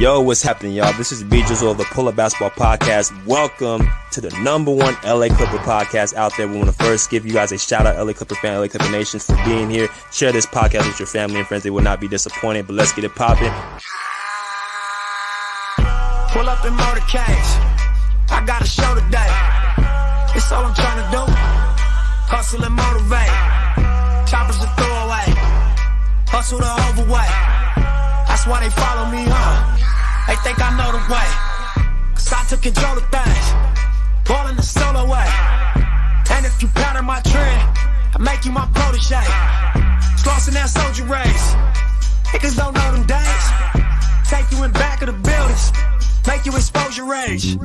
Yo, what's happening, y'all? This is B Drizzle of the Pull Up Basketball Podcast. Welcome to the number one LA Clipper podcast out there. We want to first give you guys a shout out, LA Clipper fan, LA Clipper Nations, for being here. Share this podcast with your family and friends. They will not be disappointed, but let's get it popping. Pull up in motorcades. I got a show today. It's all I'm trying to do. Hustle and motivate. Choppers to throw away. Hustle the overweight. That's why they follow me, huh? They think I know the way. Cause I took control of things. Ballin' the solo way. And if you pattern my trend, I make you my protege. Slossin' that soldier race. Niggas don't know them days. Take you in back of the buildings. Make you expose your rage.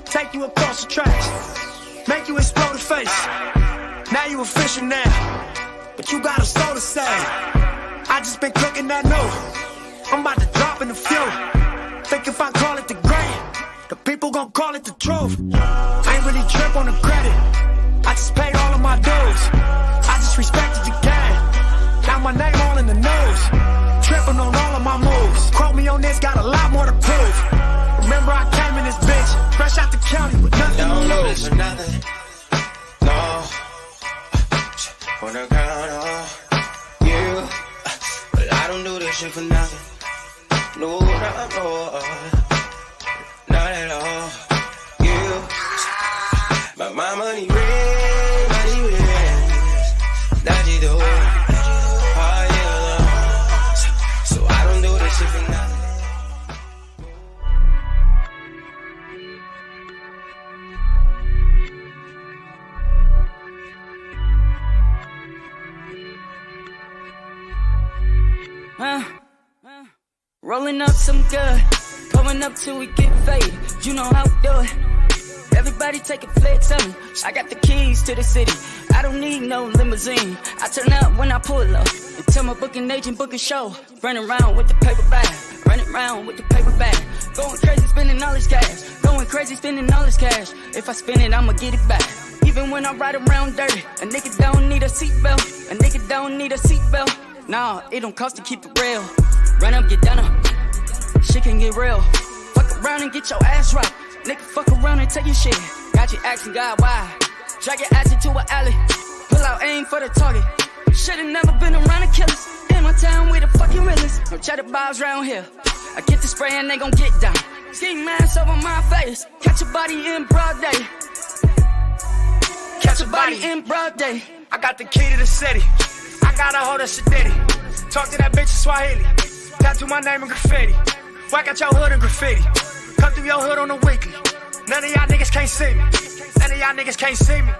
Take you across the tracks. Make you explode the face. Now you official now. But you got a soul to say. I just been cooking that new. I'm about to drop in the few. Think if I call it the great, the people gon' call it the truth. I ain't really trip on the credit. I just paid all of my dues. I just respected the game. Now my name all in the news. Tripping on all of my moves. Quote me on this, got a lot more to prove. Remember I came in this bitch, fresh out the county with nothing to lose. Nothing. No. Wanna count on you, but I don't do this shit for nothing. No, not at all. You, but my money ring, that you do. Oh yeah, so I don't do this shit for nothing. Rolling up some good, going up till we get faded. You know how we do it. Everybody take a flex on me. I got the keys to the city. I don't need no limousine. I turn up when I pull up. And tell my booking agent, book a show. Running around with the paper bag. Running around with the paper bag. Going crazy, spending all this cash. Going crazy, spending all this cash. If I spend it, I'ma get it back. Even when I ride around dirty, a nigga don't need a seatbelt. A nigga don't need a seatbelt. Nah, it don't cost to keep it real. Run up, get down up. Shit can get real. Fuck around and get your ass right. Nigga, fuck around and take your shit. Got you asking God why. Drag your ass into an alley. Pull out aim for the target. Should've never been around the killers. In my town, we the fucking realest. No cheddar bars round here. I get the spray and they gon' get down. Ski mask over my face. Catch a body in broad day. Catch a body in broad day. I got the key to the city. I got a hold of Shadiddy. Talk to that bitch in Swahili. Tattoo my name in graffiti. Whack out your hood in graffiti. Come through your hood on the weekly. None of y'all niggas can't see me. None of y'all niggas can't see me.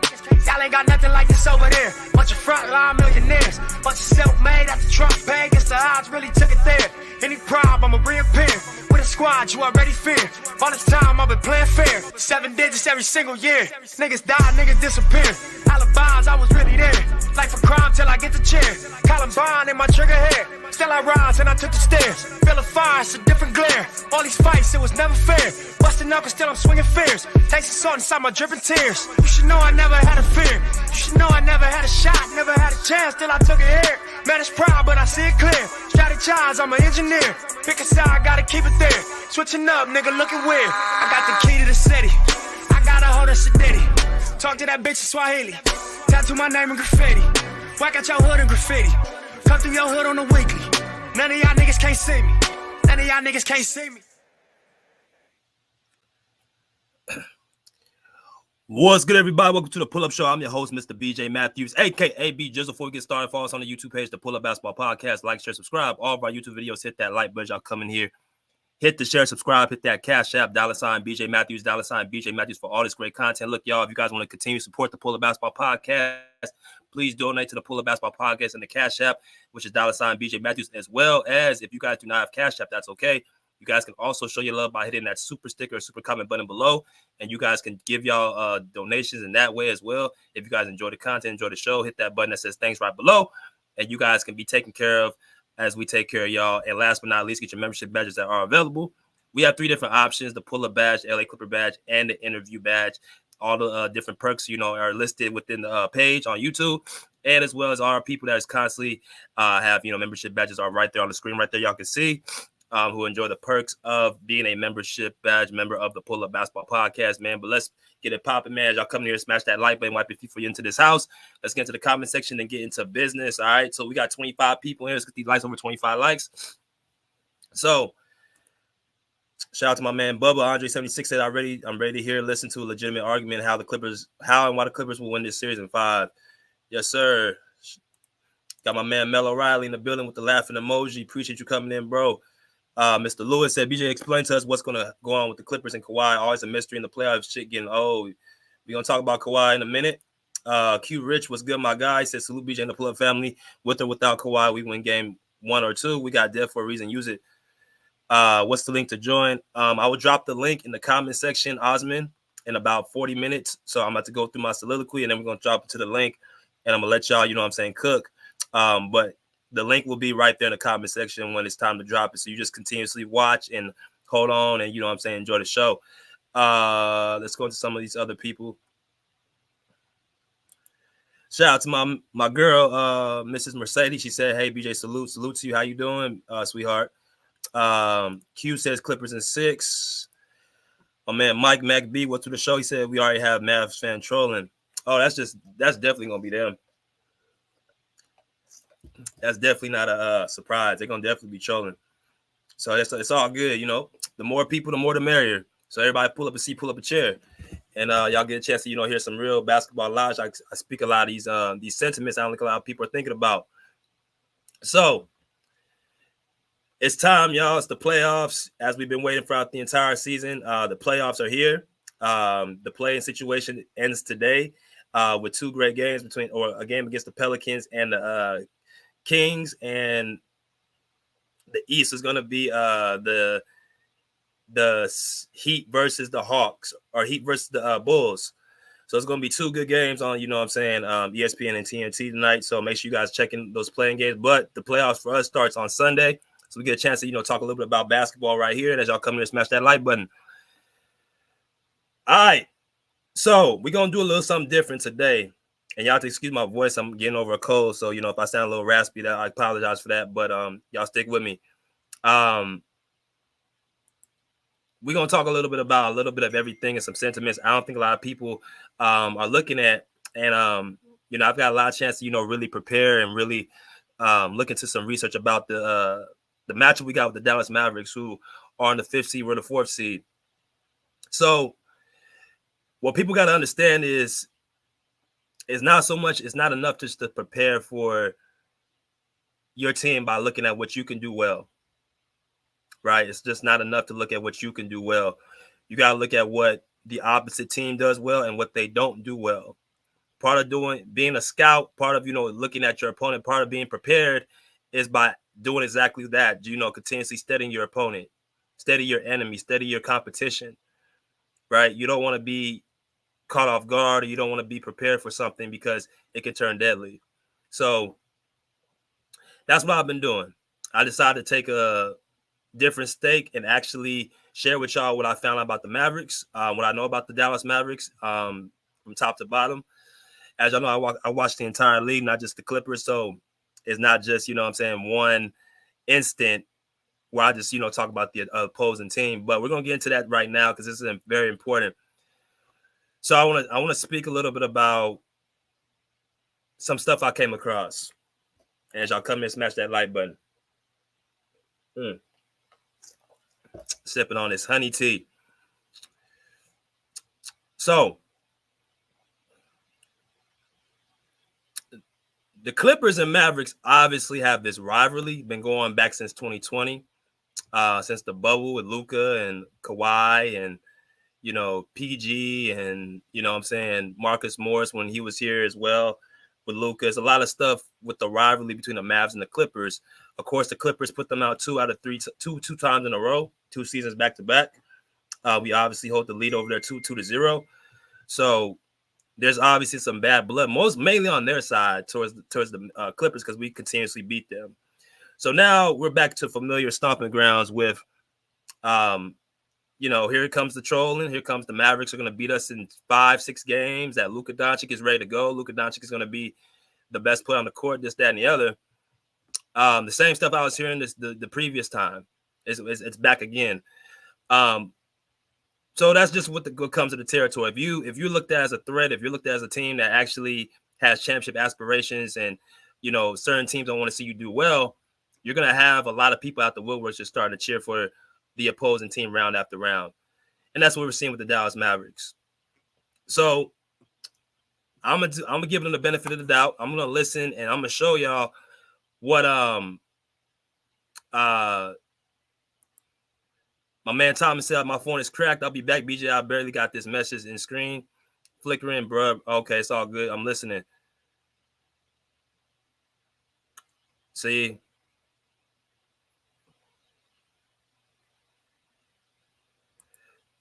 Y'all ain't got nothing like this over there. Bunch of frontline millionaires. Bunch of self-made after Trump paid. Guess the odds really took it there. Any problem, I'ma reappear. With a squad you already fear. All this time I've been playing fair. 7 digits every single year. Niggas die, niggas disappear. Alibis, I was really there. Life a crime till I get the chair. Columbine in my trigger hair. Still I rise and I took the stairs. Feel a fire, it's a different glare. All these fights, it was never fair. Busting knuckles, still I'm swinging fears. Taste the salt inside my dripping tears. You should know I never had a fear. You should know I never had a shot, never had a chance till I took it here. Man, it's proud, but I see it clear. Strategize, I'm an engineer. Pick a side, gotta keep it there. Switching up, nigga, looking weird. I got the key to the city. I got a hold of Shadiddy. Talk to that bitch in Swahili. Tattoo my name in graffiti. Whack out your hood in graffiti. Come through your hood on the weekly. None of y'all niggas can't see me. None of y'all niggas can't see me. What's good, everybody? Welcome to the Pull Up Show. I'm your host, Mr. BJ Matthews, aka B Drizzle. Before we get started, follow us on the YouTube page, the Pull Up Basketball Podcast. Like, share, subscribe. All of our YouTube videos, hit that like button. Y'all come in here. Hit the share, subscribe, hit that CASHAPP, $ BJ Matthews, $ BJ Matthews for all this great content. Look, y'all, if you guys want to continue to support the Pull Up Basketball Podcast, please donate to the Pull Up Basketball Podcast and the CASHAPP, which is $ BJ Matthews, as well as if you guys do not have CASHAPP, that's okay. You guys can also show your love by hitting that super sticker or super comment button below, and you guys can give y'all donations in that way as well. If you guys enjoy the content, enjoy the show, hit that button that says thanks right below, and you guys can be taken care of as we take care of y'all. And last but not least, get your membership badges that are available. We have 3 different options: the Pull-Up badge, LA Clipper badge, and the interview badge. All the different perks, are listed within the page on YouTube, and as well as our people that is constantly have, membership badges are right there on the screen right there. Y'all can see. who enjoy the perks of being a membership badge member of the Pull Up Basketball Podcast, man. But let's get it popping, man. As y'all come here, smash that like button, wipe your feet for you into this house. Let's get into the comment section and get into business. All right. So we got 25 people here. Let's get these likes over 25 likes. So shout out to my man Bubba Andre76 said, I'm ready to hear, listen to a legitimate argument how and why the Clippers will win this series in 5. Yes, sir. Got my man Mel O'Reilly in the building with the laughing emoji. Appreciate you coming in, bro. Mr. Lewis said, BJ, explain to us what's going to go on with the Clippers and Kawhi. Always a mystery in the playoffs. Shit getting old. We're going to talk about Kawhi in a minute. Q Rich was good, my guy. He said, salute BJ and the Pull-Up family. With or without Kawhi, we win game 1 or 2. We got death for a reason. Use it. What's the link to join? I will drop the link in the comment section, Osman, in about 40 minutes. So I'm about to go through my soliloquy, and then we're going to drop it to the link, and I'm going to let y'all, you know what I'm saying, cook. But the link will be right there in the comment section when it's time to drop it. So you just continuously watch and hold on and, you know what I'm saying, enjoy the show. Let's go into some of these other people. Shout out to my girl, Mrs. Mercedes. She said, hey, BJ, salute to you. How you doing, sweetheart? Q says Clippers in 6. My man Mike MacB, what's to the show? He said we already have Mavs fan trolling. Oh, that's definitely gonna be them. That's definitely not a surprise. They're gonna definitely be trolling. So it's all good, you know. The more people, the more the merrier. So everybody pull up a seat, pull up a chair, and y'all get a chance to, you know, hear some real basketball knowledge. I speak a lot of these sentiments I don't think a lot of people are thinking about. So it's time, y'all. It's the playoffs. As we've been waiting throughout the entire season, the playoffs are here. The play-in situation ends today with 2 great games a game against the Pelicans and the Kings, and the East is going to be the Heat versus the Hawks, or Heat versus the Bulls. So it's going to be 2 good games on, you know what I'm saying, ESPN and TNT tonight. So make sure you guys check in those playing games. But the playoffs for us starts on Sunday. So we get a chance to, you know, talk a little bit about basketball right here. And as y'all come here, smash that like button. All right. So we're going to do a little something different today. And y'all have to excuse my voice. I'm getting over a cold. So, you know, if I sound a little raspy, I apologize for that. But y'all stick with me. We're going to talk a little bit of everything and some sentiments I don't think a lot of people are looking at. And, you know, I've got a lot of chance to, you know, really prepare and really look into some research about the matchup we got with the Dallas Mavericks, who are on the 5th seed, we're the 4th seed. So what people got to understand is it's not enough just to prepare for your team by looking at what you can do well, right? It's just not enough to look at what you can do well. You got to look at what the opposite team does well and what they don't do well. Part of being a scout, part of, you know, looking at your opponent, part of being prepared is by doing exactly that, you know, continuously studying your opponent, study your enemy, study your competition, right? You don't want to be caught off guard, or you don't want to be prepared for something because it can turn deadly. So that's what I've been doing. I decided to take a different stake and actually share with y'all what I found out about the Mavericks, what I know about the Dallas Mavericks from top to bottom. As y'all know, I watched the entire league, not just the Clippers. So it's not just, you know what I'm saying, one instant where I just, you know, talk about the opposing team. But we're going to get into that right now because this is very important. So I want to speak a little bit about some stuff I came across. And as y'all come in, smash that like button. Sipping on this honey tea. So the Clippers and Mavericks obviously have this rivalry, been going back since 2020, since the bubble with Luka and Kawhi and, you know, PG and, you know what I'm saying, Marcus Morris when he was here as well with Luka. There's a lot of stuff with the rivalry between the Mavs and the Clippers. Of course, the Clippers put them out 2 times in a row, 2 seasons back to back. We obviously hold the lead over there 2-0. So there's obviously some bad blood, mainly on their side towards the Clippers because we continuously beat them. So now we're back to familiar stomping grounds with, you know, here comes the trolling. Here comes the Mavericks are going to beat us in 5-6 games. That Luka Doncic is ready to go. Luka Doncic is going to be the best player on the court, this, that, and the other. The same stuff I was hearing the previous time. It's back again. So that's just what comes to the territory. If you looked at as a threat, if you're looked at as a team that actually has championship aspirations, and certain teams don't want to see you do well, you're gonna have a lot of people out the woodwork just starting to cheer for the opposing team round after round, and that's what we're seeing with the Dallas Mavericks. So I'm gonna give them the benefit of the doubt. I'm gonna listen, and I'm gonna show y'all what my man Thomas said. My phone is cracked. I'll be back, BJ. I barely got this message in screen flickering, bro. Okay, it's all good. I'm listening. See.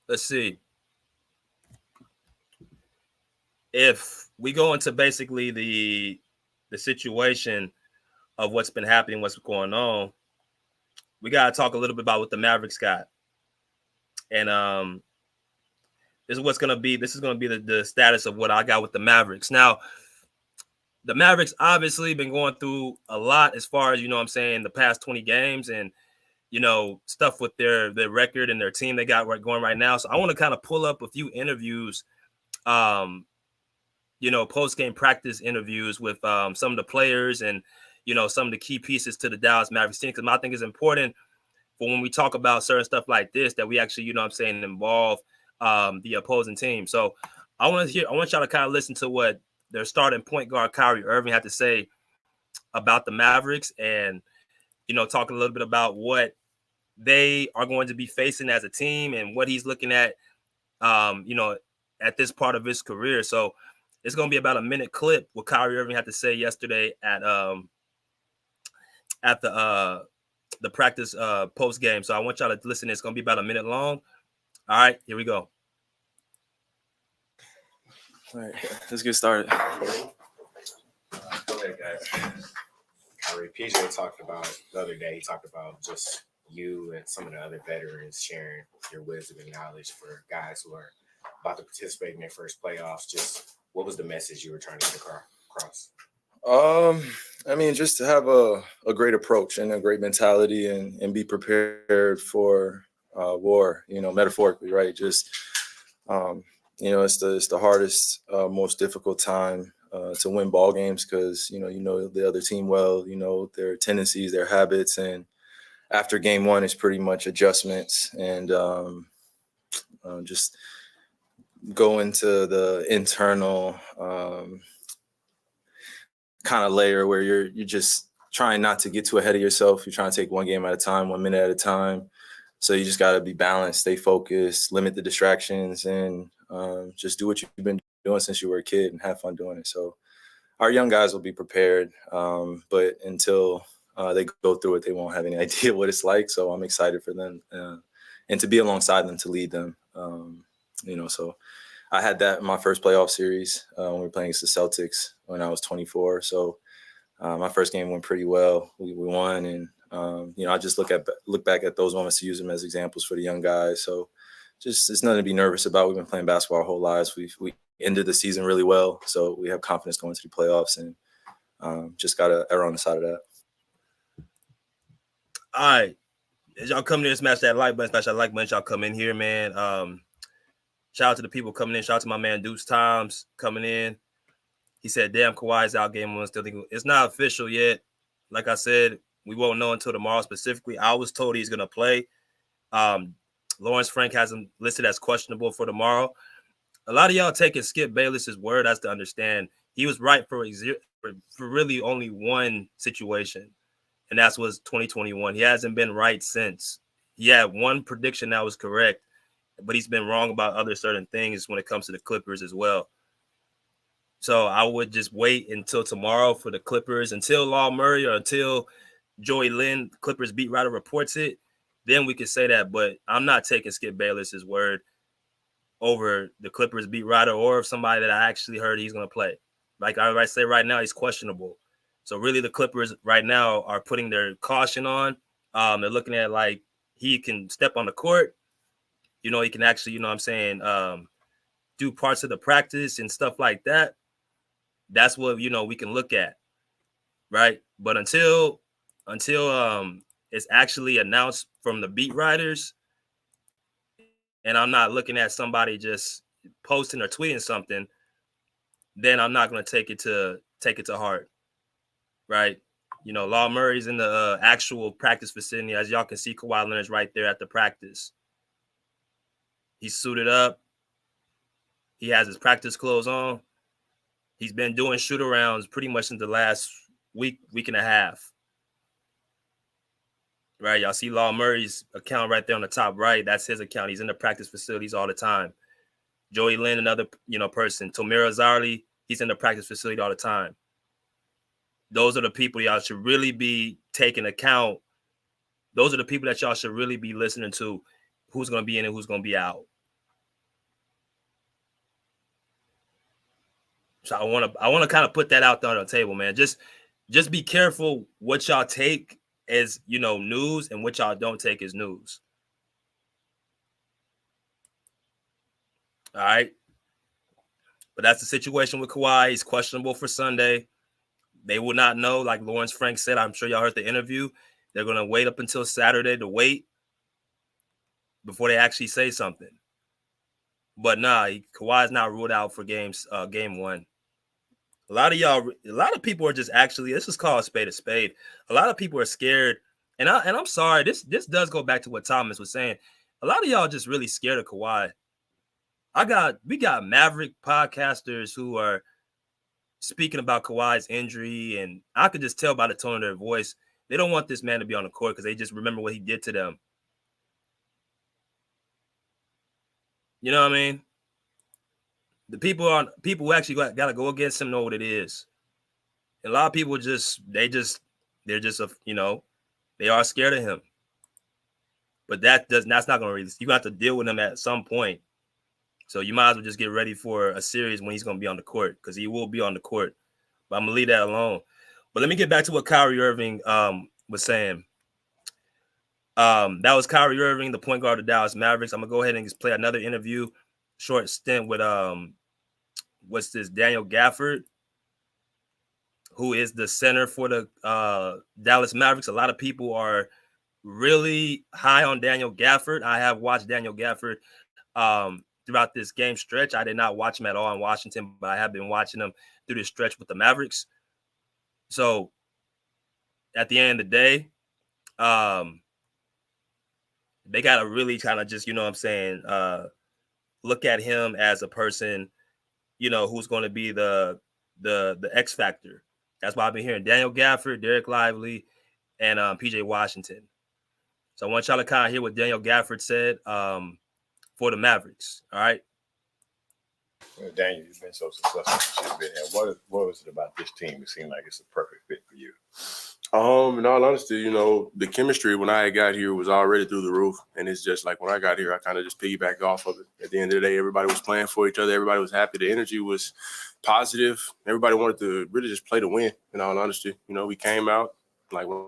Let's see. If we go into basically the situation of what's been happening, what's going on, we got to talk a little bit about what the Mavericks got. And this is going to be the status of what I got with the Mavericks. Now, the Mavericks obviously been going through a lot as far as, the past 20 games and, stuff with their record and their team they got going right now. So I want to kind of pull up a few interviews, post-game practice interviews with some of the players and, some of the key pieces to the Dallas Mavericks team. Because I think it's important for when we talk about certain stuff like this that we actually, involve the opposing team. So I want y'all to kind of listen to what their starting point guard Kyrie Irving had to say about the Mavericks, and talk a little bit about what they are going to be facing as a team and what he's looking at, at this part of his career. So it's going to be about a minute clip what Kyrie Irving had to say yesterday at the practice post game. So I want y'all to listen. It's going to be about a minute long. All right, here we go. All right, let's get started. Go ahead, guys. Kyrie, PJ talked about the other day. He talked about just you and some of the other veterans sharing your wisdom and knowledge for guys who are about to participate in their first playoffs. Just what was the message you were trying to get across? Just to have a great approach and a great mentality and be prepared for war, metaphorically, right? Just, it's the hardest, most difficult time to win ball games because, the other team well, their tendencies, their habits. And after game one, it's pretty much adjustments and just go into the internal kind of layer where you're just trying not to get too ahead of yourself. You're trying to take one game at a time, 1 minute at a time. So you just got to be balanced, stay focused, limit the distractions, and just do what you've been doing since you were a kid and have fun doing it. So our young guys will be prepared, but until they go through it, they won't have any idea what it's like. So I'm excited for them and to be alongside them, to lead them. So I had that in my first playoff series when we were playing against the Celtics when I was 24. So my first game went pretty well. We won, and I just look back at those moments to use them as examples for the young guys. So just it's nothing to be nervous about. We've been playing basketball our whole lives. We ended the season really well, so we have confidence going to the playoffs, and just got to err on the side of that. All right, as y'all come here, smash that like button. Y'all come in here, man. Shout out to the people coming in. Shout out to my man Deuce Times coming in. He said, "Damn, Kawhi's out game one. Still think it's not official yet. Like I said, we won't know until tomorrow specifically. I was told he's gonna play. Lawrence Frank has him listed as questionable for tomorrow. A lot of y'all taking Skip Bayless's word as to understand he was right for really only one situation, and that was 2021. He hasn't been right since. He had one prediction that was correct, but he's been wrong about other certain things when it comes to the Clippers as well. So I would just wait until tomorrow for the Clippers, until Law Murray or until Joey Lynn, Clippers beat writer, reports it. Then we could say that, but I'm not taking Skip Bayless's word over the Clippers beat writer or somebody that I actually heard he's going to play. Like I say right now, he's questionable. So really the Clippers right now are putting their caution on. They're looking at like he can step on the court. He can actually, do parts of the practice and stuff like that. That's what, we can look at. Right. But until is actually announced from the beat writers, and I'm not looking at somebody just posting or tweeting something, then I'm not going to take it to heart, right? You know, Law Murray's in the actual practice facility. As y'all can see, Kawhi Leonard's right there at the practice. He's suited up. He has his practice clothes on. He's been doing shoot-arounds pretty much in the last week and a half. Right, y'all see Law Murray's account right there on the top right. That's his account. He's in the practice facilities all the time. Joey Lynn, another person. Tomira Zarli, he's in the practice facility all the time. Those are the people y'all should really be taking account. Those are the people that y'all should really be listening to. Who's going to be in and who's going to be out. So I want to kind of put that out there on the table, man. Just be careful what y'all take as, news and what y'all don't take as news. All right. But that's the situation with Kawhi. He's questionable for Sunday. They will not know. Like Lawrence Frank said, I'm sure y'all heard the interview. They're going to wait up until Saturday to wait before they actually say something. But Kawhi's not ruled out for game one. A lot of people are just actually, let's just call a spade a spade. A lot of people are scared. And I'm sorry, this does go back to what Thomas was saying. A lot of y'all just really scared of Kawhi. We got Maverick podcasters who are speaking about Kawhi's injury, and I could just tell by the tone of their voice, they don't want this man to be on the court because they just remember what he did to them. You know what I mean? The people who actually got to go against him know what it is. And a lot of people they are scared of him. But that's not going to release. You got to deal with him at some point. So you might as well just get ready for a series when he's going to be on the court, because he will be on the court. But I'm going to leave that alone. But let me get back to what Kyrie Irving was saying. That was Kyrie Irving, the point guard of the Dallas Mavericks. I'm going to go ahead and just play another interview, short stint with Daniel Gafford, who is the center for the Dallas Mavericks. A lot of people are really high on Daniel Gafford. I have watched Daniel Gafford throughout this game stretch. I did not watch him at all in Washington, but I have been watching him through this stretch with the Mavericks. So at the end of the day, they got to really kind of just, look at him as a person, who's going to be the X factor. That's why I've been hearing Daniel Gafford, Derek Lively, and PJ Washington. So I want y'all to kind of hear what Daniel Gafford said for the Mavericks. All right. Well, Daniel, you've been so successful since you've been here. What was it about this team? It seemed like it's a perfect fit for you. In all honesty, the chemistry when I got here was already through the roof. And it's just like when I got here, I kind of just piggybacked off of it. At the end of the day, everybody was playing for each other. Everybody was happy. The energy was positive. Everybody wanted to really just play to win, in all honesty. We came out, like when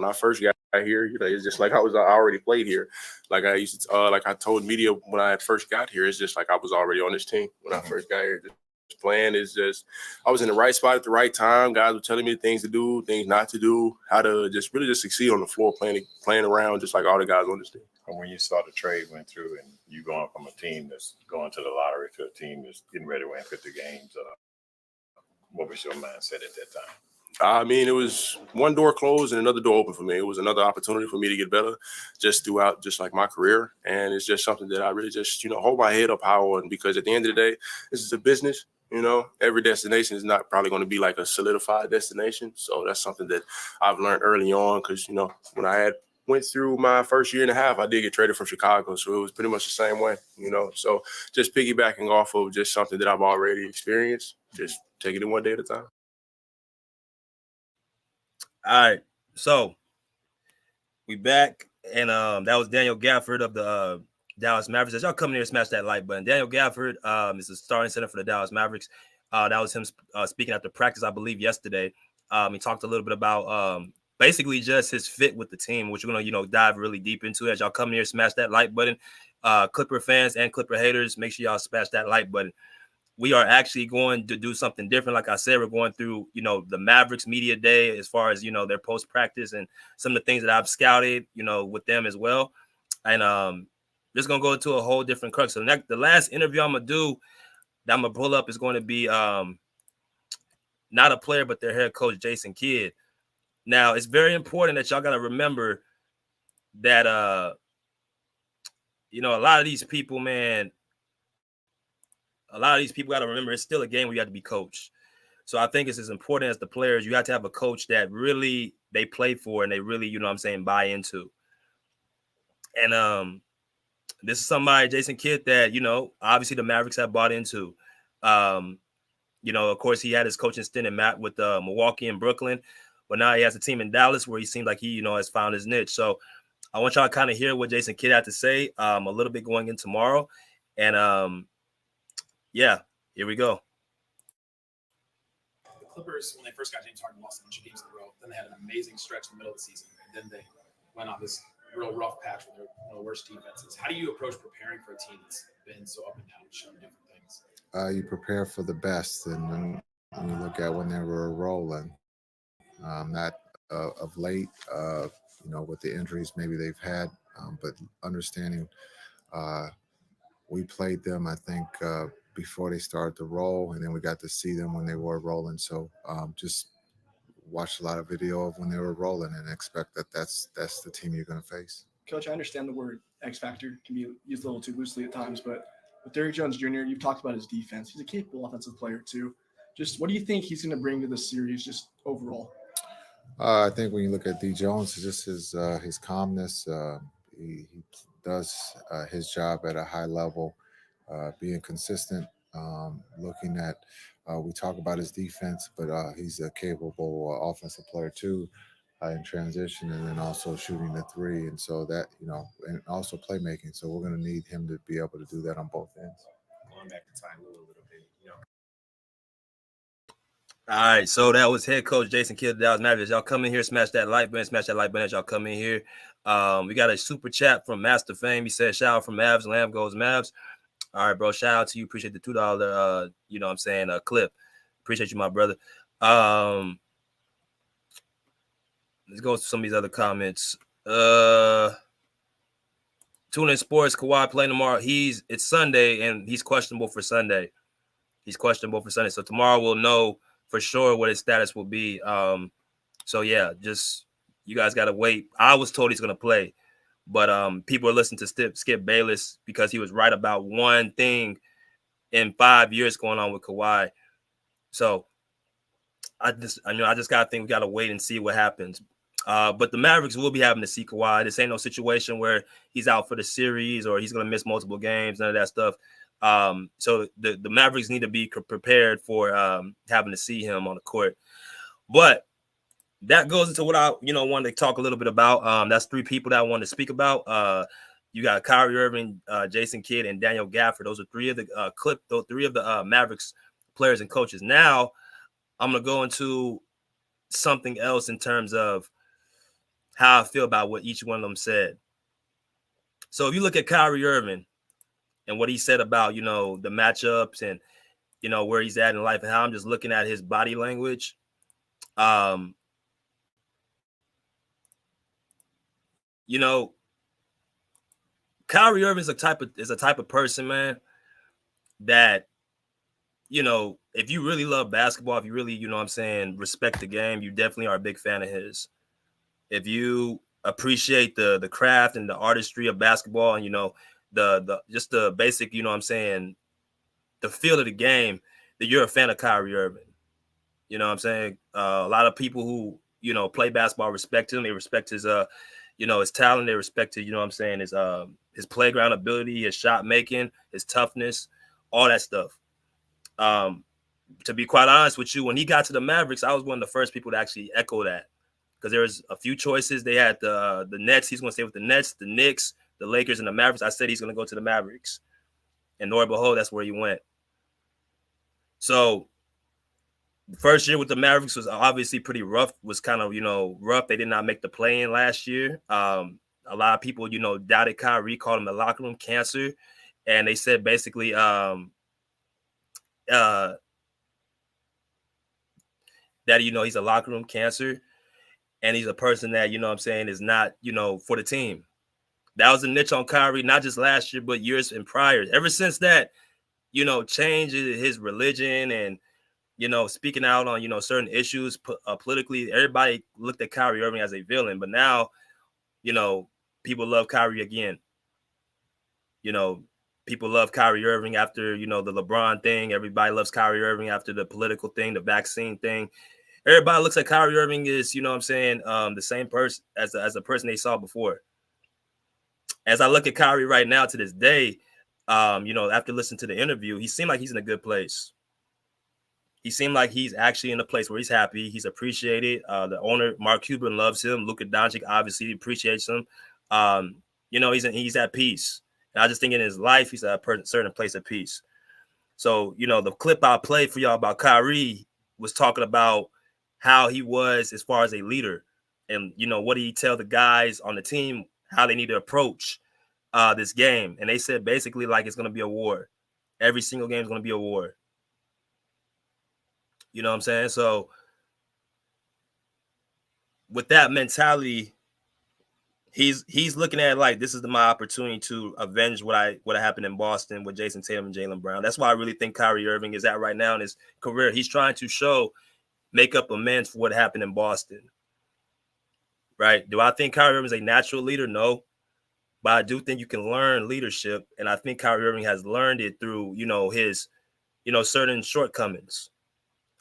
I first got here, it's just like I already played here. Like I used to, like I told media when I first got here, it's just like I was already on this team when I first got here. Playing is just, I was in the right spot at the right time. Guys were telling me things to do, things not to do, how to just really just succeed on the floor, playing around just like all the guys on this team. And when you saw the trade went through and you going from a team that's going to the lottery to a team that's getting ready to win 50 games, what was your mindset at that time? It was one door closed and another door open for me. It was another opportunity for me to get better just throughout just like my career. And it's just something that I really just, hold my head up high on, because at the end of the day, this is a business. Every destination is not probably going to be like a solidified destination. So that's something that I've learned early on, because, when I went through my first year and a half, I did get traded from Chicago. So it was pretty much the same way, So just piggybacking off of just something that I've already experienced, just taking it one day at a time. All right, so we back, and that was Daniel Gafford of the Dallas Mavericks. As y'all come in here and smash that like button. Daniel Gafford is the starting center for the Dallas Mavericks. That was him speaking after practice, I believe, yesterday. He talked a little bit about basically just his fit with the team, which we're gonna dive really deep into. As y'all come in here, smash that like button. Clipper fans and Clipper haters, make sure y'all smash that like button. we are actually going to do something different. Like I said, we're going through, the Mavericks media day as far as, their post practice and some of the things that I've scouted, with them as well. And just going to go into a whole different crux. So the last interview I'm going to do that I'm going to pull up is going to be not a player, but their head coach, Jason Kidd. Now, it's very important that y'all got to remember that, a lot of these people, man, got to remember it's still a game where you have to be coached. So I think it's as important as the players. You have to have a coach that really they play for and they really, buy into. And this is somebody, Jason Kidd, that, obviously the Mavericks have bought into. Of course, he had his coaching stint with Milwaukee and Brooklyn, but now he has a team in Dallas where he seems like he, has found his niche. So I want y'all to kind of hear what Jason Kidd had to say a little bit going in tomorrow. And, yeah, here we go. The Clippers, when they first got James Harden, lost a bunch of games in a row. Then they had an amazing stretch in the middle of the season. And then they went on this real rough patch with one of the worst defenses. How do you approach preparing for a team that's been so up and down and showing different things? You prepare for the best. And when you look at when they were rolling, not of late, with the injuries maybe they've had, but understanding we played them, I think, before they started to roll, and then we got to see them when they were rolling. So just watched a lot of video of when they were rolling and expect that that's the team you're going to face. Coach, I understand the word X factor can be used a little too loosely at times, but with Derrick Jones Jr., you've talked about his defense. He's a capable offensive player too. Just what do you think he's going to bring to the series just overall? I think when you look at D. Jones, it's just his calmness. He does his job at a high level, being consistent, looking at we talk about his defense, but he's a capable offensive player too, in transition, and then also shooting the three. And so that, and also playmaking. So we're going to need him to be able to do that on both ends. Going back to time a little bit, All right, so that was head coach Jason Kidd of the Dallas Mavericks. Y'all come in here, smash that like button as y'all come in here. We got a super chat from Master Fame. He said, shout out from Mavs, Lamb goes Mavs. All right, bro, shout out to you. Appreciate the $2, clip. Appreciate you, my brother. Let's go to some of these other comments. Tune in Sports, Kawhi playing tomorrow. It's Sunday, and he's questionable for Sunday. So tomorrow we'll know for sure what his status will be. So yeah, just you guys gotta wait. I was told he's gonna play, but people are listening to Skip Bayless because he was right about one thing in 5 years going on with Kawhi. So I just gotta think we gotta wait and see what happens. But the Mavericks will be having to see Kawhi. This ain't no situation where he's out for the series or he's gonna miss multiple games, none of that stuff. So the Mavericks need to be prepared for having to see him on the court. But that goes into what I wanted to talk a little bit about. That's three people that I wanted to speak about. You got Kyrie Irving, Jason Kidd, and Daniel Gafford. Those are three of the Mavericks players and coaches. Now I'm gonna go into something else in terms of how I feel about what each one of them said. So if you look at Kyrie Irving and what he said about, the matchups and, where he's at in life and how I'm just looking at his body language. Kyrie Irving is a type of person, man, that, if you really love basketball, if you really, respect the game, you definitely are a big fan of his. If you appreciate the craft and the artistry of basketball and, the basic, the feel of the game, that you're a fan of Kyrie Irving. A lot of people who, play basketball respect him. They respect his, his talent. They respect his, his playground ability, his shot making, his toughness, all that stuff. To be quite honest with you, when he got to the Mavericks, I was one of the first people to actually echo that because there was a few choices. They had the Nets. He's going to stay with the Nets, the Knicks, the Lakers, and the Mavericks. I said he's going to go to the Mavericks. And lo and behold, that's where he went. So the first year with the Mavericks was obviously pretty rough, was kind of, rough. They did not make the play-in last year. A lot of people, doubted Kyrie, called him a locker room cancer. And they said basically that, he's a locker room cancer, and he's a person that, is not, for the team. That was a niche on Kyrie, not just last year, but years and prior. Ever since that, change his religion and, speaking out on, certain issues politically, everybody looked at Kyrie Irving as a villain. But now, people love Kyrie again. People love Kyrie Irving after, the LeBron thing. Everybody loves Kyrie Irving after the political thing, the vaccine thing. Everybody looks at Kyrie Irving is, the same person as the person they saw before. As I look at Kyrie right now to this day, after listening to the interview, he seemed like he's in a good place. He seemed like he's actually in a place where he's happy. He's appreciated. The owner, Mark Cuban, loves him. Luka Doncic obviously appreciates him. He's at peace. And I just think in his life, he's at a certain place of peace. So, the clip I played for y'all about Kyrie was talking about how he was as far as a leader. And, what did he tell the guys on the team, how they need to approach this game. And they said basically like it's going to be a war. Every single game is going to be a war. You know what I'm saying? So with that mentality, he's looking at it like this is my opportunity to avenge what happened in Boston with Jason Tatum and Jaylen Brown. That's why I really think Kyrie Irving is at right now in his career. He's trying to make up amends for what happened in Boston. Right? Do I think Kyrie Irving is a natural leader? No. But I do think you can learn leadership. And I think Kyrie Irving has learned it through, his, certain shortcomings.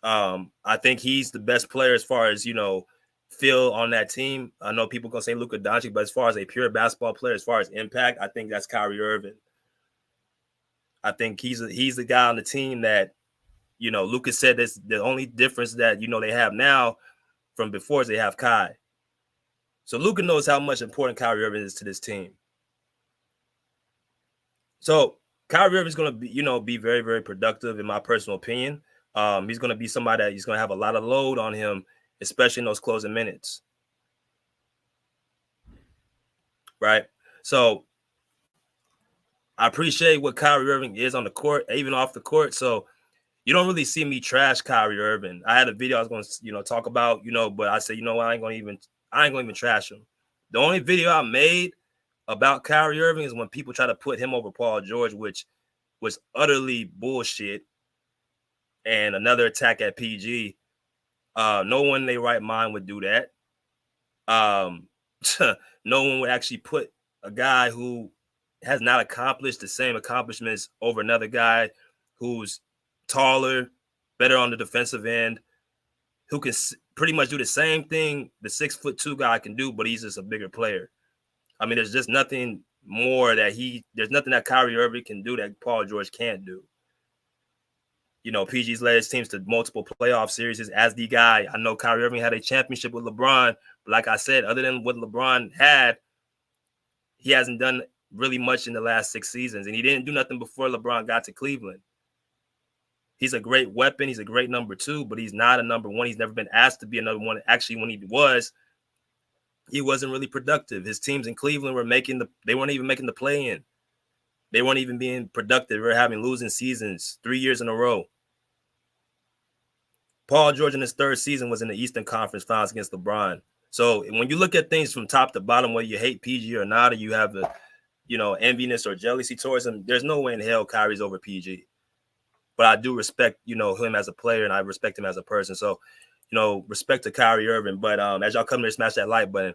I think he's the best player as far as, feel on that team. I know people going to say Luka Doncic, but as far as a pure basketball player, as far as impact, I think that's Kyrie Irving. I think he's the guy on the team that, Luka said that's the only difference that, they have now from before is they have Kai. So Luka knows how much important Kyrie Irving is to this team. So Kyrie Irving is going to be, be very, very productive in my personal opinion. He's going to be somebody that he's going to have a lot of load on him, especially in those closing minutes. Right? So I appreciate what Kyrie Irving is on the court, even off the court. So you don't really see me trash Kyrie Irving. I had a video I was going to, talk about, but I said, I ain't going to even trash him. The only video I made about Kyrie Irving is when people try to put him over Paul George, which was utterly bullshit. And another attack at PG. No one in their right mind would do that. No one would actually put a guy who has not accomplished the same accomplishments over another guy who's taller, better on the defensive end, who can pretty much do the same thing the 6'2" guy can do, but he's just a bigger player. I mean, there's just nothing more there's nothing that Kyrie Irving can do that Paul George can't do. PG's led his teams to multiple playoff series as the guy. I know Kyrie Irving had a championship with LeBron, but like I said, other than what LeBron had, he hasn't done really much in the last 6 seasons, and he didn't do nothing before LeBron got to Cleveland. He's a great weapon. He's a great number 2, but he's not a number 1. He's never been asked to be a number 1. Actually, when he wasn't really productive. His teams in Cleveland they weren't even making the play-in. They weren't even being productive. They were having losing seasons 3 years in a row. Paul George in his 3rd season was in the Eastern Conference Finals against LeBron. So when you look at things from top to bottom, whether you hate PG or not, or you have the, enviness or jealousy towards him, there's no way in hell Kyrie's over PG. But I do respect, him as a player, and I respect him as a person. So, respect to Kyrie Irving. But as y'all come here, smash that like button.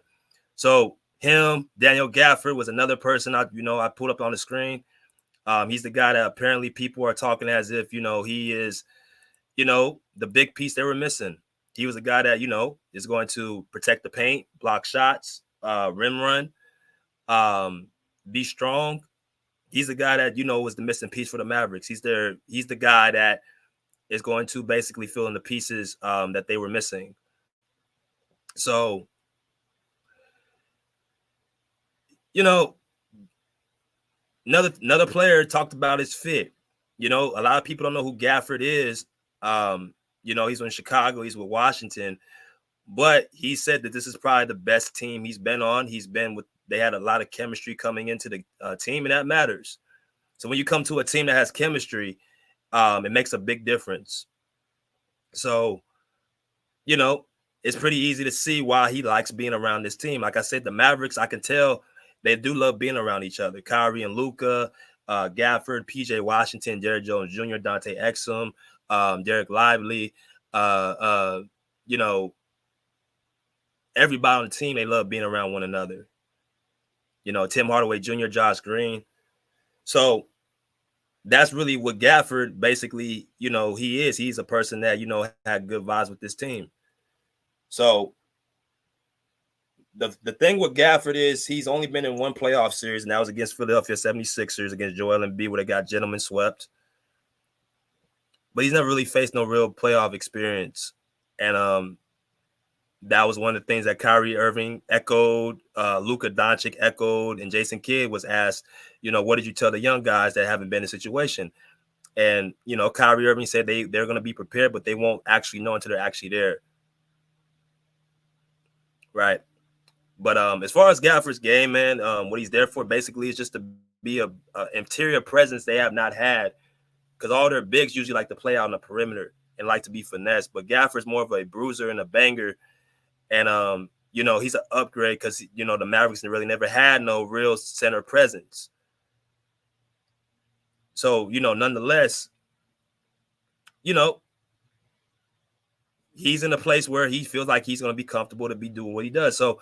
So him, Daniel Gafford was another person I pulled up on the screen. He's the guy that apparently people are talking as if, he is, the big piece they were missing. He was a guy that, is going to protect the paint, block shots, rim run, be strong. He's the guy that, was the missing piece for the Mavericks. He's the guy that is going to basically fill in the pieces that they were missing. So, another player talked about his fit. A lot of people don't know who Gafford is. He's in Chicago. He's with Washington. But he said that this is probably the best team he's been on. They had a lot of chemistry coming into the team, and that matters. So when you come to a team that has chemistry, it makes a big difference. So, you know, it's pretty easy to see why he likes being around this team. Like I said, the Mavericks, I can tell they do love being around each other. Kyrie and Luka, Gafford, PJ Washington, Derrick Jones Jr., Dante Exum, Derek Lively, you know, everybody on the team, they love being around one another. You know, Tim Hardaway Jr., Josh Green. So that's really what Gafford basically, you know, he is. He's a person that, you know, had good vibes with this team. So the thing with Gafford is he's only been in one playoff series, and that was against Philadelphia 76ers against Joel Embiid, where they got gentlemen swept. But he's never really faced no real playoff experience. And that was one of the things that Kyrie Irving echoed, Luka Doncic echoed, and Jason Kidd was asked, you know, what did you tell the young guys that haven't been in a situation? And, you know, Kyrie Irving said they're going to be prepared, but they won't actually know until they're actually there. Right. But as far as Gafford's game, man, what he's there for basically is just to be a interior presence they have not had, because all their bigs usually like to play out on the perimeter and like to be finessed. But Gafford's more of a bruiser and a banger. And, you know, he's an upgrade because, you know, the Mavericks really never had no real center presence. So, you know, nonetheless, you know, he's in a place where he feels like he's going to be comfortable to be doing what he does. So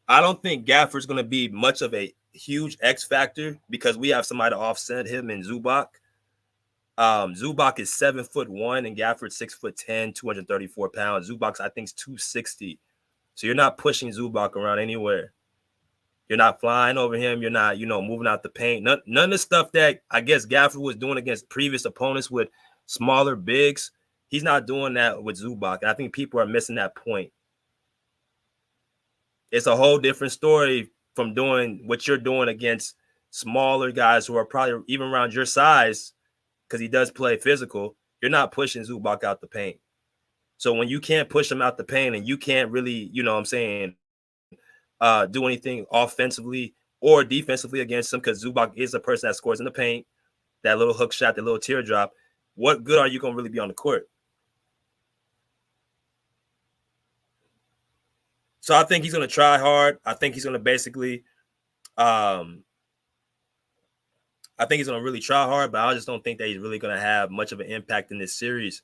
I don't think Gafford's going to be much of a huge X factor because we have somebody to offset him in Zubac. Zubac is 7'1" and Gafford 6'10", 234 pounds. Zubac, I think, is 260. So you're not pushing Zubac around anywhere. You're not flying over him. You're not, you know, moving out the paint. None of the stuff that I guess Gafford was doing against previous opponents with smaller bigs. He's not doing that with Zubac. And I think people are missing that point. It's a whole different story from doing what you're doing against smaller guys who are probably even around your size, because he does play physical. You're not pushing Zubac out the paint. So when you can't push him out the paint and you can't really, you know what I'm saying, do anything offensively or defensively against him, because Zubac is a person that scores in the paint, that little hook shot, that little teardrop, what good are you going to really be on the court? So I think he's going to try hard. I think he's going to basically, I think he's going to really try hard, but I just don't think that he's really going to have much of an impact in this series.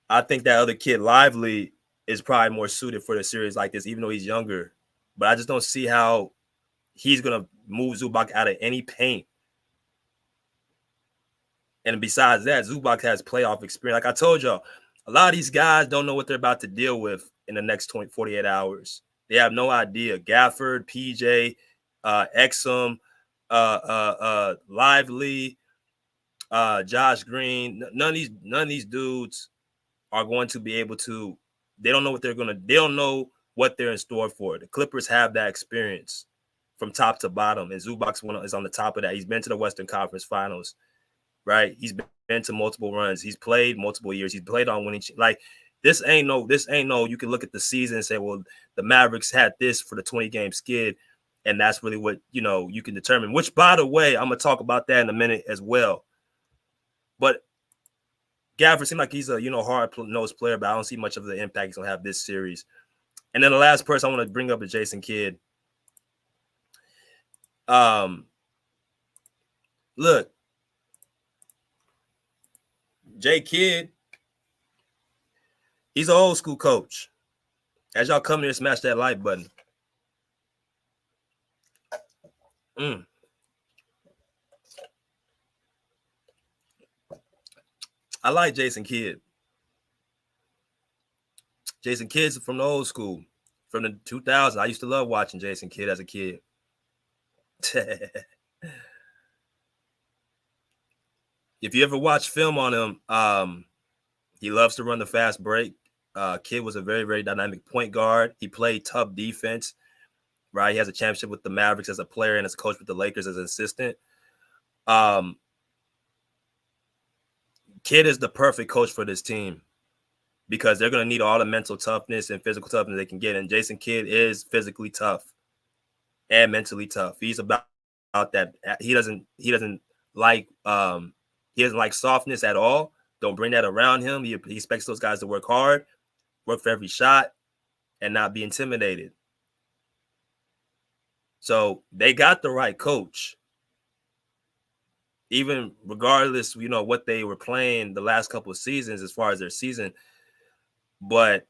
I think that other kid, Lively, is probably more suited for the series like this, even though he's younger. But I just don't see how he's going to move Zubac out of any paint. And besides that, Zubac has playoff experience. Like I told y'all, a lot of these guys don't know what they're about to deal with in the next 48 hours. They have no idea. Gafford, PJ, Exum, Lively, Josh Green. None of these dudes are going to be able to. They don't know what they don't know what they're in store for. The Clippers have that experience from top to bottom, and Zubac is on the top of that. He's been to the Western Conference Finals, right? He's been to multiple runs. He's played multiple years. He's played on winning. Like this ain't no. You can look at the season and say, well, the Mavericks had this for the 20-game skid, and that's really what you can determine. Which, by the way, I'm gonna talk about that in a minute as well. But Gafford seemed like he's a hard-nosed player, but I don't see much of the impact he's gonna have this series. And then the last person I want to bring up is Jason Kidd. Look, Jay Kidd, he's an old school coach. As y'all come here, smash that like button. I like Jason Kidd. Jason Kidd's from the old school, from the 2000s. I used to love watching Jason Kidd as a kid. If you ever watch film on him, he loves to run the fast break. Kidd was a very, very dynamic point guard. He played tough defense, right? He has a championship with the Mavericks as a player and as a coach with the Lakers as an assistant. Kidd is the perfect coach for this team because they're going to need all the mental toughness and physical toughness they can get. And Jason Kidd is physically tough and mentally tough. He's about that. He doesn't like he He doesn't like softness at all. Don't bring that around him. He expects those guys to work hard, work for every shot, and not be intimidated. So they got the right coach. Even regardless, what they were playing the last couple of seasons as far as their season. But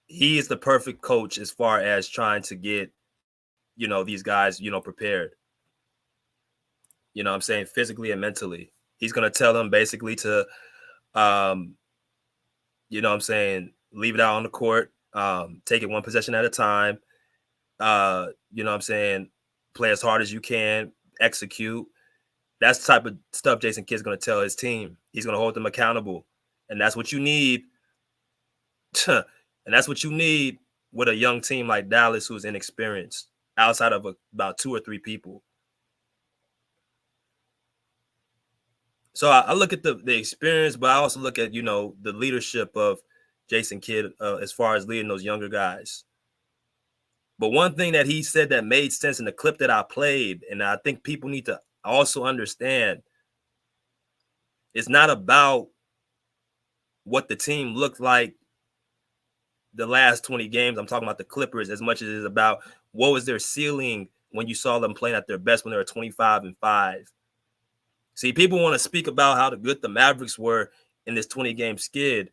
he is the perfect coach as far as trying to get, these guys, prepared. You know what I'm saying? Physically and mentally. He's going to tell them basically to, leave it out on the court, take it one possession at a time. Play as hard as you can, execute. That's the type of stuff Jason Kidd's going to tell his team. He's going to hold them accountable. And that's what you need. And that's what you need with a young team like Dallas who's inexperienced outside of about 2 or 3 people. So I look at the experience, but I also look at, the leadership of Jason Kidd as far as leading those younger guys. But one thing that he said that made sense in the clip that I played, and I think people need to also understand, it's not about what the team looked like the last 20 games. I'm talking about the Clippers as much as it is about what was their ceiling when you saw them playing at their best when they were 25-5. See, people want to speak about how good the Mavericks were in this 20-game skid,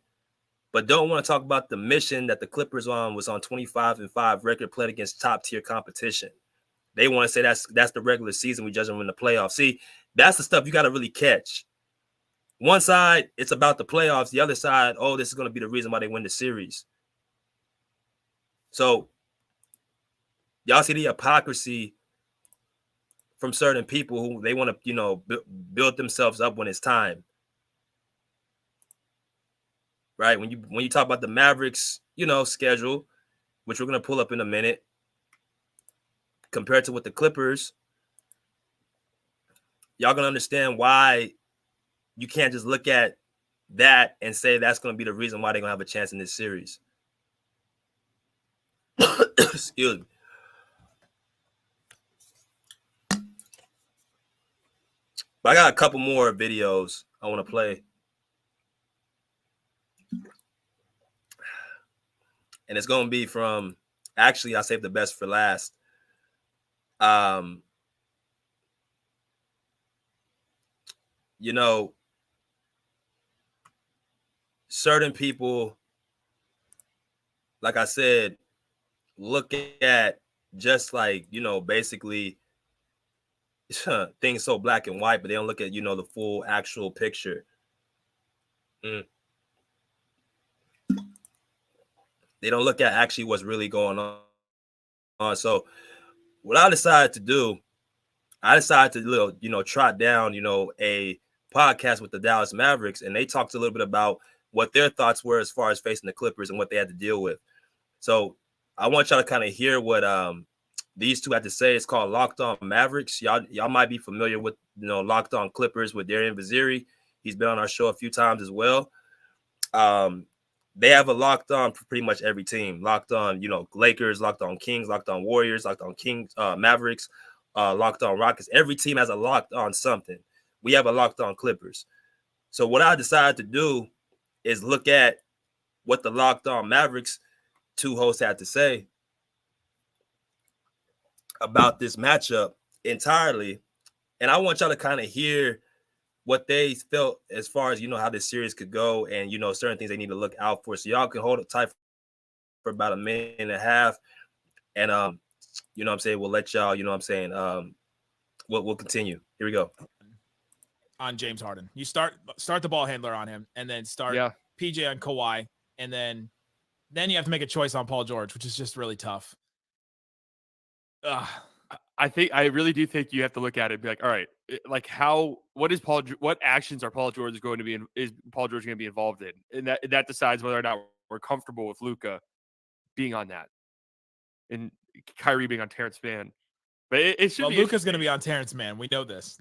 but don't want to talk about the mission that the Clippers was on 25-5 record played against top-tier competition. They want to say that's the regular season. We judge them in the playoffs. See, that's the stuff you got to really catch. One side, it's about the playoffs. The other side, this is going to be the reason why they win the series. So y'all see the hypocrisy from certain people who they want to, build themselves up when it's time. Right? When you talk about the Mavericks, schedule, which we're going to pull up in a minute, compared to what the Clippers, y'all going to understand why you can't just look at that and say that's going to be the reason why they're going to have a chance in this series. Excuse me. But I got a couple more videos I want to play. And it's going to be from, actually, I saved the best for last. Certain people, like I said, look at just like, basically things so black and white, but they don't look at, the full actual picture. They don't look at actually what's really going on. So what I decided to do, trot down, a podcast with the Dallas Mavericks, and they talked a little bit about what their thoughts were as far as facing the Clippers and what they had to deal with. So I want y'all to kind of hear what these two had to say. It's called Locked On Mavericks. Y'all might be familiar with, Locked On Clippers with Darian Vaziri. He's been on our show a few times as well. They have a Locked On for pretty much every team. Locked On, Lakers, Locked On Kings, Locked On Warriors, Locked On Kings, Mavericks, Locked On Rockets. Every team has a Locked On something. We have a Locked On Clippers. So what I decided to do is look at what the Locked On Mavericks two hosts had to say about this matchup entirely. And I want y'all to kind of hear what they felt as far as, how this series could go and, certain things they need to look out for. So y'all can hold it tight for about a minute and a half. And, we'll let y'all, we'll continue. Here we go. On James Harden. You start the ball handler on him and then start PJ on Kawhi. And then you have to make a choice on Paul George, which is just really tough. I really do think you have to look at it and be like, all right, like what actions are Paul George going to be involved in? And that decides whether or not we're comfortable with Luka being on that and Kyrie being on Terrence Mann. But it should be Luka's going to be on Terrence Mann. We know this.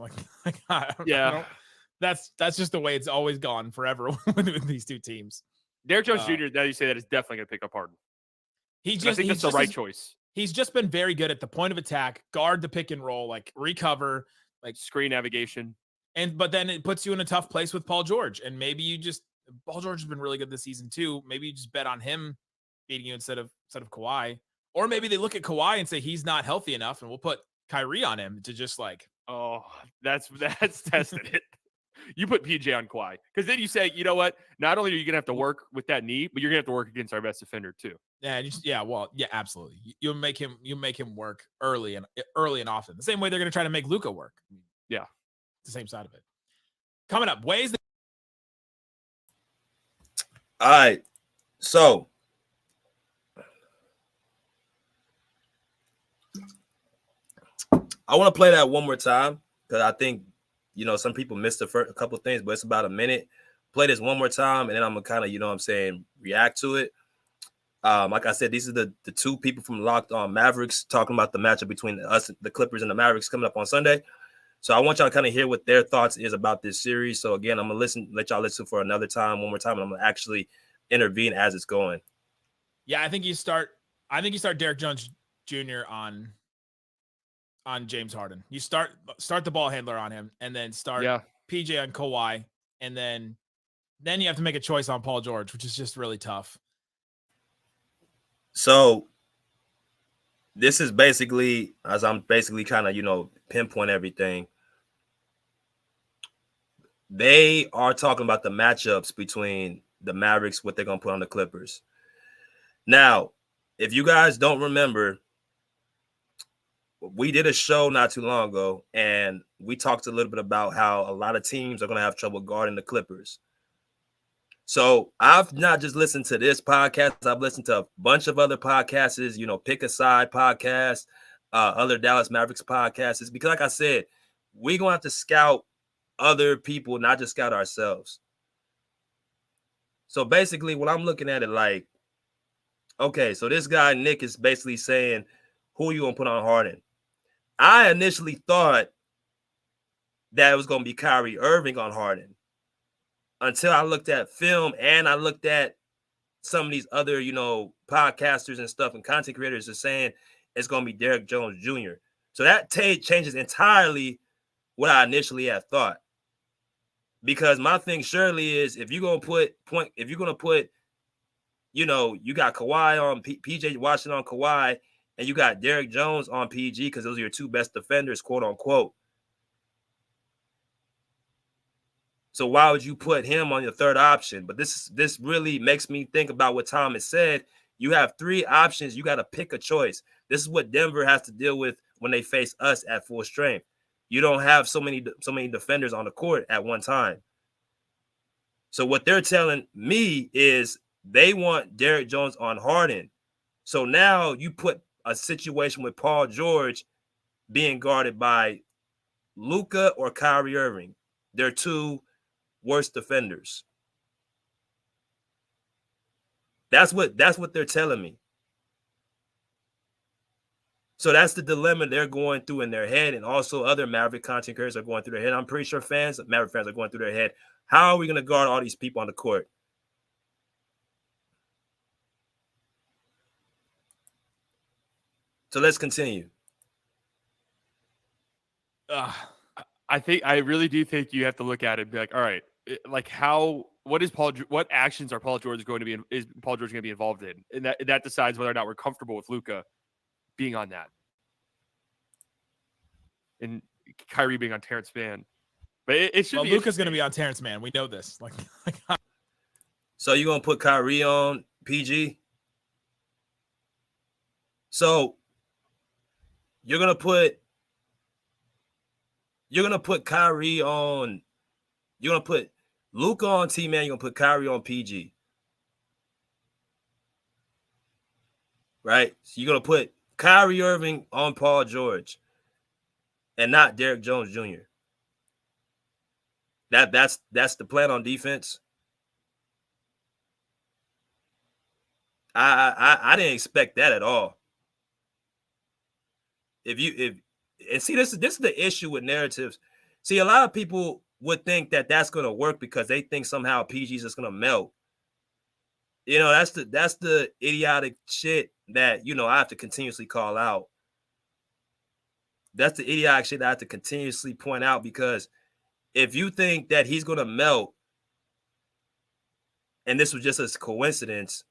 That's just the way it's always gone forever with these two teams. Derrick Jones Jr., now you say that, is definitely going to pick up Harden. I think that's the right choice. He's just been very good at the point of attack, guard the pick and roll, like recover, like screen navigation. But then it puts you in a tough place with Paul George. And maybe Paul George has been really good this season too. Maybe you just bet on him beating you instead of Kawhi. Or maybe they look at Kawhi and say he's not healthy enough, and we'll put Kyrie on him to just like, oh, that's tested it. You put PJ on Kawhi, because then you say, you know what? Not only are you gonna have to work with that knee, but you're gonna have to work against our best defender too. Yeah, absolutely. You'll make him work early and often. The same way they're gonna try to make Luka work. Yeah, it's the same side of it. Coming up, ways. All right, so I want to play that one more time because I think, some people missed a couple of things, but it's about a minute. Play this one more time, and then I'm going to kind of, react to it. Like I said, these are the two people from Locked On Mavericks talking about the matchup between us, the Clippers, and the Mavericks coming up on Sunday. So I want y'all to kind of hear what their thoughts is about this series. So again, I'm going to let y'all listen for one more time, and I'm going to actually intervene as it's going. Yeah, I think you start Derek Jones Jr. on James Harden. You start the ball handler on him, and then start PJ on Kawhi, and then you have to make a choice on Paul George, which is just really tough. So this is basically, as I'm basically kind of, pinpoint everything. They are talking about the matchups between the Mavericks, what they're going to put on the Clippers. Now, if you guys don't remember, we did a show not too long ago, and we talked a little bit about how a lot of teams are going to have trouble guarding the Clippers. So I've not just listened to this podcast. I've listened to a bunch of other podcasts, Pick a Side podcast, other Dallas Mavericks podcasts, because like I said, we're going to have to scout other people, not just scout ourselves. So basically when I'm looking at it like, okay, so this guy, Nick, is basically saying, who are you going to put on Harden? I initially thought that it was going to be Kyrie Irving on Harden until I looked at film and I looked at some of these other, podcasters and stuff and content creators are saying it's going to be Derek Jones Jr. So that changes entirely what I initially had thought. Because my thing surely is if you're going to put, you got Kawhi on PJ Washington on Kawhi, and you got Derek Jones on PG because those are your two best defenders, quote unquote. So why would you put him on your third option? But this really makes me think about what Thomas said. You have three options. You got to pick a choice. This is what Denver has to deal with when they face us at full strength. You don't have so many defenders on the court at one time. So what they're telling me is they want Derek Jones on Harden. So now you put a situation with Paul George being guarded by Luka or Kyrie Irving. They're two worst defenders. That's what they're telling me. So that's the dilemma they're going through in their head, and also other Maverick content creators are going through their head. I'm pretty sure Maverick fans are going through their head. How are we going to guard all these people on the court? So let's continue. I really do think you have to look at it and be like, all right, what actions are Paul George going to be involved in? And that decides whether or not we're comfortable with Luka being on that. And Kyrie being on Terrence Mann. But it should be Luka's going to be on Terrence Mann. We know this. So you're going to put Kyrie on PG? So you're going to put Kyrie on, you're going to put Luka on T-Man, you're going to put Kyrie on PG. Right? So you're going to put Kyrie Irving on Paul George and not Derek Jones Jr. That's the plan on defense. I didn't expect that at all. This is the issue with narratives. See, a lot of people would think that that's going to work because they think somehow PG is just going to melt. That's the idiotic shit that I have to continuously call out. That's the idiotic shit that I have to continuously point out because if you think that he's going to melt and this was just a coincidence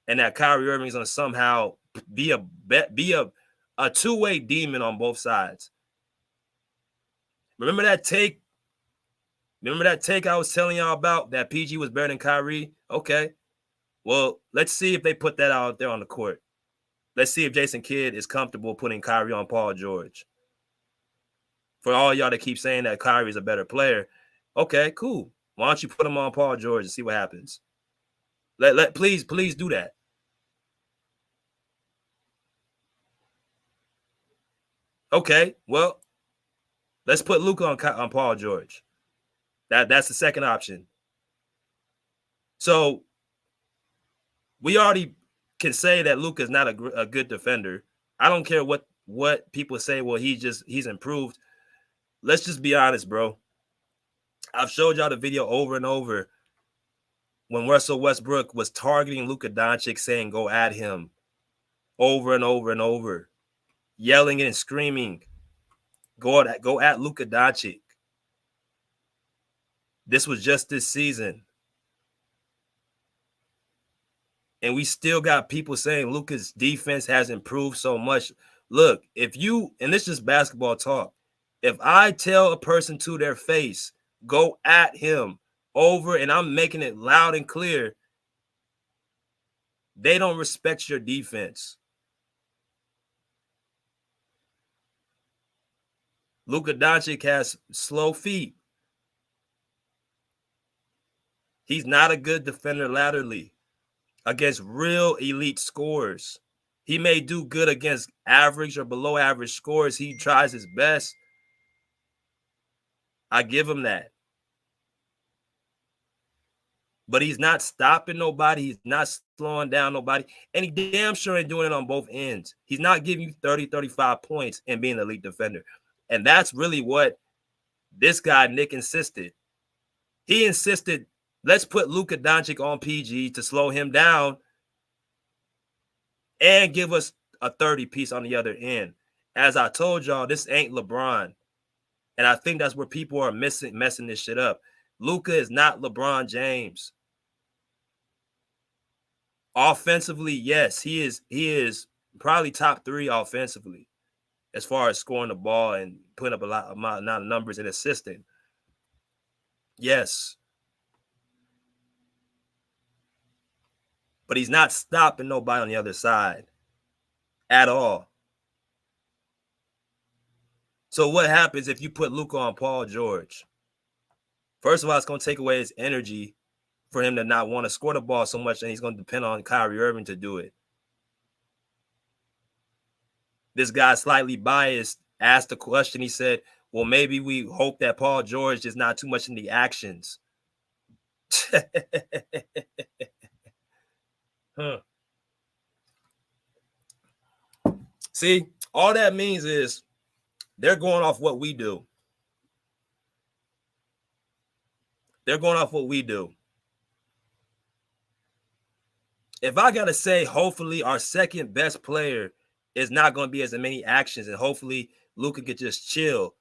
and that Kyrie Irving is going to somehow be a two-way demon on both sides. Remember that take? Remember that take I was telling y'all about that PG was better than Kyrie? Okay. Well, let's see if they put that out there on the court. Let's see if Jason Kidd is comfortable putting Kyrie on Paul George. For all y'all that keep saying that Kyrie is a better player, okay, cool. Why don't you put him on Paul George and see what happens? Please do that. Okay, well, let's put Luka on Paul George. That's the second option. So we already can say that Luka is not a good defender. I don't care what people say. Well, he's improved. Let's just be honest, bro. I've showed y'all the video over and over when Russell Westbrook was targeting Luka Doncic, saying go at him over and over and over, yelling and screaming, go at Luka Doncic. This was just this season. And we still got people saying Luka's defense has improved so much. Look, and this is just basketball talk, if I tell a person to their face, go at him over, and I'm making it loud and clear, they don't respect your defense. Luka Doncic has slow feet. He's not a good defender laterally against real elite scorers. He may do good against average or below average scorers. He tries his best. I give him that. But he's not stopping nobody. He's not slowing down nobody. And he damn sure ain't doing it on both ends. He's not giving you 30, 35 points and being an elite defender. And that's really what this guy, Nick, insisted. He insisted, let's put Luka Doncic on PG to slow him down and give us a 30 piece on the other end. As I told y'all, this ain't LeBron. And I think that's where people are messing this shit up. Luka is not LeBron James. Offensively, yes, he is probably top 3 offensively as far as scoring the ball and putting up a lot of numbers and assisting. Yes. But he's not stopping nobody on the other side at all. So what happens if you put Luka on Paul George? First of all, it's going to take away his energy for him to not want to score the ball so much, and he's going to depend on Kyrie Irving to do it. This guy, slightly biased, asked the question. He said, well, maybe we hope that Paul George is not too much in the actions. See, all that means is they're going off what we do. They're going off what we do. If I got to say, hopefully our second best player is not going to be as many actions, and hopefully Luka could just chill,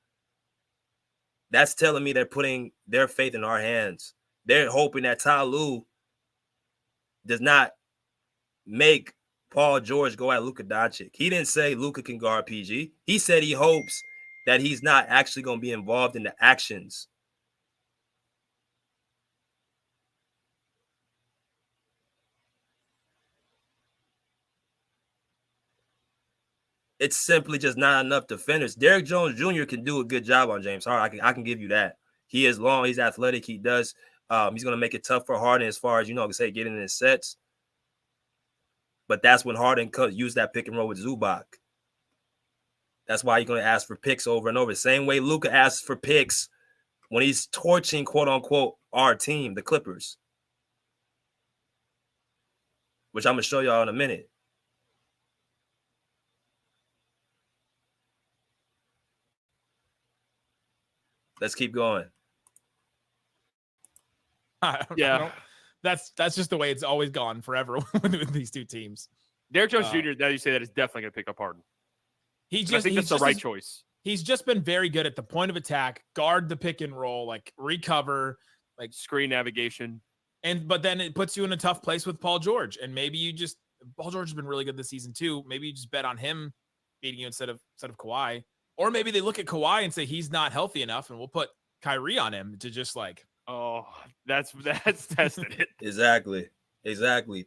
that's telling me they're putting their faith in our hands. They're hoping that Ty Lue does not make Paul George go at Luka Doncic. He didn't say Luka can guard PG. He said he hopes that he's not actually going to be involved in the actions. It's simply just not enough to finish. Derrick Jones Jr. can do a good job on James Harden. I can give you that. He is long. He's athletic. He does. He's going to make it tough for Harden as far as, say, getting in sets. But that's when Harden could use that pick and roll with Zubac. That's why you're going to ask for picks over and over. Same way Luka asks for picks when he's torching, quote unquote, our team, the Clippers. Which I'm going to show y'all in a minute. Let's keep going. Yeah. That's just the way it's always gone forever with these two teams. Derrick Jones Jr., now you say that, is definitely going to pick up Harden. I think that's the right choice. he's just been very good at the point of attack, guard the pick and roll, like recover, like screen navigation. But then it puts you in a tough place with Paul George. And maybe Paul George has been really good this season too. Maybe you just bet on him beating you instead of Kawhi. Or maybe they look at Kawhi and say he's not healthy enough, and we'll put Kyrie on him to just like, oh, that's testing it. Exactly.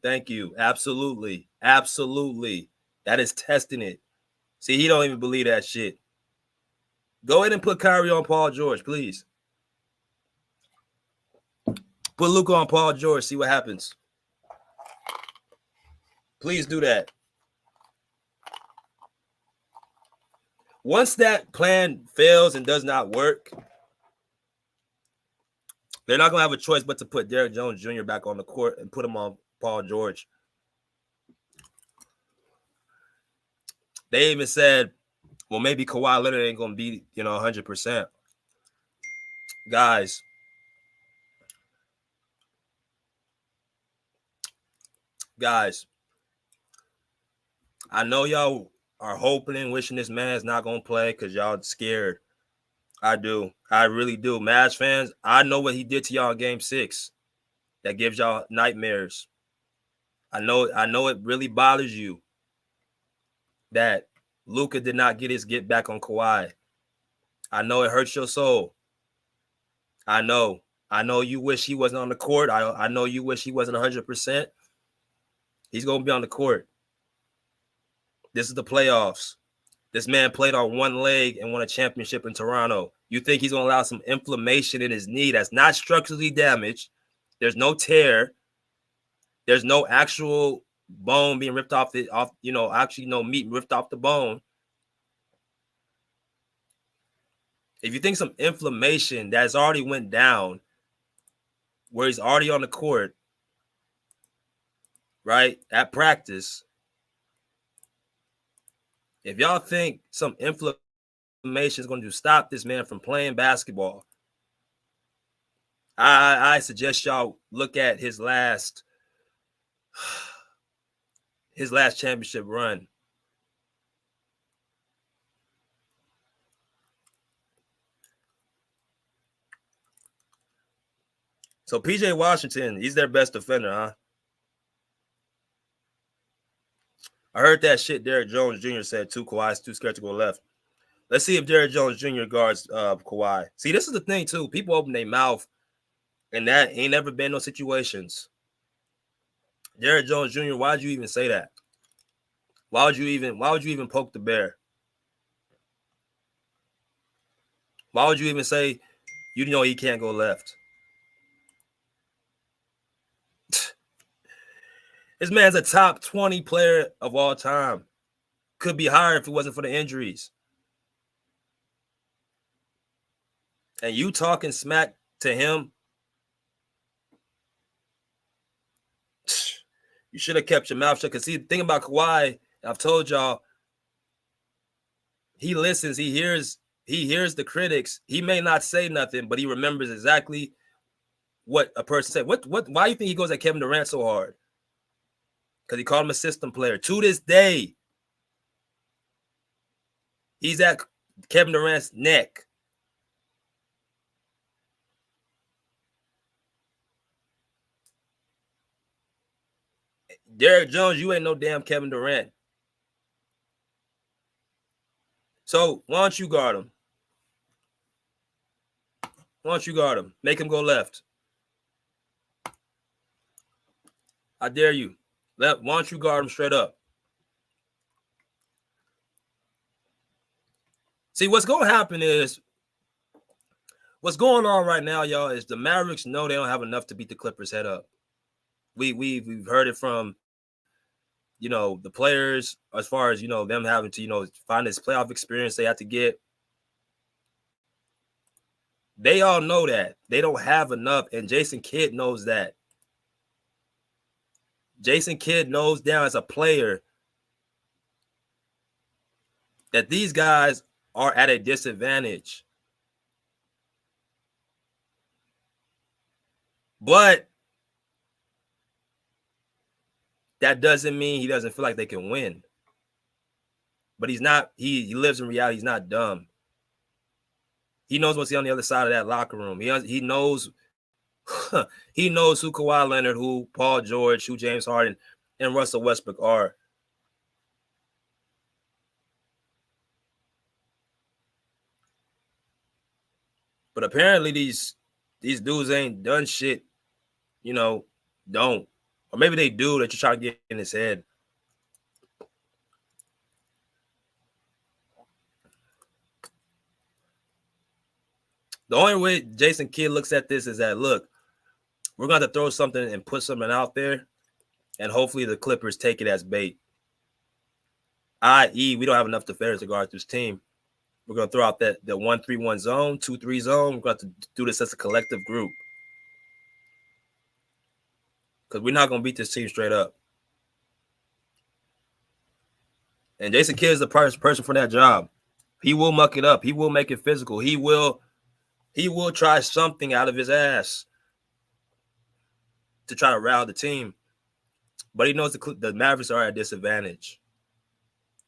Thank you. Absolutely. That is testing it. See, he don't even believe that shit. Go ahead and put Kyrie on Paul George, please. Put Luka on Paul George. See what happens. Please do that. Once that plan fails and does not work, they're not going to have a choice but to put Derrick Jones Jr. back on the court and put him on Paul George. They even said, well, maybe Kawhi Leonard ain't going to be, 100%. Guys, I know y'all are hoping and wishing this man's not going to play because y'all scared. I do. I really do. Mavs fans, I know what he did to y'all in Game 6. That gives y'all nightmares. I know it really bothers you that Luka did not get his get back on Kawhi. I know it hurts your soul. I know you wish he wasn't on the court. I know you wish he wasn't 100%. He's going to be on the court. This is the playoffs. This man played on one leg and won a championship in Toronto. You think he's going to allow some inflammation in his knee that's not structurally damaged? There's no tear. There's no actual bone being ripped off actually no meat ripped off the bone. If you think some inflammation that's already went down where he's already on the court, right, at practice, if y'all think some inflammation is going to stop this man from playing basketball, I suggest y'all look at his last championship run. So PJ Washington, he's their best defender, huh? I heard that shit Derrick Jones Jr. said too. Kawhi's too scared to go left. Let's see if Derrick Jones Jr. guards Kawhi. See, this is the thing too. People open their mouth, and that ain't never been no situations. Derrick Jones Jr., why'd you even say that? Why would you even poke the bear? Why would you even say you know he can't go left? This man's a top 20 player of all time. Could be higher if it wasn't for the injuries. And you talking smack to him, you should have kept your mouth shut. Because see, the thing about Kawhi, I've told y'all, he listens, he hears the critics. He may not say nothing, but he remembers exactly what a person said. Why do you think he goes at Kevin Durant so hard? Because he called him a system player. To this day, he's at Kevin Durant's neck. Derrick Jones, you ain't no damn Kevin Durant. So why don't you guard him? Why don't you guard him? Make him go left. I dare you. Why don't you guard him straight up? See, what's going to happen is, what's going on right now, y'all, is the Mavericks know they don't have enough to beat the Clippers head up. We've heard it from, the players as far as, them having to, find this playoff experience they have to get. They all know that. They don't have enough, and Jason Kidd knows that. Jason Kidd knows down as a player that these guys are at a disadvantage. But that doesn't mean he doesn't feel like they can win. But he's not, he lives in reality. He's not dumb. He knows what's on the other side of that locker room. He knows he knows who Kawhi Leonard, who Paul George, who James Harden, and Russell Westbrook are. But apparently these dudes ain't done shit, don't. Or maybe they do that you're trying to get in his head. The only way Jason Kidd looks at this is that, look, we're going to throw something and put something out there, and hopefully the Clippers take it as bait. I.e., we don't have enough defenders to guard this team. We're going to throw out that 1-3-1 zone, 2-3 zone. We're going to do this as a collective group. Because we're not going to beat this team straight up. And Jason Kidd is the person for that job. He will muck it up. He will make it physical. He will try something out of his ass to try to rile the team. But he knows the Mavericks are at a disadvantage.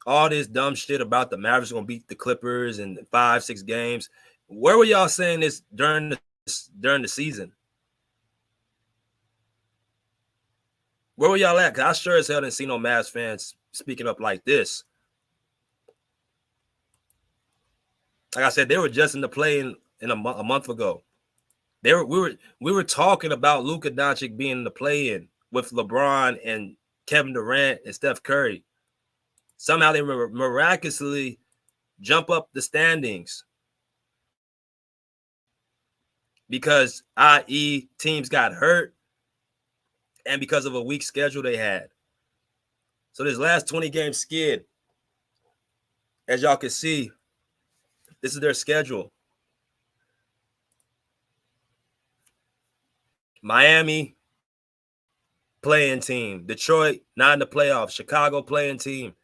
All this dumb shit about the Mavericks going to beat the Clippers in 5-6 games. Where were y'all saying this during the season? Where were y'all at? Because I sure as hell didn't see no Mavs fans speaking up like this. Like I said, they were just in the play-in a month ago. We were talking about Luka Doncic being in the play-in with LeBron and Kevin Durant and Steph Curry. Somehow they miraculously jump up the standings because, i.e., teams got hurt and because of a weak schedule they had. So this last 20-game skid, as y'all can see, this is their schedule. Miami, playing team. Detroit, not in the playoffs. Chicago, playing team.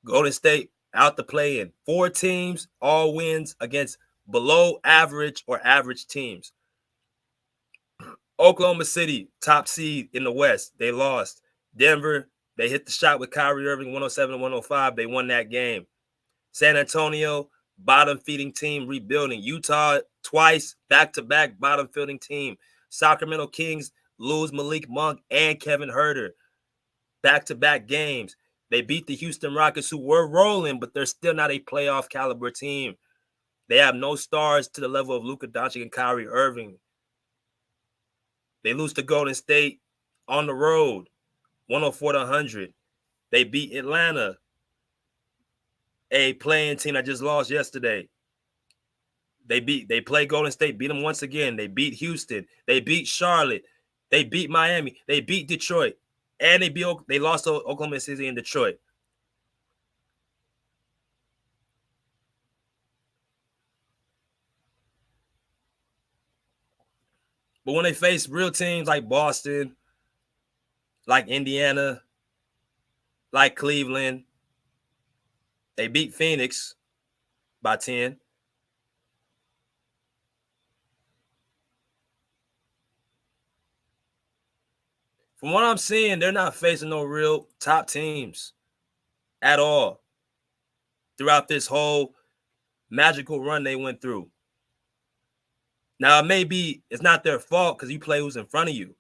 Golden State, out the play-in. 4 teams, all wins against below average or average teams. Oklahoma City, top seed in the West. They lost. Denver, they hit the shot with Kyrie Irving, 107-105. They won that game. San Antonio, bottom-feeding team, rebuilding. Utah, twice, back-to-back bottom-feeding team. Sacramento Kings lose Malik Monk and Kevin Huerter. Back-to-back games. They beat the Houston Rockets, who were rolling, but they're still not a playoff caliber team. They have no stars to the level of Luka Doncic and Kyrie Irving. They lose to Golden State on the road, 104-100. They beat Atlanta, a playing team that just lost yesterday. They play Golden State, beat them once again. They beat Houston. They beat Charlotte. They beat Miami. They beat Detroit. And they lost to Oklahoma City and Detroit. But when they face real teams like Boston, like Indiana, like Cleveland, they beat Phoenix by 10. From what I'm seeing, they're not facing no real top teams at all throughout this whole magical run they went through. Now, maybe it's not their fault because you play who's in front of you.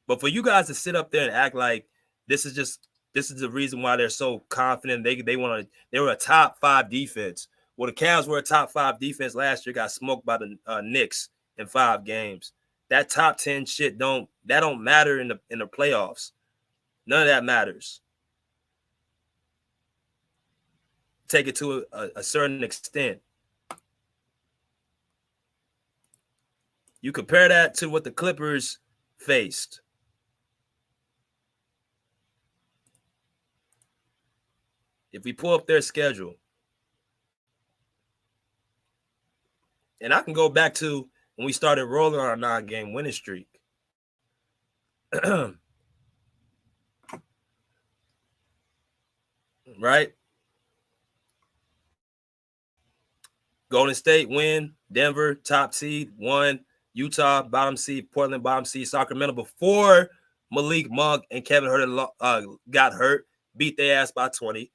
But for you guys to sit up there and act like this is the reason why they're so confident, they were a top 5 defense. Well, the Cavs were a top 5 defense last year, got smoked by the Knicks in 5 games. That top 10 shit don't matter in the playoffs. None of that matters. Take it to a certain extent. You compare that to what the Clippers faced. If we pull up their schedule, and I can go back to when we started rolling on our 9-game winning streak. Right? Golden State win, Denver top seed, 1, Utah bottom seed, Portland bottom seed, Sacramento before Malik Monk and Kevin Huerter got hurt, beat their ass by 20,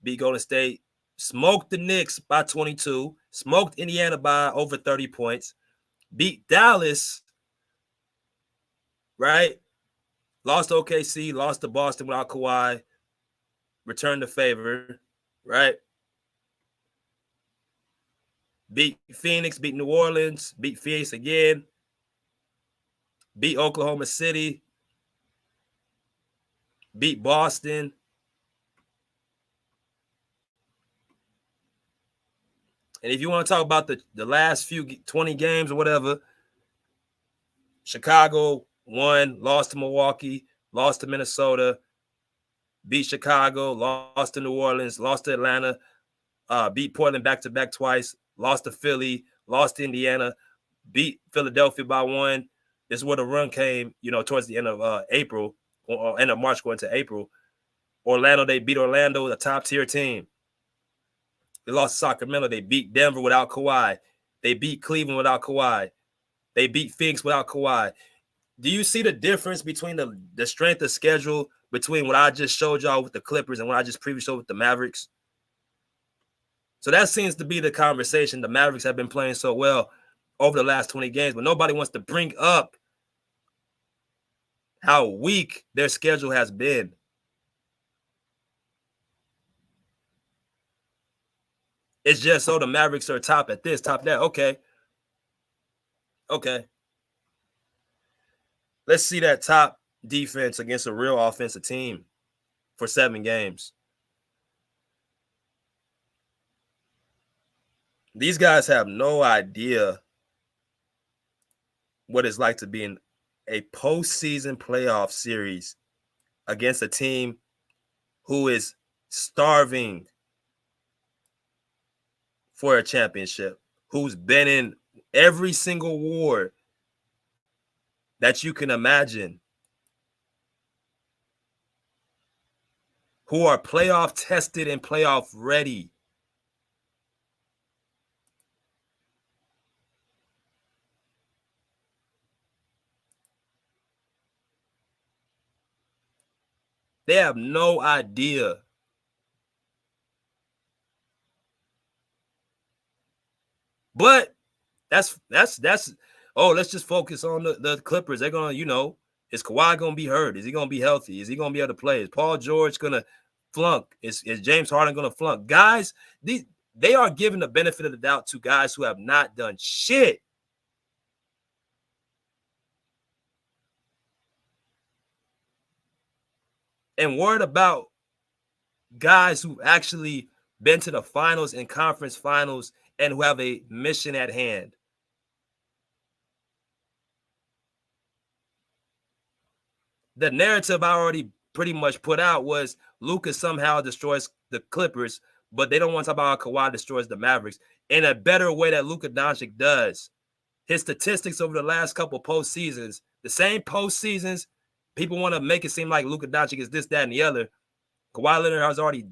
beat Golden State, smoked the Knicks by 22, smoked Indiana by over 30 points, beat Dallas, right? Lost to OKC, lost to Boston without Kawhi, returned the favor, right? Beat Phoenix, beat New Orleans, beat Phoenix again, beat Oklahoma City, beat Boston. And if you want to talk about the last few 20 games or whatever, Chicago won, lost to Milwaukee, lost to Minnesota, beat Chicago, lost to New Orleans, lost to Atlanta, beat Portland back-to-back twice, lost to Philly, lost to Indiana, beat Philadelphia by 1. This is where the run came, towards the end of April, or end of March going to April. Orlando, they beat Orlando, a top-tier team. They lost to Sacramento. They beat Denver without Kawhi. They beat Cleveland without Kawhi. They beat Phoenix without Kawhi. Do you see the difference between the strength of schedule between what I just showed y'all with the Clippers and what I just previously showed with the Mavericks? So that seems to be the conversation. The Mavericks have been playing so well over the last 20 games, but nobody wants to bring up how weak their schedule has been. It's just so the Mavericks are top at this, top that. Okay. Let's see that top defense against a real offensive team for 7 games. These guys have no idea what it's like to be in a postseason playoff series against a team who is starving for a championship, who's been in every single war that you can imagine, who are playoff tested and playoff ready. They have no idea. But that's let's just focus on the Clippers. They're gonna, is Kawhi gonna be hurt? Is he gonna be healthy? Is he gonna be able to play? Is Paul George gonna flunk? Is James Harden gonna flunk? Guys, they are giving the benefit of the doubt to guys who have not done shit. And worried about guys who've actually been to the finals and conference finals and who have a mission at hand. The narrative I already pretty much put out was Luka somehow destroys the Clippers, but they don't want to talk about how Kawhi destroys the Mavericks in a better way that Luka Doncic does. His statistics over the last couple postseasons, the same postseasons, people want to make it seem like Luka Doncic is this, that, and the other. Kawhi Leonard has already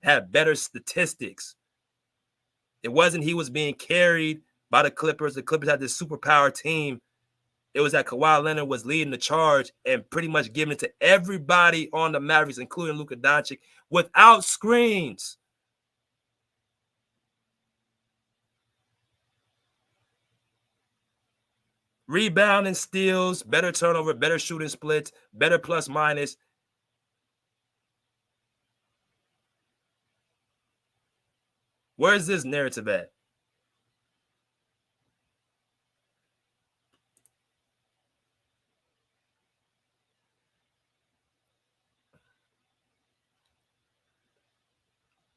had better statistics. It wasn't he was being carried by the Clippers. The Clippers had this superpower team. It was that Kawhi Leonard was leading the charge and pretty much giving it to everybody on the Mavericks, including Luka Doncic, without screens. Rebounding, steals, better turnover, better shooting splits, better plus minus. Where's this narrative at?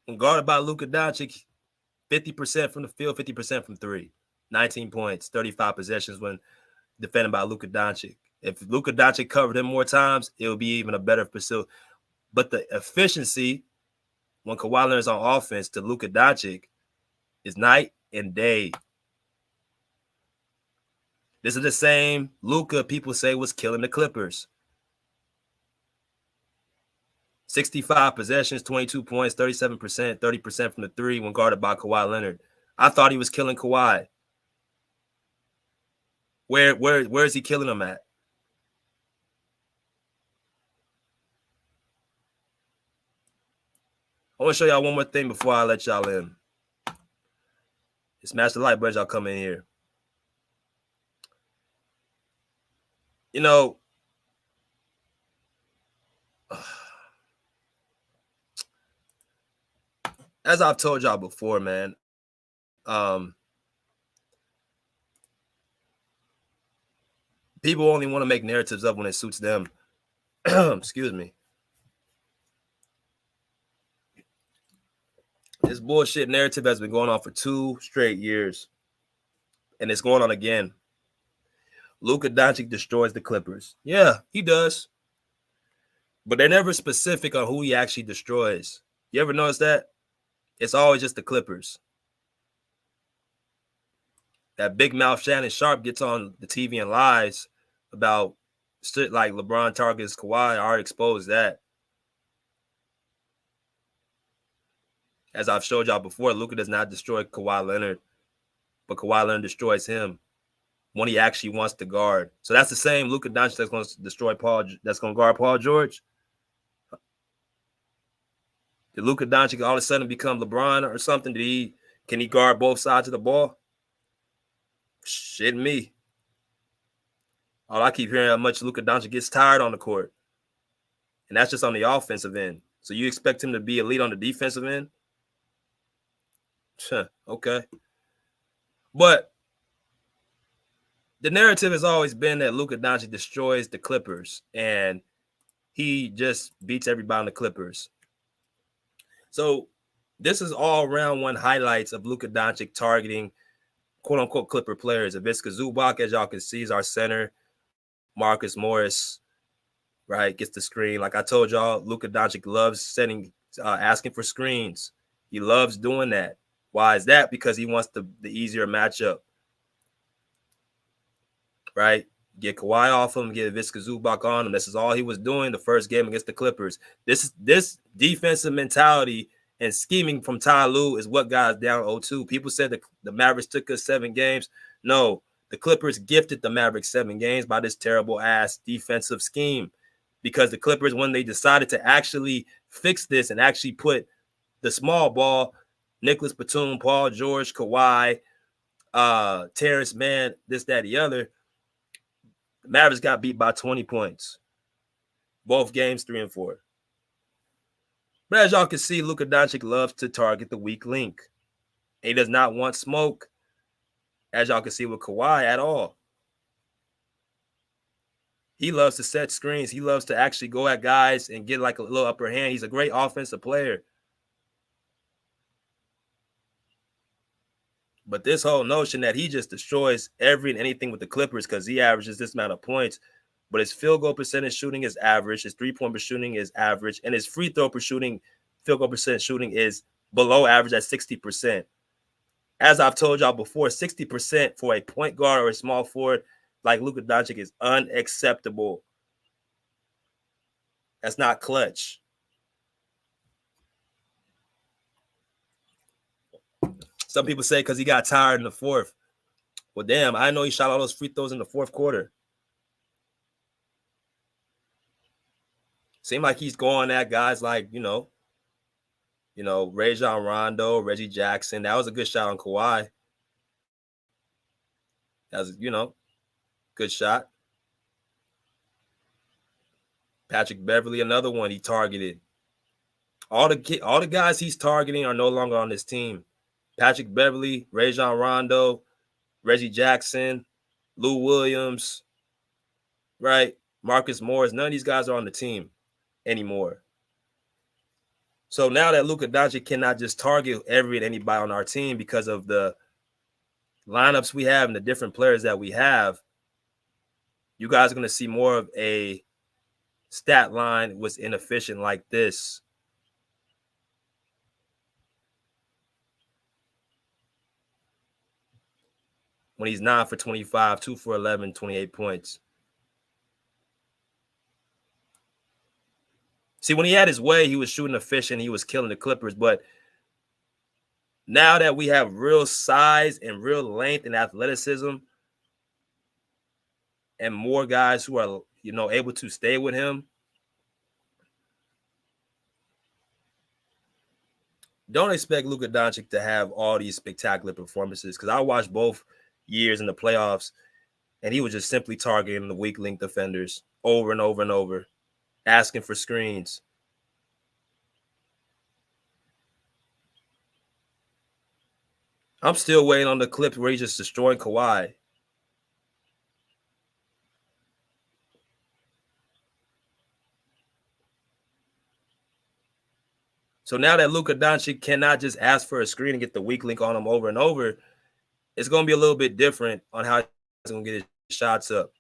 And guarded by Luka Doncic, 50% from the field, 50% from 3. 19 points, 35 possessions when defended by Luka Doncic. If Luka Doncic covered him more times, it would be even a better pursuit. But the efficiency when Kawhi Leonard's on offense to Luka Doncic is night and day. This is the same Luka people say was killing the Clippers. 65 possessions, 22 points, 37%, 30% from the 3 when guarded by Kawhi Leonard. I thought he was killing Kawhi. Where is he killing him at? I want to show y'all one more thing before I let y'all in. Smash the like button, y'all come in here. You know, as I've told y'all before, man, people only want to make narratives up when it suits them. Excuse me. This bullshit narrative has been going on for 2 straight years, and it's going on again. Luka Doncic destroys the Clippers. Yeah, he does. But they're never specific on who he actually destroys. You ever notice that? It's always just the Clippers. That big mouth Shannon Sharp gets on the TV and lies about shit like LeBron targets Kawhi. I already exposed that. As I've showed y'all before, Luka does not destroy Kawhi Leonard, but Kawhi Leonard destroys him when he actually wants to guard. So that's the same Luka Doncic that's going to destroy that's going to guard Paul George. Did Luka Doncic all of a sudden become LeBron or something? Can he guard both sides of the ball? Shit me. All I keep hearing how much Luka Doncic gets tired on the court. And that's just on the offensive end. So you expect him to be elite on the defensive end? Okay. But the narrative has always been that Luka Doncic destroys the Clippers and he just beats everybody on the Clippers. So this is all round one highlights of Luka Doncic targeting quote-unquote Clipper players. Ivica Zubac, as y'all can see, is our center. Marcus Morris, right, gets the screen. Like I told y'all, Luka Doncic loves asking for screens. He loves doing that. Why is that? Because he wants the easier matchup, right? Get Kawhi off him, get Ivica Zubac on him. This is all he was doing the first game against the Clippers. This defensive mentality and scheming from Ty Lue is what got us down 0-2. People said the Mavericks took us 7 games. No, the Clippers gifted the Mavericks 7 games by this terrible ass defensive scheme, because the Clippers, when they decided to actually fix this and actually put the small ball, Nicholas Batum, Paul George, Kawhi, Terrence Mann, this, that, the other, the Mavericks got beat by 20 points. Both games 3 and 4. But as y'all can see, Luka Doncic loves to target the weak link. He does not want smoke, as y'all can see with Kawhi, at all. He loves to set screens. He loves to actually go at guys and get like a little upper hand. He's a great offensive player. But this whole notion that he just destroys every and anything with the Clippers because he averages this amount of points, but his field goal percentage shooting is average, his three-point per shooting is average, and his free throw per shooting, field goal percent shooting is below average at 60%. As I've told y'all before, 60% for a point guard or a small forward like Luka Doncic is unacceptable. That's not clutch. Some people say because he got tired in the fourth. Well, damn, I know he shot all those free throws in the fourth quarter. Seemed like he's going at guys like, Rajon Rondo, Reggie Jackson. That was a good shot on Kawhi. That was, good shot. Patrick Beverley, another one he targeted. All the guys he's targeting are no longer on this team. Patrick Beverley, Rajon Rondo, Reggie Jackson, Lou Williams, right? Marcus Morris. None of these guys are on the team anymore. So now that Luka Doncic cannot just target every and anybody on our team because of the lineups we have and the different players that we have, you guys are going to see more of a stat line was inefficient like this. When he's 9 for 25, 2 for 11, 28 points. See, when he had his way, he was shooting efficient. He was killing the Clippers. But now that we have real size and real length and athleticism and more guys who are, able to stay with him, don't expect Luka Doncic to have all these spectacular performances because I watched both years in the playoffs, and he was just simply targeting the weak link defenders over and over and over, asking for screens. I'm still waiting on the clip where he's just destroying Kawhi. So now that Luka Doncic cannot just ask for a screen and get the weak link on him over and over, it's going to be a little bit different on how he's going to get his shots up.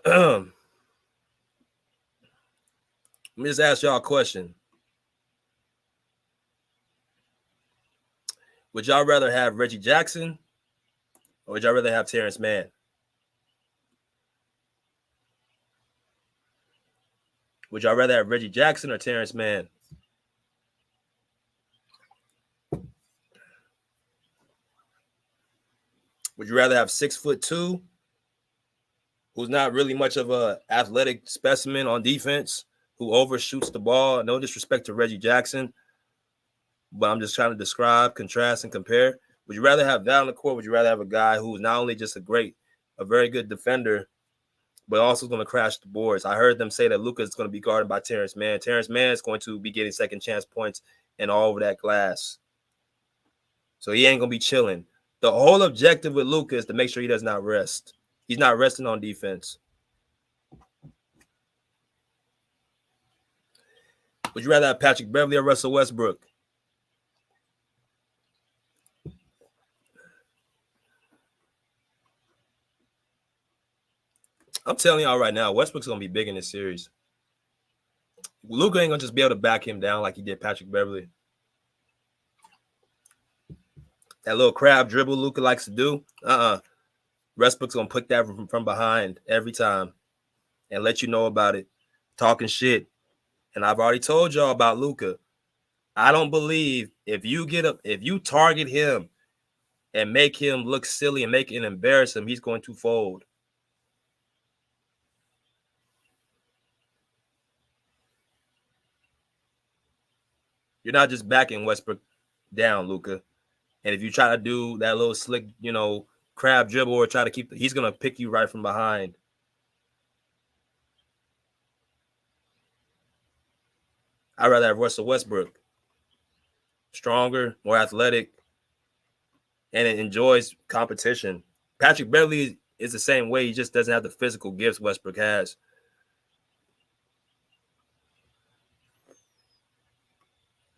Let me just ask y'all a question. Would y'all rather have Reggie Jackson or would y'all rather have Terrence Mann? Would y'all rather have Reggie Jackson or Terrence Mann? Would you rather have 6'2", who's not really much of a athletic specimen on defense, who overshoots the ball? No disrespect to Reggie Jackson, but I'm just trying to describe, contrast, and compare. Would you rather have that on the court? Would you rather have a guy who's not only just a very good defender, but also going to crash the boards? I heard them say that Luka is going to be guarded by Terrence Mann. Terrence Mann is going to be getting second chance points and all over that glass. So he ain't going to be chilling. The whole objective with Luka is to make sure he does not rest. He's not resting on defense. Would you rather have Patrick Beverley or Russell Westbrook? I'm telling y'all right now, Westbrook's going to be big in this series. Luka ain't going to just be able to back him down like he did Patrick Beverley. That little crab dribble Luka likes to do, Westbrook's going to put that from behind every time and let you know about it, talking shit. And I've already told y'all about Luka. I don't believe if you target him and make him look silly and embarrass him, he's going to fold. You're not just backing Westbrook down, Luka. And if you try to do that little slick, crab dribble or try to he's going to pick you right from behind. I'd rather have Russell Westbrook. Stronger, more athletic, and it enjoys competition. Patrick Beverley is the same way. He just doesn't have the physical gifts Westbrook has.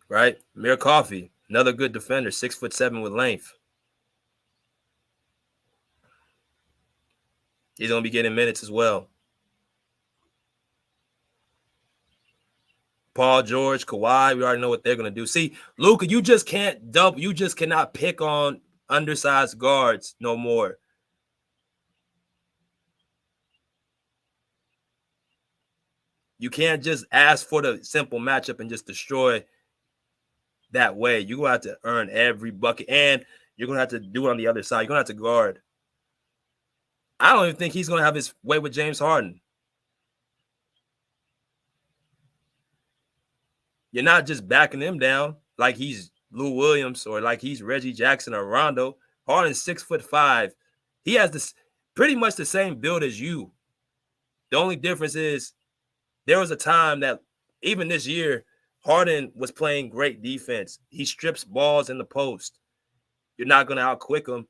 Right? Amir Coffey, another good defender, 6'7" with length. He's going to be getting minutes as well. Paul George, Kawhi, we already know what they're going to do. See, Luka, you just can't dump. You just cannot pick on undersized guards no more. You can't just ask for the simple matchup and just destroy that way. You're going to have to earn every bucket, and you're going to have to do it on the other side. You're going to have to guard. I don't even think he's going to have his way with James Harden. You're not just backing him down like he's Lou Williams or like he's Reggie Jackson or Rondo. Harden's 6'5". He has this pretty much the same build as you. The only difference is there was a time that even this year, Harden was playing great defense. He strips balls in the post. You're not going to outquick him.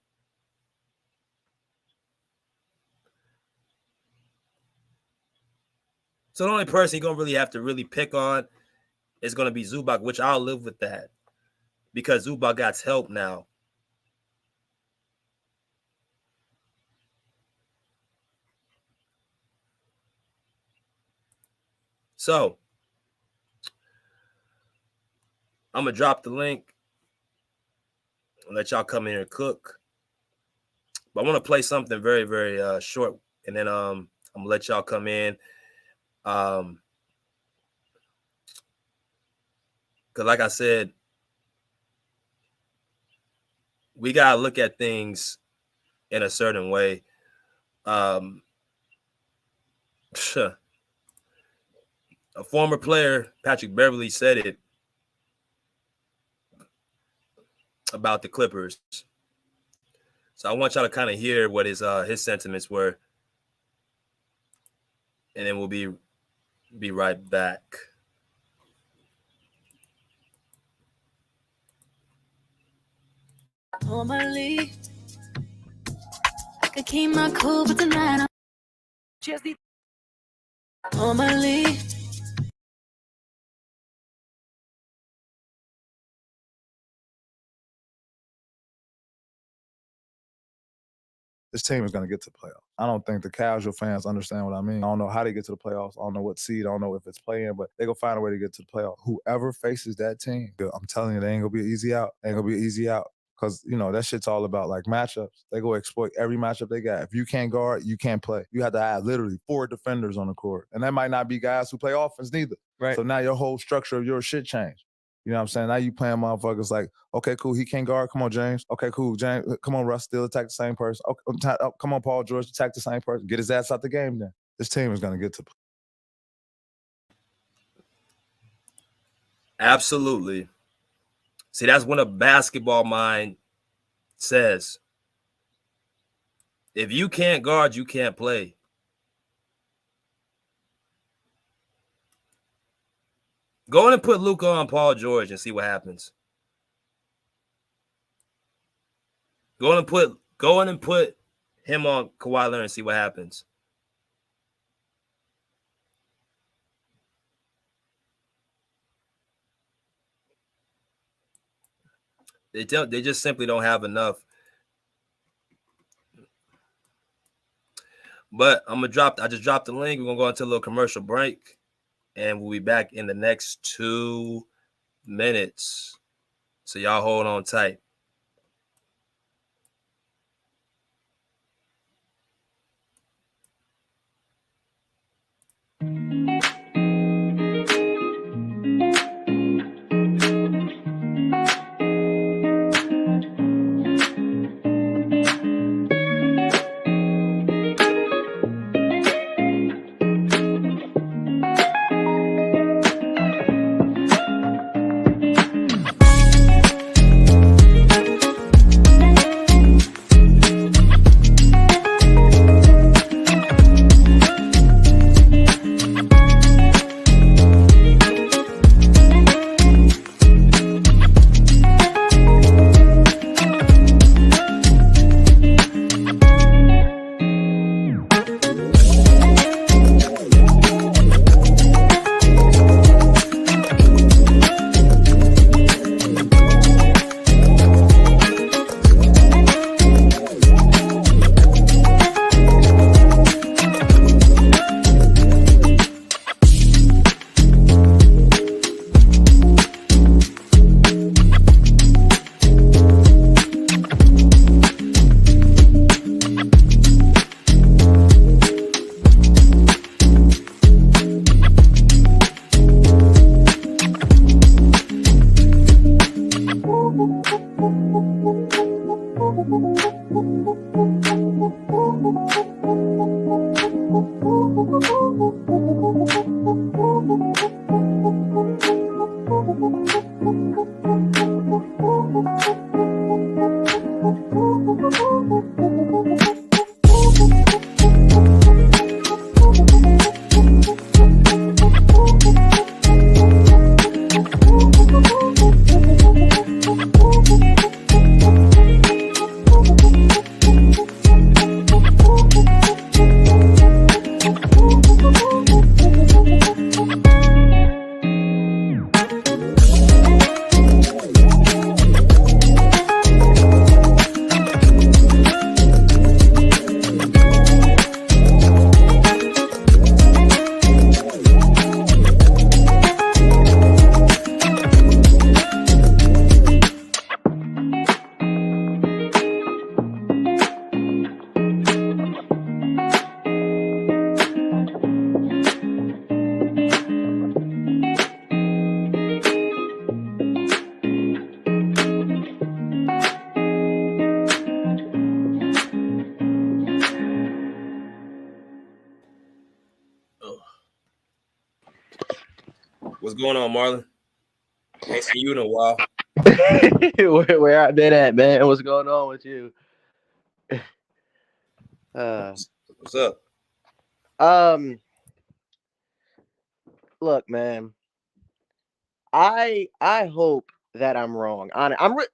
So the only person you're going to really have to really pick on is going to be Zubac, which I'll live with that because Zubac got help now. So I'm going to drop the link and let y'all come in here and cook. But I want to play something very, very short, and then I'm going to let y'all come in. Because like I said, we got to look at things in a certain way. A former player, Patrick Beverley, said it about the Clippers. So I want y'all to kind of hear what his sentiments were, and then we'll be right back. Normally, I could keep my cool, but tonight I'm just normally. This team is going to get to the playoffs. I don't think the casual fans understand what I mean. I don't know how they get to the playoffs. I don't know what seed. I don't know if it's playing, but they're going to find a way to get to the playoffs. Whoever faces that team, I'm telling you, they ain't going to be easy out. They ain't going to be easy out. Because, you know, that shit's all about, like, matchups. They go exploit every matchup they got. If you can't guard, you can't play. You have to have literally 4 defenders on the court. And that might not be guys who play offense neither. Right. So now your whole structure of your shit changed. You know what I'm saying? Now you playing motherfuckers like, okay, cool, he can't guard. Come on, James. Okay, cool, James. Come on, Russ, still attack the same person. Okay, come on, Paul George, attack the same person. Get his ass out the game then. This team is going to get to. Absolutely. See, that's when a basketball mind says, if you can't guard, you can't play. Go in and put Luka on Paul George and see what happens. Go in and put him on Kawhi Leonard and see what happens. They just simply don't have enough. But I just dropped the link. We're gonna go into a little commercial break. And we'll be back in the next 2 minutes. So y'all hold on tight. What's going on, Marlon? Ain't seen you in a while. Where I been at, man? What's going on with you? What's up? Look, man. I hope that I'm wrong.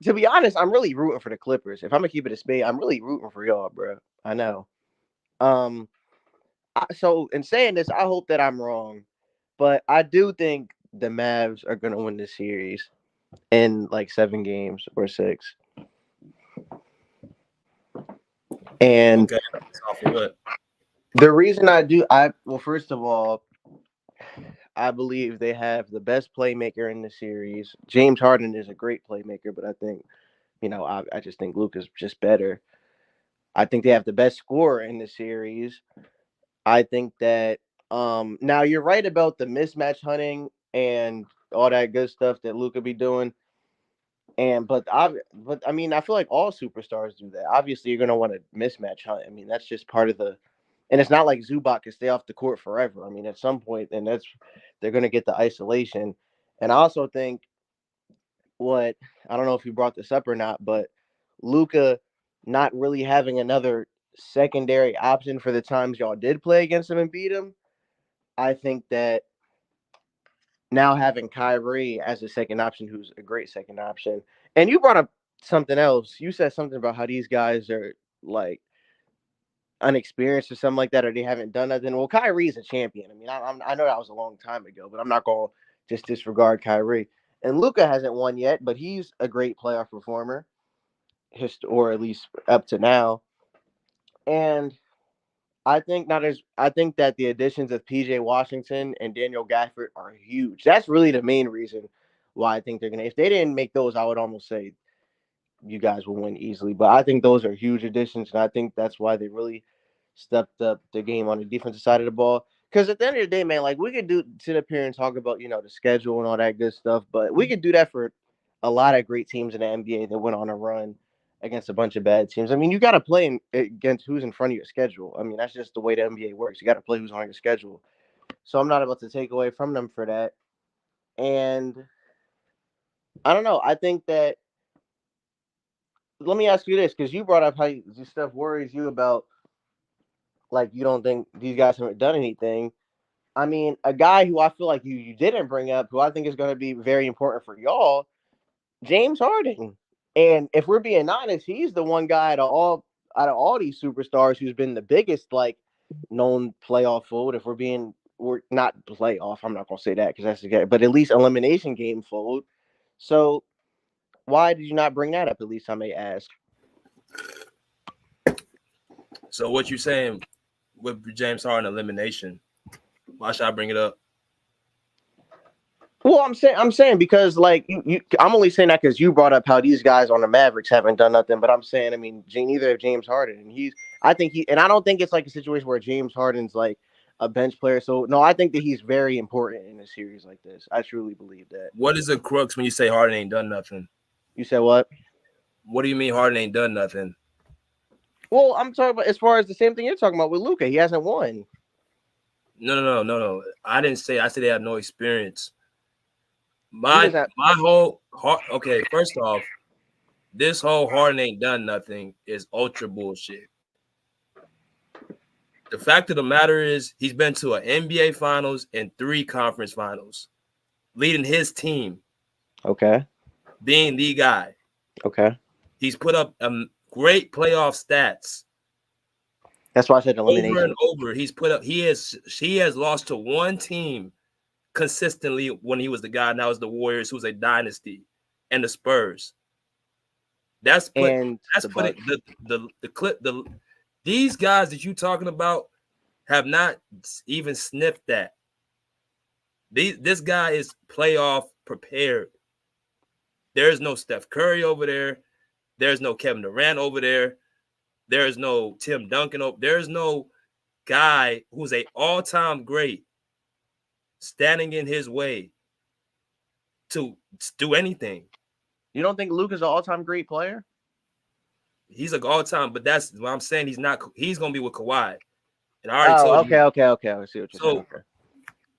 To be honest, I'm really rooting for the Clippers. If I'm gonna keep it a spade, I'm really rooting for y'all, bro. I know. So in saying this, I hope that I'm wrong, but I do think the Mavs are gonna win this series in like 7 games or 6. And okay, for what? The reason well, first of all, I believe they have the best playmaker in the series. James Harden is a great playmaker, but I think, I just think Luka's just better. I think they have the best scorer in the series. I think that now you're right about the mismatch hunting and all that good stuff that Luka be doing. But I mean, I feel like all superstars do that. Obviously, you're gonna want to mismatch hunt. I mean, that's just part of the. And it's not like Zubac can stay off the court forever. I mean, at some point, they're gonna get the isolation. And I also think I don't know if you brought this up or not, but Luka not really having another secondary option for the times y'all did play against him and beat him. I think that now having Kyrie as a second option, who's a great second option. And you brought up something else. You said something about how these guys are like unexperienced or something like that, or they haven't done nothing. Well, Kyrie's a champion. I mean, I know that was a long time ago, but I'm not going to just disregard Kyrie. And Luka hasn't won yet, but he's a great playoff performer, or at least up to now. And I think that the additions of PJ Washington and Daniel Gafford are huge. That's really the main reason why I think they're gonna. If they didn't make those, I would almost say you guys will win easily. But I think those are huge additions, and I think that's why they really stepped up the game on the defensive side of the ball. Because at the end of the day, man, like we could sit up here and talk about the schedule and all that good stuff, but we could do that for a lot of great teams in the NBA that went on a run against a bunch of bad teams. I mean, you got to play against who's in front of your schedule. I mean, that's just the way the NBA works. You got to play who's on your schedule. So I'm not about to take away from them for that. And I don't know. I think that. Let me ask you this, because you brought up how this stuff worries you about, like, you don't think these guys haven't done anything. I mean, a guy who I feel like you didn't bring up, who I think is going to be very important for y'all, James Harden. And if we're being honest, he's the one guy out of all these superstars who's been the biggest, like, known playoff fold. If we're not playoff, I'm not going to say that because that's the guy, but at least elimination game fold. So why did you not bring that up? At least I may ask. So what you saying with James Harden elimination? Why should I bring it up? Well, I'm saying because like I'm only saying that because you brought up how these guys on the Mavericks haven't done nothing. But I'm saying, I mean, neither of James Harden, and I don't think it's like a situation where James Harden's like a bench player. So no, I think that he's very important in a series like this. I truly believe that. What is a crux when you say Harden ain't done nothing? You said what? What do you mean Harden ain't done nothing? Well, I'm talking about as far as the same thing you're talking about with Luka. He hasn't won. No. I didn't say. I said they have no experience. Okay. First off, this whole Harden ain't done nothing is ultra bullshit. The fact of the matter is he's been to an NBA Finals and 3 conference finals, leading his team. Okay. Being the guy. Okay. He's put up great playoff stats. That's why I said elimination. Over and over, he has lost to one team consistently when he was the guy, and that was the Warriors, who was a dynasty, and the Spurs. These guys that you talking about have not even sniffed that. This guy is playoff prepared. There's no Steph Curry over there. There's no Kevin Durant over there. There's no Tim Duncan. There's no guy who's an all-time great standing in his way to do anything. You don't think Luka's an all-time great player? He's an all-time, but that's what I'm saying. He's not. He's going to be with Kawhi. And I already told you. Okay. I see what you're saying. Okay.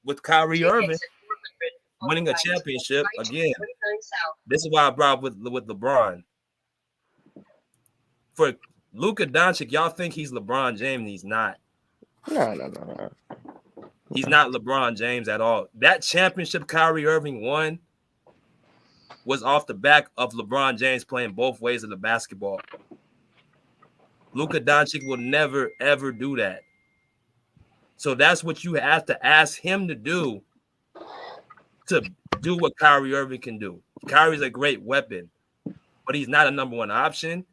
With Kyrie Irving, winning a championship again. This is why I brought up with LeBron. For Luka Doncic, y'all think he's LeBron James? He's not. No. He's not LeBron James at all. That championship Kyrie Irving won was off the back of LeBron James playing both ways of the basketball. Luka Doncic will never, ever do that. So that's what you have to ask him to do what Kyrie Irving can do. Kyrie's a great weapon, but he's not a number one option.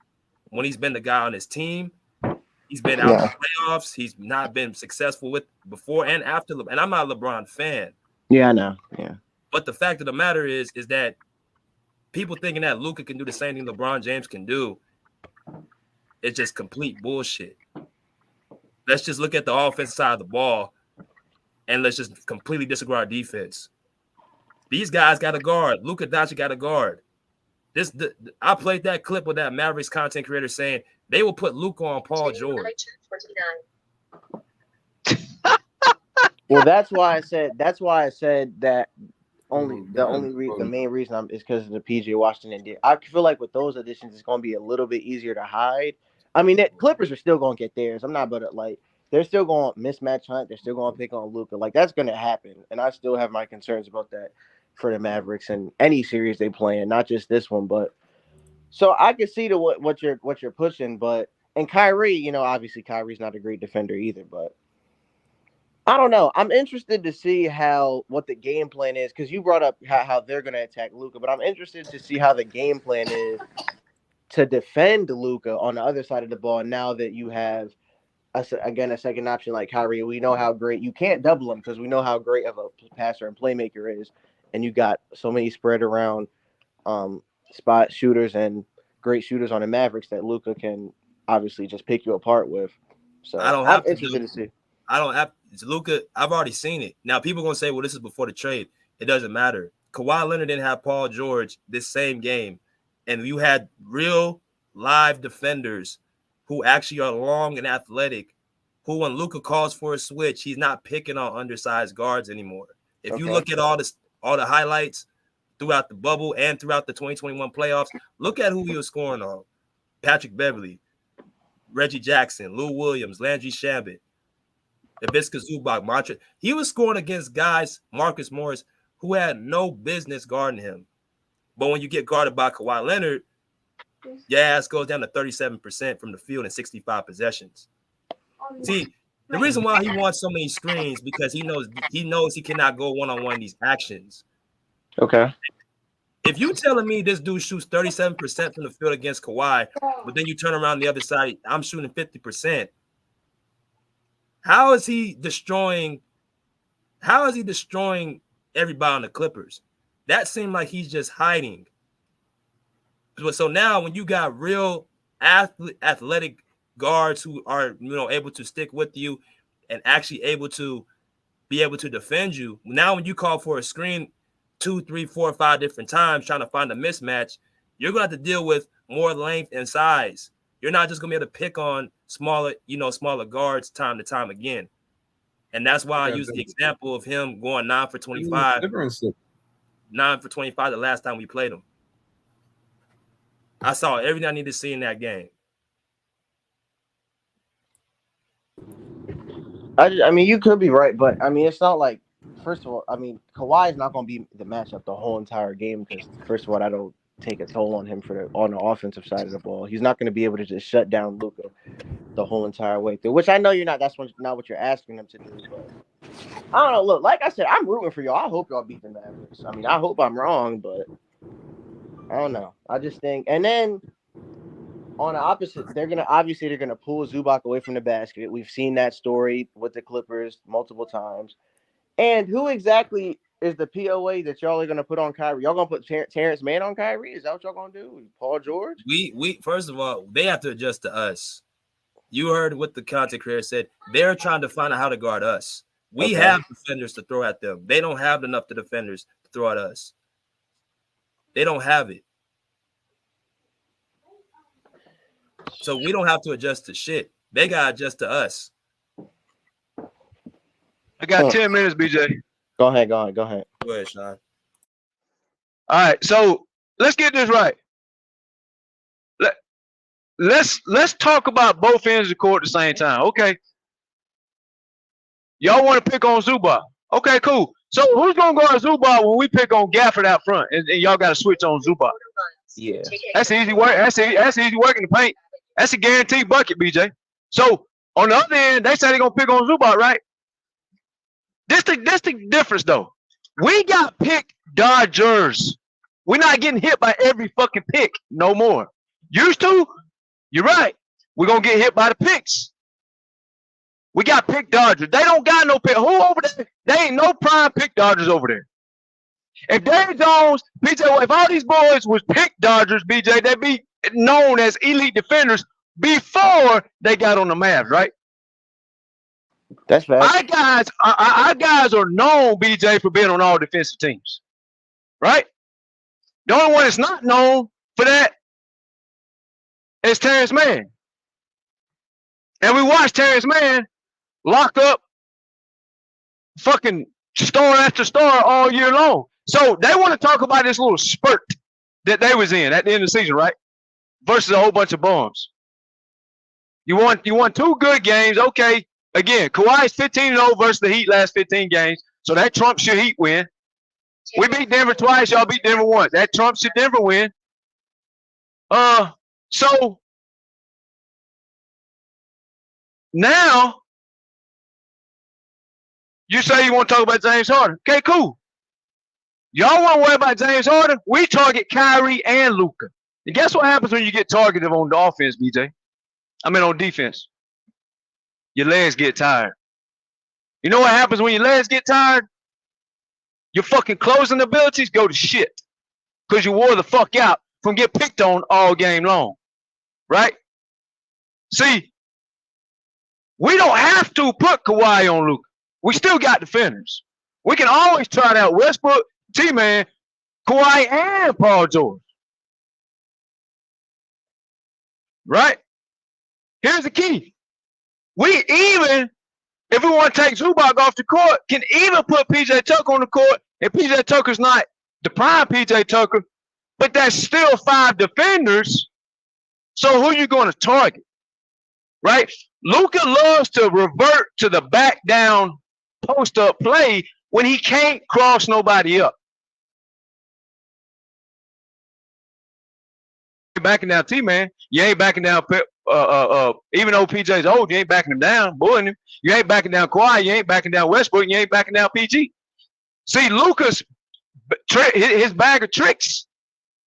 When he's been the guy on his team, he's been out in the playoffs. He's not been successful with before and after. And I'm not a LeBron fan. Yeah, I know. Yeah. But the fact of the matter is that people thinking that Luka can do the same thing LeBron James can do, it's just complete bullshit. Let's just look at the offensive side of the ball, and let's just completely disregard our defense. These guys got a guard. Luka Doncic got a guard. I played that clip with that Mavericks content creator saying they will put Luka on Paul George. Well, that's why I said that the main reason is because of the PJ Washington deal. I feel like with those additions, it's going to be a little bit easier to hide. I mean, the Clippers are still going to get theirs. I'm not, but like they're still going to mismatch hunt. They're still going to pick on Luka. Like that's going to happen, and I still have my concerns about that for the Mavericks and any series they play in, not just this one. But so I can see what you're pushing, but and Kyrie, obviously Kyrie's not a great defender either, but I don't know. I'm interested to see what the game plan is because you brought up how they're going to attack Luka, but I'm interested to see how the game plan is to defend Luka on the other side of the ball. Now that you have a second option like Kyrie, we know how great you can't double him because we know how great of a passer and playmaker is. And you got so many spread around spot shooters and great shooters on the Mavericks that Luka can obviously just pick you apart with. So I'm interested to see. It's Luka. I've already seen it. Now people are gonna say, "Well, this is before the trade." It doesn't matter. Kawhi Leonard didn't have Paul George this same game, and you had real live defenders who actually are long and athletic. Who, when Luka calls for a switch, he's not picking on undersized guards anymore. If you look at all the highlights throughout the bubble and throughout the 2021 playoffs, look at who he was scoring on. Patrick Beverley, Reggie Jackson, Lou Williams, Landry Shamet, Ivica Zubac, Mantra. He was scoring against guys, Marcus Morris, who had no business guarding him. But when you get guarded by Kawhi Leonard, your ass goes down to 37% from the field in 65 possessions. See, the reason why he wants so many screens because he knows he cannot go one-on-one these actions. Okay. If you telling me this dude shoots 37% from the field against Kawhi, but then you turn around the other side, I'm shooting 50%. How is he destroying everybody on the Clippers? That seemed like he's just hiding. So now when you got real athletic guards who are able to stick with you and actually able to defend you, now when you call for a screen 2, 3, 4, 5 different times trying to find a mismatch, you're gonna have to deal with more length and size. You're not just gonna be able to pick on smaller guards time to time again. And that's why I use the example of him going 9 for 25. 9 for 25 the last time we played him. I saw everything I needed to see in that game. I mean, you could be right, but I mean, it's not like. First of all, I mean, Kawhi is not going to be the matchup the whole entire game because, first of all, I don't take a toll on him on the offensive side of the ball. He's not going to be able to just shut down Luka the whole entire way through, which I know you're not. That's not what you're asking him to do. But I don't know. Look, like I said, I'm rooting for y'all. I hope y'all beat the Mavericks. I mean, I hope I'm wrong, but I don't know. I just think, and then on the opposite, they're gonna pull Zubac away from the basket. We've seen that story with the Clippers multiple times. And who exactly is the POA that y'all are going to put on Kyrie? Y'all going to put Terrence Mann on Kyrie? Is that what y'all going to do? Paul George? We first of all, they have to adjust to us. You heard what the content creator said. They're trying to find out how to guard us. We have defenders to throw at them. They don't have enough of defenders to throw at us. They don't have it. So we don't have to adjust to shit. They got to adjust to us. I got 10 minutes, BJ. Go ahead. Go ahead, Sean. All right, so let's get this right. Let's talk about both ends of the court at the same time. Okay. Y'all want to pick on Zubac. Okay, cool. So who's gonna guard Zubac when we pick on Gafford out front and y'all gotta switch on Zubac? Yeah. That's easy work. That's easy work in the paint. That's a guaranteed bucket, BJ. So on the other end, they say they're gonna pick on Zubac, right? This the difference though. We got pick dodgers. We're not getting hit by every fucking pick no more. Used to, you're right. We're gonna get hit by the picks. We got pick dodgers. They don't got no pick. Who over there? They ain't no prime pick dodgers over there. If Derrick Jones, BJ, if all these boys was pick dodgers, BJ, they'd be known as elite defenders before they got on the Mavs, right? That's bad. Our guys are known, BJ, for being on all defensive teams, right? The only one that's not known for that is Terrence Mann. And we watched Terrence Mann lock up fucking star after star all year long. So they want to talk about this little spurt that they was in at the end of the season, right? Versus a whole bunch of bums. You won 2 good games. Okay. Again, Kawhi's 15-0 versus the Heat last 15 games. So that trumps your Heat win. We beat Denver twice. Y'all beat Denver once. That trumps your Denver win. So now you say you want to talk about James Harden. Okay, cool. Y'all want to worry about James Harden? We target Kyrie and Luka. And guess what happens when you get targeted on the offense, BJ? I mean on defense. Your legs get tired. You know what happens when your legs get tired? Your fucking closing abilities go to shit. Because you wore the fuck out from getting picked on all game long. Right? See, we don't have to put Kawhi on Luka. We still got defenders. We can always try out Westbrook, T-Man, Kawhi, and Paul George. Right? Here's the key. We even, if we want to take Zubac off the court, can even put P.J. Tucker on the court, and P.J. Tucker's not the prime P.J. Tucker, but that's still 5 defenders. So who are you going to target? Right? Luka loves to revert to the back down post-up play when he can't cross nobody up. You're backing down T-Man. You ain't backing down even though PJ's old, you ain't backing him down, bullying him. You ain't backing down Kawhi, you ain't backing down Westbrook, you ain't backing down PG. See, Luka's his bag of tricks,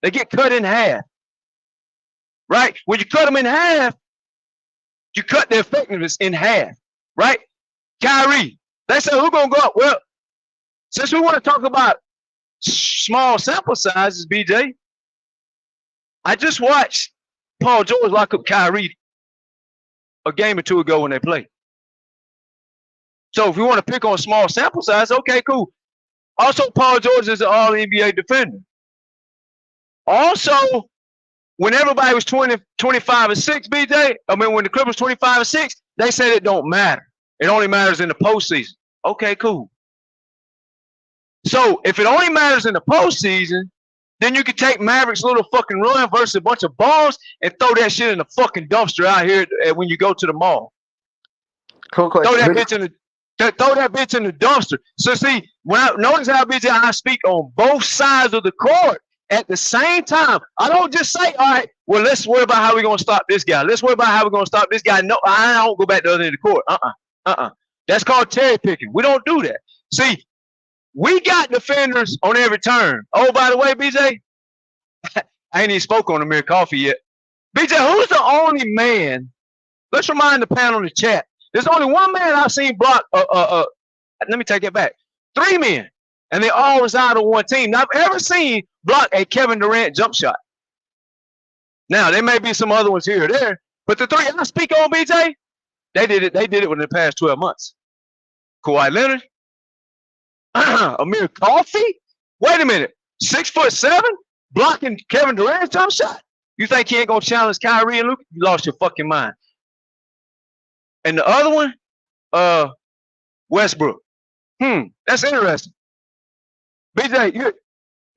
they get cut in half. Right? When you cut them in half, you cut their effectiveness in half. Right? Kyrie, they say who's gonna go up? Well, since we want to talk about small sample sizes, BJ, I just watched Paul George lock up Kyrie a game or 2 ago when they played. So if we want to pick on small sample size, okay, cool. Also, Paul George is an all-NBA defender. Also, when everybody was 25-6, BJ, I mean, when the Clippers 25-6, they said it don't matter. It only matters in the postseason. Okay, cool. So if it only matters in the postseason, then you can take Mavericks' little fucking run versus a bunch of balls and throw that shit in the fucking dumpster out here when you go to the mall. Cool throw that bitch in the dumpster. So see, notice how BJ I speak on both sides of the court at the same time. I don't just say, all right, well, let's worry about how we're gonna stop this guy. Let's worry about how we're gonna stop this guy. No, I don't go back to the other end of the court. That's called cherry picking. We don't do that. See, we got defenders on every turn. Oh, by the way, BJ, I ain't even spoke on Amir Coffee yet. BJ, who's the only man? Let's remind the panel in the chat. There's only one man I've seen block. Let me take it back. 3 men, and they all reside on one team. Now, I've ever seen block a Kevin Durant jump shot. Now, there may be some other ones here or there, but the 3 I speak on, BJ, they did it. They did it within the past 12 months. Kawhi Leonard. Amir Coffee? Wait a minute. 6'7", blocking Kevin Durant's jump shot? You think he ain't gonna challenge Kyrie and Luka? You lost your fucking mind. And the other one, Westbrook. That's interesting. BJ,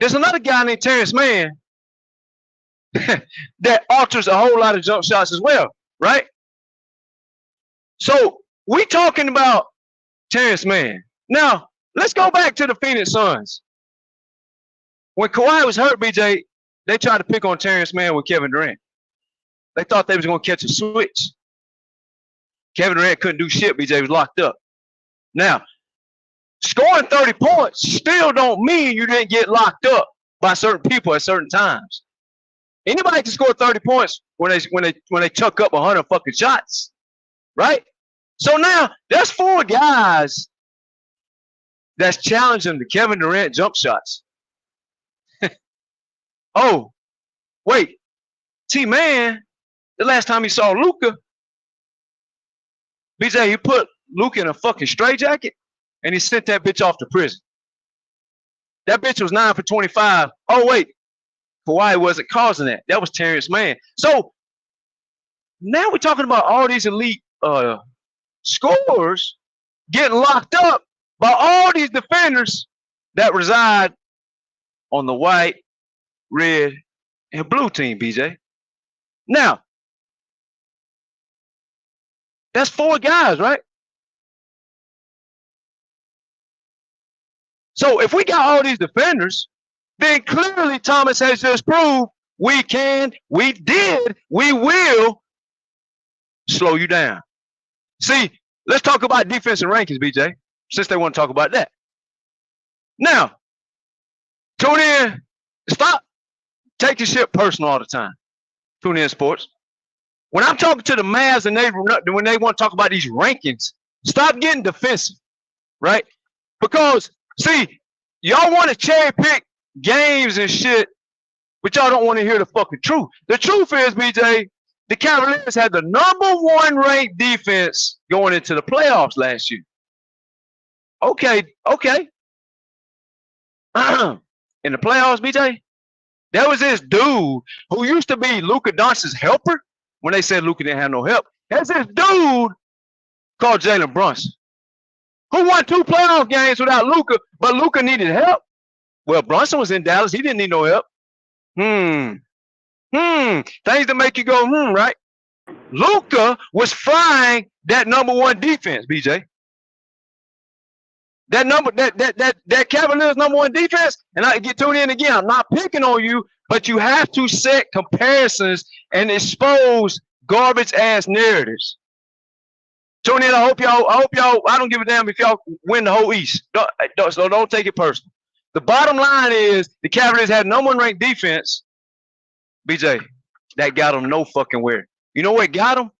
There's another guy named Terrence Mann that alters a whole lot of jump shots as well, right? So we talking about Terrence Mann. Now, let's go back to the Phoenix Suns. When Kawhi was hurt, BJ, they tried to pick on Terrence Mann with Kevin Durant. They thought they was going to catch a switch. Kevin Durant couldn't do shit. BJ was locked up. Now, scoring 30 points still don't mean you didn't get locked up by certain people at certain times. Anybody can score 30 points when they chuck up 100 fucking shots, right? So now there's 4 guys that's challenging the Kevin Durant jump shots. Oh, wait, T-Man, the last time he saw Luka, BJ, he put Luka in a fucking straitjacket and he sent that bitch off to prison. That bitch was 9 for 25. Oh, wait, Kawhi wasn't causing that. That was Terrence Mann. So now we're talking about all these elite scorers getting locked up by all these defenders that reside on the white, red, and blue team, BJ. Now, that's 4 guys, right? So if we got all these defenders, then clearly Thomas has just proved we can, we did, we will slow you down. See, let's talk about defensive rankings, BJ, since they want to talk about that. Now, tune in, stop taking shit personal all the time. Tune in sports. When I'm talking to the Mavs and when they want to talk about these rankings, stop getting defensive, right? Because, see, y'all want to cherry pick games and shit, but y'all don't want to hear the fucking truth. The truth is, BJ, the Cavaliers had the #1 ranked defense going into the playoffs last year. Okay. In the playoffs, BJ, there was this dude who used to be Luka Doncic's helper when they said Luka didn't have no help. There's this dude called Jalen Brunson who won 2 playoff games without Luka, but Luka needed help. Well, Brunson was in Dallas. He didn't need no help. Things that make you go, right? Luka was frying that #1 defense, BJ. That Cavaliers #1 defense, and I get tuned in again. I'm not picking on you, but you have to set comparisons and expose garbage ass narratives. Tune in. I hope y'all. I don't give a damn if y'all win the whole East. So don't take it personal. The bottom line is the Cavaliers had #1 ranked defense. BJ, that got them no fucking where. You know what got them?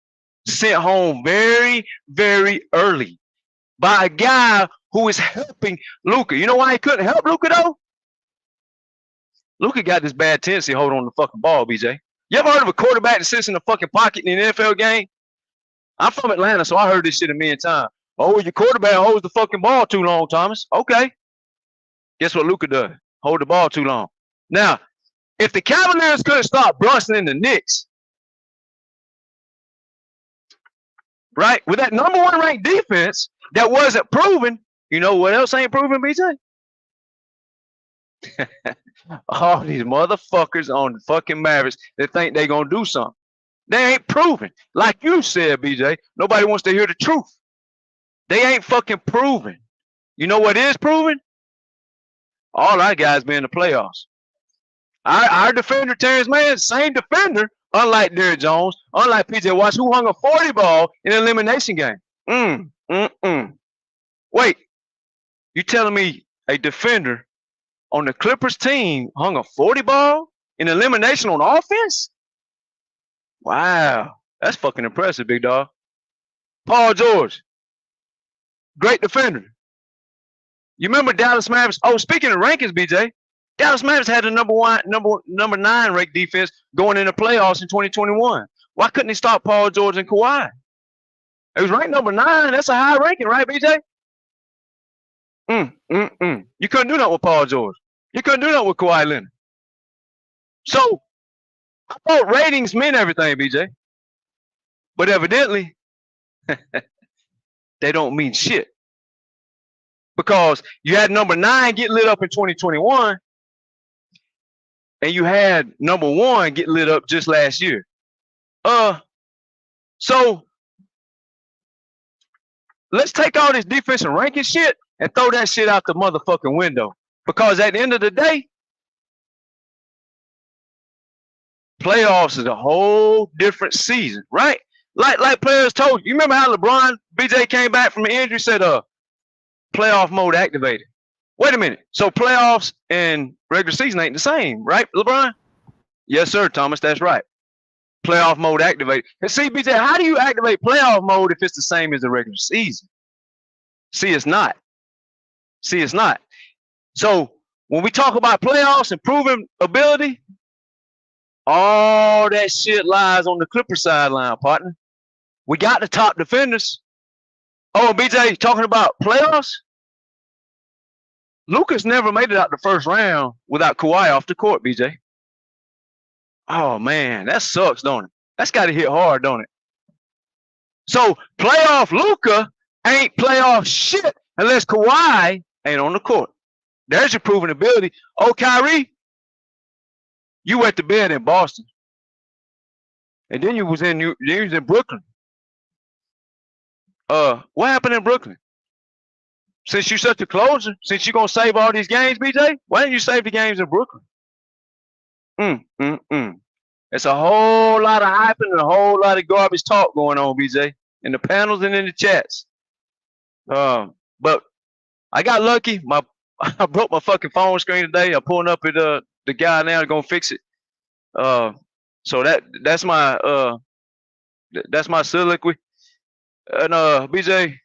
Sent home very, very early by a guy who is helping Luka. You know why he couldn't help Luka though? Luka got this bad tendency to hold on to the fucking ball, BJ. You ever heard of a quarterback that sits in the fucking pocket in an NFL game? I'm from Atlanta, so I heard this shit a million times. Oh, your quarterback holds the fucking ball too long, Thomas. Okay. Guess what Luka does? Hold the ball too long. Now, if the Cavaliers couldn't stop Brunson and the Knicks, right, with that #1 ranked defense that wasn't proven, you know what else ain't proven, BJ? All these motherfuckers on the fucking Mavericks that think they gonna do something. They ain't proven. Like you said, BJ, nobody wants to hear the truth. They ain't fucking proven. You know what is proven? All our guys been in the playoffs. Our defender, Terrence Mann, same defender, unlike Derrick Jones, unlike P.J. Watts, who hung a 40 ball in an elimination game. Wait, you telling me a defender on the Clippers team hung a 40 ball in elimination on offense? Wow, that's fucking impressive, big dog. Paul George, great defender. You remember Dallas Mavericks? Oh, speaking of rankings, BJ, Dallas Mavericks had the number 9 ranked defense going in the playoffs in 2021. Why couldn't he stop Paul George and Kawhi? It was ranked number 9. That's a high ranking, right, BJ? You couldn't do that with Paul George. You couldn't do that with Kawhi Leonard. So I thought ratings meant everything, BJ. But evidently, they don't mean shit. Because you had number 9 get lit up in 2021, and you had number one get lit up just last year. So let's take all this defensive ranking shit and throw that shit out the motherfucking window. Because at the end of the day, playoffs is a whole different season, right? Like players told you. You remember how LeBron, BJ came back from an injury, said playoff mode activated. Wait a minute. So playoffs and regular season ain't the same, right, LeBron? Yes, sir, Thomas. That's right. Playoff mode activated. And see, BJ, how do you activate playoff mode if it's the same as the regular season? See, it's not. See, it's not. So when we talk about playoffs and proven ability, all that shit lies on the Clippers sideline, partner. We got the top defenders. Oh, BJ, talking about playoffs? Luka's never made it out the first round without Kawhi off the court, BJ. Oh, man, that sucks, don't it? That's got to hit hard, don't it? So playoff Luka ain't playoff shit unless Kawhi ain't on the court. There's your proven ability. Oh, Kyrie, you went to bed in Boston. And then you was in Brooklyn. What happened in Brooklyn? Since you're such a closer, since you're gonna save all these games, BJ, why didn't you save the games in Brooklyn? It's a whole lot of hype and a whole lot of garbage talk going on, BJ, in the panels and in the chats. But I got lucky. I broke my fucking phone screen today. I'm pulling up at the guy now gonna fix it. So that's my soliloquy. And BJ, as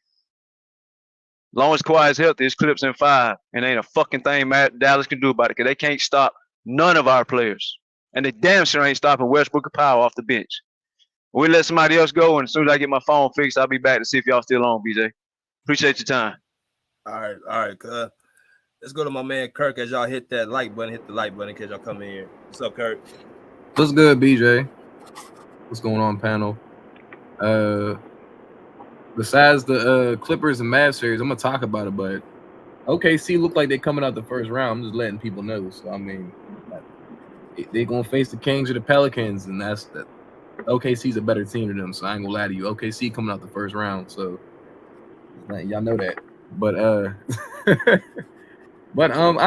long as Kawhi is healthy, his Clips in 5, and ain't a fucking thing Dallas can do about it, because they can't stop none of our players. And they damn sure ain't stopping Westbrook or Powell off the bench. We let somebody else go, and as soon as I get my phone fixed, I'll be back to see if y'all still on, BJ. Appreciate your time. All right. Let's go to my man Kirk as y'all hit that like button. Hit the like button because y'all come in here. What's up, Kirk? What's good, BJ? What's going on, panel? Besides the Clippers and Mavs series, I'm gonna talk about it, but OKC look like they're coming out the first round. I'm just letting people know. So I mean, they're gonna face the Kings or the Pelicans, and that's that. OKC's a better team than them, so I ain't gonna lie to you. OKC coming out the first round, so y'all know that. But I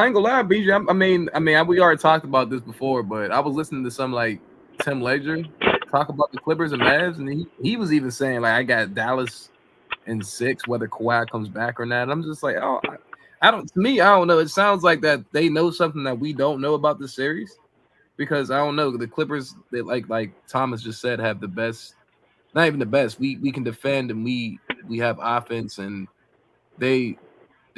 ain't gonna lie, BJ. I mean, we already talked about this before, but I was listening to some like Tim Ledger talk about the Clippers and Mavs, and he was even saying like I got Dallas in 6, whether Kawhi comes back or not. I'm just like, oh, I don't know. It sounds like that they know something that we don't know about the series, because I don't know. The Clippers, they like Thomas just said, have the best, not even the best. We can defend, and we have offense, and the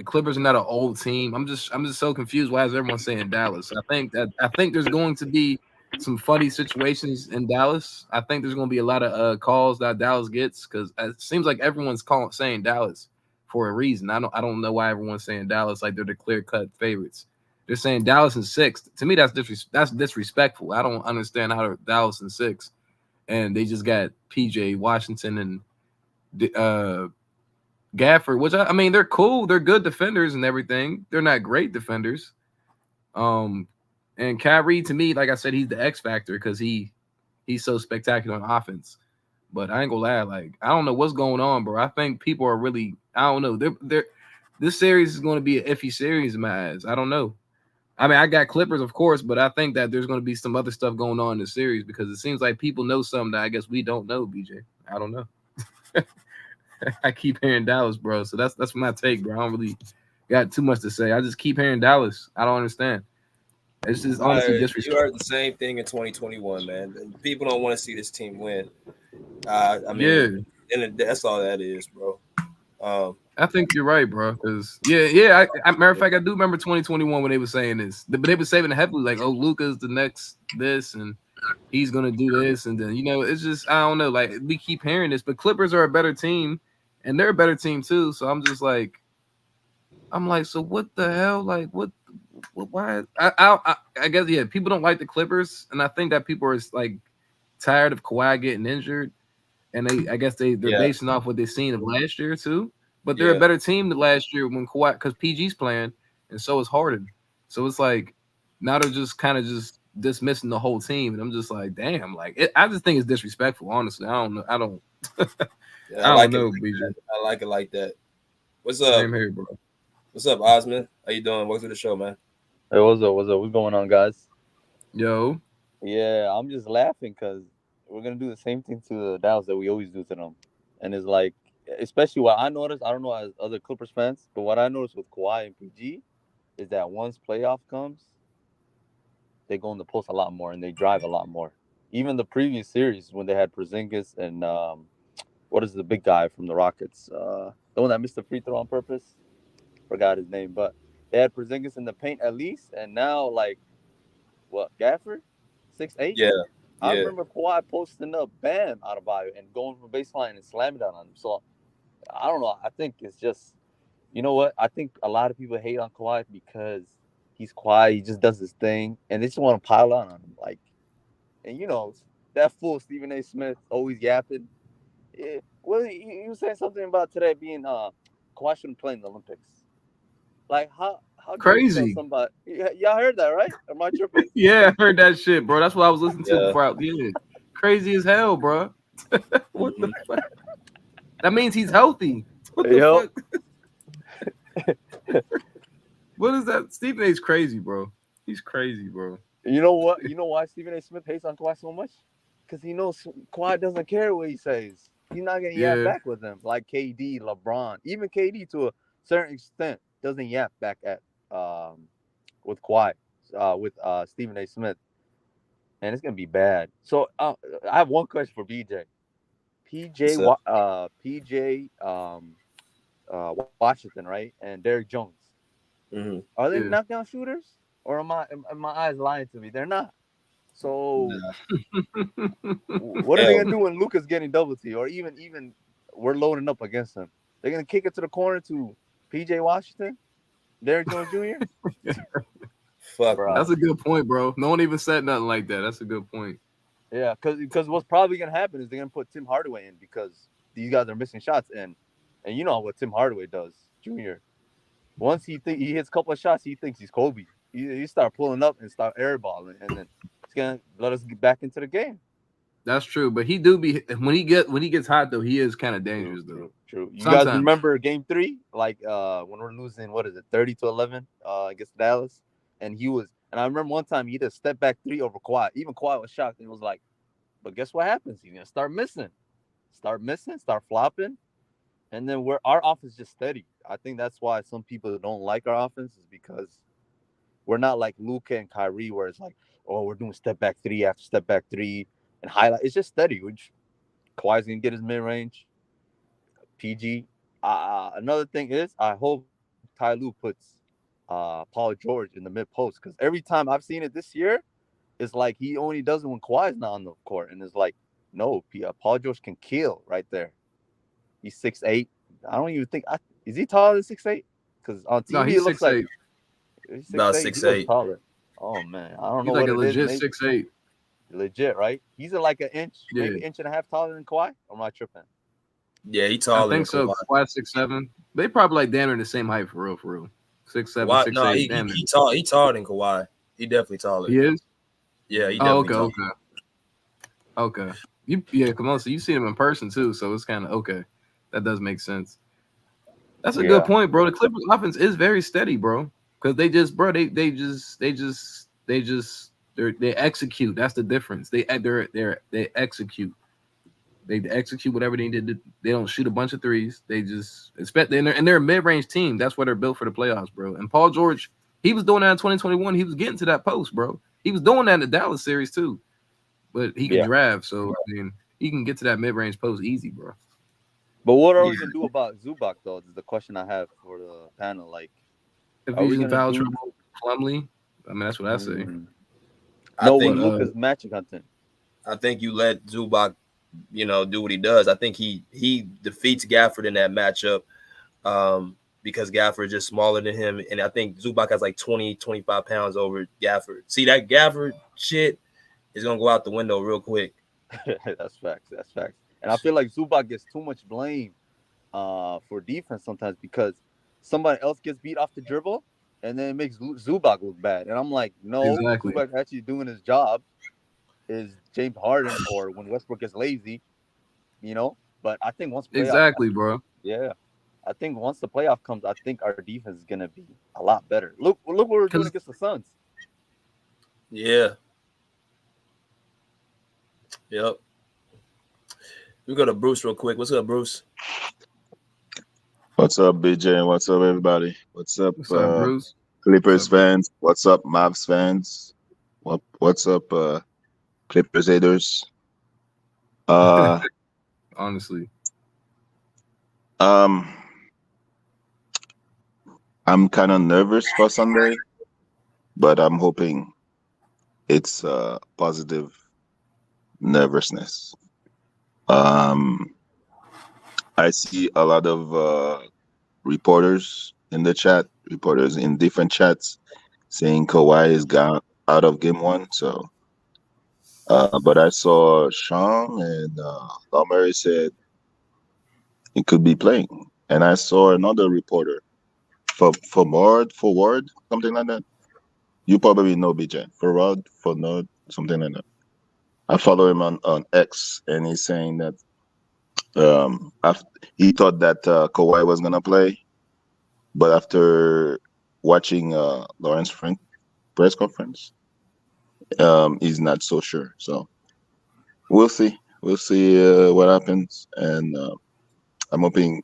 Clippers are not an old team. I'm just so confused. Why is everyone saying Dallas? I think there's going to be some funny situations in Dallas. I think there's going to be a lot of calls that Dallas gets, because it seems like everyone's saying Dallas for a reason. I don't know why everyone's saying Dallas like they're the clear-cut favorites. They're saying Dallas in 6. To me, that's disrespectful. I don't understand how they're Dallas in 6, and they just got PJ Washington and Gafford, which I mean, they're cool. They're good defenders and everything. They're not great defenders. And Kyrie, to me, like I said, he's the X factor because he's so spectacular on offense. But I ain't gonna lie, like I don't know what's going on, bro. I think people are really, I don't know. This series is going to be an iffy series in my eyes. I don't know. I mean, I got Clippers, of course, but I think that there's going to be some other stuff going on in the series, because it seems like people know something that I guess we don't know, BJ. I don't know. I keep hearing Dallas, bro. So that's my take, bro. I don't really got too much to say. I just keep hearing Dallas. I don't understand. It's just honestly disrespectful. You heard the same thing in 2021, man. People don't want to see this team win. I mean, and that's all that is, bro. I think you're right, bro. Because matter of fact, I do remember 2021 when they were saying this, but they were saving it heavily, like, oh, Luka's the next this, and he's gonna do this, and then it's just I don't know. Like we keep hearing this, but Clippers are a better team, and they're a better team too. So I'm like, so what the hell? Like what why? I guess people don't like the Clippers, and I think that people are like tired of Kawhi getting injured, and they're basing off what they've seen of last year too. But they're a better team than last year when Kawhi, because PG's playing, and so is Harden. So it's like now they're just kind of just dismissing the whole team, and I'm just like, damn, like I just think it's disrespectful. Honestly, I don't know. I don't. Yeah, I like don't know, it like BJ. that. I like it like that. What's up? Same here, bro. What's up, Osman? How you doing? Welcome to the show, man. Hey, what's up? What's up? What's going on, guys? Yo. Yeah, I'm just laughing because we're gonna do the same thing to the Dallas that we always do to them, and it's like, especially what I noticed. I don't know as other Clippers fans, but what I noticed with Kawhi and PG is that once playoff comes, they go in the post a lot more and they drive a lot more. Even the previous series when they had Porzingis and what is the big guy from the Rockets? The one that missed the free throw on purpose. Forgot his name, but they had Porzingis in the paint at least, and now like what Gafford, 6'8"? Yeah. I remember Kawhi posting up Bam out of bio and going from baseline and slamming down on him. So I don't know. I think it's just, you know what? I think a lot of people hate on Kawhi because he's quiet. He just does his thing, and they just want to pile on him. Like, and you know that fool Stephen A. Smith always yapping. Yeah, well, he was saying something about today being Kawhi shouldn't play in the Olympics. Like how Crazy. Do you tell somebody? Y'all heard that, right? Am I tripping? Yeah, I heard that shit, bro. That's what I was listening to Yeah. before. Crazy as hell, bro. What the fuck? That means he's healthy. What the fuck? What is that? Stephen A's crazy, bro. He's crazy, bro. You know what? You know why Stephen A. Smith hates on Kawhi so much? Because he knows Kawhi doesn't care what he says. He's not gonna yap back with him like KD, LeBron, even KD to a certain extent doesn't yap back at with Kawhi, with Stephen A. Smith, and it's gonna be bad. So I have one question for BJ. Washington, right, and Derrick Jones. Mm-hmm. Are they knockdown shooters, or am my eyes lying to me? They're not. So what are they gonna do when Luka's getting double T, or even we're loading up against him? They're gonna kick it to the corner to PJ Washington, Derrick Jones Jr. Fuck, bro. That's a good point, bro. No one even said nothing like that. That's a good point. Yeah, because what's probably gonna happen is they're gonna put Tim Hardaway in because these guys are missing shots, and you know what Tim Hardaway does, Jr. Once he hits a couple of shots, he thinks he's Kobe. He start pulling up and start airballing, and then it's gonna let us get back into the game. That's true, but he do be when he gets hot though, he is kind of dangerous though. True. You Sometimes. guys remember Game 3, like when we're losing, what is it, 30-11 against Dallas, and I remember one time he did a step back 3 over Kawhi. Even Kawhi was shocked and was like, but guess what happens? He's gonna start missing, start flopping, and then our offense just steady. I think that's why some people don't like our offense is because we're not like Luka and Kyrie, where it's like, oh, we're doing step back 3 after step back 3 and highlight. It's just steady. Which Kawhi's gonna get his mid range. PG. Another thing is, I hope Ty Lue puts Paul George in the mid post, because every time I've seen it this year, it's like he only does it when Kawhi's not on the court, and it's like, no, Paul George can kill right there. He's 6'8". I don't even think is he taller than 6'8"? Because on TV it looks 6'8". like he's About 6'8". Taller. Oh man, I don't know He's like what a it legit is. 6'8". Legit, right? He's like an inch, maybe an inch and a half taller than Kawhi. Or am I tripping? Yeah, he taller. I think so. Kawhi 6'7". They probably like damn near the same height for real. 6'7", 6'8". No, he taller than Kawhi. He definitely taller. He is. Yeah, he definitely taller. Okay. Come on. So you've seen him in person too, so it's kind of okay. That does make sense. That's a good point, bro. The Clippers offense is very steady, bro. Because they execute. That's the difference. They execute. They execute whatever they did. They don't shoot a bunch of threes. They just expect. And they're a mid-range team. That's why they're built for the playoffs, bro. And Paul George, he was doing that in 2021. He was getting to that post, bro. He was doing that in the Dallas series too. But he can drive, so I mean, he can get to that mid-range post easy, bro. But what are we gonna do about Zubac though? Is the question I have for the panel. Like, if he's in foul trouble, Plumlee, I mean, that's what I say. No, when Luka's matching hunting. I think you let Zubac, do what he does. I think he defeats Gafford in that matchup because Gafford is just smaller than him. And I think Zubac has like 20, 25 pounds over Gafford. See, that Gafford shit is going to go out the window real quick. That's facts. And I feel like Zubac gets too much blame for defense sometimes because somebody else gets beat off the dribble and then it makes Zubac look bad. And I'm like, no, Exactly. Zubac actually doing his job is James Harden or when Westbrook is lazy, you know. But I think once playoff, Exactly, bro. yeah, I think once the playoff comes, I think our defense is gonna be a lot better. Look what we're doing against the Suns. Yeah. Yep. We go to Bruce real quick. What's up, Bruce? What's up, BJ? What's up, everybody? What's up, Bruce? Clippers fans? What's up, Mavs fans? What's up, Clippers haters? Honestly, I'm kind of nervous for Sunday, but I'm hoping it's positive nervousness. I see a lot of reporters in the chat, reporters in different chats saying Kawhi is gone out of game one. So, but I saw Sean and Murray said he could be playing, and I saw another reporter for Ward, something like that. You probably know BJ for Nord, something like that. I follow him on X, and he's saying that he thought that Kawhi was gonna play, but after watching Lawrence Frank press conference, he's not so sure. So we'll see. We'll see what happens, and I'm hoping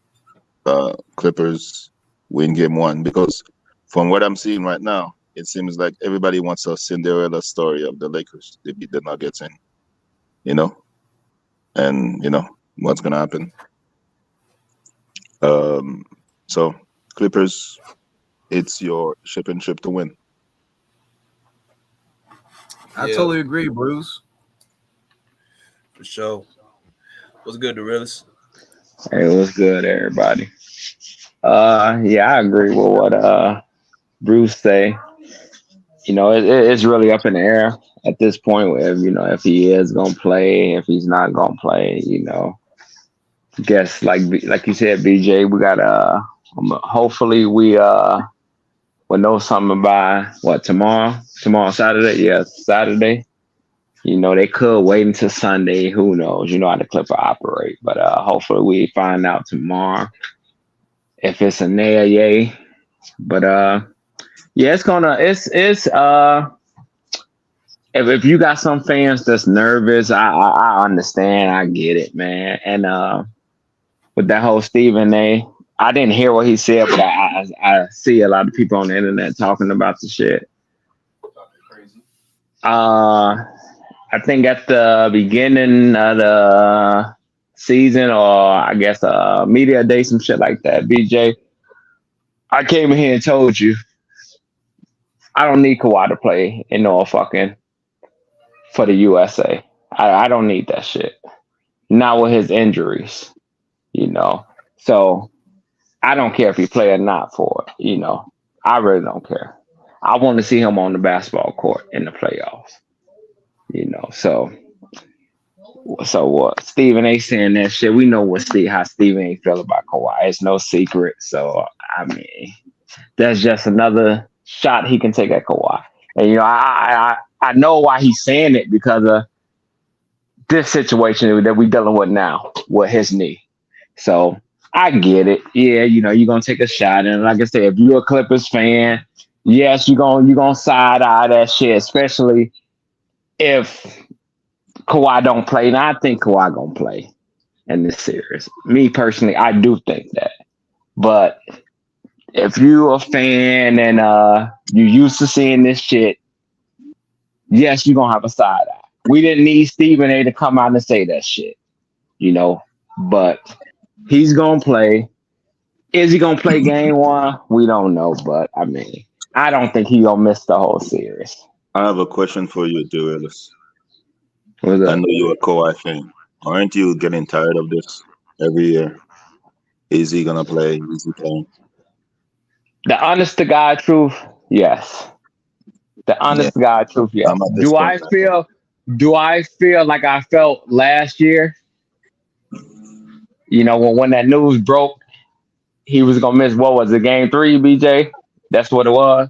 Clippers win game one, because from what I'm seeing right now, it seems like everybody wants a Cinderella story of the Lakers. They beat the Nuggets, and what's gonna happen. So Clippers, it's your ship to win. I totally agree, Bruce. For sure. What's good, the realest? Hey, what's good, everybody? Yeah, I agree with what Bruce say. It's really up in the air at this point. Where if he is gonna play, if he's not gonna play, guess like you said, BJ, we got hopefully we will know something by tomorrow Saturday. Yeah, Saturday. They could wait until Sunday. Who knows? You know how the Clipper operate. But hopefully we find out tomorrow if it's a nay or yay. But yeah, if you got some fans that's nervous, I understand. I get it, man. And with that whole Stephen A, I didn't hear what he said, but I see a lot of people on the internet talking about the shit. I think at the beginning of the season, or I guess media day, some shit like that, BJ, I came in here and told you I don't need Kawhi to play in no fucking for the USA. I don't need that shit. Not with his injuries, So I don't care if he play or not for it, I really don't care. I want to see him on the basketball court in the playoffs. So what? Stephen A saying that shit. We know how Stephen A feel about Kawhi. It's no secret. So I mean, that's just another shot he can take at Kawhi. And I know why he's saying it, because of this situation that we're dealing with now with his knee. So I get it. Yeah, you're gonna take a shot. And like I said, if you're a Clippers fan, yes, you're gonna side eye that shit, especially if Kawhi don't play. And I think Kawhi gonna play in this series. Me personally, I do think that. But if you're a fan and you used to seeing this shit, yes, you're gonna have a side eye. We didn't need Stephen A to come out and say that shit, but he's gonna play. Is he gonna play game one? We don't know, but I mean, I don't think he gonna miss the whole series. I have a question for you, Duelis. What's up? I know you're a Kawhi fan. Aren't you getting tired of this every year? Is he gonna play? Is he playing? The honest to God truth, yes. The honest to God truth, yes. Do I feel like I felt last year? When that news broke, he was gonna miss, what was it, game 3, BJ? That's what it was.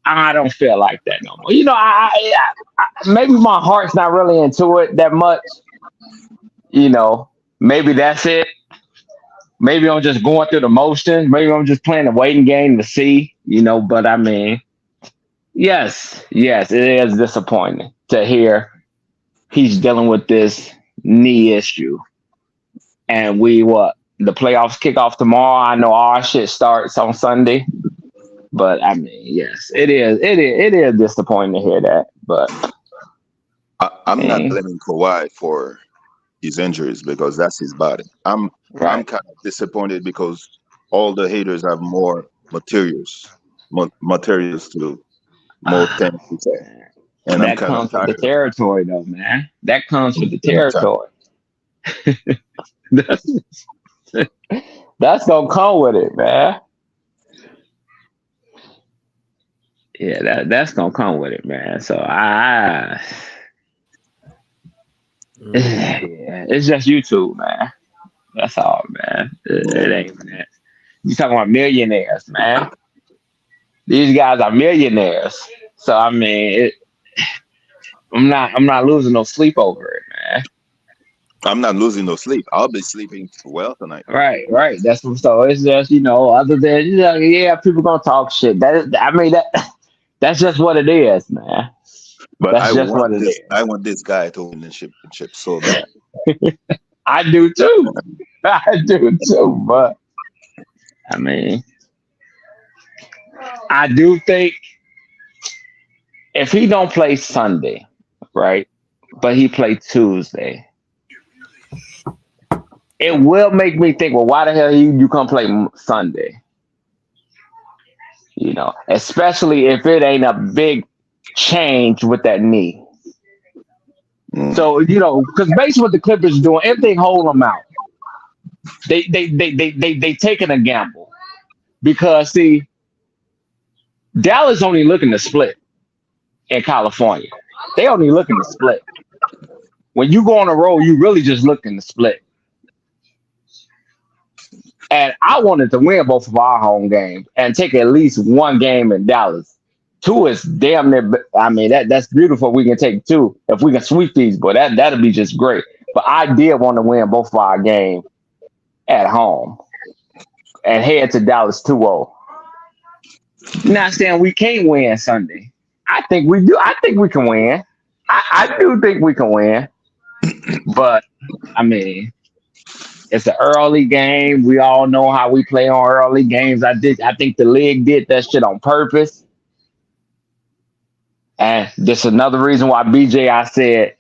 I don't feel like that no more. You know, I maybe my heart's not really into it that much. You know, maybe that's it. Maybe I'm just going through the motions. Maybe I'm just playing the waiting game to see, you know, but I mean, yes, it is disappointing to hear he's dealing with this knee issue. And the playoffs kick off tomorrow. I know our shit starts on Sunday. But I mean, yes, it is disappointing to hear that. But I'm not blaming Kawhi for his injuries because that's his body. I'm kind of disappointed because all the haters have more materials to more things to say. And that comes with the territory, though, man. That comes with the territory. That's gonna come with it, man. Yeah, that's gonna come with it, man. So yeah, it's just YouTube, man. That's all, man. It ain't even that. You talking about millionaires, man. These guys are millionaires. So I mean, I'm not losing no sleep over it, man. I'm not losing no sleep. I'll be sleeping well tonight. Right. That's so. It's just, you know, other than, you know, yeah, people gonna talk shit. That's just what it is, man. But that's just what it is. I want this guy to win the championship so bad. I do too. But I mean, I do think if he don't play Sunday, right, but he played Tuesday, it will make me think, well, why the hell you come play Sunday? You know, especially if it ain't a big change with that knee. So, you know, because basically what the Clippers are doing, if they hold them out, they taking a gamble. Because, see, Dallas only looking to split in California. They only looking to split. When you go on a road, you really just looking to split. And I wanted to win both of our home games and take at least one game in Dallas. 2 is damn near. I mean, that's beautiful. We can take 2 if we can sweep these, but that'll be just great. But I did want to win both of our games at home and head to Dallas 2-0. Not saying we can't win Sunday. I think we do. I think we can win. I do think we can win. But I mean, it's an early game. We all know how we play on early games. I think the league did that shit on purpose. And this is another reason why, BJ, I said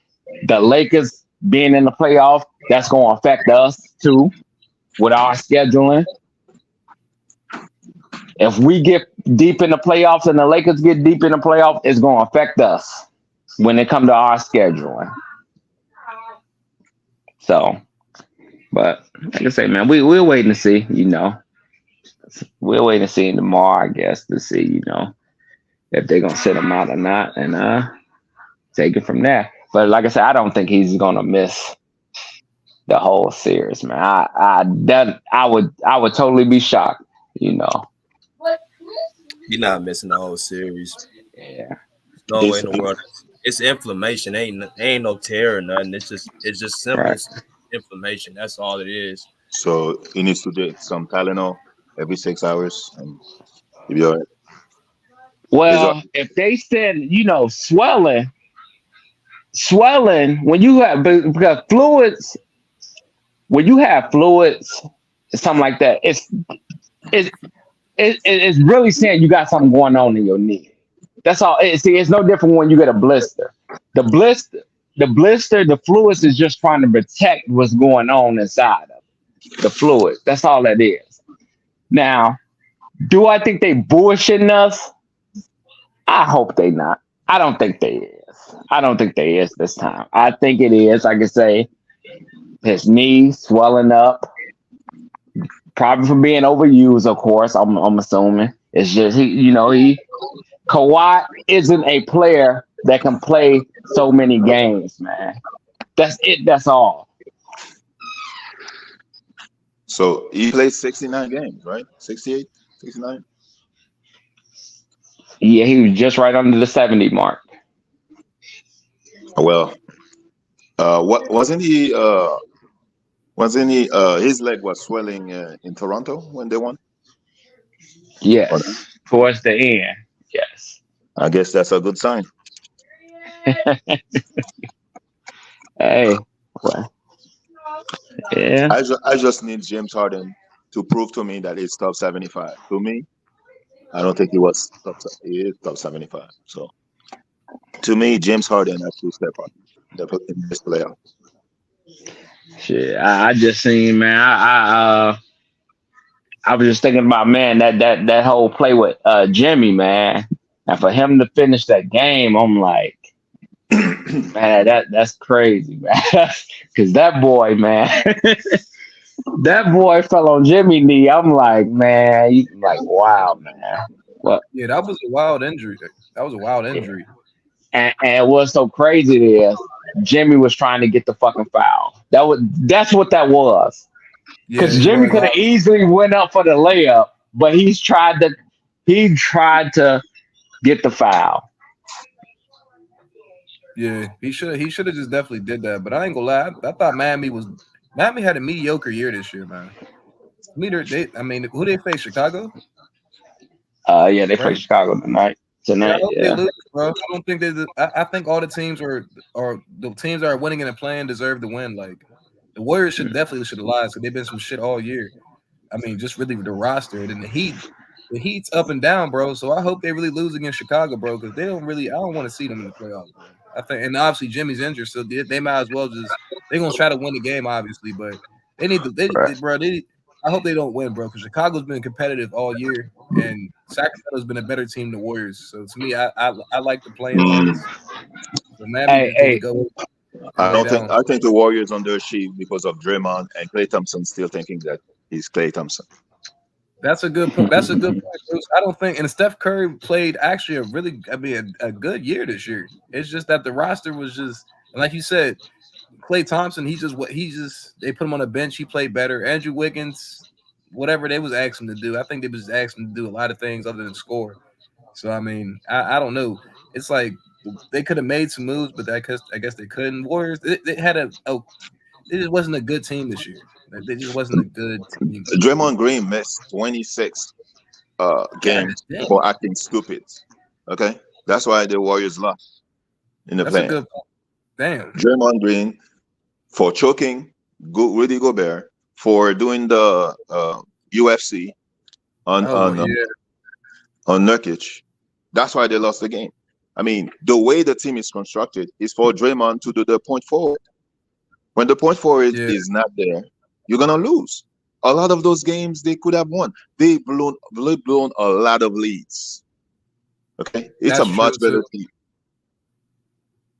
the Lakers being in the playoff, that's going to affect us too with our scheduling. If we get deep in the playoffs and the Lakers get deep in the playoff, it's going to affect us when it comes to our scheduling. So, but like I say, man, we're waiting to see, you know. We're waiting to see tomorrow, I guess, to see, you know, if they're going to sit him out or not and take it from there. But like I said, I don't think he's going to miss the whole series, man. I would totally be shocked, you know. You're not missing the whole series. Yeah. No way in the world. It's inflammation. Ain't no tear or nothing. It's just simple inflammation. That's all it is. So he needs to get some Tylenol every 6 hours and he'll be all right. Well, if they said, you know, swelling, when you have, because fluids, when you have fluids, something like that, it's really saying you got something going on in your knee. That's all. It's no different when you get a blister. The fluids is just trying to protect what's going on inside of it. The fluid. That's all that is. Now, do I think they bullshitting us? I hope they not. I don't think they is. I don't think they is this time. I think it is, like I say, his knee swelling up. Probably from being overused, of course, I'm assuming. It's just, Kawhi isn't a player that can play so many games, man. That's it. That's all. So he plays 69 games, right? 68, 69? Yeah, he was just right under the 70 mark. Well, what wasn't he? Wasn't he? His leg was swelling in Toronto when they won. Yes, towards the end. Yes. I guess that's a good sign. Hey, well, yeah. I just need James Harden to prove to me that he's top 75. To me, I don't think he was he is top 75. So to me, James Harden has to step up in this playoff. Shit, I just seen, man. I was just thinking about, man, that whole play with Jimmy, man, and for him to finish that game, I'm like, man, that's crazy, man. Because that boy, man, that boy fell on Jimmy's knee. I'm like, man, wow, man. What? Yeah, that was a wild injury. That was a wild injury. And what's so crazy is Jimmy was trying to get the fucking foul. That's what that was. Because Jimmy could have easily went up for the layup, but he tried to get the foul. Yeah, he should have just definitely did that. But I ain't gonna lie, I thought Miami had a mediocre year this year, man. Who they face? Chicago? Yeah, they play Chicago tonight. I hope they lose, bro. I don't think I think all the teams the teams that are winning and playing deserve to win. Like the Warriors should have lost because they've been some shit all year. I mean, just really with the roster and the Heat's up and down, bro. So I hope they really lose against Chicago, bro, because I don't want to see them in the playoffs, bro. I think, and obviously Jimmy's injured, so they might as well they're gonna try to win the game, obviously, but they need to. I hope they don't win, bro, because Chicago's been competitive all year, and Sacramento's been a better team than the Warriors. So to me, I like the playing games. So I think the Warriors underachieved because of Draymond and Klay Thompson still thinking that he's Klay Thompson. That's a good point. That's a good point, Bruce. I don't think, and Steph Curry played actually a good year this year. It's just that the roster was just, like you said, Klay Thompson, they put him on a bench. He played better. Andrew Wiggins, whatever they was asking him to do, I think they was asking him to do a lot of things other than score. So, I mean, I don't know. It's like they could have made some moves, but I guess they couldn't. Warriors, they had it just wasn't a good team this year. They just wasn't a good team. Draymond Green missed 26 games for acting stupid. Okay? That's why the Warriors lost in the play. That's a good point. Damn. Draymond Green for choking Rudy Gobert, for doing the UFC on Nurkic. That's why they lost the game. I mean, the way the team is constructed is for Draymond to do the point forward. When the point forward is not there, you're gonna lose. A lot of those games they could have won. They've blown a lot of leads. Okay, it's a much better team.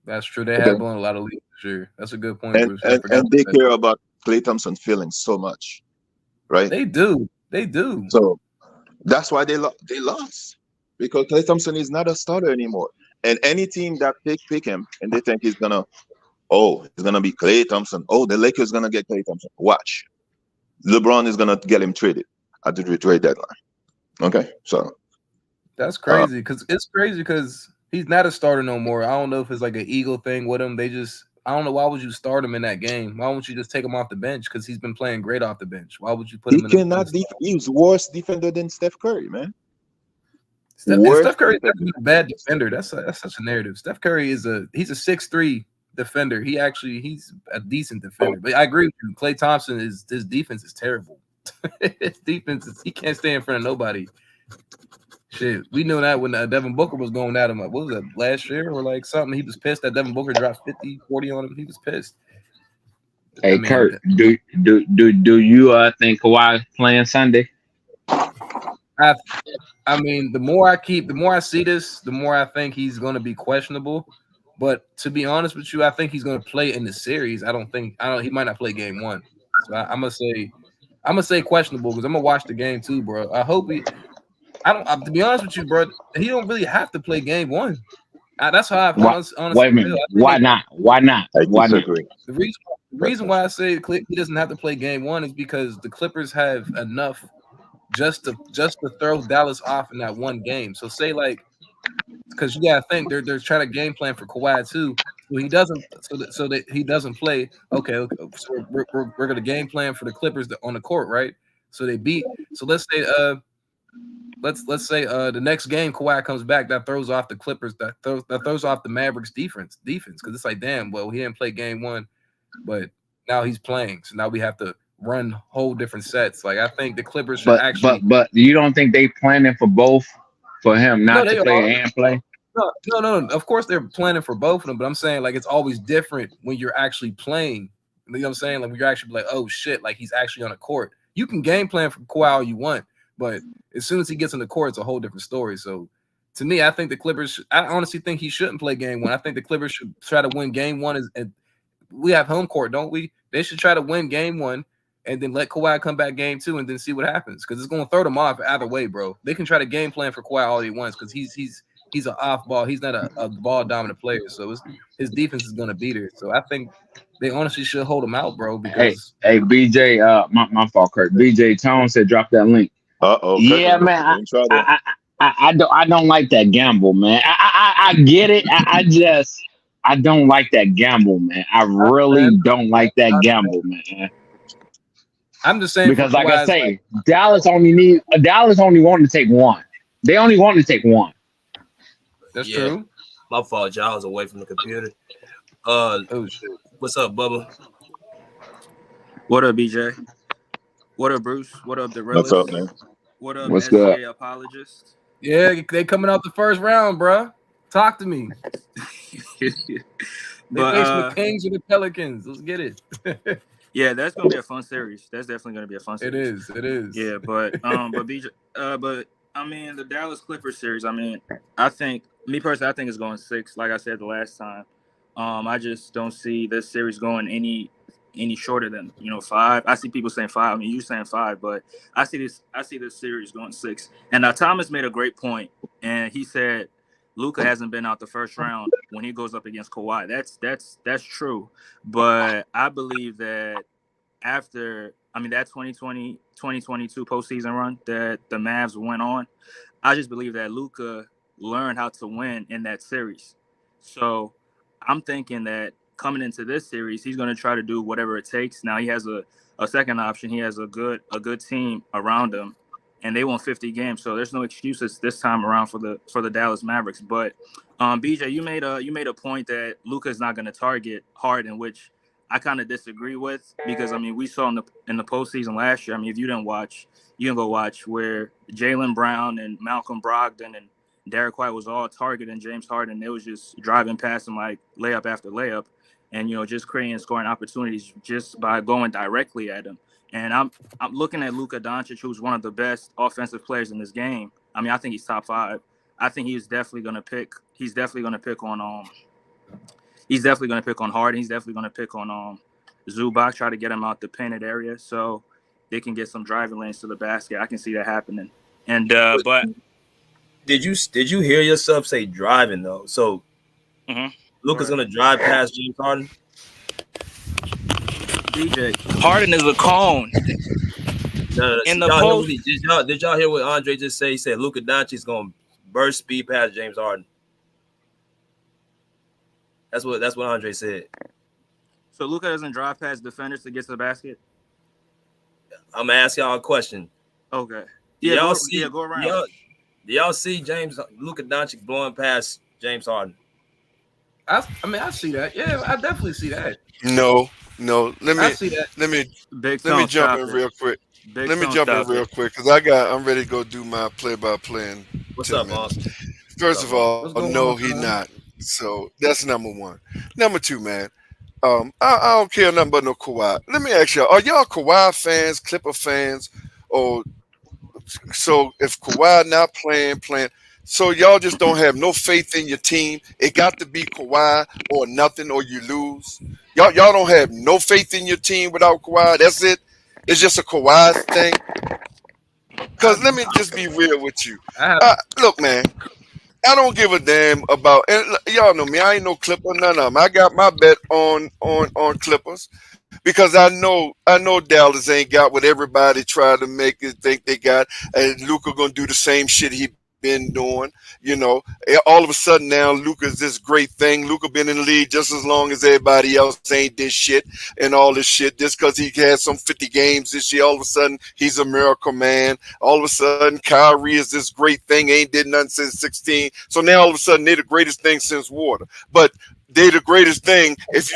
That's true. They have blown a lot of leads this year. That's a good point, Bruce. And they care about Klay Thompson feeling so much, right? They do. So that's why they lost, because Klay Thompson is not a starter anymore. And any team that pick him and they think he's gonna be Klay Thompson. Oh, the Lakers gonna get Klay Thompson. Watch, LeBron is gonna get him traded at the trade deadline. Okay, so that's crazy because he's not a starter no more. I don't know if it's like an ego thing with him. I don't know, why would you start him in that game? Why won't you just take him off the bench? Because he's been playing great off the bench. Why would you put him in the bench? He's worse defender than Steph Curry, man. Steph Curry's not a bad defender. That's such a narrative. Steph Curry he's a 6'3" defender. He's a decent defender. But I agree with you. Klay Thompson his defense is terrible. His defense he can't stay in front of nobody. Shit, we knew that when Devin Booker was going at him. What was that, last year or like something? He was pissed that Devin Booker dropped 50, 40 on him. He was pissed. Hey, Kurt, do you think Kawhi playing Sunday? I mean, the more I see this, the more I think he's going to be questionable. But to be honest with you, I think he's going to play in the series. He might not play game one. So I'm gonna say questionable because I'm gonna watch the game too, bro. I hope to be honest with you, bro, he don't really have to play game one. That's how I honestly wait a minute. feel. Why not? The reason why I say he doesn't have to play game one is because the Clippers have enough just to throw Dallas off in that one game. So say like because you gotta think they're trying to game plan for Kawhi too. So he doesn't, so that he doesn't play. Okay, so we're gonna game plan for the Clippers on the court, right? So they beat. So let's say let's say the next game Kawhi comes back, that throws off the Clippers, that throws off the Mavericks defense because it's like, damn, well, he didn't play game one, but now he's playing, so now we have to run whole different sets. Like I think the Clippers should but you don't think they planning for both, for him not to play and play? No. Of course they're planning for both of them, but I'm saying like it's always different when you're actually playing. You know what I'm saying? Like when you're actually like, oh shit, like he's actually on the court. You can game plan for Kawhi all you want, but as soon as he gets on the court, it's a whole different story. So to me, I think the Clippers, I honestly think he shouldn't play game one. I think the Clippers should try to win game one. And we have home court, don't we? They should try to win game one and then let Kawhi come back game two and then see what happens. Because it's going to throw them off either way, bro. They can try to game plan for Kawhi all he wants because he's an off ball. He's not a ball dominant player. So his defense is going to be there. So I think they honestly should hold him out, bro. Because hey, BJ, my fault, Kurt. BJ Tone said drop that link. Yeah, man. I don't like that gamble, man. I get it. I don't like that gamble, man. I really don't like that gamble, man. I'm just saying because, like I say, Dallas only wanted to take one. They only wanted to take one. That's true. My fault, y'all. I was away from the computer. Oh shit. What's up, Bubba? What up, BJ? What up, Bruce? What up, the realist? What's up, man? What up, What's SJ good? Apologist? Yeah, they coming out the first round, bro. Talk to me. They face the Kings or the Pelicans. Let's get it. Yeah, that's gonna be a fun series. That's definitely gonna be a fun series. It is. Yeah, but BJ, but I mean the Dallas Clippers series. I mean, I think me personally, I think it's going 6. Like I said the last time. I just don't see this series going any shorter than 5. I see people saying 5. I mean, you saying 5, but I see this series going 6. And now Thomas made a great point, and he said Luka hasn't been out the first round when he goes up against Kawhi. That's true, but I believe that after that 2020-2022 postseason run that the Mavs went on, I just believe that Luka learned how to win in that series. So I'm thinking that coming into this series, he's going to try to do whatever it takes. Now he has a second option. He has a good team around him, and they won 50 games. So there's no excuses this time around for the Dallas Mavericks. But BJ, you made a point that Luka's not going to target Harden, which I kind of disagree with, because I mean we saw in the postseason last year. I mean, if you didn't watch, you can go watch where Jaylen Brown and Malcolm Brogdon and Derek White was all targeting James Harden. They was just driving past him like layup after layup, and just creating scoring opportunities just by going directly at him. And I'm looking at Luka Doncic, who's one of the best offensive players in this game. I mean, I think he's top 5. I think he's definitely going to pick. He's definitely going to pick on. He's definitely going to pick on Harden. He's definitely going to pick on Zubac, try to get him out the painted area so they can get some driving lanes to the basket. I can see that happening. And but. Did you hear yourself say driving though? So Luka's gonna drive past James Harden. DJ Harden is a cone. In the post, did y'all hear what Andre just say? He said Luka Doncic's gonna burst speed past James Harden. That's what Andre said. So Luka doesn't drive past defenders to get to the basket. I'm gonna ask y'all a question. Okay. Go around. Do y'all see Luka Doncic blowing past James Harden? I see that. Yeah, I definitely see that. No. Let me jump in real quick. Because I'm ready to go do my play-by-play in What's 10 up, minutes. boss? First of all, no, he not. So that's number one. Number two, man. I don't care nothing about no Kawhi. Let me ask y'all: are y'all Kawhi fans, Clipper fans, or so if Kawhi not playing, so y'all just don't have no faith in your team? It got to be Kawhi or nothing, or you lose. Y'all don't have no faith in your team without Kawhi. That's it. It's just a Kawhi thing. Because let me just be real with you. Look, man, I don't give a damn about. And y'all know me. I ain't no Clipper, none of them. I got my bet on Clippers. Because I know Dallas ain't got what everybody tried to make it think they got, and Luka gonna do the same shit he been doing. All of a sudden now Luka's this great thing. Luka been in the league just as long as everybody else, ain't this shit and all this shit. Just because he had some 50 games this year, all of a sudden he's a miracle man. All of a sudden Kyrie is this great thing, ain't did nothing since 16. So now all of a sudden they're the greatest thing since water. But they're the greatest thing if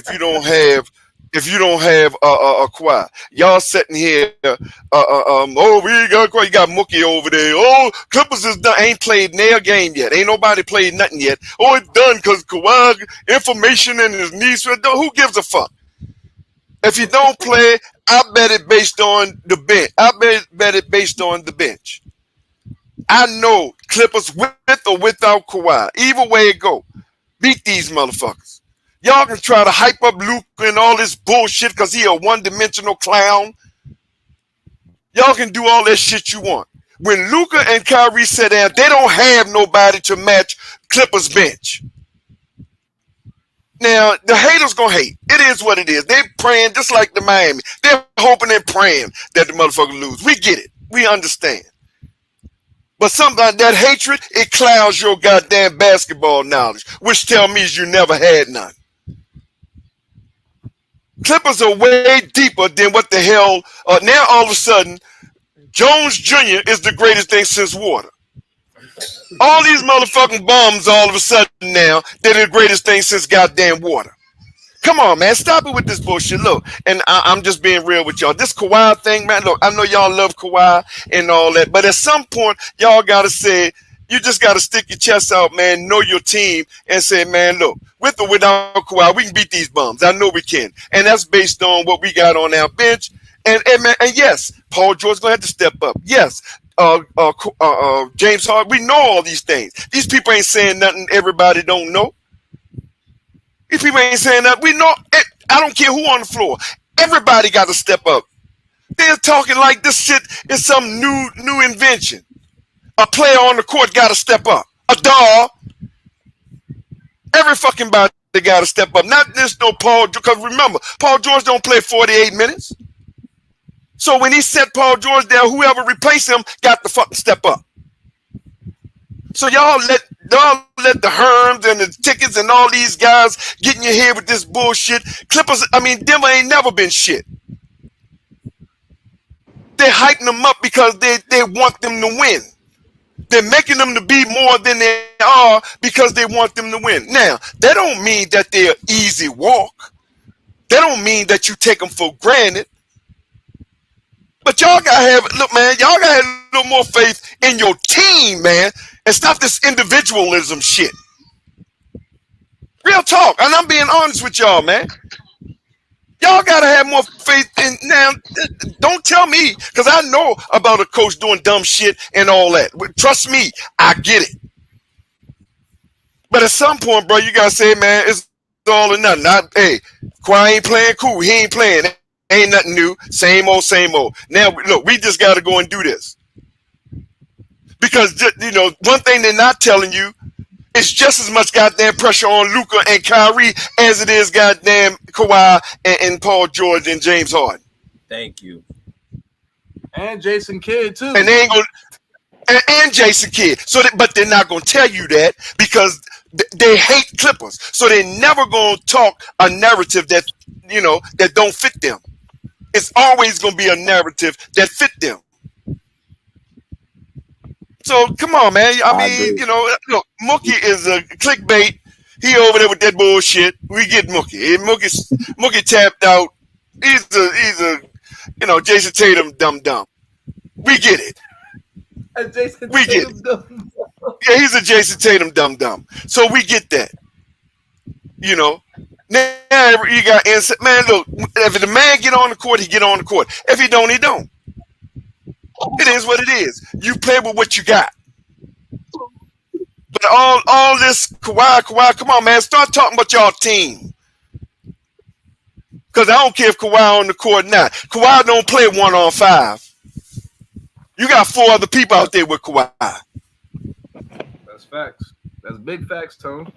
you don't have a Kawhi. Y'all sitting here, we got Kawhi. You got Mookie over there. Oh, Clippers is done. Ain't played their game yet. Ain't nobody played nothing yet. Oh, it's done because Kawhi information in his knees. Who gives a fuck? If you don't play, I bet it based on the bench. Bet it based on the bench. I know Clippers with or without Kawhi. Either way it go, beat these motherfuckers. Y'all can try to hype up Luka and all this bullshit because he a one-dimensional clown. Y'all can do all that shit you want. When Luka and Kyrie sit down, they don't have nobody to match Clippers bench. Now, the haters gonna hate. It is what it is. They praying just like the Miami. They're hoping and praying that the motherfucker lose. We get it. We understand. But sometimes that hatred, it clouds your goddamn basketball knowledge, which tell me you never had none. Clippers are way deeper than what the hell. Now all of a sudden, Jones Jr. is the greatest thing since water. All these motherfucking bums all of a sudden now, they're the greatest thing since goddamn water. Come on, man. Stop it with this bullshit. Look, and I'm just being real with y'all. This Kawhi thing, man, look, I know y'all love Kawhi and all that, but at some point, y'all got to say, you just got to stick your chest out, man, know your team, and say, man, look, with or without Kawhi, we can beat these bums. I know we can. And that's based on what we got on our bench. And yes, Paul George's going to have to step up. Yes, James Harden, we know all these things. These people ain't saying nothing everybody don't know. These people ain't saying that. We know it. I don't care who on the floor. Everybody got to step up. They're talking like this shit is some new invention. A player on the court got to step up. A dog. Every fucking body got to step up. Not this no Paul, because remember, Paul George don't play 48 minutes. So when he set Paul George there, whoever replaced him got to fucking step up. So y'all let the Herms and the Tickets and all these guys get in your head with this bullshit. Clippers, Denver ain't never been shit. They're hyping them up because they want them to win. They're making them to be more than they are because they want them to win. Now, that don't mean that they're easy walk. That don't mean that you take them for granted. But y'all gotta have, look, man, y'all gotta have a little more faith in your team, man, and stop this individualism shit. Real talk, and I'm being honest with y'all, man. Y'all gotta have more faith in now. Don't tell me, because I know about a coach doing dumb shit and all that. Trust me, I get it. But at some point, bro, you gotta say, man, it's all or nothing. Hey, Kawhi ain't playing, cool. He ain't playing. Ain't nothing new. Same old, same old. Now, look, we just got to go and do this. Because, one thing they're not telling you is just as much goddamn pressure on Luka and Kyrie as it is goddamn Kawhi and Paul George and James Harden. Thank you. And Jason Kidd, too. And they ain't going and Jason Kidd. But they're not going to tell you that because they hate Clippers. So they're never going to talk a narrative that, that don't fit them. It's always going to be a narrative that fit them. So, come on, man. Look, Mookie is a clickbait. He over there with that bullshit. We get Mookie. Mookie tapped out. He's a Jason Tatum dumb. We get it. We get it. Yeah, he's a Jason Tatum dumb. So we get that. Now you got inside. Man, look, if the man get on the court, he get on the court. If he don't, he don't. It is what it is. You play with what you got. But all this Kawhi, come on, man. Start talking about y'all team. Because I don't care if Kawhi on the court or not. Kawhi don't play 1-on-5. You got 4 other people out there with Kawhi. That's facts. That's big facts, Tone.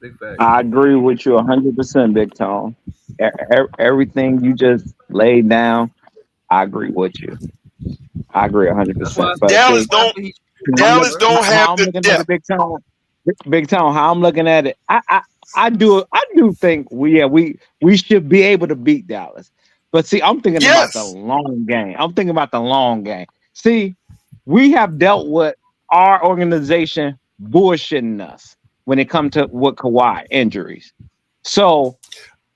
Big facts. I agree with you 100%, Big Tone. Everything you just laid down, I agree with you. I agree 100%. But Dallas don't. Dallas don't have the depth. Big Tone, how I'm looking at it, I do think we should be able to beat Dallas. But see, I'm thinking about the long game. See, we have dealt with our organization bullshitting us when it comes to with Kawhi injuries. So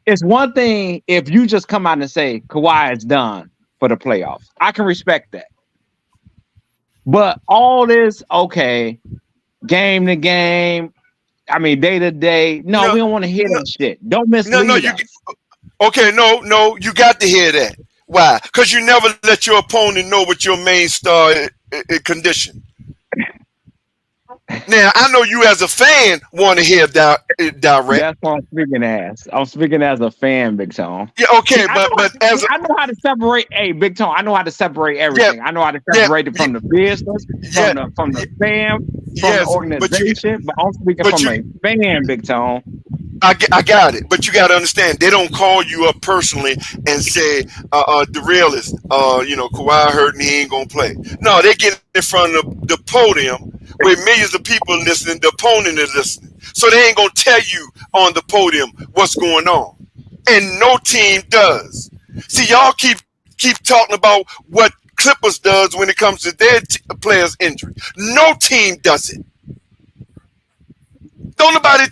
it's one thing if you just come out and say Kawhi is done for the playoffs. I can respect that. But all this, okay, game to game, I mean, day to day. No, we don't want to hear that shit. Don't mislead us. Okay, no, you got to hear that. Why? Because you never let your opponent know what your main star condition. Now, I know you as a fan want to hear direct. That's what I'm speaking as. I'm speaking as a fan, Big Tone. Yeah, okay, I know how to separate. Hey, Big Tone, I know how to separate everything. I know how to separate it from the business, from the fan, from the organization. But I'm speaking from a fan, Big Tone. I got it, but you got to understand, they don't call you up personally and say, the realist, Kawhi hurt and he ain't going to play. No, they get in front of the podium where millions of people listening, the opponent is listening. So they ain't going to tell you on the podium what's going on. And no team does. See, y'all keep talking about what Clippers does when it comes to their players' injury. No team does it. Don't nobody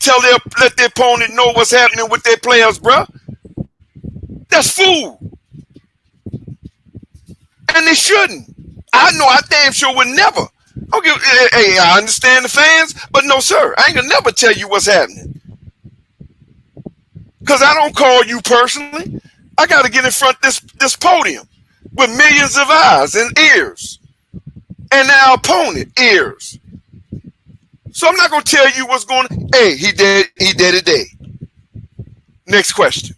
let their opponent know what's happening with their players, bro. That's fool. And they shouldn't. I know I damn sure would never. Hey, I understand the fans, but no, sir. I ain't gonna never tell you what's happening. Because I don't call you personally. I got to get in front of this podium with millions of eyes and ears. And our opponent ears. So I'm not going to tell you what's going on. Hey, he dead today. Next question.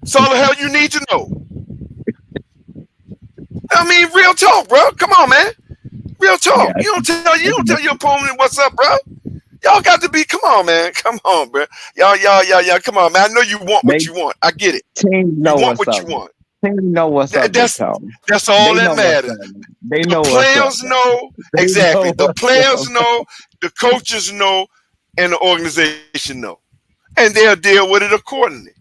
That's all the hell you need to know. I mean, real talk, bro. Come on, man. Real talk. You don't tell your opponent what's up, bro. Y'all got to be. Come on, man. Come on, bro. Y'all. Come on, man. I know you want what you want. I get it. Team know you want what's what up. you want. Team know what's up. That's all that matters. They know the players know exactly. The players know. The coaches know, and the organization know, and they'll deal with it accordingly.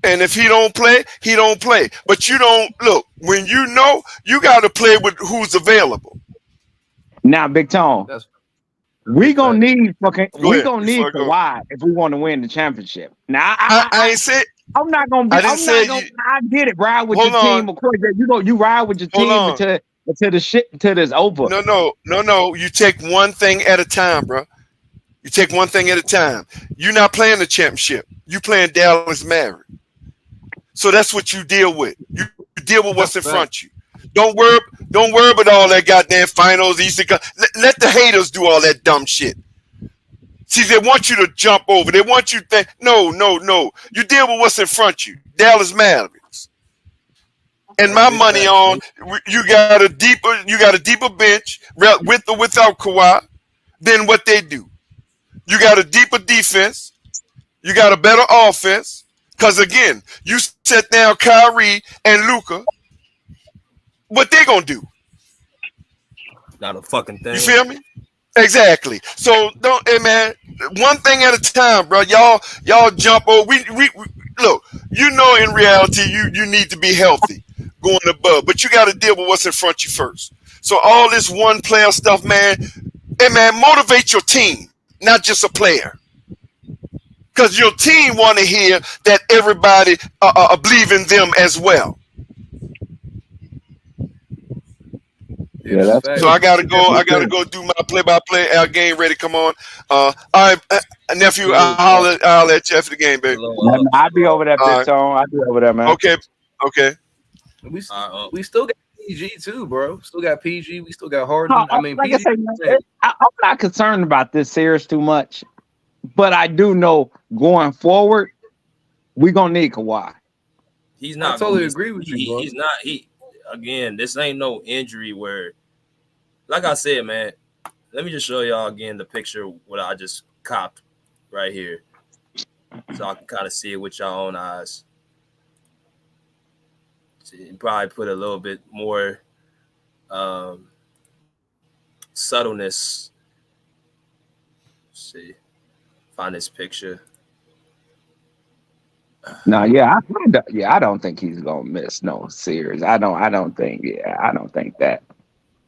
And if he don't play, he don't play. But you don't look when you know you got to play with who's available. Now, Big Tone, we gonna need Kawhi if we want to win the championship. Now, I ain't say. I'm not gonna be. I get it. Ride with your team, of course. You ride with your team until this over. No. You take one thing at a time, bro. You take one thing at a time. You're not playing the championship. You playing Dallas Mavericks. So that's what you deal with. You deal with what's in front of you. Don't worry about all that goddamn finals. Let the haters do all that dumb shit. See, they want you to jump over. They want you to think, no. You deal with what's in front of you. Dallas Mavericks. And my money on you got a deeper bench with or without Kawhi than what they do. You got a deeper defense. You got a better offense. Because again, you set down Kyrie and Luka. What they gonna do? Not a fucking thing. You feel me? Exactly. So hey man, one thing at a time, bro. Y'all jump over. We look. You know, in reality, you need to be healthy, going above, but you got to deal with what's in front of you first. So all this one player stuff, man. Hey man, motivate your team, not just a player. Because your team want to hear that everybody believe in them as well. Yeah, so I gotta go do my play-by-play. Our game ready. Come on. All right, nephew. I'll let you after the game, baby. I'll be over there, Big Tone. I'll be over there, man. Okay. We still got PG too, bro. Still got PG. We still got Harden. I mean, like PG. I'm not concerned about this series too much, but I do know going forward, we're gonna need Kawhi. He's not. I totally agree with you, bro. He's not. Again, this ain't no injury where, like I said, man, let me just show y'all again the picture what I just copped right here. So I can kind of see it with y'all own eyes. So you probably put a little bit more subtleness. Let's see, find this picture. No, I don't think he's gonna miss no series. I don't think that.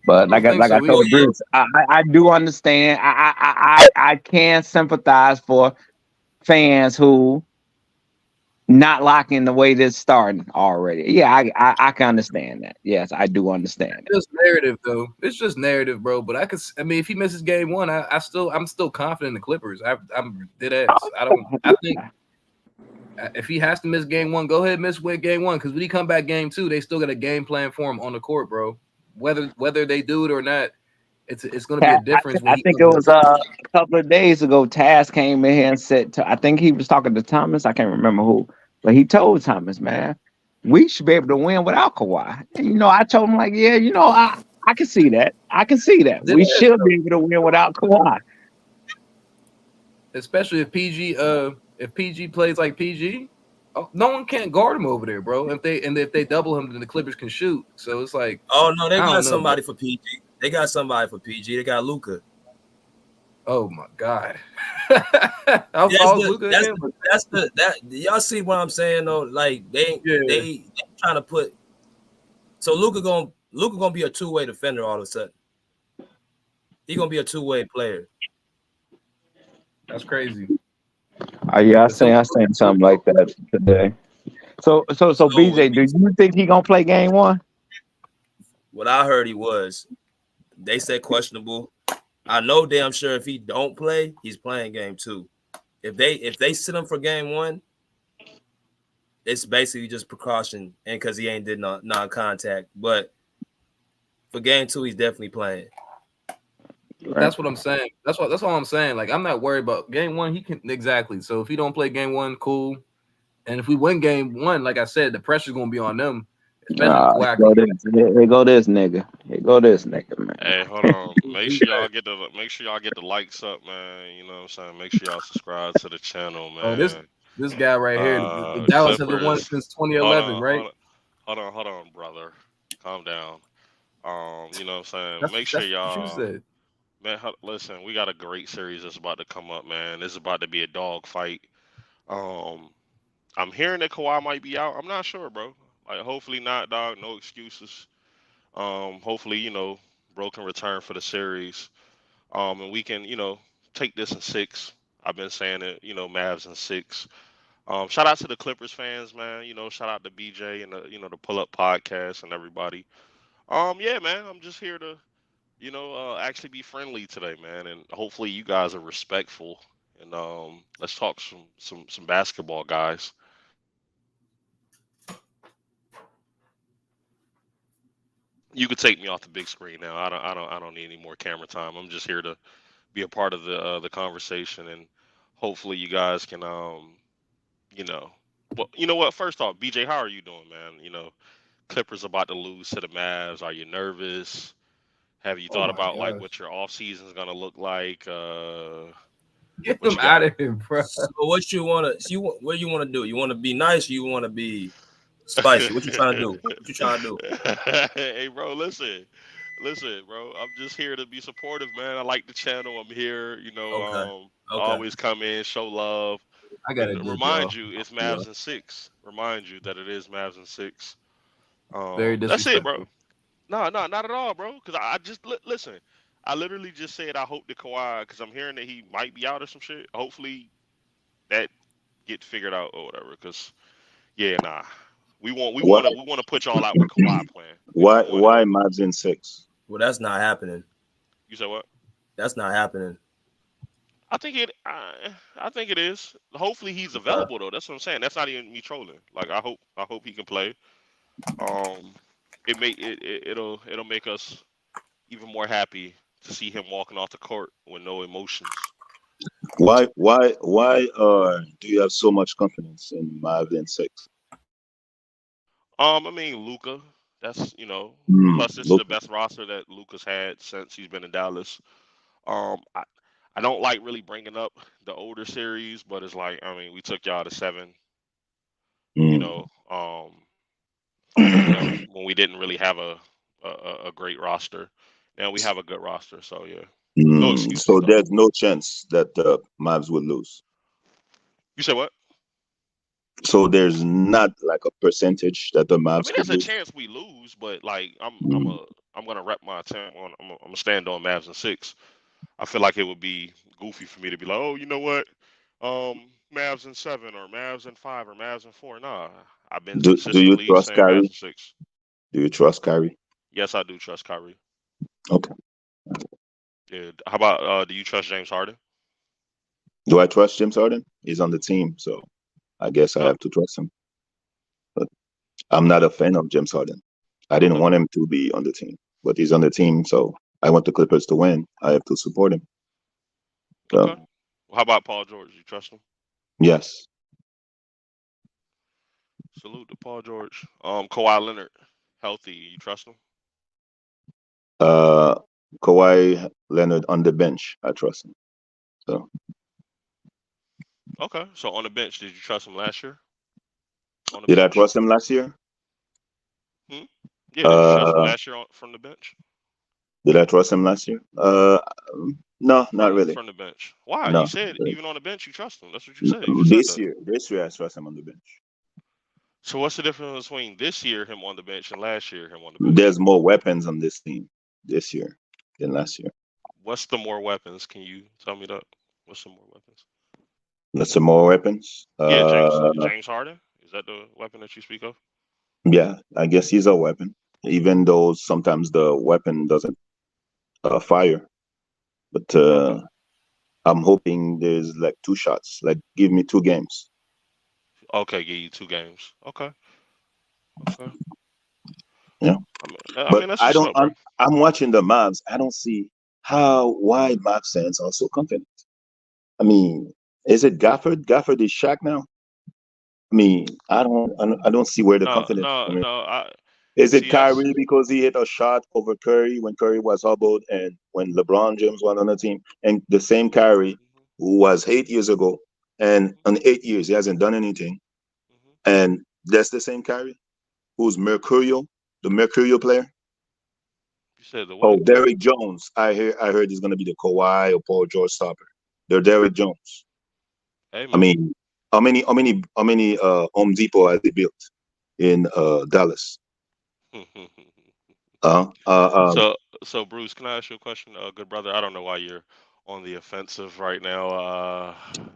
But I don't think like I so told either, bro. Bruce, I do understand. I can sympathize for fans who not liking the way this starting already. Yeah, I can understand that. Yes, I do understand It's just narrative, though. It's just narrative, bro. But I mean, if he misses game one, I'm still confident in the Clippers. I'm dead ass. I think if he has to miss game one, go ahead and miss game one. Because when he come back game two, they still got a game plan for him on the court, bro. Whether they do it or not, it's going to be a difference. I When he think it was a couple of days ago. Taz came in here and said, I think he was talking to Thomas. I can't remember who, but he told Thomas, man, we should be able to win without Kawhi. And, I told him like, yeah, I can see that. I can see that. We should be able to win without Kawhi. Especially if PG plays like PG, no one can't guard him over there, bro. If they double him, then the Clippers can shoot. So it's like, Oh no, they I got don't know, somebody man. for PG. They got somebody for PG. They got Luka. Oh my god. How far is Luka again? Y'all see what I'm saying though? Like they trying to put. So Luka gonna be a two-way defender all of a sudden. He gonna be a two-way player. That's crazy. Yeah, I seen something like that today. So BJ, do you think he gonna play game one? What I heard he was, they said questionable. I know damn sure if he don't play, he's playing game two. If they sit him for game one, it's basically just precaution and because he ain't did non-contact. But for game two, he's definitely playing. That's what I'm saying. That's all I'm saying. Like, I'm not worried about game one. He can exactly. So if he don't play game one, cool. And if we win game one, like I said, the pressure's gonna be on them. Especially Here go this nigga. Here go this nigga, man. Hey, hold on. Make sure y'all get the likes up, man. You know what I'm saying? Make sure y'all subscribe to the channel, man. Oh, this guy right here. The Dallas have been one since 2011, right? Hold on, brother. Calm down. You know what I'm saying? Make sure y'all. What you said. Man, listen, we got a great series that's about to come up, man. This is about to be a dog fight. I'm hearing that Kawhi might be out. I'm not sure, bro. Like, hopefully not, dog. No excuses. Hopefully, bro can return for the series. And we can, take this in 6. I've been saying it, Mavs in 6. Shout out to the Clippers fans, man. Shout out to BJ and the Pull Up Podcast and everybody. Yeah, man. I'm just here to, actually be friendly today, man. And hopefully you guys are respectful. And let's talk some basketball, guys. You could take me off the big screen now. I don't need any more camera time. I'm just here to be a part of the conversation, and hopefully you guys can well, you know what? First off, BJ, how are you doing, man? Clippers about to lose to the Mavs. Are you nervous? Have you thought about like what your off season is gonna look like? Get them out of here, bro. So what do you want to do? You want to be nice or you want to be spicy? What you trying to do? Hey, bro, listen, bro. I'm just here to be supportive, man. I like the channel. I'm here, always come in, show love. I got to remind you, it's Mavs in 6. Remind you that it is Mavs in 6. Very that's it, bro. disrespectful. No, not at all, bro. Because I just listen. I literally just said I hope that Kawhi, because I'm hearing that he might be out or some shit. Hopefully, that get figured out or whatever. Because we want to put y'all out with Kawhi playing. Why Mavs in 6? Well, that's not happening. You said what? That's not happening. I think it is. Hopefully he's available though. That's what I'm saying. That's not even me trolling. Like I hope he can play. It'll make us even more happy to see him walking off the court with no emotions. Why do you have so much confidence in Mavs in 6? I mean Luka. That's plus this is the best roster that Luka's had since he's been in Dallas. I don't like really bringing up the older series, but it's like, I mean, we took y'all to 7. When we didn't really have a great roster. and we have a good roster. So yeah, no excuses. So Though. there's no chance that the Mavs will lose. You said what? So there's not like a percentage that the I Mavs mean, could there's a lose. chance we lose, but like I'm Mm. gonna rep my attempt on. I'm gonna stand on Mavs in 6. I feel like it would be goofy for me to be like, oh, you know what, Mavs in 7 or Mavs in 5 or Mavs in 4. Nah, I've been Do you consistently trust saying Mavs Kyrie? in 6. Do you trust Kyrie? Yes, I do trust Kyrie. Okay. Yeah. How about do you trust James Harden? Do I trust James Harden? He's on the team, so I guess I have to trust him. But I'm not a fan of James Harden. I didn't want him to be on the team, but he's on the team, so I want the Clippers to win. I have to support him. So, Okay. Well, how about Paul George? You trust him? yes. Salute to Paul George. Kawhi Leonard, healthy. You trust him? Kawhi Leonard on the bench, I trust him. So Okay. So on the bench, did you trust him last year? On the did I bench? trust him last year? Yeah. Did you trust him Uh, last year from the bench? did I trust him last year? No, not really. From the bench. Why? You No. said even on the bench you trust him. That's what you said. You just said This that. year, I trust him on the bench. So what's the difference between this year him on the bench and last year him on the bench? There's more weapons on this team this year than last year. What's the more weapons? Can you tell me that? What's the more weapons? That's some more weapons. Yeah, James Harden. Is that the weapon that you speak of? Yeah, I guess he's a weapon, even though sometimes the weapon doesn't fire. But I'm hoping there's like 2 shots. Like, give me 2 games. Okay, give you 2 games. Okay. Yeah. I But mean that's I what's don't. up, bro. I'm watching the Mavs. I don't see why Mavs fans are so confident. I mean, is it Gafford? Gafford is Shaq now. I mean, I don't see where the confidence is coming. No. Is it See, that's Kyrie because he hit a shot over Curry when Curry was hobbled and when LeBron James was on the team? And the same Kyrie who was 8 years ago, and in 8 years he hasn't done anything. And that's the same Kyrie who's mercurial, the mercurial player. you said the Oh, what player? Derrick Jones. I heard he's gonna be the Kawhi or Paul George stopper. They're Derrick Jones. Hey, I man. mean, how many Home Depot has he built in Dallas? So Bruce, can I ask you a question, good brother? I don't know why you're on the offensive right now.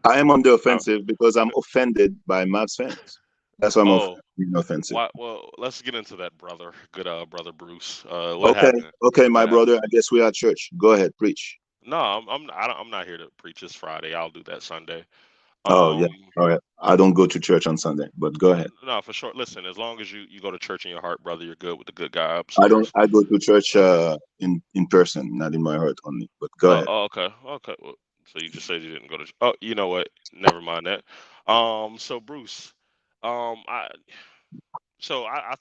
I am on the offensive because I'm offended by Mavs fans. That's why I'm being offensive. Why? Well, let's get into that, brother. Good, brother Bruce. What Okay, happened? okay, my What brother. happened? I guess we are at church. Go ahead, preach. No, I'm not here to preach this Friday. I'll do that Sunday. Oh yeah, all right. I don't go to church on Sunday, but go ahead. No, for sure. Listen, as long as you go to church in your heart, brother, you're good with the good guy I upstairs. go to church in person, not in my heart only. But go ahead. Okay. Well, so you just said you didn't go to. Oh, you know what? Never mind that. So Bruce, I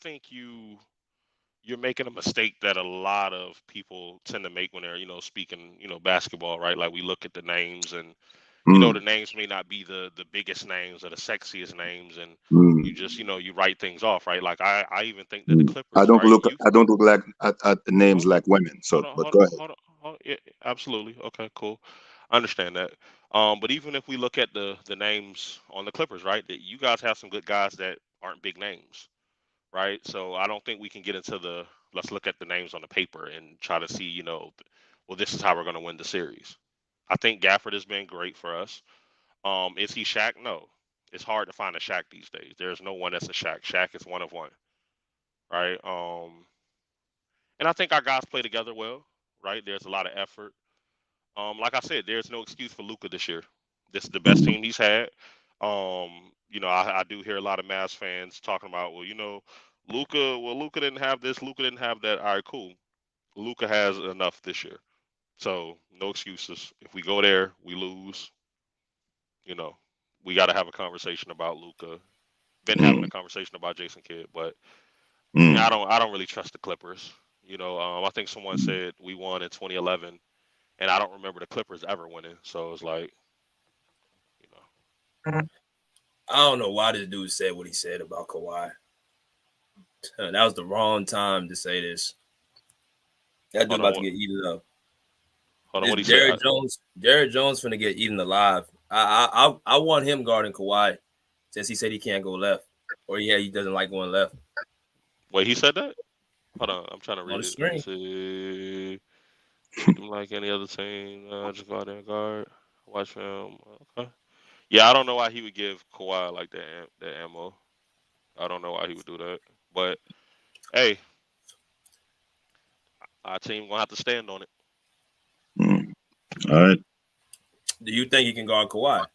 think you're making a mistake that a lot of people tend to make when they're speaking basketball, right? Like we look at the names and the names may not be the biggest names or the sexiest names, and you just you write things off, right? Like I even think that the Clippers, right? I don't look like at the names like women. So, but go ahead. Hold on. Yeah, absolutely. Okay, cool. I understand that. But even if we look at the names on the Clippers, right? That you guys have some good guys that aren't big names, right? So I don't think we can get into let's look at the names on the paper and try to see, well, this is how we're going to win the series. I think Gafford has been great for us. Is he Shaq? No. It's hard to find a Shaq these days. There's no one that's a Shaq. Shaq is one of one, right? And I think our guys play together well, right? There's a lot of effort. Like I said, there's no excuse for Luka this year. This is the best team he's had. I do hear a lot of Mavs fans talking about, well, Luka didn't have this, Luka didn't have that. All right, cool. Luka has enough this year. So no excuses. If we go there, we lose. We got to have a conversation about Luka. Been having a conversation about Jason Kidd, but I don't really trust the Clippers. I think someone said we won in 2011, and I don't remember the Clippers ever winning. So it's like, I don't know why this dude said what he said about Kawhi. That was the wrong time to say this. That dude Hold about on, to get eaten up. hold on. What he Jared said? Jones. Jared Jones finna get eaten alive. I want him guarding Kawhi since he said he can't go left, or he doesn't like going left. Wait, he said that? Hold on, I'm trying to On read the it. Let me screen. see. Treat them like any other team. Just go out there and guard. Watch film. Okay. Yeah, I don't know why he would give Kawhi like that ammo. I don't know why he would do that. But hey, our team gonna have to stand on it. All right. Do you think he can guard Kawhi?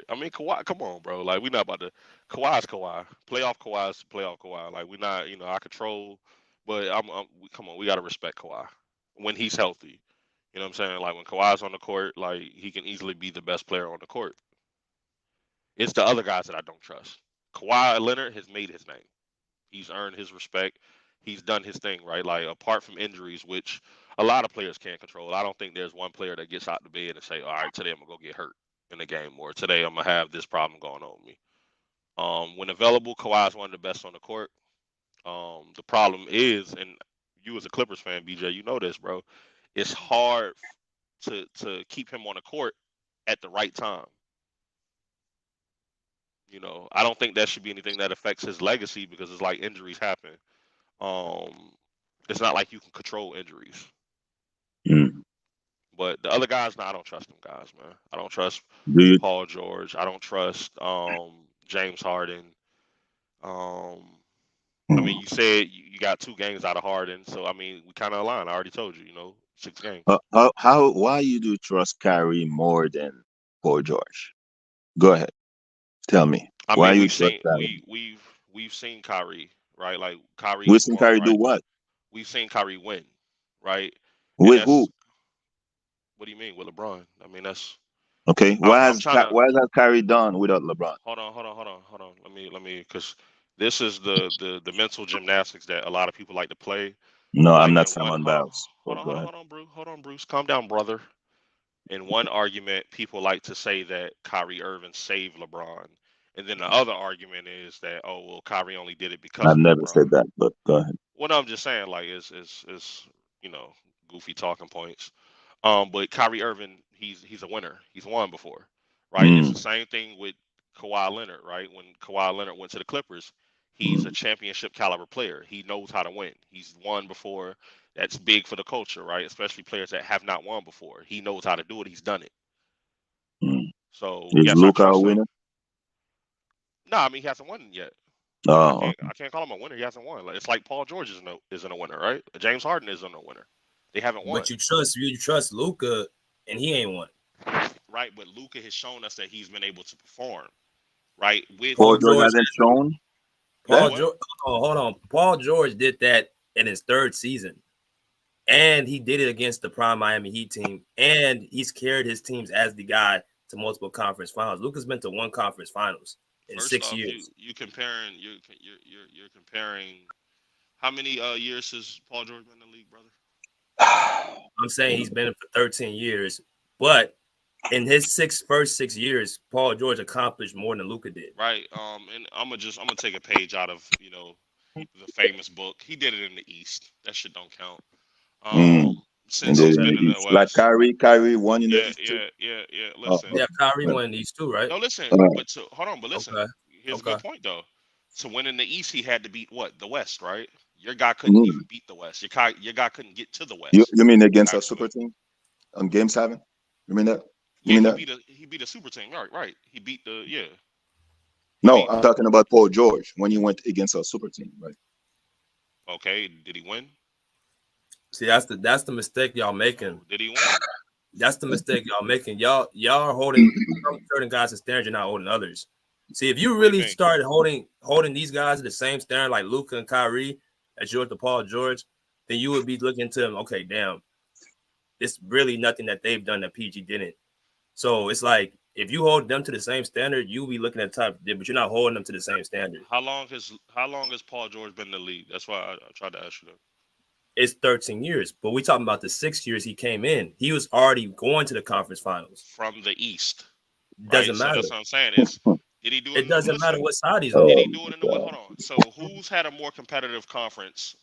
I mean, Kawhi, come on, bro. Like, we not about to. Kawhi's Kawhi. Playoff Kawhi's playoff Kawhi. Like, we not, I control, but come on, we got to respect Kawhi when he's healthy. You know what I'm saying? Like, when Kawhi's on the court, like, he can easily be the best player on the court. It's the other guys that I don't trust. Kawhi Leonard has made his name. He's earned his respect. He's done his thing, right? Like, apart from injuries, which a lot of players can't control, I don't think there's one player that gets out the bed and say, all right, today I'm going to go get hurt in the game, or today I'm going to have this problem going on with me. When available, Kawhi is one of the best on the court. The problem is, and you as a Clippers fan, BJ, you know this, bro, it's hard to keep him on the court at the right time. I don't think that should be anything that affects his legacy because it's like injuries happen. It's not like you can control injuries. But the other guys, I don't trust them guys, man. I don't trust Paul George. I don't trust James Harden. I mean, you said you got 2 games out of Harden, so I mean, we kind of aligned. I already told you, 6 games. Why you do trust Kyrie more than Paul George? Go ahead, tell me. I Why mean, you trust Kyrie? we've seen Kyrie, right? Like Kyrie We've has seen won, Kyrie right? do what? We've seen Kyrie win, right? With who? What do you mean with LeBron? I mean, that's okay. I'm trying to. Why has Kyrie done without LeBron? Hold on. Let me, because this is the mental gymnastics that a lot of people like to play. No, Like I'm not in one, Simon Biles. Go ahead. hold on, Bruce. Calm down, brother. In one argument, people like to say that Kyrie Irving saved LeBron, and then the other argument is that Kyrie only did it because I've of never LeBron. said that, but go ahead. What I'm just saying, like, is goofy talking points. But Kyrie Irving, he's a winner. He's won before, right? It's the same thing with Kawhi Leonard, right? When Kawhi Leonard went to the Clippers, he's a championship caliber player. He knows how to win. He's won before. That's big for the culture, right? Especially players that have not won before. He knows how to do it. He's done it. So Is yes, I Luka a trust him. winner? No, I mean he hasn't won yet. Oh, I can't call him a winner. He hasn't won. Like, it's like Paul George isn't a winner, right? James Harden isn't a winner. They haven't won. But you trust Luka, and he ain't won. Right, but Luka has shown us that he's been able to perform. Right, with Paul George hasn't shown. Hold on. Paul George did that in his 3rd season, and he did it against the prime Miami Heat team, and he's carried his teams as the guy to multiple conference finals. Luka's been to 1 conference finals in First 6 off, years. you're comparing how many years has Paul George been in the league, brother? I'm saying he's been in for 13 years, but in his first 6 years, Paul George accomplished more than Luka did. Right. And I'm gonna take a page out of the famous book. He did it in the East. That shit don't count. Since he's been in the West, like Kyrie won in the East. Yeah. Listen. Yeah, Kyrie won in the East too, right? No, listen. But hold on. But listen. Okay. Here's a good point though. To win in the East, he had to beat what? The West, right? Your guy couldn't even beat the West. Your guy couldn't get to the West. You mean against a super team on Game 7? You mean that? He beat a super team. Right. He beat the No, I'm talking about Paul George when he went against a super team, right? Okay, did he win? See, that's the mistake y'all making. Did he win? That's the mistake y'all making. Y'all are holding certain guys to standards, you're not holding others. See, if you really started holding these guys to the same standard like Luka and Kyrie as you are to Paul George, then you would be looking to them, okay, damn, it's really nothing that they've done that PG didn't. So it's like if you hold them to the same standard, you'll be looking at the top, but you're not holding them to the same standard. How long has Paul George been in the league? That's why I tried to ask you that. It's 13 years, but we're talking about the 6 years he came in. He was already going to the conference finals from the East. Doesn't matter. So that's what I'm saying. Did he do it? It doesn't matter what side he's on. Did he do it in the West? Hold on. So who's had a more competitive conference?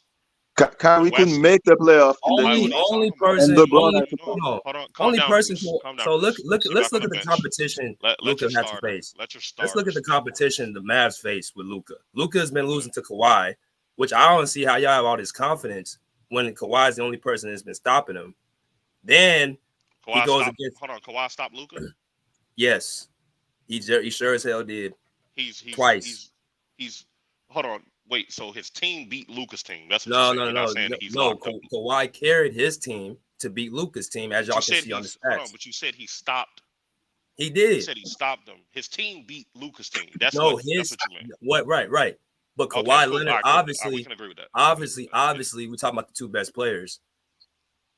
Kyrie couldn't make the playoff in the East. Only person. And LeBron Only, had to hold on. Hold on, calm Only down, person. Bruce. Calm down, So Bruce. let's See look back on at the bench. competition Let Luka your has to starter. face. Let your Let's look at starters. the competition the Mavs face with Luka. Luka has been losing to Kawhi, which I don't see how y'all have all this confidence when Kawhi is the only person that's been stopping him. Then he Kawhi goes stop. against. Hold on, Kawhi stop Luka. Yes, he sure as hell did. He's Twice. He's. Hold on. Wait. So his team beat Luka's team. That's what No, you're saying. no, You're no, not saying no, that he's no. locked up. Kawhi carried his team to beat Luka's team, as But y'all you can said see on the he's. Hold on. stats. But you said he stopped. He You did. said he stopped them. His team beat Luka's team. That's No, what. That's what you meant. what? Right. But Okay, Kawhi cool. Leonard, All right, cool. We can agree with that. obviously, we're talking about the two best players.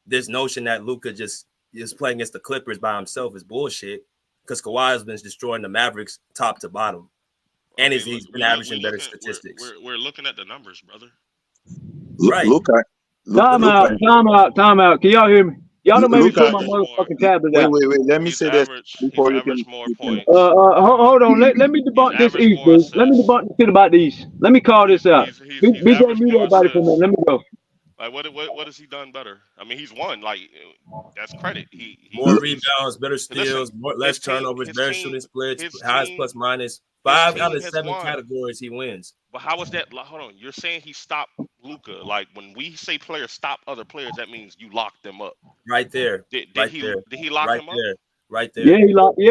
This notion that Luka just is playing against the Clippers by himself is bullshit. Because Kawhi has been destroying the Mavericks top to bottom, and Okay, he's been averaging better statistics. We're looking at the numbers, brother. Right. Time out. Can y'all hear me? Y'all don't make me put my averaged motherfucking tablet Wait, out. Let me say this before you can. More points. Hold on. Let me debunk this averaged East, more dude. Let me assists. debunk the shit about the East. Let me call this out. He's BJ, averaged mute more everybody for a minute. assists. Let me go. Like what has he done better? I mean, he's won. Like that's credit. He More rebounds, better steals, listen, less turnovers, better shooting splits, highest plus minus. 5 out of 7 categories he wins. But how is that? Hold on. You're saying he stopped Luka. Like when we say players stop other players, that means you lock them up. Right there. Did he lock right him up? there. Right there. Yeah,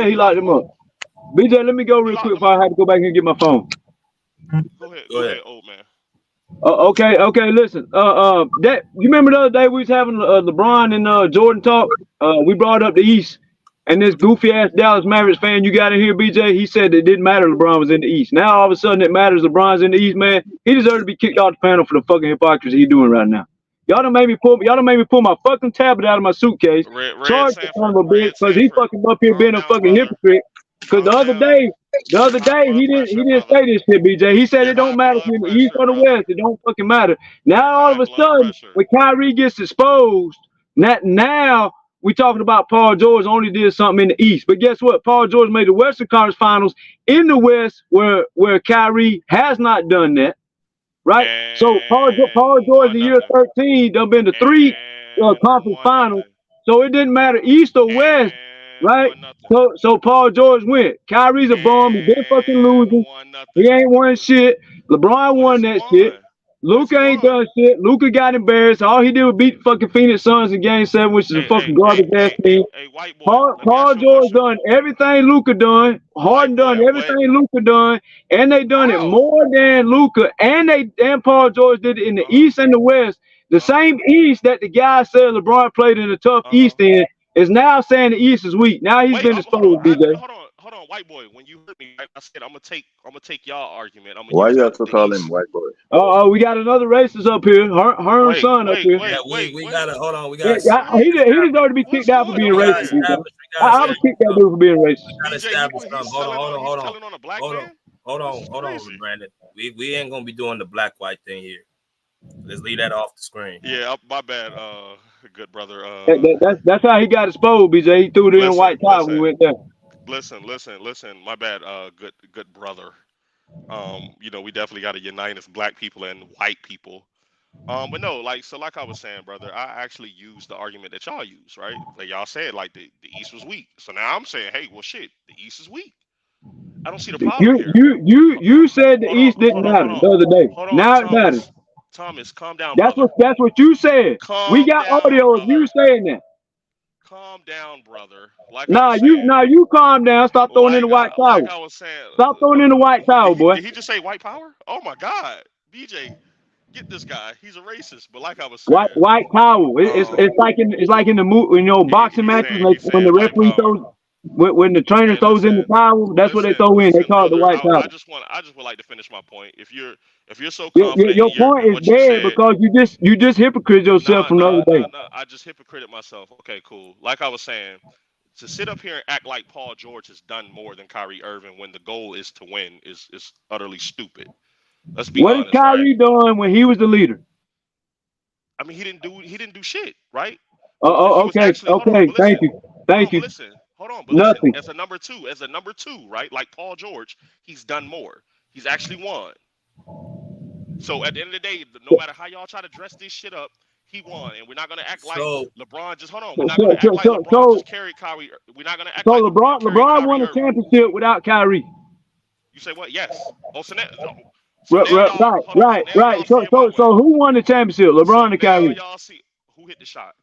he locked him up. BJ, let me go real quick before I have to go back and get my phone. Go ahead, old man. Okay. Listen. That you remember the other day we was having LeBron and Jordan talk. We brought up the East, and this goofy ass Dallas Mavericks fan you got in here, BJ. He said it didn't matter LeBron was in the East. Now all of a sudden it matters LeBron's in the East, man. He deserves to be kicked off the panel for the fucking hypocrisy he's doing right now. Y'all done made me pull my fucking tablet out of my suitcase. Charge the son of a bitch because he fucking up here being a fucking hypocrite. Because the other day he didn't say this shit, BJ. He said it don't matter if you're in the East or the West. It don't fucking matter. Now all of a sudden, when Kyrie gets exposed, now we talking about Paul George only did something in the East. But guess what? Paul George made the Western Conference Finals in the West, where Kyrie has not done that. Right? So Paul George in year 13 done been to 3 conference finals. So it didn't matter East or West, right? So Paul George went. Kyrie's a bum. He been fucking losing. He ain't won shit. LeBron won that shit. Luka ain't done shit. Luka got embarrassed. All he did was beat fucking Phoenix Suns in Game 7, which is a fucking garbage ass team. Paul George done everything Luka done. Harden done everything Luka done, and they done it more than Luka and Paul George did it in the East and the West. The same East that the guy said LeBron played in the tough East in is now saying the East is weak. Now he's been exposed, BJ. Hold on, white boy. When you heard me, I said I'm gonna take y'all argument. Why you have to call him white boy? Oh, we got another racist up here. Herm's son up here. We gotta hold on. We Yeah, gotta. he deserved to be kicked out for being racist. I would kick that dude for being racist. We gotta establish something. Hold on, Brandon. We ain't gonna be doing the black white thing here. Let's leave that off the screen. Yeah, my bad, good brother. That's how he got exposed, BJ. He threw it in white tie when we went there. Listen. My bad, good brother. We definitely got to unite as black people and white people. But no, like I was saying, brother, I actually used the argument that y'all use, right? Like y'all said, like the East was weak. So now I'm saying, hey, well, shit, the East is weak. I don't see the problem here. You said the East didn't matter the other day. Now it matters. Thomas, calm down, that's brother. That's what you said. We got audio of you saying that. Calm down, brother. You calm down. Stop throwing in the white towel. Like I was saying, stop throwing in the white towel, boy. Did he just say white power? Oh my God, BJ, get this guy. He's a racist. But like I was saying, white towel. It's like in the movie, boxing matches when the referee throws. When the trainer throws in the towel, that's what they throw in. They call it the white towel. I just would like to finish my point. If you're so confident, your point is dead because you just hypocrite yourself from the other day. No, I just hypocrited myself. Okay, cool. Like I was saying, to sit up here and act like Paul George has done more than Kyrie Irving when the goal is to win is utterly stupid. Let's be honest. What has Kyrie done when he was the leader? I mean, he didn't do shit, right? Okay. Thank you. Listen. Hold on, but listen, as a number two, right? Like Paul George, he's done more. He's actually won. So at the end of the day, no matter how y'all try to dress this shit up, he won, and we're not gonna act like So LeBron just hold on. We're not gonna act like LeBron just carried Kyrie. We're not gonna act So like LeBron carried LeBron Kyrie won a Irving. championship without Kyrie. You say what? Yes. Oh, so now y'all Right. hold on. So now y'all see it my way. So who won the championship? LeBron So or Kyrie? now y'all see who hit the shot.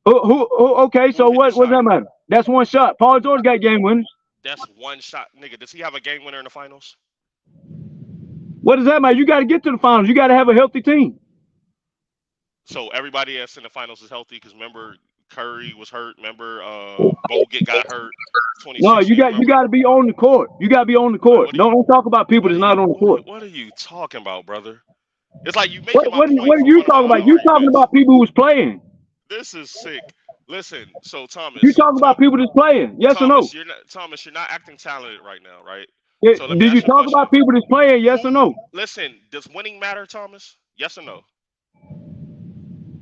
Who okay, so what does that matter? That's one shot. Paul George got game winners. That's one shot, nigga. Does he have a game winner in the finals? What does that matter? You got to get to the finals. You got to have a healthy team. So everybody that's in the finals is healthy because remember Curry was hurt. Remember Bogut got hurt. No, you got to be on the court. You got to be on the court. Don't talk about people that's not on the court. What are you talking about, brother? It's like you making What my point. are you talking about? You talking about people who's playing. This is sick. Listen, so Thomas. You talking about people that's playing? Yes Thomas, or no? Thomas, you're not acting talented right now, right? Yeah, So let me did ask you you a talk question. about people that's playing? Yes or no? Listen, does winning matter, Thomas? Yes or no?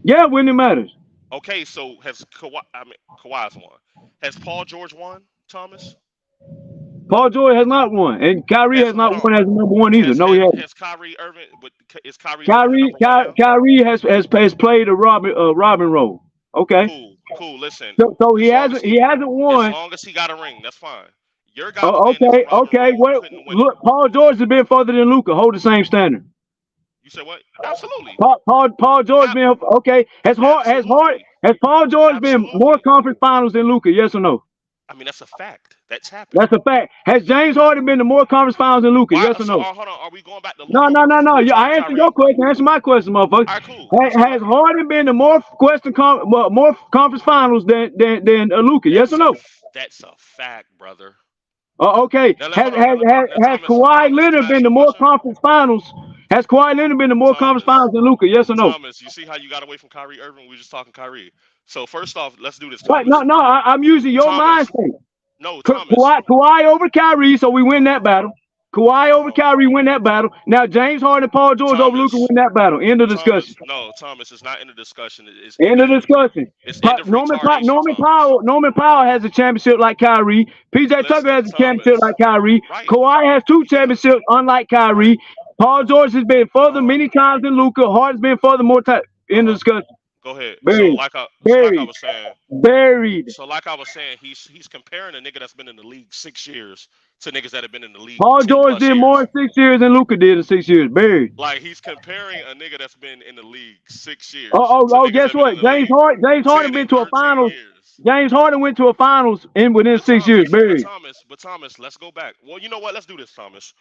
Yeah, winning matters. Okay, so has Kawhi's won. Has Paul George won, Thomas? Paul George has not won, and Kyrie has not won as number one either. No, he hasn't. Has Kyrie Irving? But is Kyrie Irving the number one now? Kyrie has played a Robin role. Okay. Cool. Listen. So he hasn't won. As long as he got a ring, that's fine. Your guy was Okay. Well, look, Paul George has been further than Luka. Hold the same standard. You said what? Absolutely. Paul George been okay. Has Paul George been more conference finals than Luka? Yes or no? I mean, that's a fact. That's happened. That's a fact. Has James Harden been to more conference finals than Luka? Yes or no? Hold on. Are we going back to Luka? No. I answered your question. Answer my question, motherfucker. All right, cool. Has Harden been to more conference finals than Luka? Yes or no? That's a fact, brother. Okay. Has Kawhi Leonard been to more conference finals? Has Kawhi Leonard been to more conference finals than Luka? Yes or no? Thomas, you see how you got away from Kyrie Irving? We were just talking Kyrie. So first off, let's do this. Right, no. I'm using your mindset. No, Thomas. Kawhi over Kyrie, so we win that battle. Kawhi over Kyrie, win that battle. Now James Harden, Paul George over Luka, win that battle. End of discussion. No, Thomas, it's not in the discussion. It's end of discussion. Norman Powell has a championship like Kyrie. PJ Tucker has a championship like Kyrie. Kawhi has 2 championships, unlike Kyrie. Paul George has been further many times than Luka. Harden's been further more time. End of discussion. Go ahead. Buried. So like I was saying. Buried. So like I was saying, he's comparing a nigga that's been in the league 6 years to niggas that have been in the league. Paul George did more in 6 years than Luka did in 6 years. Buried. Like he's comparing a nigga that's been in the league 6 years. Guess what? James Harden been to a finals. James Harden went to a finals within 6 years. Buried. But Thomas, let's go back. Well, you know what? Let's do this, Thomas.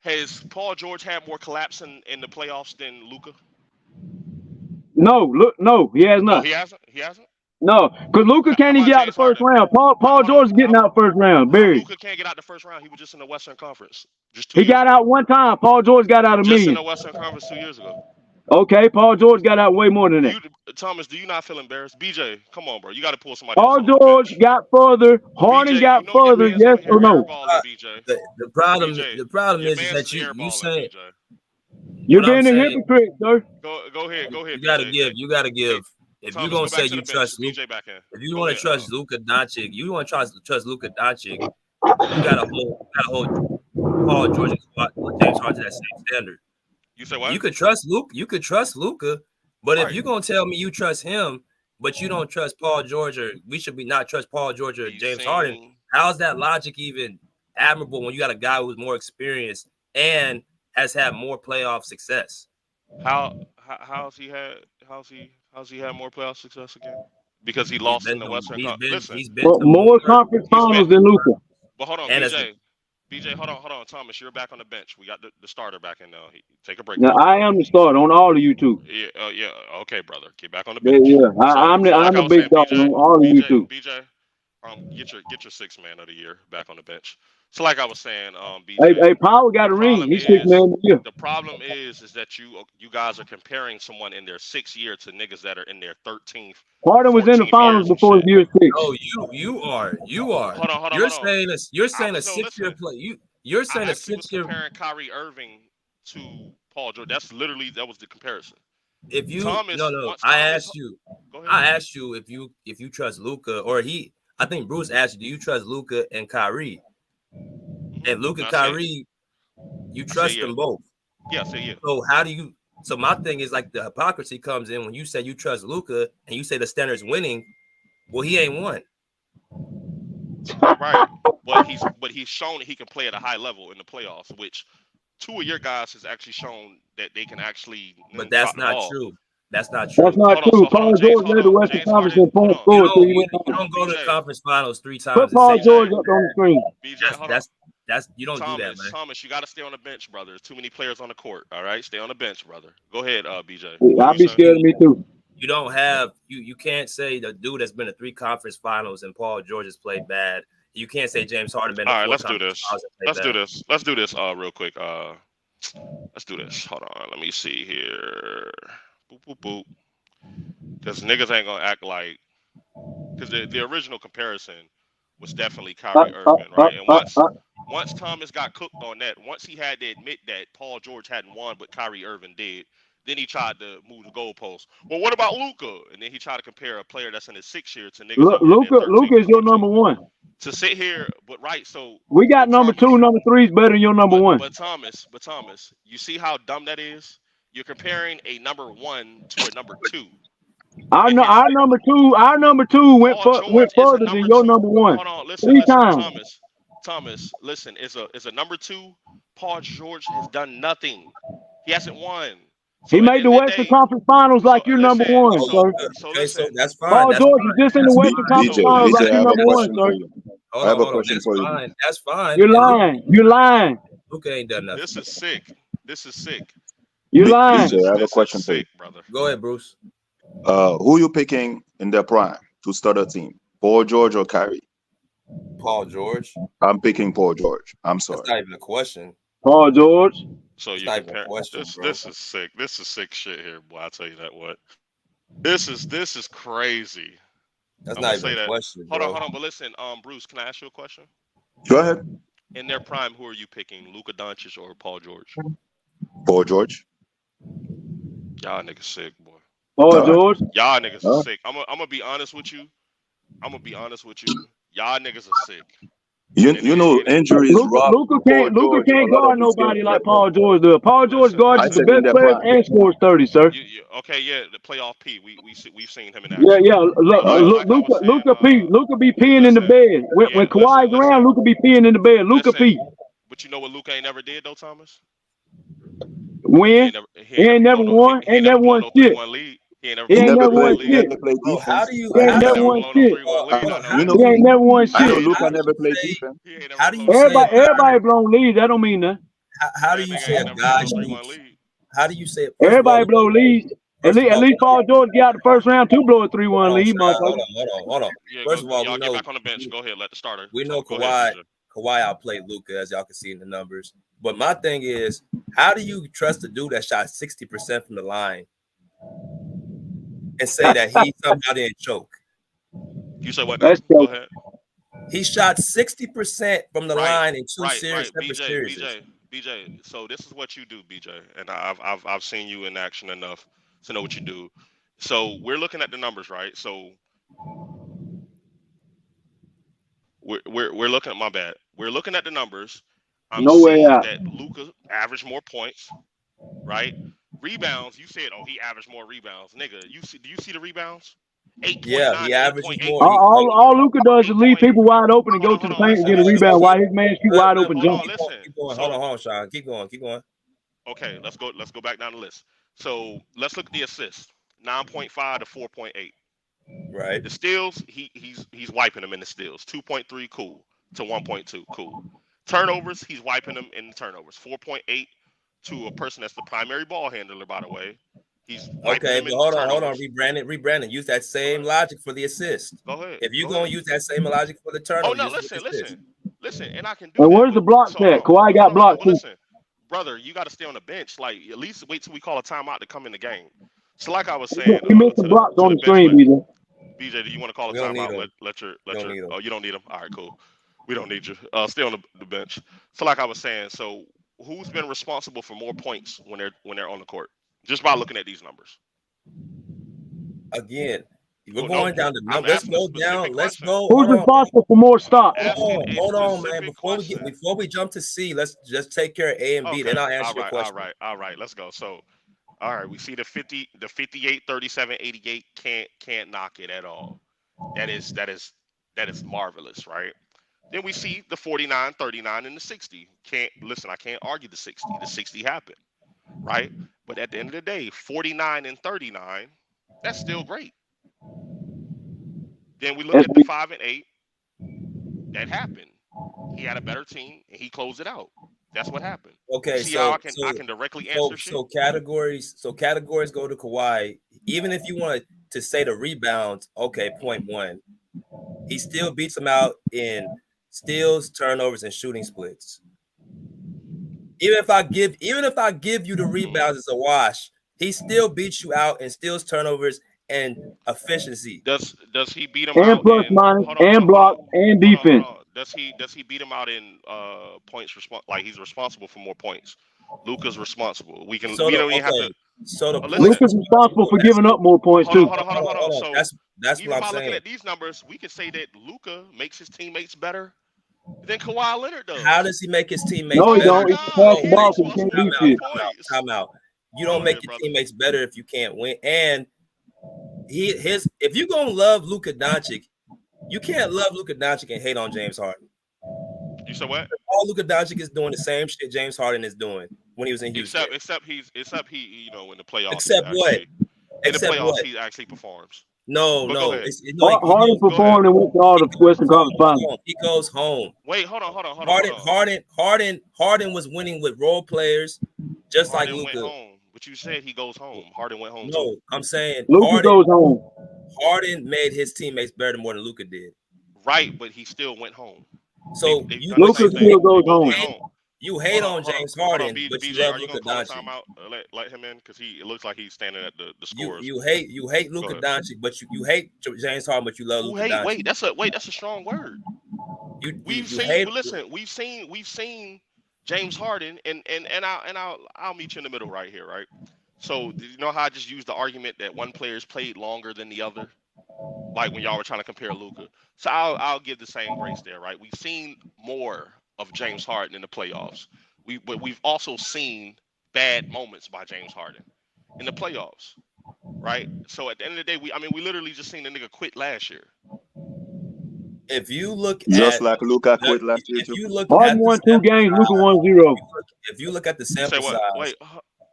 Has Paul George had more collapse in the playoffs than Luka? No, he has not. Oh, he hasn't? No, because Luka can't even get out the first round. Paul George is getting out the first round. Buried. Luka can't get out the first round. He was just in the Western Conference. He got out one time. Paul George got out a million. Just in the Western Conference 2 years ago. Okay, Paul George got out way more than that. Thomas, do you not feel embarrassed? BJ, come on, bro. You got to pull somebody. Paul George got further. Harden got further. Yes or no? The problem is that you saying you're being a hypocrite, sir. Go ahead. You gotta give. If you're gonna say you trust Luka, if you want to trust Luka Doncic, you want to trust Luka Doncic, you gotta hold Paul George and James Harden to that same standard. You say what? You could trust Luka, but if you're gonna tell me you trust him, but you don't trust Paul George, or we should not trust Paul George or James Harden, how's that logic even admirable when you got a guy who's more experienced and has had more playoff success? How's he had more playoff success again? Because he lost in the Western Conference. He's been more conference finals than Luka. But hold on, BJ, hold on, Thomas. You're back on the bench. We got the starter back in now. Take a break. Now I am the starter on all of you two. Yeah. Okay, brother. Get back on the bench. Yeah. I'm the big dog on all of you two. BJ, get your 6th man of the year back on the bench. So like I was saying, BJ, hey, Powell got a ring. He's 6th man of the year. The problem is that you guys are comparing someone in their 6th year to niggas that are in their 13th. Harden was in the finals before year 6. No, you are. Hold on. You're saying a 6-year play. You're saying a 6-year. Comparing Kyrie Irving to Paul George. That was the comparison. If you Thomas, I asked you if you trust Luka, or I think Bruce asked you, do you trust Luka and Kyrie? And Luka, Kyrie, You trust them both. Yeah, I say yeah. So how do you? So my thing is like the hypocrisy comes in when you say you trust Luka and you say the Standard's winning. Well, he ain't won. Right, but he's shown that he can play at a high level in the playoffs, which 2 of your guys has actually shown that they can actually. But that's not true. That's not That's true. not true. Paul George led the Western Conference in points scored. You don't go to the conference finals 3 times. Put Paul George up on the screen. BJ, that's you don't do that, man. Thomas, you got to stay on the bench, brother. There's too many players on the court. All right, stay on the bench, brother. Go ahead, BJ. I'll be scared of me too. You don't have you can't say the dude that's been to 3 conference finals and Paul George has played bad. You can't say James Harden been to 4 All right, conference finals. Let's do this real quick. Let's do this. Hold on. Let me see here. Boop, boop, boop. Because niggas ain't going to act like... Because the original comparison was definitely Kyrie Irving, right? And once Thomas got cooked on that, once he had to admit that Paul George hadn't won, but Kyrie Irving did, then he tried to move the goalpost. Well, what about Luka? And then he tried to compare a player that's in his 6th year to niggas. Luka is your number 1. To sit here, but right, so we got number 2, number 3 is better than your number 1. But Thomas, you see how dumb that is? You're comparing a number 1 to a number 2. Our number two went further than your number 1. Hold on, listen, 3 times. Thomas, listen, is a number 2. Paul George has done nothing. He hasn't won. He made the Western Conference Finals like you're number 1, sir. So that's fine. Paul George is just in the Western Conference Finals like you're number 1, sir. I have a question for you. That's fine. You're lying. You're lying. Luka ain't done nothing. This is sick. You're lying. BJ, I have a question for you. Brother. Go ahead, Bruce. Who you picking in their prime to start a team? Paul George or Kyrie? Paul George. I'm picking Paul George. I'm sorry. That's not even a question. Paul George. So you compare this is sick. This is sick shit here, boy. I'll tell you that what. This is crazy. That's not even a question. Hold on. But listen, Bruce, can I ask you a question? Go ahead. In their prime, who are you picking? Luka Doncic or Paul George? Paul George. Y'all niggas sick, boy. Paul George. Y'all niggas are sick. I'm gonna be honest with you. Y'all niggas are sick. You know injuries. Luka can't guard nobody like Paul George does. Paul George guards the best player and scores 30, sir. The playoff P. We've seen him in action. Yeah. Luka be peeing in the bed. When Kawhi's around, Luka be peeing in the bed. Luka pee. But you know what Luka ain't never did though, Thomas? When? He ain't never won. Ain't never won shit. He ain't never won shit. How do you? He ain't never won shit. He ain't never won shit. I know Luka never played defense. How do you everybody blown leads? That don't mean nothing. How do you say a guy? How do you say it? Everybody blow leads. At least Paul George get out the first round to blow a 3-1 lead, motherfucker. Hold on. First of all, y'all get back on the bench. Go ahead, let the starter. We know Kawhi outplayed Luka, as y'all can see in the numbers. But my thing is, how do you trust a dude that shot 60% from the line and say that he somehow didn't choke? You say what? Now? Go ahead. He shot 60% from the line in 2 series. BJ. So this is what you do, BJ, and I've seen you in action enough to know what you do. So we're looking at the numbers, right? So we're looking at my bad. We're looking at the numbers. I'm seeing that Luka averaged more points, right? Rebounds, you said, he averaged more rebounds. Nigga, do you see the rebounds? 8. Yeah, he averaged more. All Luka does is leave people wide open and go to the paint and get a rebound while his man shoot wide open jump. Hold on, Sean. Keep going. Okay, let's go back down the list. So let's look at the assists. 9.5 to 4.8. Right. The steals, he's wiping them in the steals. 2.3, cool. To 1.2, cool. Turnovers, he's wiping them in the turnovers. 4.8 to a person that's the primary ball handler, by the way. He's okay, but hold on. Rebranding. Use that same logic for the assist. Go ahead. If you're gonna use that same logic for the turnover. Oh no, listen, and I can do. And where's the blocks at? Kawhi got blocked too. Listen, brother, you got to stay on the bench. Like at least wait till we call a timeout to come in the game. So like I was saying, you missed the blocks on the screen, BJ. BJ, do you want to call a timeout? Let your. Oh, you don't need them. All right, cool. We don't need you. Stay on the bench. So like I was saying, so who's been responsible for more points when they're on the court? Just by looking at these numbers. Again, We're going down the number. Let's go down. Let's go. Who's Hold on. responsible for more stops? Hold on, man. Before we jump to C, let's just take care of A and B. Then I'll answer your question. All right. Let's go. So, all right, we see the 58, 37, 88 can't knock it at all. That is marvelous, right? Then we see the 49, 39, and the 60. I can't argue the 60. The 60 happened, right? But at the end of the day, 49 and 39, that's still great. Then we look at the 5 and 8. That happened. He had a better team and he closed it out. That's what happened. Okay, see how I can directly answer shit? So categories go to Kawhi. Even if you want to say the rebounds, okay, point 1. He still beats him out in steals, turnovers, and shooting splits. Even if I give you the rebounds as a wash, he still beats you out in steals, turnovers, and efficiency. Does he beat him and out plus in minus and block and defense? Does he beat him out in points? Like he's responsible for more points. Luka's responsible. We don't even have to. Luka's responsible for giving up more points too. Hold on. So that's even what I'm by saying. looking at these numbers, we can say that Luka makes his teammates better than Kawhi Leonard does. How does he make his teammates No, he better? don't. He pass the ball so he can't do shit. Time out. You don't make your teammates better if you can't win. And if you're gonna love Luka Doncic, you can't love Luka Doncic and hate on James Harden. You said what? All Luka Doncic is doing the same shit James Harden is doing when he was in Houston. Except he in the playoffs. Except what? In the playoffs, he actually performs. No. Harden performed and went to all the Western Conference Finals. He goes home. Wait, hold on. Harden was winning with role players, just Harden like Luka. Went home, but you said he goes home. Harden went home. No, too. I'm saying Luka goes home. Harden made his teammates better more than Luka did. Right, but he still went home. So Luka still goes home. You hate on James Harden, but you love are you Luka gonna call a Doncic. timeout? Let him in because it looks like he's standing at the scores. You hate Luka Doncic, but you hate James Harden, but you love Luka Doncic. Wait, that's a strong word. We've seen James Harden, and I'll meet you in the middle right here, right? So you know how I just used the argument that one player's played longer than the other, like when y'all were trying to compare Luka. So I'll give the same grace there, right? We've seen more of James Harden in the playoffs. But we've also seen bad moments by James Harden in the playoffs, right? So at the end of the day, we literally just seen the nigga quit last year. If you look just like Luka quit last year too. Harden won 2 games, Luka won 0. If you look at the sample size, wait,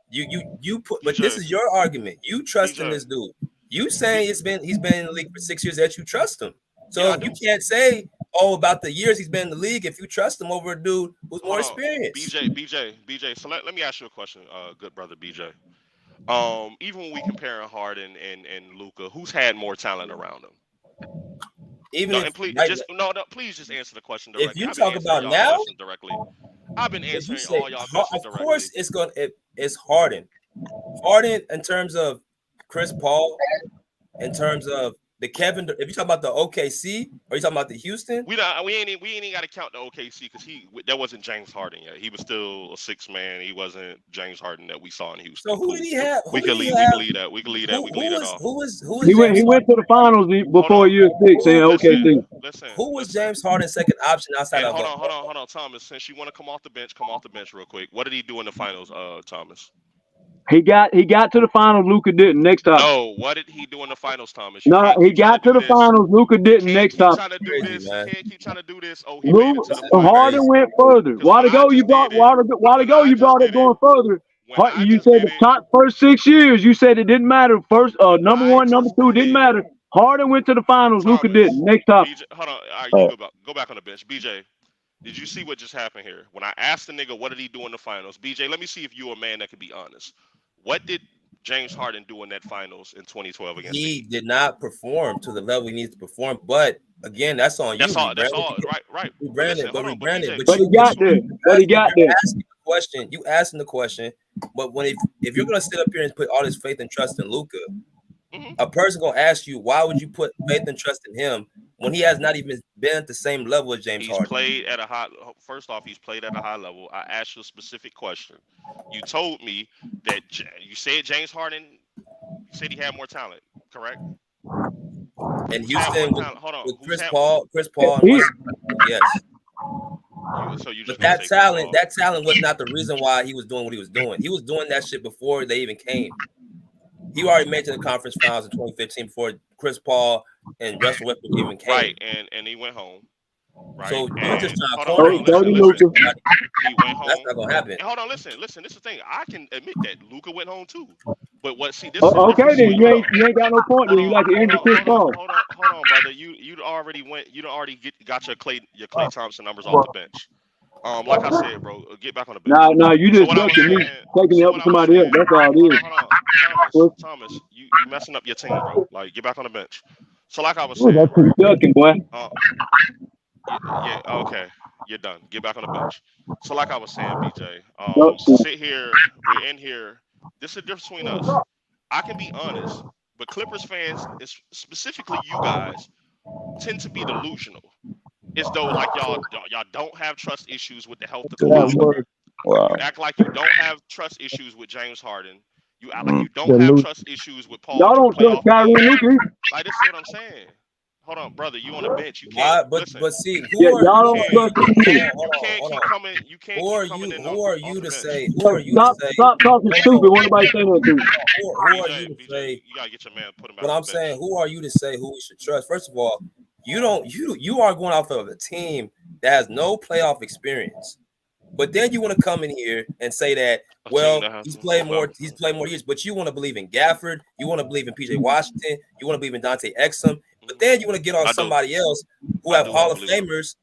you put, but this is your argument. You trust in this dude. You saying he's been in the league for 6 years that you trust him. So you can't say about the years he's been in the league if you trust him over a dude who's more experienced. BJ. So let me ask you a question, good brother BJ. Even when we compare Harden and Luka, who's had more talent around him? Please just answer the question directly. If you talk about now, directly, I've been answering all y'all questions directly. Of course, it's Harden. Harden in terms of Chris Paul, in terms of the Kevin. If you talk about the OKC, or you talking about the Houston, we ain't even got to count the OKC because that wasn't James Harden yet. He was still a 6 man. He wasn't James Harden that we saw in Houston. So who did he have? We can leave that. We can leave that off. Who was He went to the finals before year 6 in OKC. Who was James Harden's second option outside of? Hold on, Thomas. Since you want to come off the bench real quick. What did he do in the finals, Thomas? He got to the finals. Luka didn't. Next time. No, what did he do in the finals, Thomas? No, he got to the finals. Luka didn't. Next time. Can't keep trying to do this. Harden went further. While ago you brought it going further. You said the top first 6 years. You said it didn't matter. First, number 1, number 2 didn't matter. Harden went to the finals. Luka didn't. Next time. Hold on. All right, go back on the bench. BJ, did you see what just happened here? When I asked the nigga what did he do in the finals, BJ, let me see if you're a man that can be honest. What did James Harden do in that finals in 2012 against He did not perform to the level he needs to perform, but again, that's on you. That's all. Right. Rebranded. But he got there. You asking the question, but if you're gonna sit up here and put all this faith and trust in Luka, a person gonna ask you, why would you put faith and trust in him when he has not even been at the same level as James Harden? First off, he's played at a high level. I asked you a specific question. You told me that you said James Harden. You said he had more talent, correct? And Who's had more Houston talent? Hold on. with Who's Chris had? Paul, and Westbrook, yes. So you But just gonna say that talent was not the reason why he was doing what he was doing. He was doing that shit before they even came. He already made it to the conference finals in 2015 before Chris Paul and Russell Westbrook even came. Right, and he went home. Right. So you just trying to hold on, listen. He went home. That's not gonna happen. And hold on, listen. This is the thing. I can admit that Luka went home too. But what? See, this. Okay, then you ain't got no point. Then you like to injure Chris Paul. Hold on, brother. You already went. You already got your Klay Thompson numbers off the bench. Like I said, bro, get back on the bench. Nah, you just ducking me, taking the help of somebody else. That's all it is. Hold on, Thomas, you messing up your team, bro. Like, get back on the bench. So, like I was Ooh, saying, that's pretty ducking, boy. yeah, okay, you're done. Get back on the bench. So, like I was saying, BJ, sit here. We're in here. This is the difference between us. I can be honest, but Clippers fans, specifically you guys, tend to be delusional. It's though like y'all don't have trust issues with the health of Kawhi. Wow. You act like you don't have trust issues with James Harden. You act like you don't have trust issues with Paul. Y'all don't trust Kyrie Irving. Like, this is what I'm saying. Hold on, brother. You on the bench. You can't. But see, who are y'all don't trust you can't keep coming. You can't. Who are keep you? coming Who are you to say? Stop talking stupid. Won't nobody say that to you? Who are you to say? You gotta get your man. Put him back. But I'm saying, who are you to say who we should trust? First of all, you are going off of a team that has no playoff experience. But then you want to come in here and say that, well, he's played more years, but you want to believe in Gafford, you want to believe in PJ Washington, you want to believe in Dante Exum, but then you want to get on somebody else who have Hall of Famers.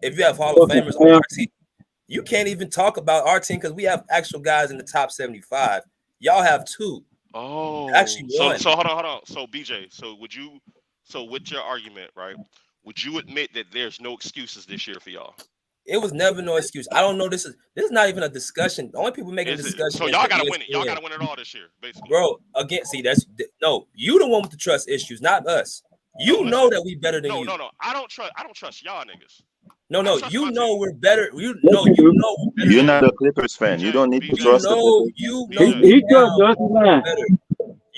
If you have Hall of Famers on our team, you can't even talk about our team because we have actual guys in the top 75. Y'all have two. Oh, actually one. So hold on. So BJ, so with your argument, right? Would you admit that there's no excuses this year for y'all? It was never no excuse. I don't know. This is not even a discussion. The only people making a discussion. So y'all gotta win it. Y'all gotta win it all this year, basically. Bro, again, see, you the one with the trust issues, not us. You know that we better than you. No. I don't trust y'all niggas. No, you know we're better. You know we're better. You're not a Clippers fan. You don't need to trust the Clippers. He trusts us, man.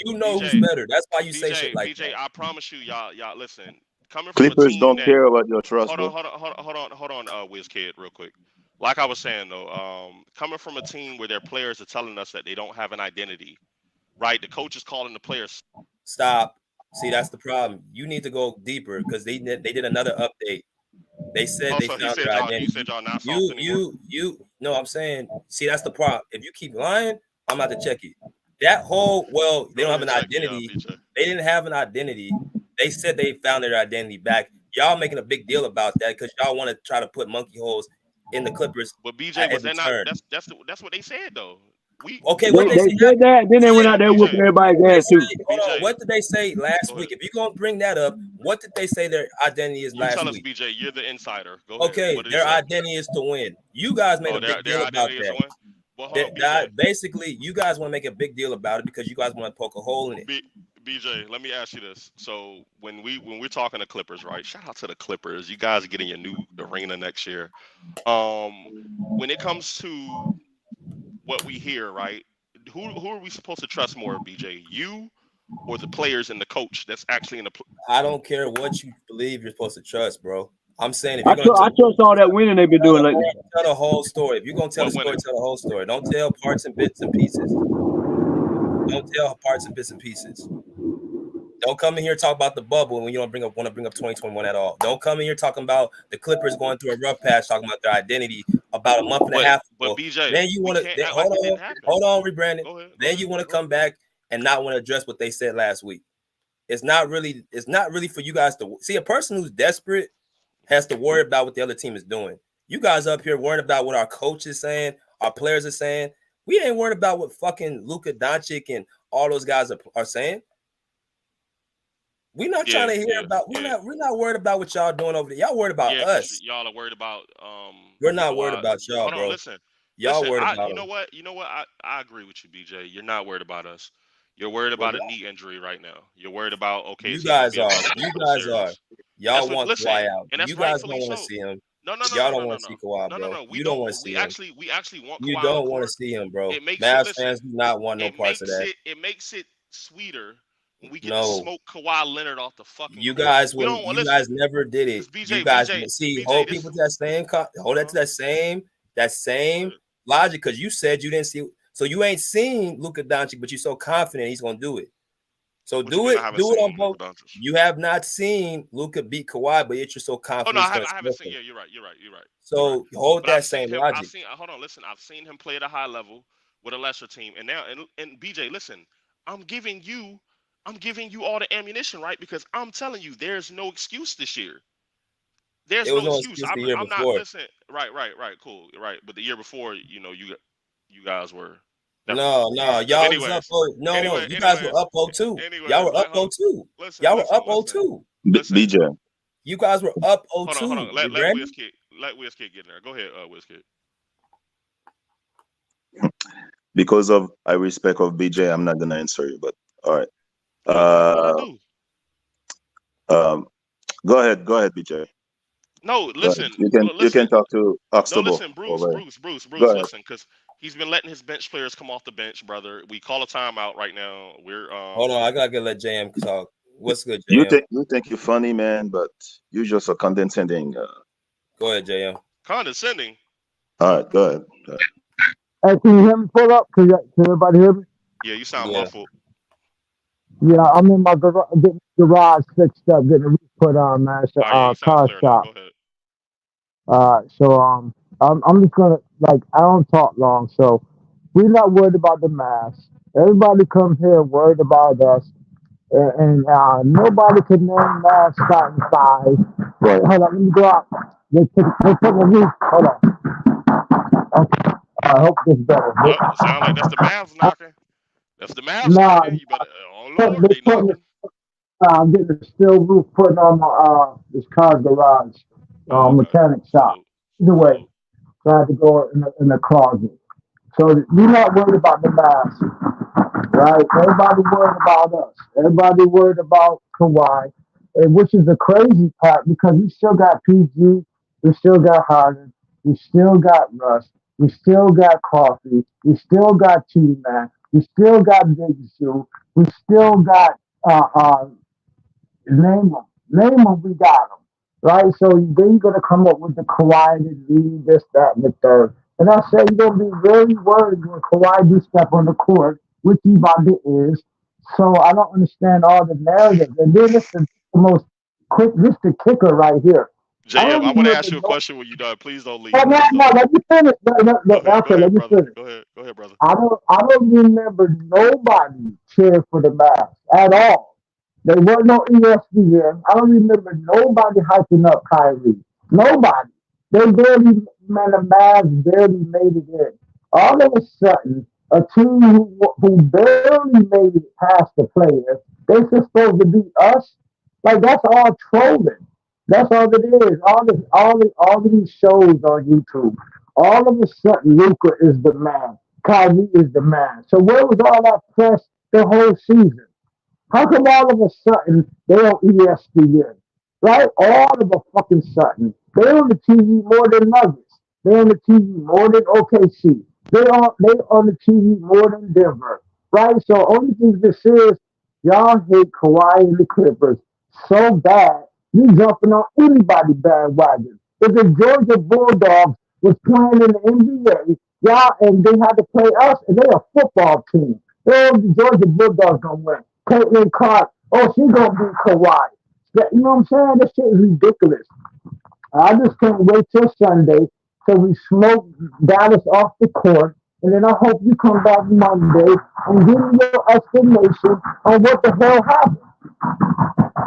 You know who's better. That's why you say shit like BJ, that. I promise you, y'all listen. Clippers don't care about your trust. Hold on, WizKid, real quick. Like I was saying though, coming from a team where their players are telling us that they don't have an identity, right? The coach is calling the players. Stop. See, that's the problem. You need to go deeper because they did another update. They said they found their identity. You said y'all not soft anymore. No, I'm saying, see, that's the problem. If you keep lying, I'm about to check it. That whole, they don't have an identity. They didn't have an identity. They said they found their identity back. Y'all making a big deal about that because y'all want to try to put monkey holes in the Clippers. But BJ, was that not? That's what they said though. What they said that. Then they went out there whooping everybody's ass too. Hold on. What did they say last week? If you're gonna bring that up, what did they say their identity is last week? Tell us, BJ. You're the insider. Go ahead. Okay, their identity is to win. You guys made a big deal about that. Well, basically, you guys want to make a big deal about it because you guys want to poke a hole in it. BJ, let me ask you this. So when we're talking to Clippers, right? Shout out to the Clippers. You guys are getting your new arena next year. When it comes to what we hear, right? Who are we supposed to trust more, BJ? You or the players and the coach that's actually in the I don't care what you believe you're supposed to trust, bro. I'm saying if I you're gonna trust all that winning they've been doing lately. Tell the whole story. If you're gonna tell the story, tell the whole story. Don't tell parts and bits and pieces. Don't tell parts and bits and pieces. Don't come in here and talk about the bubble when you don't want to bring up 2021 at all. Don't come in here talking about the Clippers going through a rough patch, talking about their identity about a month and a half ago. But BJ, then you want to hold on, rebranding. Then you want to come back and not want to address what they said last week. It's not really for you guys to see. A person who's desperate has to worry about what the other team is doing. You guys up here worrying about what our coach is saying, our players are saying. We ain't worried about what fucking Luka Doncic and all those guys are saying. We're not trying to hear about. We're not worried about what y'all doing over there. Y'all worried about us. Y'all are worried about. We're not worried about y'all, hold on, bro. listen. Y'all worried about. You know what? I agree with you, BJ. You're not worried about us. You're worried about a knee injury right now. You're worried about You guys are. Y'all want Kawhi out. And that's you guys don't rightfully want to so. see him. No, Y'all don't want to see Kawhi, bro. No. You don't want to see him. We actually want Kawhi. You don't want to see him, bro. Mavs fans do not want no parts of that. It makes it sweeter when we get to No. smoke Kawhi Leonard off the fucking You court. guys We were. don't You listen. guys never did it. BJ, You guys BJ, see. BJ, Hold this, people to that same. Hold that to that same logic. Because you said you didn't see. So you ain't seen Luka Doncic, but you're so confident he's gonna do it. So What you do mean it. I haven't Do it seen on both. Luka Doncic? You have not seen Luka beat Kawhi, but yet you're so Oh confident no, he's I gonna haven't smoke seen. him. Yeah, you're right. You're right. So hold But I've that seen same him. logic. Hold on. Listen, I've seen him play at a high level with a lesser team, and now and BJ, listen, I'm giving you all the ammunition, right? Because I'm telling you, there's no excuse this year. There's There was no no excuse. excuse the year I'm not before. listen. Right, cool, right. But the year before, you guys were. No, y'all was up. No, you guys were up 0-2. Y'all were up 0-2. Y'all were up 0-2. BJ, You guys were up Hold 0-2. on. Let WizKid get in there. Go ahead, WizKid. because of I respect of BJ, I'm not gonna answer you. But all right. What I do? Go ahead, BJ. No, listen. You can talk to No, Oxtable. listen, Bruce. Go ahead. Listen, because he's been letting his bench players come off the bench, brother. We call a timeout right now. We're Hold on, I gotta let JM talk. What's good, You JM? think you're funny, man, but you're just a condescending. Go ahead, JM. Condescending. All right, go ahead. Hey, can you hear me? Pull up. Can everybody hear me? Yeah, you sound muffled. Yeah, I'm in my getting the garage fixed up, getting the roof put on, man. So, you sound car clear now. shop. Go ahead. So I'm just gonna I don't talk long, so we're not worried about the Mavs. Everybody comes here worried about us, and nobody can name Mavs starting five. Wait, hold on, let me go out. They took the roof. Hold on. Okay, I hope this better. Oh, sound like that's the Mavs knocking. That's the Mavs Nah, knocking. You better. Oh Lord, they they put knocking. I'm getting a steel roof put on my this car's garage, mechanic shop. Either way, tried to go in the closet. So you're not worried about the Mavs, right? Everybody worried about us. Everybody worried about Kawhi, and which is the crazy part because we still got PG, we still got Harden, we still got Russ, we still got Coffee, we still got T-Man, we still got Big Shoe, we still got name them, we got them, right? So then you're gonna come up with the Kawhi, the lead, this, that, and the third. And I say you're gonna be very worried when Kawhi do step on the court, which he about to is. So I don't understand all the narrative. And then this is the most quick, this the kicker right here. JM, I want to ask you a question when you're done. Please don't leave. Please don't leave. Let me finish. Go ahead, Let me brother. finish. Go ahead, brother. I don't remember nobody cheering for the Mavs at all. There was no ESPN. I don't remember nobody hyping up Kyrie. Nobody. They barely, man, the Mavs barely made it in. All of a sudden, a team who barely made it past the players, they just supposed to beat us. Like that's all trolling. That's all it is. All of these shows on YouTube. All of a sudden, Luca is the man. Kyrie is the man. So where was all that press the whole season? How come all of a sudden they on ESPN? Right? All of a fucking sudden. They on the TV more than Nuggets. They on the TV more than OKC. They on the TV more than Denver. Right? So only thing this is, y'all hate Kawhi and the Clippers so bad, you jumping on anybody bandwagon. If the Georgia Bulldogs was playing in the NBA, y'all and they had to play us, and they a football team. The Georgia Bulldogs gonna win. Caitlin Clark, she gonna be Kawhi. You know what I'm saying? This shit is ridiculous. I just can't wait till Sunday till we smoke Dallas off the court, and then I hope you come back Monday and give me your explanation on what the hell happened.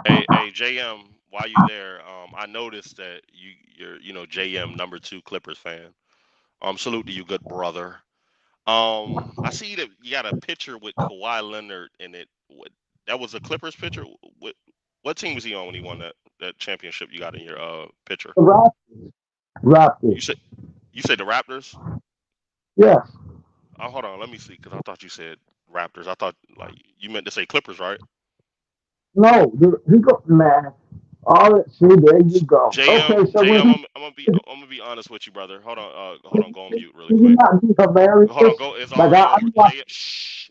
Hey, JM, while you there, I noticed that you're JM #2 Clippers fan. Salute to you, good brother. I see that you got a picture with Kawhi Leonard in it. That was a Clippers picture. What team was he on when he won that championship? You got in your picture. The Raptors. You said the Raptors? Yes. Hold on, let me see, because I thought you said Raptors. I thought like you meant to say Clippers, right? No, he go, man. See, there you go. Okay, so JM, I'm gonna be honest with you, brother. Hold on, go on mute really did quick. you not be hilarious? Hold on, go. It's Like already over.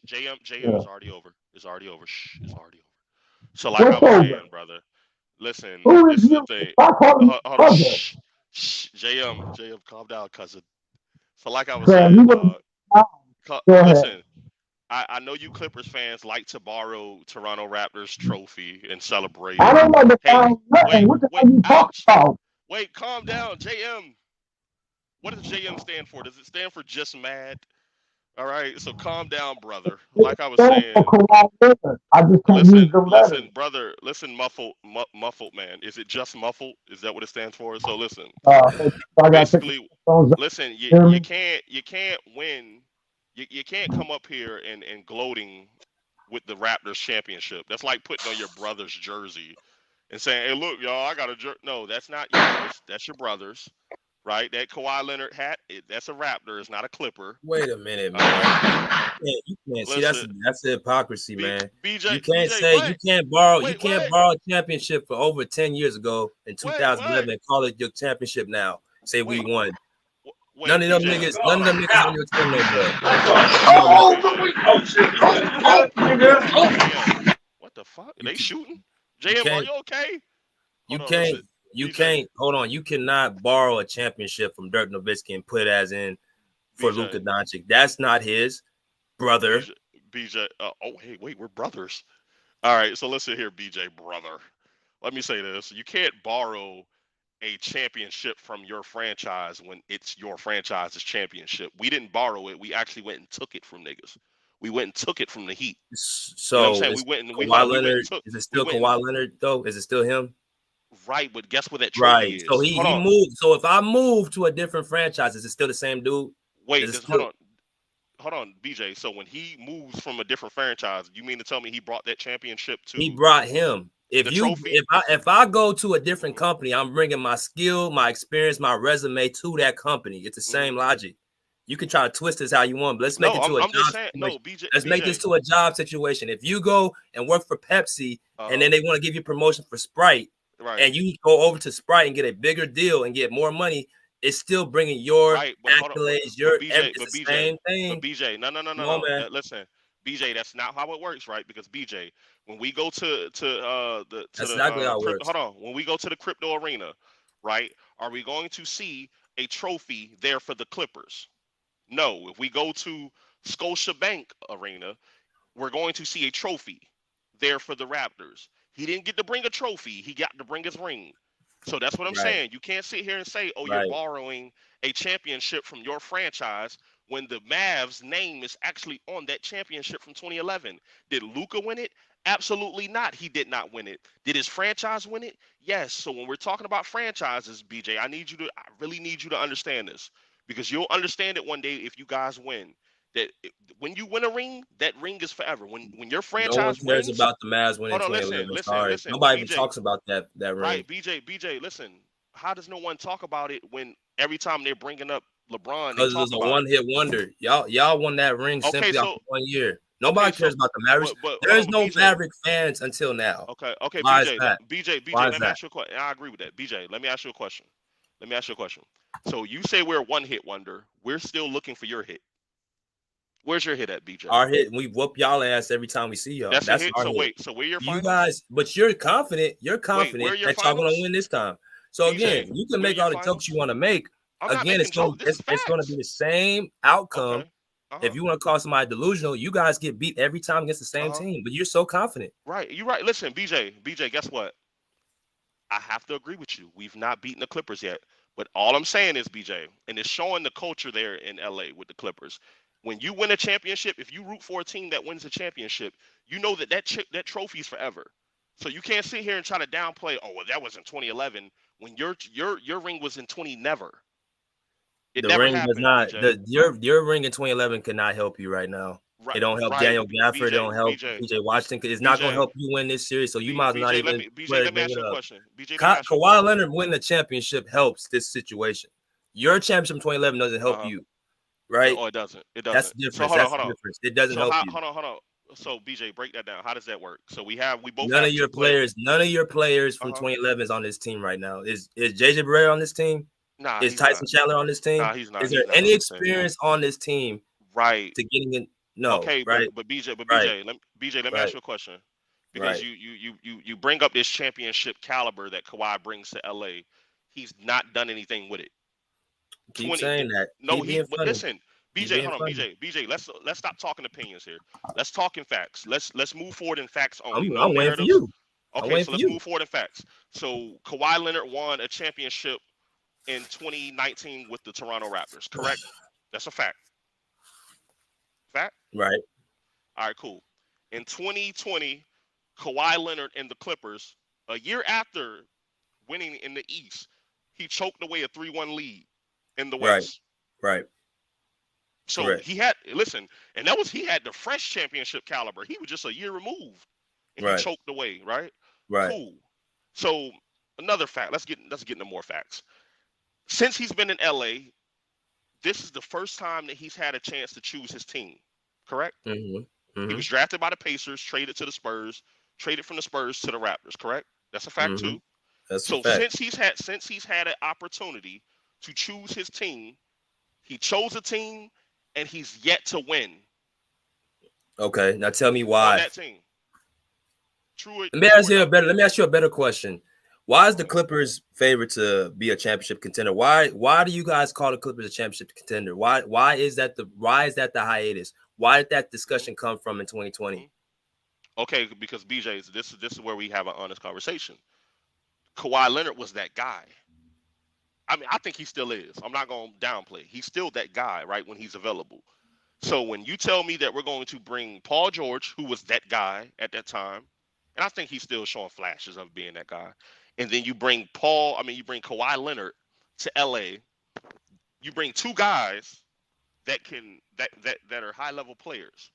JM, yeah. it's already over. It's already over. Shh, it's already over. So like I was saying, brother, listen, Who this is is the you? thing. Stop calling me Hold on, brother. JM, calm down, cousin. So like I was Fam, you saying, wasn't. dog. Go ahead. Listen, I know you Clippers fans like to borrow Toronto Raptors trophy and celebrate I it. don't like to Hey, find nothing. What the wait, hell you talking ouch. about? Wait, calm down, JM. What does JM stand for? Does it stand for just mad? All right, so calm down, brother. Like I was Stand for saying, Kawhi Leonard. I just can't use the letters. listen, brother, listen, muffled man. Is it just muffled? Is that what it stands for? So listen, I got to take basically, my phones out. listen, Hear you me? can't win. You can't come up here and gloating with the Raptors championship. That's like putting on your brother's jersey and saying, "Hey, look, y'all, I got a jersey." No, that's not yours. That's your brother's, right? That Kawhi Leonard hat, that's a Raptor. It's not a Clipper. Wait a minute, man. You can't see Listen, that's the hypocrisy, man. BJ, You can't BJ, say what? you can't borrow a championship for over 10 years ago in 2011 and call it your championship now. Say we won. None of them niggas on your team no more. What the fuck? Are they shooting? JM, are you okay? You can't hold on. You cannot borrow a championship from Dirk Nowitzki and put it as in for Luka Doncic. That's not his brother. BJ. Oh, hey, wait, we're brothers. All right, so listen here, BJ, brother. Let me say this: you can't borrow a championship from your franchise when it's your franchise's championship. We didn't borrow it. We actually went and took it from niggas. We went and took it from the Heat. So you know what I'm saying? We went and Kawhi Leonard. Is it still Kawhi Leonard though? Is it still him? Right, but guess what that trophy is? So he moved. So if I move to a different franchise, is it still the same dude? Wait, hold on, BJ. So when he moves from a different franchise, you mean to tell me he brought that championship to? He brought him. Trophy? If I go to a different company, I'm bringing my skill, my experience, my resume to that company. It's the same logic. You can try to twist this how you want, but let's make it to a job situation. No, BJ, let's make this to a job situation. If you go and work for Pepsi and then they want to give you promotion for Sprite, and you go over to Sprite and get a bigger deal and get more money, it's still bringing your accolades, your the same thing. But BJ, no. Man. Listen, BJ, that's not how it works, right? Because BJ, when we go when we go to the crypto arena, right? Are we going to see a trophy there for the Clippers? No. If we go to Scotiabank Arena, we're going to see a trophy there for the Raptors. He didn't get to bring a trophy. He got to bring his ring. So that's what I'm saying. You can't sit here and say, oh, you're borrowing a championship from your franchise when the Mavs name is actually on that championship from 2011. Did Luka win it? Absolutely not. He did not win it. Did his franchise win it? Yes. So when we're talking about franchises, BJ, I really need you to understand this, because you'll understand it one day if you guys win. That when you win a ring, that ring is forever. When your franchise no one cares about the Mavs winning 2011. Listen. Nobody BJ, even talks about that ring. Right, BJ, listen. How does no one talk about it when every time they're bringing up LeBron? Because it was a one-hit wonder. Y'all won that ring simply after 1 year. Nobody cares about the Mavericks. There's no Maverick fans until now. Okay, Why BJ, is that? BJ, Why let me ask you a question. I agree with that. BJ, let me ask you a question. So you say we're a one-hit wonder. We're still looking for your hit. Where's your hit at, BJ? Our hit, we whoop y'all ass every time we see y'all. That's a hit. Our So hit. wait, so where your finals? You guys, but you're confident. You're confident where your that y'all finals? gonna win this time. So BJ, again, you can make all the jokes you want to make. I'm not Again, making jokes. it's going to be the same outcome. If you want to call somebody delusional, you guys get beat every time against the same team. But you're so confident. Right, you're right. Listen, BJ, guess what? I have to agree with you. We've not beaten the Clippers yet. But all I'm saying is, BJ, and it's showing the culture there in LA with the Clippers. When you win a championship, if you root for a team that wins a championship, you know that trophy is forever. So you can't sit here and try to downplay, oh, well, that was in 2011 when your ring was in 20 never. It the never ring happened, does not. BJ. Your ring in 2011 cannot help you right now. It don't help Daniel Gafford. It don't help PJ Washington. It's not going to help you win this series. So you might not even. Let me ask you a question. Kawhi Leonard winning the championship helps this situation. Your championship in 2011 doesn't help you. Right? No, it doesn't. That's the difference. That's the difference. It doesn't help you. Hold on. So BJ, break that down. How does that work? So we both none have of your players. None of your players from 2011 is on this team right now. Is JJ Barea on this team? Nah. Is Tyson Chandler on this team? Nah, he's not. Is there any experience on this team? Right. To getting in? No. Okay. Right. But BJ, let me ask you a question. because you bring up this championship caliber that Kawhi brings to LA. He's not done anything with it. Keep saying that. No, Keep being funny. listen, BJ, hold on, BJ. Let's stop talking opinions here. Let's talk in facts. Let's move forward in facts only. I'm waiting for you. Okay, so let's move forward in facts. So Kawhi Leonard won a championship in 2019 with the Toronto Raptors, correct? That's a fact. Fact? Right. All right, cool. In 2020, Kawhi Leonard and the Clippers, a year after winning in the East, he choked away a 3-1 lead in the West. Right. So Correct. he had he had the fresh championship caliber. He was just a year removed, and he choked away. Right. Cool. So another fact. Let's get into more facts. Since he's been in LA, this is the first time that he's had a chance to choose his team. Correct. Mm-hmm. He was drafted by the Pacers, traded to the Spurs, traded from the Spurs to the Raptors. Correct. That's a fact too. That's so a fact. since he's had an opportunity to choose his team, he chose a team, and he's yet to win. Okay, now tell me why. On that team. Let me ask you a better question. Why is the Clippers favored to be a championship contender? Why do you guys call the Clippers a championship contender? Why is that the hiatus? Why did that discussion come from in 2020? Okay, because BJ, this is where we have an honest conversation. Kawhi Leonard was that guy. I mean, I think he still is. I'm not going to downplay. He's still that guy, right, when he's available. So when you tell me that we're going to bring Paul George, who was that guy at that time, and I think he's still showing flashes of being that guy, and then you bring Kawhi Leonard to LA, you bring two guys that are high-level players.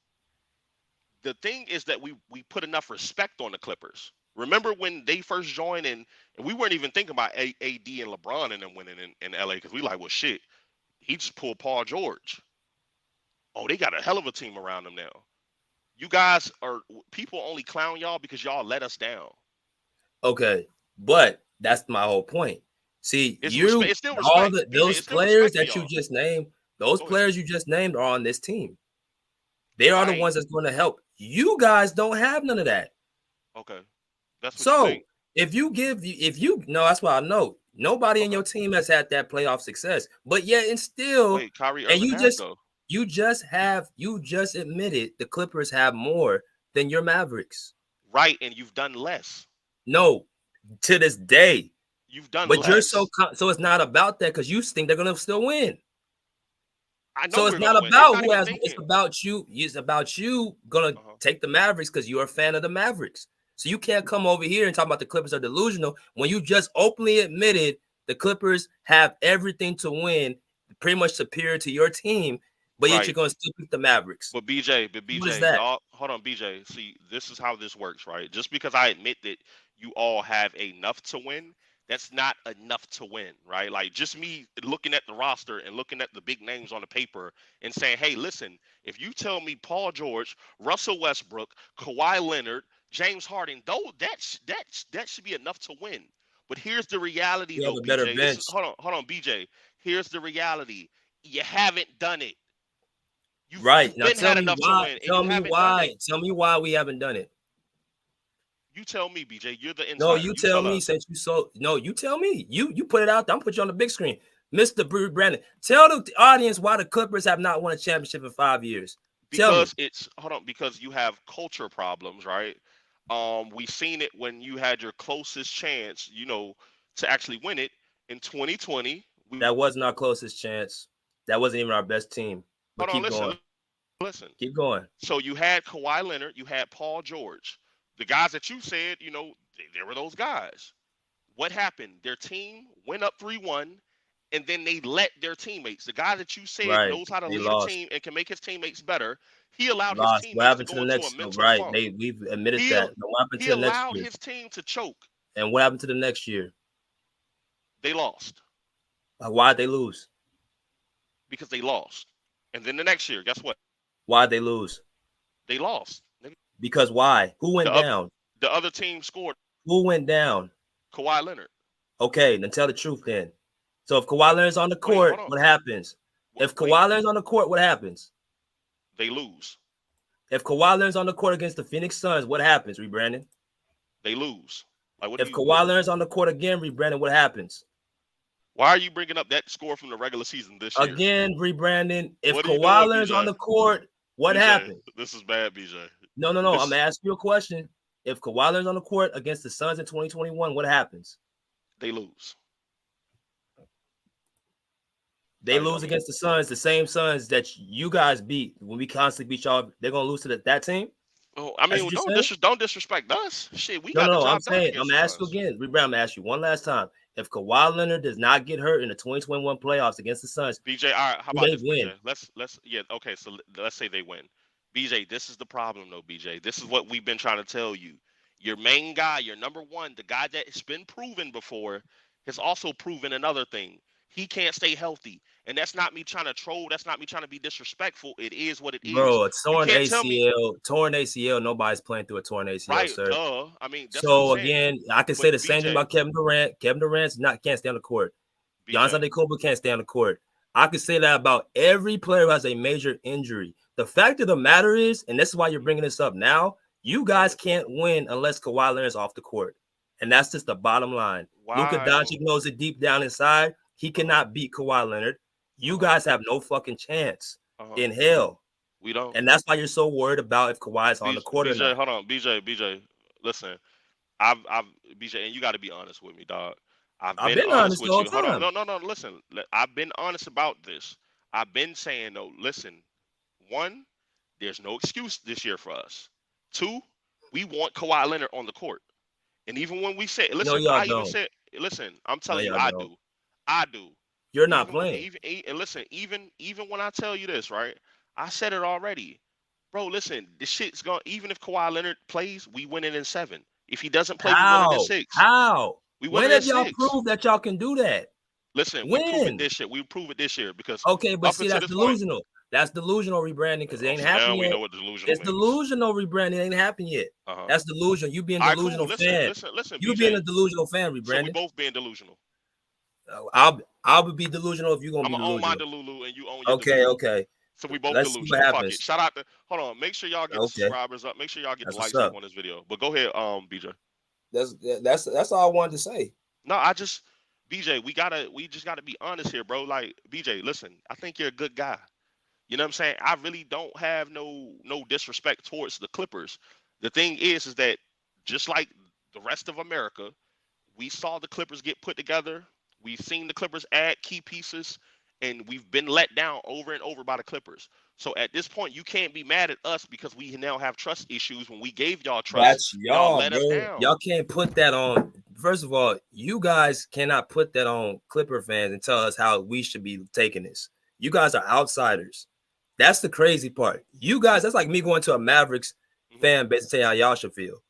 The thing is that we put enough respect on the Clippers. Remember when they first joined, and we weren't even thinking about AD and LeBron and them winning in LA, because we like, well, shit, he just pulled Paul George. Oh, they got a hell of a team around them now. You guys people only clown y'all because y'all let us down. Okay, but that's my whole point. See, It's still all respect. those players that you just named, those players you just named are on this team. They are the ones that's going to help. You guys don't have none of that. Okay. That's what so if you know, that's why I know nobody in your team has had that playoff success, but yet and still, Kyrie Irving you just admitted the Clippers have more than your Mavericks. Right, and you've done less. No, to this day. You've done but less. You're so it's not about that because you think they're gonna still win. I know so it's not about who has it's about you. It's about you gonna take the Mavericks because you're a fan of the Mavericks. So you can't come over here and talk about the Clippers are delusional when you just openly admitted the Clippers have everything to win, pretty much superior to your team, but yet you're going to still pick the Mavericks. But BJ, what is that? Y'all, hold on, BJ. See, this is how this works, right? Just because I admit that you all have enough to win, that's not enough to win, right? Like just me looking at the roster and looking at the big names on the paper and saying, hey, listen, if you tell me Paul George, Russell Westbrook, Kawhi Leonard, James Harden, that should be enough to win. But here's the reality, though, BJ. Hold on, BJ. Here's the reality. You haven't done it. You've now tell me why. Tell me why we haven't done it. You tell me, BJ. You're the insider. No, you tell me. Since you no, you tell me. You put it out there. I'm put you on the big screen, Mr. Brandon. Tell the audience why the Clippers have not won a championship in 5 years. Because because you have culture problems, right? We've seen it when you had your closest chance, to actually win it in 2020. That wasn't our closest chance. That wasn't even our best team. But listen. Keep going. So you had Kawhi Leonard, you had Paul George. The guys that you said, there were those guys. What happened? Their team went up 3-1, and then they let their teammates, the guy that you said knows how to lead a team and can make his teammates better, he allowed his teammates to go into a mental funk. We've admitted that. What happened to the next year? He allowed his team to choke. And what happened to the next year? They lost. Why'd they lose? Because they lost. And then the next year, guess what? Why'd they lose? They lost. Because why? Who went down? The other team scored. Who went down? Kawhi Leonard. Okay, then tell the truth then. So if Kawhi Leonard's on the court, what happens? If Kawhi Leonard's on the court, what happens? They lose. If Kawhi Leonard's on the court against the Phoenix Suns, what happens, Brandon? They lose. Like, what if Kawhi Leonard's on the court again, Brandon, what happens? Why are you bringing up that score from the regular season this year? Again, Brandon, if What Kawhi Leonard's on the court, what BJ, happens? This is bad, BJ. No. I'm asking you a question. If Kawhi Leonard's on the court against the Suns in 2021, what happens? They lose. They lose against the Suns, the same Suns that you guys beat when we constantly beat y'all. They're gonna lose to that team. Oh, I mean, don't disrespect us. Shit, we got the job I'm done saying, against I'm asking you again. I'm gonna ask you one last time. If Kawhi Leonard does not get hurt in the 2021 playoffs against the Suns, BJ, all right, how about they this, win? BJ? Okay, so let's say they win. BJ, this is the problem though, BJ. This is what we've been trying to tell you. Your main guy, your number one, the guy that's been proven before, has also proven another thing. He can't stay healthy. And that's not me trying to troll. That's not me trying to be disrespectful. It is what it is. Bro, a torn ACL. Nobody's playing through a torn ACL, right, sir. Duh. I mean, that's so what I'm saying. Again, I can say the same thing about Kevin Durant. Kevin Durant can't stay on the court. Giannis Antetokounmpo can't stay on the court. I can say that about every player who has a major injury. The fact of the matter is, and this is why you're bringing this up now, you guys can't win unless Kawhi Leonard's off the court. And that's just the bottom line. Luka Doncic knows it deep down inside. He cannot beat Kawhi Leonard. You guys have no fucking chance in hell. We don't. And that's why you're so worried about if Kawhi's on the court or BJ, not. hold on. BJ, listen. I've BJ, and you got to be honest with me, dog. I've been honest with you. Hold on. No. Listen. I've been honest about this. I've been saying, no, listen. One, there's no excuse this year for us. Two, we want Kawhi Leonard on the court. And even when we say, listen, listen, I'm telling you, I do. You're not playing. Even when I tell you this, right? I said it already. Bro, listen, this shit's going, even if Kawhi Leonard plays, we win it in 7. If he doesn't play, we win it in 6. How? When have y'all proved that y'all can do that? Listen, we prove it this year. We prove it this year because but see, that's delusional. That's delusional rebranding because it ain't happened yet. We know what delusional means. Delusional rebranding. It ain't happened yet. That's delusional. You being delusional fan. Listen, you BJ, being a delusional fan, rebranding. So we both being delusional. I'll be delusional if you're gonna be delusional. I'm gonna own my Delulu and you own your Okay. So we both Let's delusional. See what Fuck happens. it. Shout out to hold on. Make sure y'all get the subscribers up. Make sure y'all get the likes up on this video. But go ahead, BJ. That's all I wanted to say. No, BJ, we just gotta be honest here, bro. Like, BJ, listen, I think you're a good guy. You know what I'm saying? I really don't have no disrespect towards the Clippers. The thing is that just like the rest of America, we saw the Clippers get put together. We've seen the Clippers add key pieces, and we've been let down over and over by the Clippers. So at this point, you can't be mad at us because we now have trust issues. When we gave y'all trust, that's y'all let us down. Y'all can't put that on. First of all, you guys cannot put that on Clipper fans and tell us how we should be taking this. You guys are outsiders. That's the crazy part. You guys, that's like me going to a Mavericks fan base and saying how y'all should feel.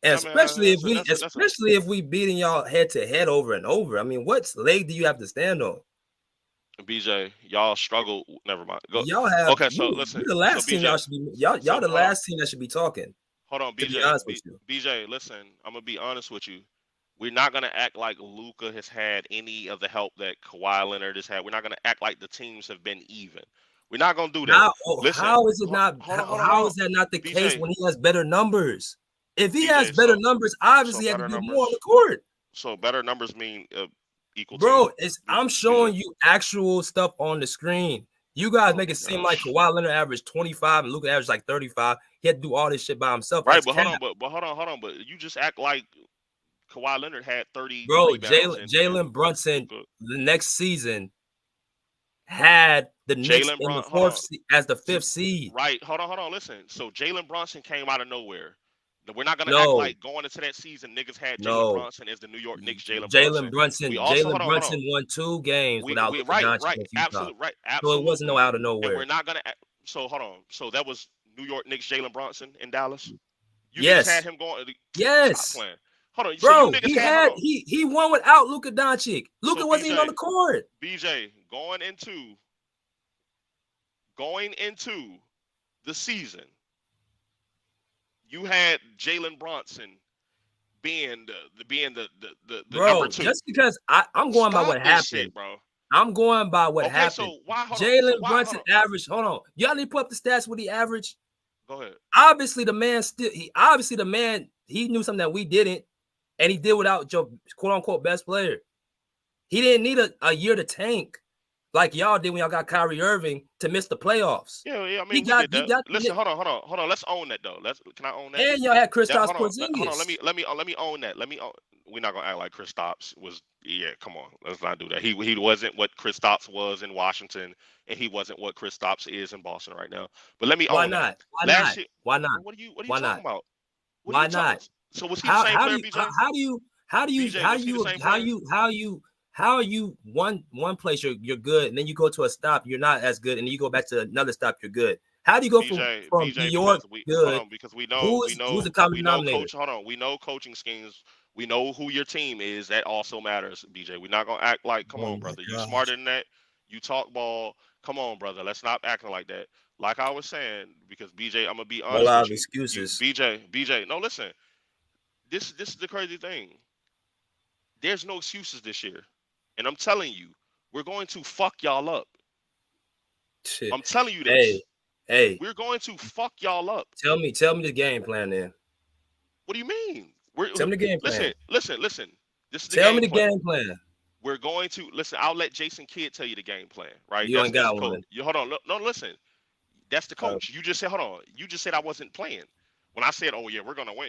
And especially if we beating y'all head to head over and over. I mean, what leg do you have to stand on? BJ, y'all struggle. Never mind. Go. Y'all have okay. So listen, you're the last team y'all should be. Y'all the last team that should be talking. Hold on, BJ. BJ, listen, I'm gonna be honest with you. We're not gonna act like Luka has had any of the help that Kawhi Leonard has had. We're not gonna act like the teams have been even. We're not gonna do that. How is it not? How is that not the case when he has better numbers? If he has better numbers, obviously he had to do more on the court. So better numbers mean equal. Bro, I'm showing you actual stuff on the screen. You guys make it seem like Kawhi Leonard averaged 25 and Luka averaged like 35. He had to do all this shit by himself. Right, but hold on. But you just act like Kawhi Leonard had 30. Bro, Jalen Brunson the next season had the Knicks in the the 5th seed. Right. Hold on. Listen. So Jalen Brunson came out of nowhere. We're not gonna act like going into that season, niggas had Jalen Brunson as the New York Knicks. Jalen Brunson won 2 games without Luka Doncic. Absolutely. So it wasn't out of nowhere. And we're not gonna. So hold on. So that was New York Knicks Jalen Brunson in Dallas. You yes. Had him going. Yes. Hold on, bro. So he won without Luka Doncic. Luka wasn't even on the court. BJ going into the season. You had Jalen Brunson being the bro, number 2. Just because I'm going by what happened, shit, bro. I'm going by what happened. So why? Hold on. Jalen So why, Brunson averaged. Hold on. Y'all need to put up the stats what he averaged. Go ahead. Obviously, the man he knew something that we didn't, and he did without your quote unquote best player. He didn't need a year to tank like y'all did when y'all got Kyrie Irving to miss the playoffs. Yeah. I mean, we did that. Listen, hold on. Let's own that though. Can I own that? And y'all had Kristaps Porzingis. Hold on. Let me own that. We're not gonna act like Kristaps was. Yeah, come on. Let's not do that. He wasn't what Kristaps was in Washington, and he wasn't what Kristaps is in Boston right now. But let me own that. Why not? What are you talking about? Why not? So was he the same player, BJ? How are you one place you're good, and then you go to a stop, you're not as good, and then you go back to another stop, you're good. How do you go from New York good? Because we know who's the common denominator? Coach. Hold on, we know coaching schemes. We know who your team is. That also matters, BJ. We're not gonna act like, come on, brother. You smarter than that. You talk ball. Come on, brother. Let's not acting like that. Like I was saying, because BJ, I'm gonna be honest. A lot with of you. excuses. BJ. No, listen. This is the crazy thing. There's no excuses this year, and I'm telling you, we're going to fuck y'all up. Shit. I'm telling you this. Hey, we're going to fuck y'all up. Tell me the game plan then. What do you mean? Tell me the game plan. Listen. This is the Tell me the plan. game plan. We're going to listen. I'll let Jason Kidd tell you the game plan. Right? You ain't got one. You hold on. No, listen. That's the coach. You just said, hold on. You just said I wasn't playing. When I said, oh yeah, we're gonna win.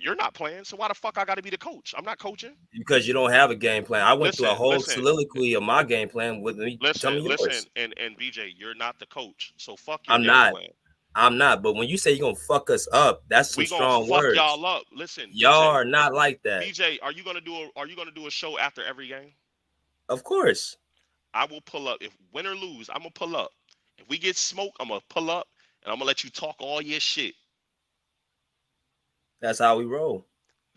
You're not playing. So why the fuck I got to be the coach? I'm not coaching. Because you don't have a game plan. I went through a whole soliloquy of my game plan with me. Tell me yours. And BJ, you're not the coach. So fuck your game plan. I'm not, but when you say you're gonna fuck us up, that's some strong words. We gonna fuck y'all up. Listen, y'all BJ, are not like that. BJ, are you gonna do a show after every game? Of course. I will pull up. If win or lose, I'm gonna pull up. If we get smoked, I'm gonna pull up and I'm gonna let you talk all your shit. That's how we roll.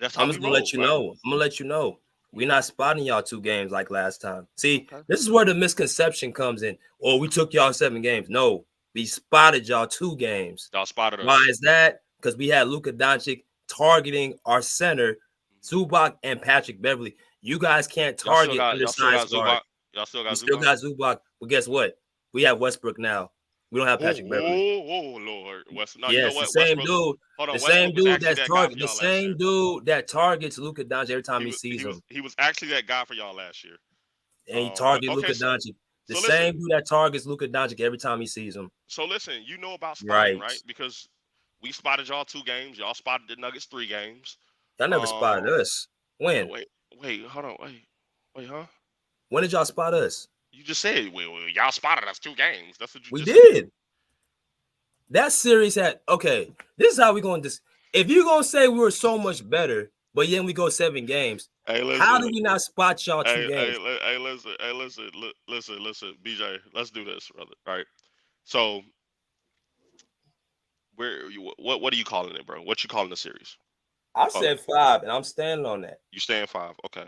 I'm just gonna let you know. I'm gonna let you know. We're not spotting y'all 2 games like last time. See, this is where the misconception comes in. Oh, we took y'all 7 games. No. We spotted y'all 2 games. Y'all spotted us. Why is that? Because we had Luka Doncic targeting our center, Zubac and Patrick Beverley. You guys can't target undersized guard. Y'all still got Zubac. But guess what? We have Westbrook now. We don't have Patrick Beverley. Oh Lord, Westbrook. Yes, the same dude. The same dude that's target. The same dude that targets Luka Doncic every time he sees him. He was actually that guy for y'all last year. And he targeted Luka Doncic. The same dude that targets Luka Doncic every time he sees him. So listen, you know about spotting, right? Because we spotted y'all 2 games. Y'all spotted the Nuggets 3 games. Y'all never spotted us. When? Wait, hold on. Wait, huh? When did y'all spot us? You just said y'all spotted us 2 games. That's what you just did. Said. That series had this is how we going to if you're gonna say we were so much better, but then we go 7 games. How do we not spot y'all 2 games? Listen, BJ, let's do this, brother. All right. So what are you calling it, bro? What you calling the series? I said 5, and I'm standing on that. You stand 5, okay.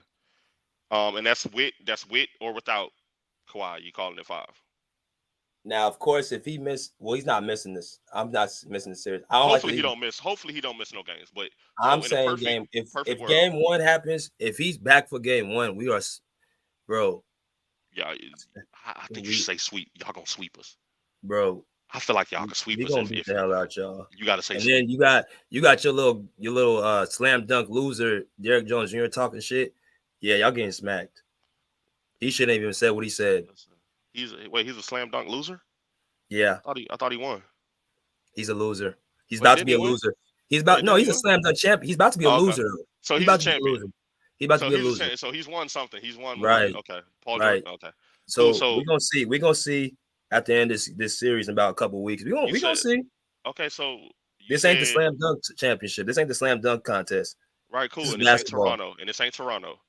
And that's with or without Kawhi. You calling it 5? Now, of course, if he missed, he's not missing this. I'm not missing the series. Hopefully he don't miss no games. But I'm saying game. If game 1 happens, if he's back for game 1, we are, bro. Yeah, I think you should say sweep. Y'all gonna sweep us, bro. I feel like y'all can sweep us. We gonna beat the hell out y'all. You gotta say. And then you got your little slam dunk loser, Derrick Jones Jr. talking shit. Yeah, y'all getting smacked. He shouldn't even said what he said. He's a slam dunk loser? Yeah. I thought he won. He's a loser. He's about to be a loser. He's a slam dunk champion. He's about to be a loser. So he's a champion. He's about to be a loser. So he's won something. He's won. Right. Okay. Paul right. Jordan. Okay. So we're gonna see at the end of this series in about a couple of weeks. We're gonna see. Okay, so this ain't the slam dunk championship. This ain't the slam dunk contest. Right, cool. And this ain't Toronto.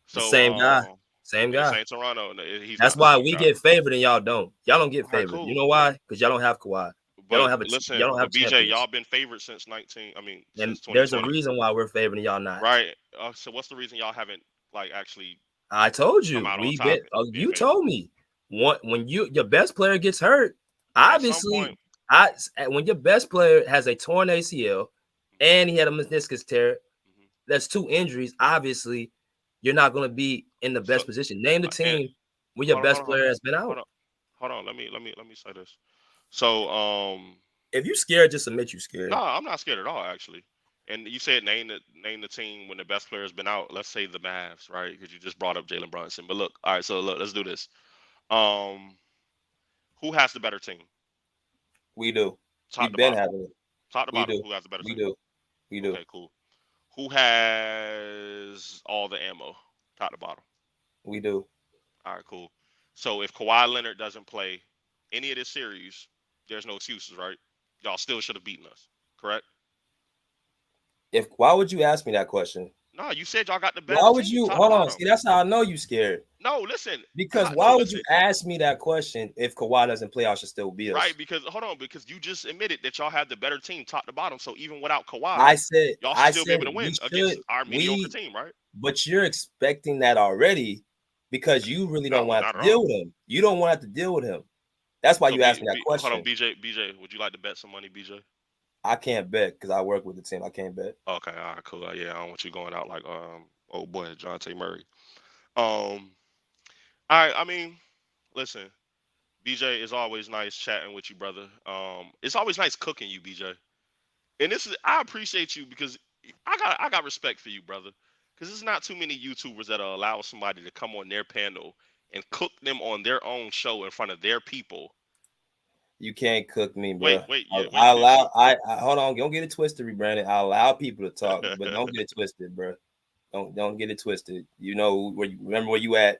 So Same guy. Same Toronto. That's why we get favored and y'all don't. Y'all don't get favored. Cool. You know why? Because y'all don't have Kawhi. Y'all don't have y'all don't have BJ. Y'all been favored since 19. And there's a reason why we're favored and y'all not. Right. So what's the reason y'all haven't actually? I told you. You told me. When your best player gets hurt, obviously, when your best player has a torn ACL and he had a meniscus tear, that's 2 injuries. Obviously, you're not going to be in the best position. Name the team when your best player has been out. Hold on. Let me say this. So if you scared, just admit you scared. No, I'm not scared at all, actually. And you said name the team when the best player has been out. Let's say the Mavs, right? Because you just brought up Jalen Brunson. But look, all right. So look, let's do this. Who has the better team? We do. Top to We've been bottom. having it. Top to We bottom. do. Who has the better We team? do. We do. Okay, cool. Who has all the ammo? Top to bottom. We do. All right, cool. So if Kawhi Leonard doesn't play any of this series, there's no excuses, right? Y'all still should have beaten us, correct? Why would you ask me that question? No, you said y'all got the better Why would team, you top hold to on? bottom. See, that's how I know you scared. No, listen. Because why would you ask me that question if Kawhi doesn't play? I should still be us. Right, because hold on, because you just admitted that y'all have the better team, top to bottom. So even without Kawhi, I said y'all should still be able to win we against should- our mediocre we- team, right? But you're expecting that already because you really don't want not to at deal all. with him. You don't want to have to deal with him. That's why So you asked me that question. Hold on, BJ, would you like to bet some money, BJ? I can't bet because I work with the team. I can't bet. Okay, all right, cool. Yeah, I don't want you going out like old boy John T. Murray. All right, I mean, listen, BJ, is always nice chatting with you, brother. It's always nice cooking you, BJ. And I appreciate you because I got respect for you, brother. Because there's not too many YouTubers that allow somebody to come on their panel and cook them on their own show in front of their people. You can't cook me, bro. Wait, I allow. I hold on. Don't get it twisted, rebranded. I allow people to talk, but don't get it twisted, bro. Don't get it twisted. You know where you remember where you at.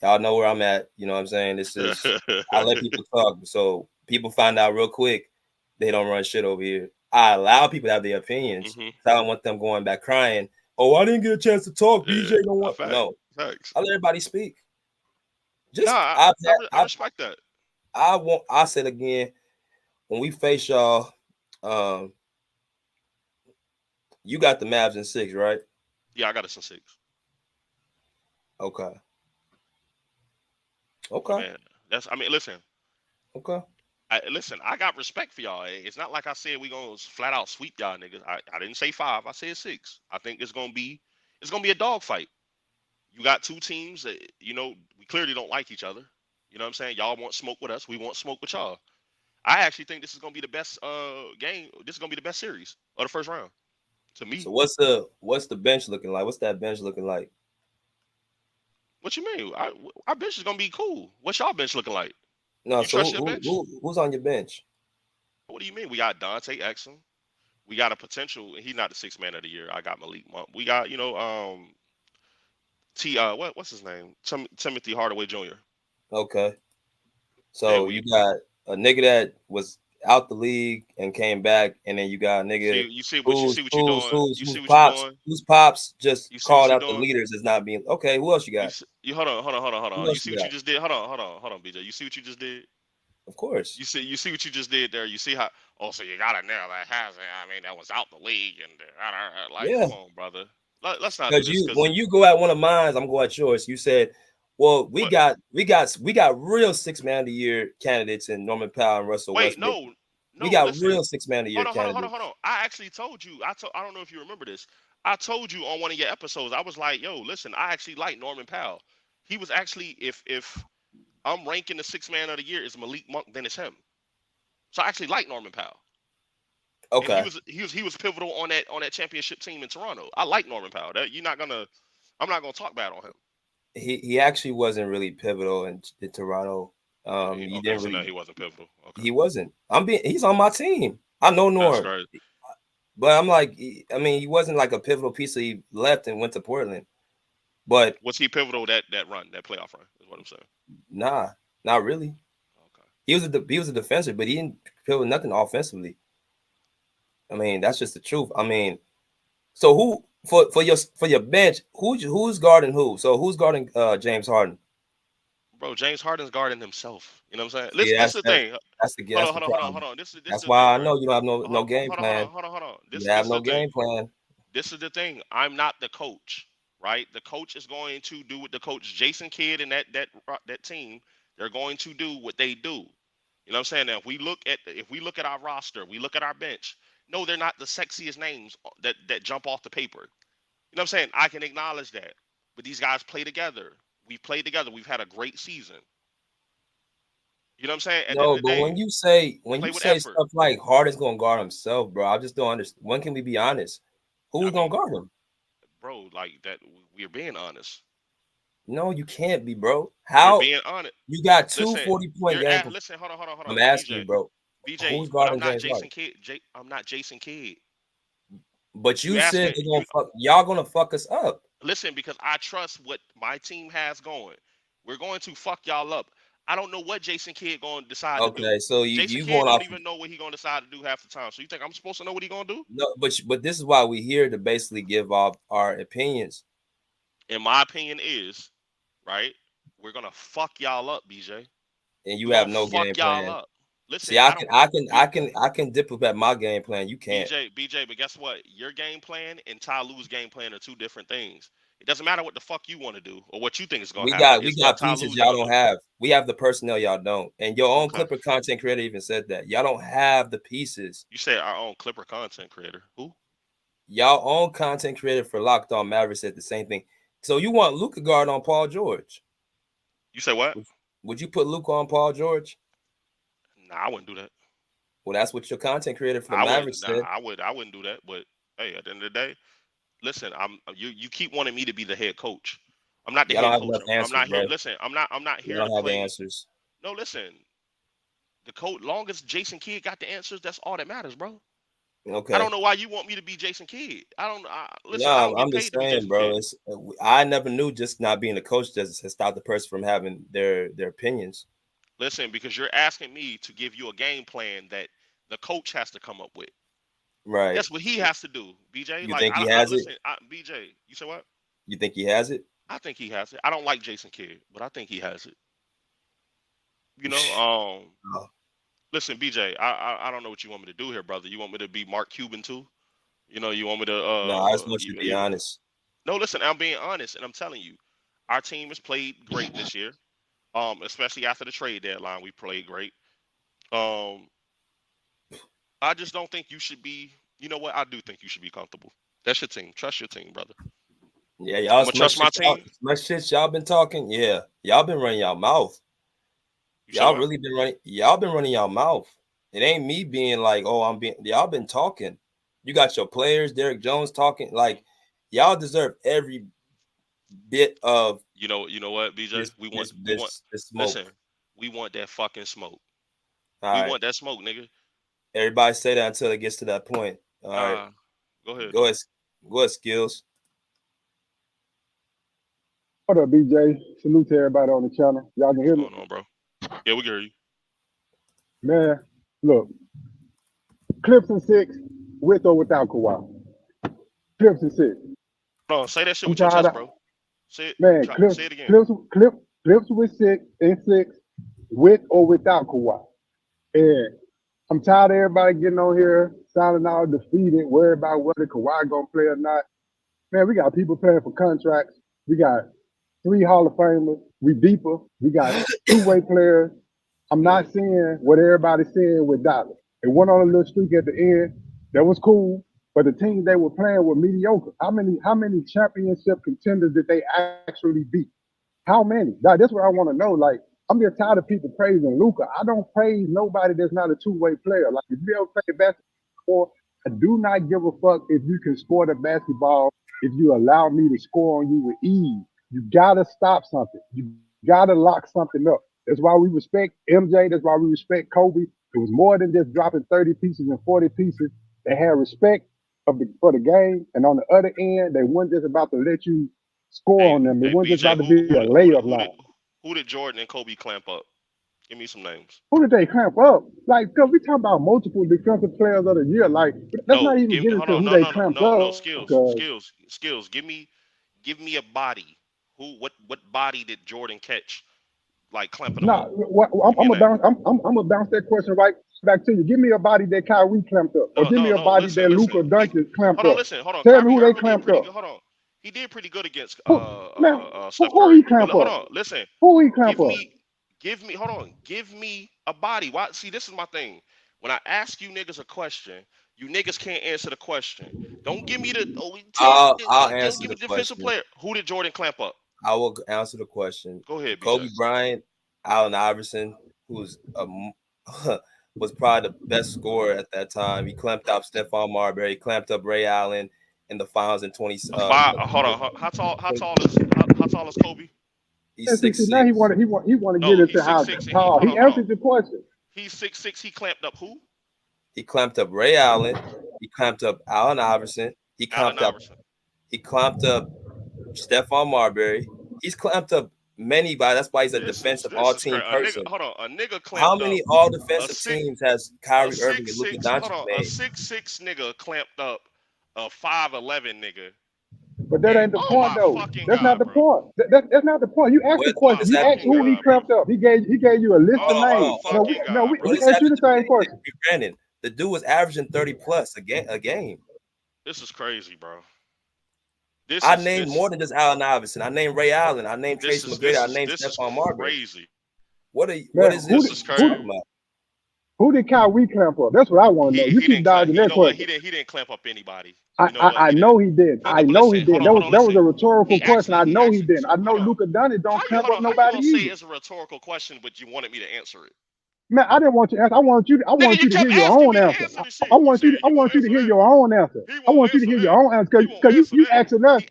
Y'all know where I'm at. You know what I'm saying? This is I let people talk, so people find out real quick. They don't run shit over here. I allow people to have their opinions. I don't want them going back crying. Oh, I didn't get a chance to talk. BJ don't want. No, I let everybody speak. Just I respect that. I said again, when we face y'all, you got the Mavs in 6, right? Yeah, I got us in 6. Okay. Man, listen. Okay. Listen, I got respect for y'all. It's not like I said we gonna flat out sweep y'all niggas. I didn't say 5. I said 6. I think it's gonna be a dogfight. You got two teams that we clearly don't like each other. You know what I'm saying? Y'all want smoke with us. We want smoke with y'all. I actually think this is gonna be the best game. This is gonna be the best series of the first round. To me. So what's the bench looking like? What's that bench looking like? What you mean? Our bench is gonna be cool. What's y'all bench looking like? No, you so trust your bench? who's on your bench? What do you mean? We got Dante Exum. We got a potential. He's not the 6th man of the year. I got Malik Monk. We got what's his name? Timothy Hardaway Jr. Okay. So you got a nigga that was out the league and came back, and then you got a nigga. You see what you're doing. Whose pops just You see called what out you're the doing? leaders as not being okay. Who else you got? Hold on. Who You else see you what got? you just did? Hold on, BJ. You see what you just did? Of course. You see what you just did there. You see how? Oh, so you got a nigga that has it. I mean, that was out the league and like, Yeah. come on, brother. Let's not do Because this. when you go at one of mine, I'm going at yours. You said, "Well, we got real 6 man of the year candidates in Norman Powell and Russell Westbrook." No, we got listen. real 6 man of the year candidates. Hold on. I actually told you. I don't know if you remember this. I told you on one of your episodes. I was like, "Yo, listen. I actually like Norman Powell. He was actually if I'm ranking the 6 man of the year is Malik Monk, then it's him. So I actually like Norman Powell. Okay. And he was pivotal on that championship team in Toronto. I like Norman Powell. I'm not gonna talk bad on him. He actually wasn't really pivotal in Toronto. He didn't really. No, he wasn't pivotal. Okay. He wasn't. He's on my team. I know Norm. That's right. But I'm like, he wasn't like a pivotal piece. So he left and went to Portland. But was he pivotal that run, that playoff run? Is what I'm saying. Nah, not really. Okay. He was a defender, but he didn't pivot nothing offensively. I mean, that's just the truth. I mean, so who for your bench? Who's guarding who? So who's guarding James Harden? Bro, James Harden's guarding himself. You know what I'm saying? Listen, this is the thing. Hold on. That's why I know you don't have no game plan. Hold on. You have no game plan. This is the thing. I'm not the coach, right? The coach is going to do what the coach Jason Kidd and that team. They're going to do what they do. You know what I'm saying? Now, if we look at our roster, we look at our bench. No, they're not the sexiest names that jump off the paper. You know what I'm saying? I can acknowledge that. But these guys play together. We've played together. We've had a great season. You know what I'm saying? At the end No, of the but day, when you say play with effort. stuff like Harden's gonna guard himself, bro, I just don't understand. When can we be honest? Who's gonna guard him? Bro, like that, we're being honest. No, you can't be, bro. We're How being honest. you got two Listen, 40-point games? listen, hold on. I'm asking you, bro. BJ, Who's but I'm guarding not James Jason Harden? Kidd. I'm not Jason Kidd. But you said asking, y'all gonna fuck us up. Listen, because I trust what my team has going. We're going to fuck y'all up. I don't know what Jason Kidd going to decide to do. Okay, so Jason you Kidd going don't off? even know what he going to decide to do half the time. So you think I'm supposed to know what he going to do? No, but this is why we here to basically give off our opinions. And my opinion is, right, we're gonna fuck y'all up, BJ. And you have no game plan. Up. Listen, see, I can diplomat my game plan. You can't. BJ, but guess what? Your game plan and Ty Lue's game plan are two different things. It doesn't matter what the fuck you want to do or what you think is going to happen. We got pieces y'all don't have. We have the personnel y'all don't. And your own Clipper content creator even said that. Y'all don't have the pieces. You said our own Clipper content creator. Who? Y'all own content creator for Locked On Mavericks said the same thing. So you want Luka guard on Paul George? You say what? Would you put Luka on Paul George? Nah, I wouldn't do that. Well, that's what your content creator for the Mavericks said. I wouldn't do that. But hey, at the end of the day, listen, you keep wanting me to be the head coach. I'm not the head coach. I'm not here. Listen, I'm not here to play. Answers. No, listen. The coach, long as Jason Kidd got the answers, that's all that matters, bro. Okay. I don't know why you want me to be Jason Kidd. Listen. No, I'm just saying, bro. I never knew just not being a coach has stopped the person from having their opinions. Listen, because you're asking me to give you a game plan that the coach has to come up with. Right. That's what he has to do, BJ. You think he has it? BJ, you say what? You think he has it? I think he has it. I don't like Jason Kidd, but I think he has it. You know, listen, BJ, I don't know what you want me to do here, brother. You want me to be Mark Cuban too? You know, you want me to no, I just want you to be honest. No, listen, I'm being honest, and I'm telling you, our team has played great this year. Especially after the trade deadline, we played great. I just don't think you should be. You know what? I do think you should be comfortable. That's your team. Trust your team, brother. Yeah, y'all trust my team. Much shit y'all been talking. Yeah, y'all been running y'all mouth. Y'all really been running. Y'all been running y'all mouth. It ain't me being like, oh, y'all been talking. You got your players, Derek Jones talking. Like, y'all deserve every bit of. You know what, BJ? We want this smoke. Listen, we want that fucking smoke. All right. Want that smoke, nigga. Everybody say that until it gets to that point. All right. Go ahead. Go ahead, Skills. What up, BJ? Salute to everybody on the channel. Y'all can hear me? What's going on, bro? Yeah, we can hear you. Man, look. Clips and 6, with or without Kawhi. Clips and 6. No, say that shit with your chest, bro. Say it. Man, say it again. Clips with 6 and 6, with or without Kawhi. And I'm tired of everybody getting on here, sounding all defeated, worried about whether Kawhi gonna play or not. Man, we got people playing for contracts. We got 3 Hall of Famers. We deeper. We got 2-way players. I'm not seeing what everybody's saying with Dallas. It went on a little streak at the end. That was cool. But the teams they were playing were mediocre. How many championship contenders did they actually beat? How many? That's what I want to know. Like, I'm just tired of people praising Luka. I don't praise nobody that's not a 2-way player. Like, if you ever play basketball, I do not give a fuck if you can score the basketball, if you allow me to score on you with ease. You gotta stop something. You gotta lock something up. That's why we respect MJ. That's why we respect Kobe. It was more than just dropping 30 pieces and 40 pieces. They had respect for the game. And on the other end, they weren't just about to let you score on them. It wasn't just about to be a layup line. Who did Jordan and Kobe clamp up? Give me some names. Who did they clamp up? Like, because we talking about multiple defensive players of the year. Like, let's not even get into who they clamped up. No, skills. Give me a body. What body did Jordan catch? Like clamping up. I'm gonna bounce that question right back to you. Give me a body that Kyrie clamped up, or give me a body that Luka Doncic clamped up. Hold on. Tell me who they clamped up. Hold on. He did pretty good against Steph Curry. Who he clamped up? Hold on, listen. Who he clamped up? Give me a body. Why? See, this is my thing. When I ask you niggas a question, you niggas can't answer the question. Don't give me the I'll answer give me the the defensive question. player. Who did Jordan clamp up? I will answer the question. Go ahead, Kobe BJ. Bryant, Allen Iverson, who's was probably the best scorer at that time. He clamped up Stephon Marbury, he clamped up Ray Allen in the finals in 20. Hold on. How tall is Kobe? He's See, 6'6". now he want to No, get into he's how 6'6", and tall. He answered the question. He's 6'6". He clamped up who? He clamped up Ray Allen. He clamped up Allen Iverson. He clamped up Stephon Marbury. He's clamped up many by. That's why he's a defensive all-team person. A nigga clamped How many up all-defensive teams has Kyrie Irving and Luka Doncic a made? 6'6" nigga clamped up a 5'11" nigga. But that ain't the point, though. That's not the point. That's not the point. You asked the question. You asked who he clamped up. He gave you a list of names. We asked you the same question. Brandon, the dude was averaging 30 plus a game. This is crazy, bro. I named more than just Allen Iverson. I named Ray Allen. I named Tracy McGrady. I named Stephon Marbury. Crazy. What is this? Who did Kyrie clamp up? That's what I want to know. You keep dodging that question. He didn't clamp up anybody. I know he did. I know he did. That was a rhetorical question. I know he didn't. I know Luka Doncic don't clamp up nobody either. either. It's a rhetorical question, but you wanted me to answer it. Man, I didn't want you to answer. I want you to hear your own answer. I want you to hear your own answer. I want you to hear your own answer because you asking us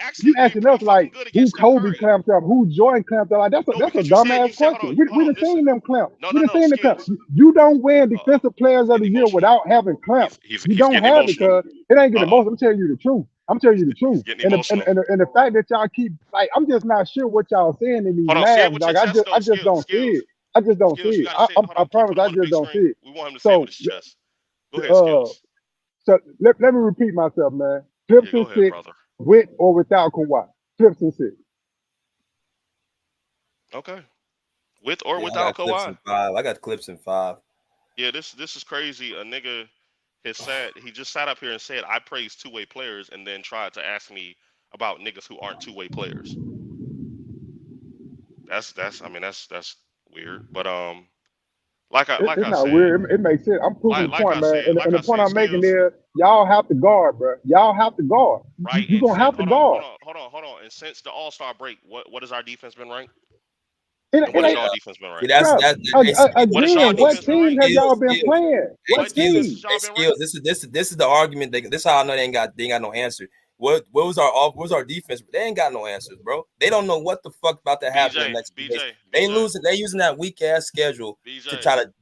like who Kobe clamped up, who Jordan clamped up. Like that's a dumbass question. We done seen them clamp. We done seen the clamp. You don't win defensive players of the year without having clamps. You don't have it because it ain't getting emotional. I'm telling you the truth. And the fact that y'all keep like, I'm just not sure what y'all saying in these Mavs. Like I just don't see it. I just don't see it. I promise I just don't see it. We want him to say with his chest. Go ahead, Skills. So let me repeat myself, man. Clips and 6 with or without Kawhi. Clips and 6. Okay. With or without Kawhi. I got Clips in 5. Yeah, this is crazy. A nigga he just sat up here and said I praise two-way players and then tried to ask me about niggas who aren't two-way players. That's weird, but it's not weird. It makes sense. I'm proving the point, man. And the point I'm making is y'all have to guard, bro. Y'all have to guard. Right. You're gonna have to guard. Hold on. And since the All-Star break, what has our defense been ranked? What has y'all defense been ranked? Again, what team have y'all been playing? What team? Skills. This is the argument. This is how I know they ain't got no answer. What was our defense? They ain't got no answers, bro. They don't know what the fuck about to happen in the next few days. They losing. They using that weak ass schedule to try to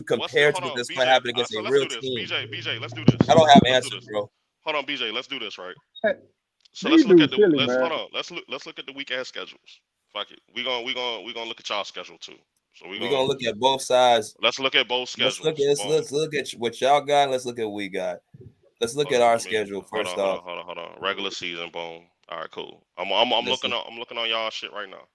compare to what this might happen against a real team. BJ, let's do this. I don't have answers, bro. Hold on, BJ. Let's do this, right? So let's look at let's look at the weak ass schedules. Fuck it. We gonna look at y'all schedule too. So we're gonna look at both sides. Let's look at both schedules. Let's look at what y'all got and let's look at what we got. Let's look at our schedule first off. Hold on. Regular season, boom. All right, cool. I'm looking on y'all shit right now.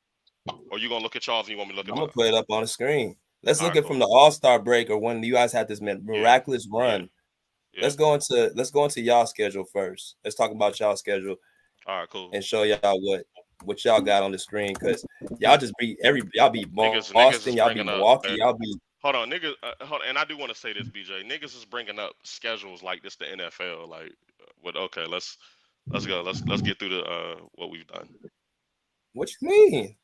Or you gonna look at y'all's and you want me to look at I'm gonna put it up on the screen. Let's look at from the All-Star break or when you guys had this miraculous run. Yeah. Let's go into y'all schedule first. Let's talk about y'all schedule. All right, cool. And show y'all what y'all got on the screen because y'all just beat y'all beat Boston, y'all beat Milwaukee, y'all beat. Hold on, niggas. And I do want to say this, BJ. Niggas is bringing up schedules like this the NFL. Like, okay, let's go. Let's get through the what we've done. What you mean?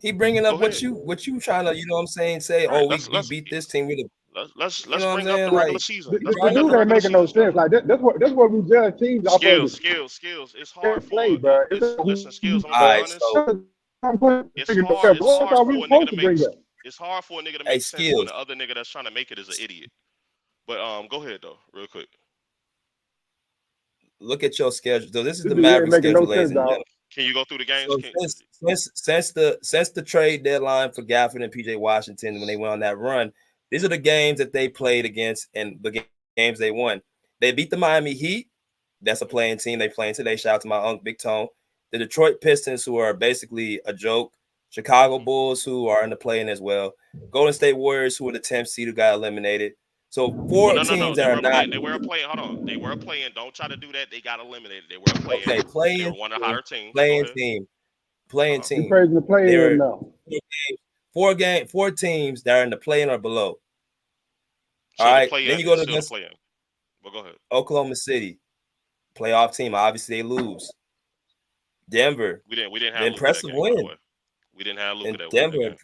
He bringing up what you trying to, you know what I'm saying? Say, right, we beat this team. Let's bring up the regular season. This ain't making no sense. Like that's what we judge teams off of. Skills. It's hard for listen, Skills. I'm It's hard for a nigga to make sense when the other nigga that's trying to make it is an idiot. But go ahead though, real quick. Look at your schedule. So this is the Mavericks schedule, ladies and gentlemen. Can you go through the games? So since the trade deadline for Gafford and PJ Washington when they went on that run, these are the games that they played against and the games they won. They beat the Miami Heat. That's a playing team. They playing today. Shout out to my uncle Big Tone. The Detroit Pistons, who are basically a joke. Chicago Bulls, who are in the play-in as well. Golden State Warriors, who are the 10th seed, who got eliminated. So teams that are not. They were playing. Hold on. They were playing. Don't try to do that. They got eliminated. They were playing. Okay, playing. They were one of the hotter teams. Playing team. You're praising the play-in now. Four teams that are in the play-in or below. So all right. Then you go to this. Well, go ahead. Oklahoma City, playoff team. Obviously, they lose. Denver. We didn't The have Luka that impressive game, by the win. way. We didn't have Luka In that Denver. game.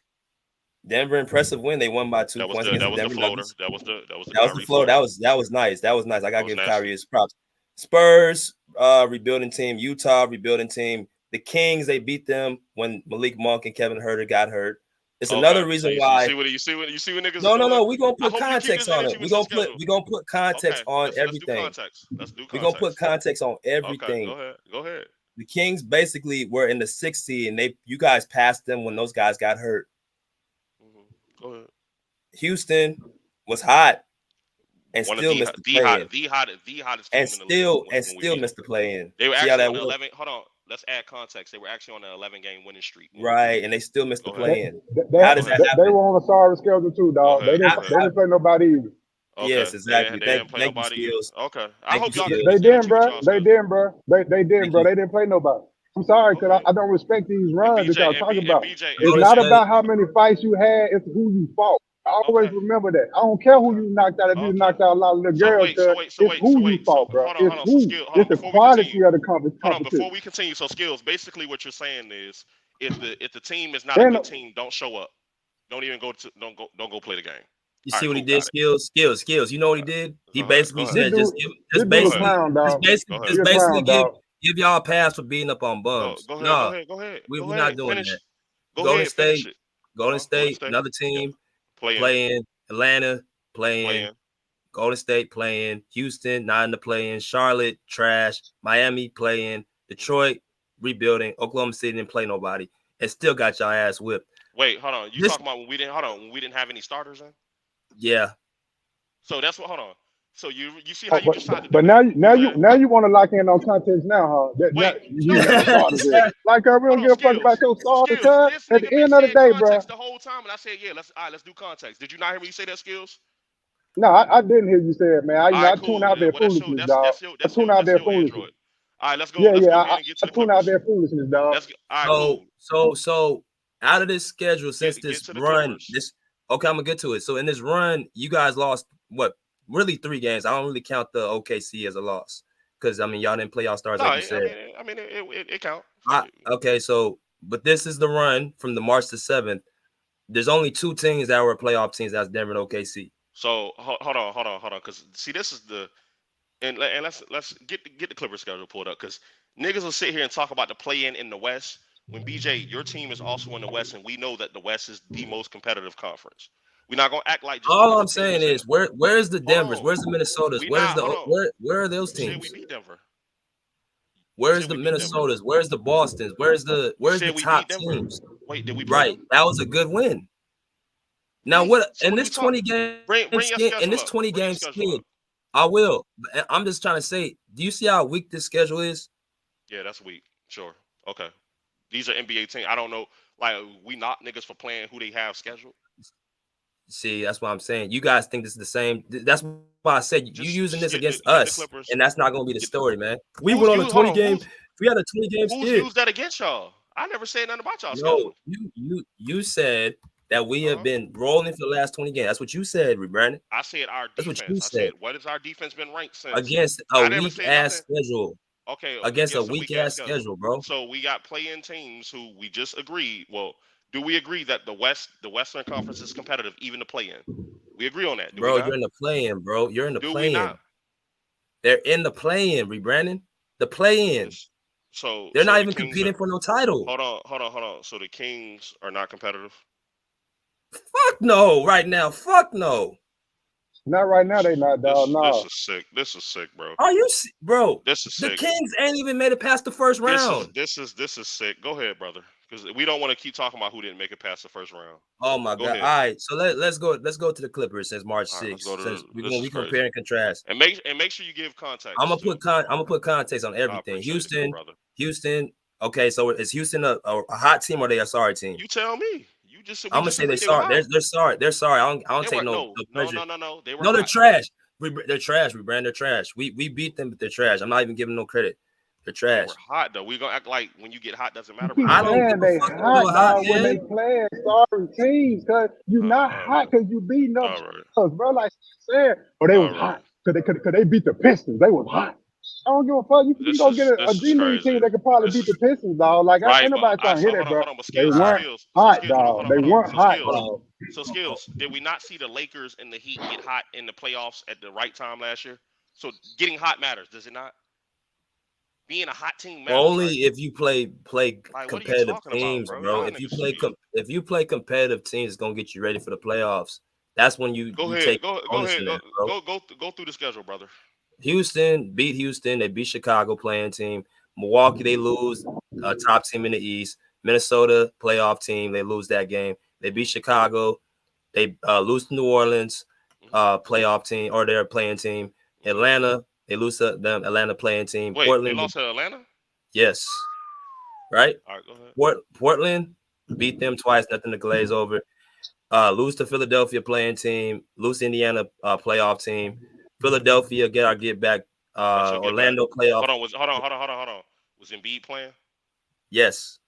Denver impressive win. They won by 2 That was points the against that the was the Denver floater. Nuggets. That was the That was the Kyrie flow. floater. That was nice. That was nice. I gotta was give nasty. Kyrie his props. Spurs, rebuilding team. Utah, rebuilding team. The Kings, they beat them when Malik Monk and Kevin Huerter got hurt. It's another reason why. You see what niggas No, are doing? we gonna I put hope you keep context this on energy it. with your schedule. We gonna put context on Let's everything. do context. Let's do context. We gonna put context on Okay, everything. go ahead. The Kings basically were in the 6th seed, and you guys passed them when those guys got hurt. Go ahead. Houston was hot and One still of missed the play-in. the hottest team And in the still league. still missed the play-in. They were See how actually that on the worked? 11. Hold on. Let's add context. They were actually on an 11-game winning streak. Right, and they still missed the Go ahead. play-in. How does that They happen? were on a sorry schedule too, dog. Go They ahead. didn't play nobody either. Okay. Yes, exactly. They Thank didn't play you, nobody Skills. either. Okay. I Thank hope you, y'all Skills. They keep this energy didn't, bro. with y'all They schedule. didn't, bro. They didn't, Thank bro. you. They didn't play nobody. I'm sorry, cause I don't respect these runs that y'all talking about. BJ, It's not about how many fights you had. It's who you fought. I always remember that. I don't care who you knocked out. If you knocked out a lot of little girls, it's who you fought, bro. It's who. It's the quality of the competition. Hold on, before we continue. So Skills, basically what you're saying is if the team is not They a ain't good no- team, don't show up. Don't even go play the game. You All see right, what he cool, did? got it. Skills. You know what he did? He Go ahead, basically go said, ahead. just This dude a clown, dog. Go just ahead. basically clown, dog. give y'all a pass for beating up on bums. Go No, ahead. we're Go not ahead. doing Finish. that. Go Golden ahead. Finish State, it. Golden State, State. another team Play in. playing. Atlanta playing. Playing. Golden State playing. Houston not in the play-in. Charlotte trash. Miami playing. Detroit rebuilding. Oklahoma City didn't play nobody and still got y'all ass whipped. Wait, hold on. You talking about when we didn't have any starters in? Yeah. So that's what. Hold on. So you see how you decided to do But that? now you want to lock in on context now, huh? You got starters in. Like we don't give a fuck about your starters, cuz. At the end of the day, bro. The whole time, and I said, yeah, let's do context. Did you not hear me say that, Skills? No, I didn't hear you say it, man. I Alright, tune cool. out their Well, that's foolishness, dog. I tune out their foolishness. Android. All right, let's go. Yeah, Let's go yeah. ahead and get to I the tune out Clippers. their foolishness, dog. All right, cool. So out of this schedule, since this to the run, Clippers. I'm gonna get to it. So in this run, you guys lost what? Really 3 games. I don't really count the OKC as a loss because I mean y'all didn't play y'all stars No, like you said. I mean it counts. Okay, so but this is the run from the March the 7th. There's only 2 teams that were playoff teams. That's Denver and OKC. So hold on, because see this is the and let's get the Clippers schedule pulled up because niggas will sit here and talk about the play-in in the West when BJ, your team is also in the West, and we know that the West is the most competitive conference. We're not gonna act like just all I'm saying is where's the Denvers? Where's the Minnesotas? Where are those Said teams? we beat Denver. Where's the Minnesotas? Where's the Bostons? Where's the top teams? Wait, did we play Right, that was a good win. Now what in this 20 game scheme, I will. I'm just trying to say, do you see how weak this schedule is? Yeah, that's weak. Sure. Okay. These are NBA teams. I don't know. Like we knock niggas for playing who they have scheduled. See, that's what I'm saying. You guys think this is the same. That's why I said you using this against us, and that's not going to be the story, man. We went on a 20 game. We had a 20 game skid. Who's used that against y'all? I never said nothing about y'all. No, you said that we have been rolling for the last 20 games. That's what you said, Brandon. I said our defense. That's what you I said. said, what has our defense been ranked since? Against a weak ass schedule. Okay. Against a weak ass schedule, bro. So we got play-in teams who we just agreed. Well, do we agree that the Western Conference is competitive, even the play-in? We agree on that, bro. You're in the play-in, bro. You're in the play-in. They're in the play-in, Brandon. The play-in. So they're not even competing for no title. Hold on. So the Kings are not competitive? Fuck no, right now. Fuck no. Not right now, they not, dog. No. This is sick, bro. Are you, bro? This is sick. The Kings ain't even made it past the first round. This is sick. Go ahead, brother, because we don't want to keep talking about who didn't make it past the first round. Oh my God! Ahead. All right, so let's go to the Clippers since March 6th. Since we compare and contrast. And make sure you give context. I'm gonna put context on everything. Houston. Okay, so is Houston a hot team or are they a sorry team? You tell me. I'm gonna say they're sorry. They're sorry. They're sorry. I don't take no pleasure. No. They're trash. They're trash. They're trash. We beat them, but they're trash. I'm not even giving no credit. They're trash. We're hot though. We gonna act like when you get hot doesn't matter. I don't they hot when they playing sorry teams, cause you're not hot because you beating up us, bro. Like I said, or they was hot because they beat the Pistons. They was hot. I don't give a fuck. You can go get a This is D League team crazy. that could probably beat the Pistons, dog. Like, Right, ain't but nobody trying to hear so that, hold bro. on, but They skills, weren't hot, dog. They weren't hot, dog. So skills, did we not see the Lakers and the Heat get hot in the playoffs at the right time last year? So getting hot matters, does it not? Being a hot team matters. Only right? if you play Like, what are you competitive talking about, teams, bro? bro. Y'all If you niggas if you play competitive teams, it's gonna get you ready for the playoffs. That's when you Go take ahead, go bonus ahead, in that, bro. go through the schedule, brother. Houston beat Houston. They beat Chicago playing team. Milwaukee, they lose, top team in the East. Minnesota, playoff team. They lose that game. They beat Chicago. They lose to New Orleans, playoff team, or their playing team. Atlanta, they lose to them. Atlanta playing team. Wait, Portland, they lost to Atlanta? yes. Right? All right, go ahead. Portland beat them twice, nothing to glaze over. Lose to Philadelphia playing team. Lose to Indiana playoff team. Philadelphia get back. Orlando playoff. Hold on. Was Embiid playing? Yes.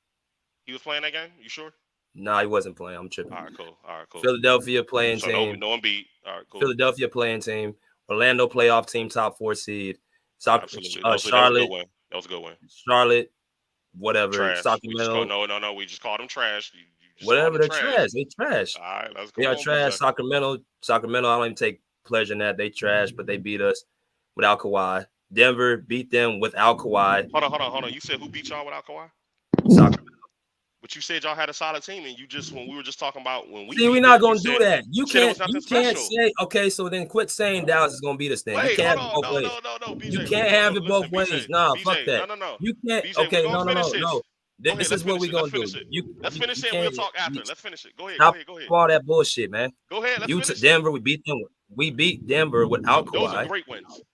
He was playing that game? You sure? No, he wasn't playing. I'm tripping. All right, cool. Philadelphia playing so team. No Embiid. All right, cool. Philadelphia playing team. Orlando playoff team, top 4 seed. Absolutely. Charlotte. That was a good win. Charlotte, whatever. Trash. Sacramento. No. We just called them trash. Whatever, they're trash. They trash. All right, let's go. They are trash. Sacramento, I don't even take pleasure in that. They trash, but they beat us without Kawhi. Denver beat them without Kawhi. Hold on. You said who beat y'all without Kawhi? Sacramento. But you said y'all had a solid team, and when we were just talking about when we. See, we're not gonna do that. You can't special. say okay. So then quit saying Dallas is gonna beat us. Then Wait, you can't hold have it both ways. No, BJ, you can't have it both ways. BJ, Nah, BJ, fuck that. No. You can't. BJ, Okay, no. Ahead, This is what we're gonna do. Let's finish it. We'll talk after. Let's finish it. Go ahead. Stop all that bullshit, man. Go ahead. Let's finish Denver, we beat them. We beat Denver without Kawhi.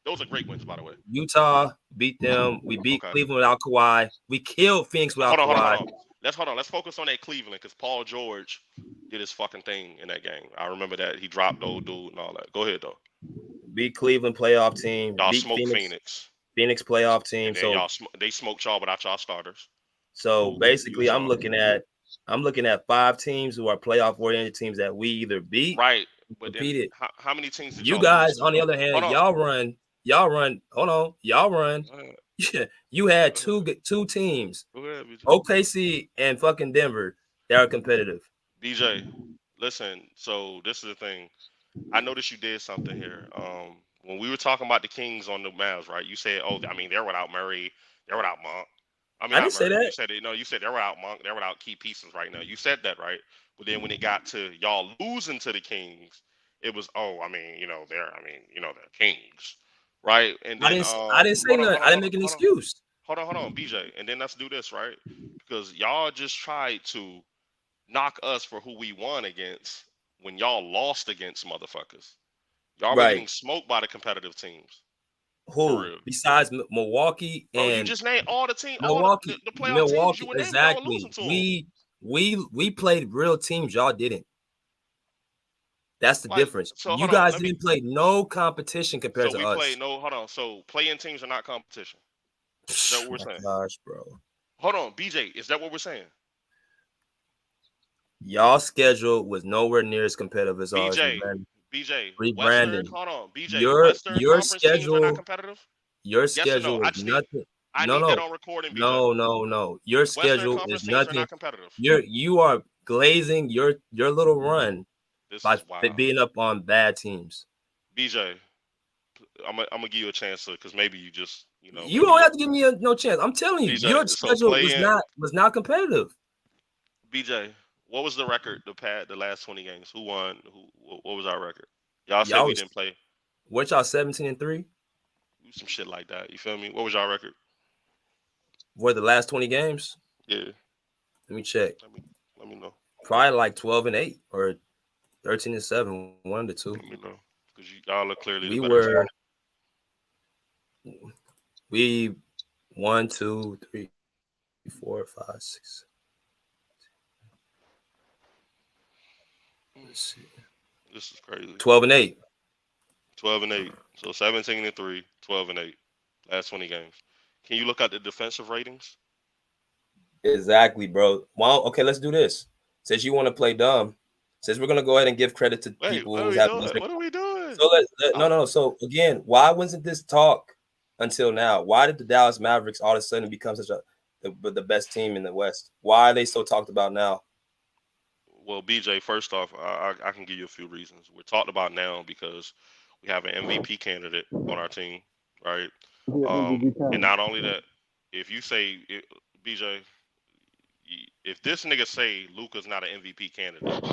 Those are great wins, by the way. Utah beat them. We beat Cleveland without Kawhi. We killed Phoenix without Kawhi. Hold on. Let's focus on that Cleveland because Paul George did his fucking thing in that game. I remember that. He dropped the old dude and all that. Go ahead, though. Beat Cleveland playoff team. Y'all beat smoked Phoenix. Phoenix playoff team. So they smoked y'all without y'all starters. So basically, I'm looking at 5 teams who are playoff oriented teams that we either beat, right? But then, how many teams did you guys, on the other hand, y'all run. Hold on, y'all run. Yeah, you had two teams, OKC and fucking Denver, that are competitive. BJ, listen. So this is the thing. I noticed you did something here. When we were talking about the Kings on the Mavs, right? You said, they're without Murray, they're without Monk. I didn't say that. You said it. No, you said they're without Monk, they're without key pieces right now. You said that, right? But then when it got to y'all losing to the Kings, it was, they're Kings, right? And then I didn't say nothing. I didn't make an excuse. Hold on, BJ. And then let's do this, right? Because y'all just tried to knock us for who we won against when y'all lost against motherfuckers. Y'all were getting smoked by the competitive teams. Who besides Milwaukee and you just named all the teams, Milwaukee, the playoff teams you were naming, exactly. Losing to them. We played real teams. Y'all didn't. That's the difference. So you guys didn't play no competition compared to us. So play-in teams are not competition. Is that what we're saying? Gosh, bro. Hold on, BJ. Is that what we're saying? Y'all schedule was nowhere near as competitive as ours. BJ, rebranding. Hold on, BJ. Your schedule are not competitive. Your schedule is nothing. I need that on recording. BJ. No. Your schedule is nothing. You are glazing your little run by being up on bad teams. BJ, I'm gonna give you a chance because maybe you just You don't have to give me no chance. I'm telling you, BJ, your schedule was not competitive. BJ, what was the record? The last 20 games. Who won? What was our record? Y'all said we didn't play. What y'all 17-3? Some shit like that. You feel me? What was y'all record? What the last 20 games? Yeah. Let me check. Let me know. Probably like 12-8 or 13-7. 1 to 2. Let me know because y'all are clearly. We 1, 2, 3, 4, 5, 6. Let's see. This is crazy. 12-8. 12-8. So 17-3, 12-8. Last 20 games. Can you look at the defensive ratings? Exactly, bro. Well, okay, let's do this. Since you want to play dumb, since we're gonna go ahead and give credit to people who's having. What are we doing? So no. So again, why wasn't this talk until now? Why did the Dallas Mavericks all of a sudden become such the best team in the West? Why are they so talked about now? Well, BJ, first off, I can give you a few reasons. We're talked about now because we have an MVP candidate on our team, right? And not only that, if you say BJ, if this nigga say Luka's not an MVP candidate,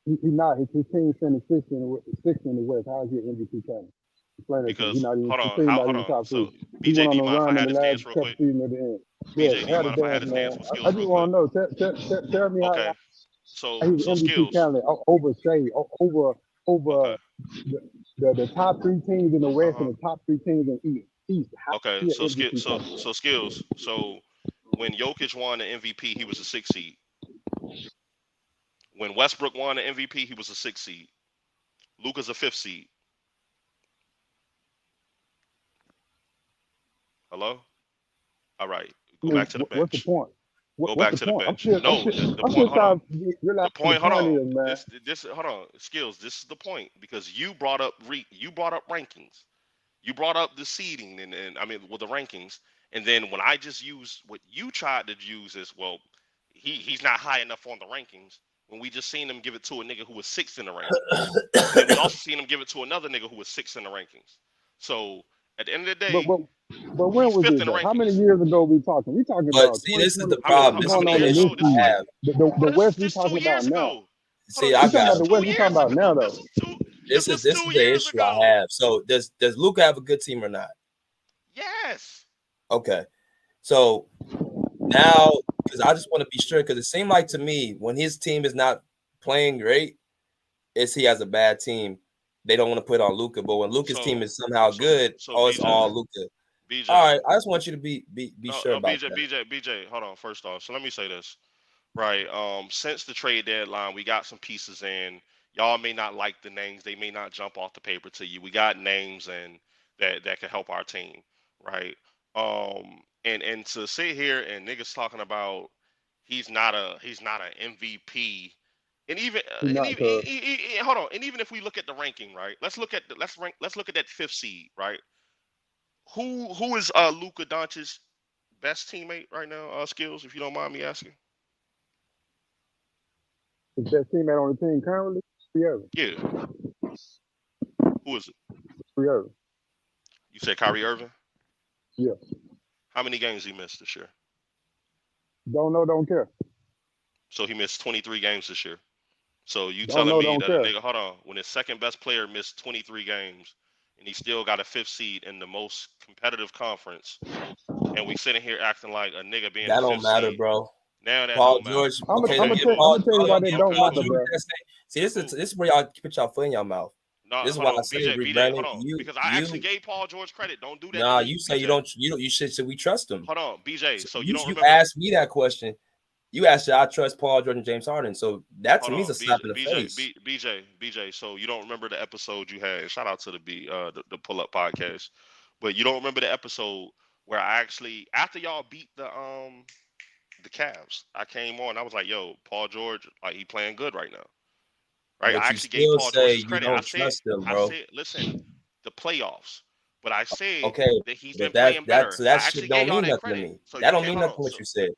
He's not. His team finished sixth in the West. How is he an MVP candidate? Explain that to me. because He's not even. hold His on, team not hold even on. top So three. He BJ, went do on you a mind if run I in had the this last dance real couple quick? seasons at the end. BJ, do you Had a mind if I had dance, this man. dance with skills I real just quick? want to know. Tell me how Okay. he's So an MVP skills. candidate over Shea, over Okay. the top three teams in the West and the top three teams in East. How Okay. is he So an MVP candidate? so skills. So when Jokic won the MVP, he was a 6 seed. When Westbrook won the MVP, he was a 6 seed. Luka's a 5th seed. Hello? All right. Go back to the What's the bench. point? Go What's back the to the point? bench. No, the I'm point. still Hold on. trying to realize The what the point. Hold point on. is, man. This. Hold on. Skills. This is the point because you brought up rankings. You brought up the seeding and I mean with the rankings, and then when I just used what you tried to use is well, he's not high enough on the rankings. When we just seen him give it to a nigga who was 6th in the rankings, and then we also seen him give it to another nigga who was 6th in the rankings. So at the end of the day, But when he's was 5th this in the though? How many rankings. years ago we talking? We talking But about see, this is the 2024. problem. We're This is going many on the the years issue new ago? I season. have. The West we This 2 talking about years now. ago. See, We I talking got about it. the Two West. We talking years about ago. now though. This is the Years issue I ago. have. So does Luka have a good team or not? Yes. Okay. So now, because I just want to be sure, because it seemed like to me when his team is not playing great, he has a bad team. They don't want to put on Luka, but when Luka's team is somehow good, it's BJ, all Luka. BJ. All right, I just want you to be sure No, about that. BJ. Hold on. First off, so let me say this. Right. Since the trade deadline, we got some pieces in. Y'all may not like the names. They may not jump off the paper to you. We got names and that can help our team. Right. And to sit here and niggas talking about he's not an MVP. And even He not cuz. hold on. And even if we look at the ranking, right? Let's look at that 5th seed, right? Who is Luka Doncic's best teammate right now? Skills, if you don't mind me asking. Is that teammate on the team currently? Yeah. Yeah. Who is it? Yeah. You said Kyrie Irving? Yeah. How many games he missed this year? Don't know, don't care. So he missed 23 games this year. So you Don't telling know, me don't that a care. nigga, hold on, when his second best player missed 23 games and he still got a 5th seed in the most competitive conference, and we sitting here acting like a nigga being That a don't 5th matter, seed. bro. Now that Paul don't matter. George. I'm Okay, gonna look at tell Paul. you why they don't Paul matter, George. bro. See, this is where y'all put y'all foot in your mouth. No, This is hold why I on, say, BJ, hold Brandon, on, because I actually gave Paul George credit. Don't do that to nah, me, you say BJ. you should we trust him? Hold on, BJ. So you don't You remember? asked me that question. You asked should I trust Paul George and James Harden? So that to Hold me is on, a slap in the face. BJ. So you don't remember the episode you had? Shout out to the Pull Up Podcast, but you don't remember the episode where I actually, after y'all beat the Cavs, I came on. I was like, "Yo, Paul George, like he playing good right now." Right? But I you actually gave still Paul George say his you credit. don't trust them, bro. Listen, the playoffs. But I said Okay, that he's been but playing better. that I shit actually gave don't y'all mean that nothing to credit. me. So That you don't can't mean hold nothing on. what So you said,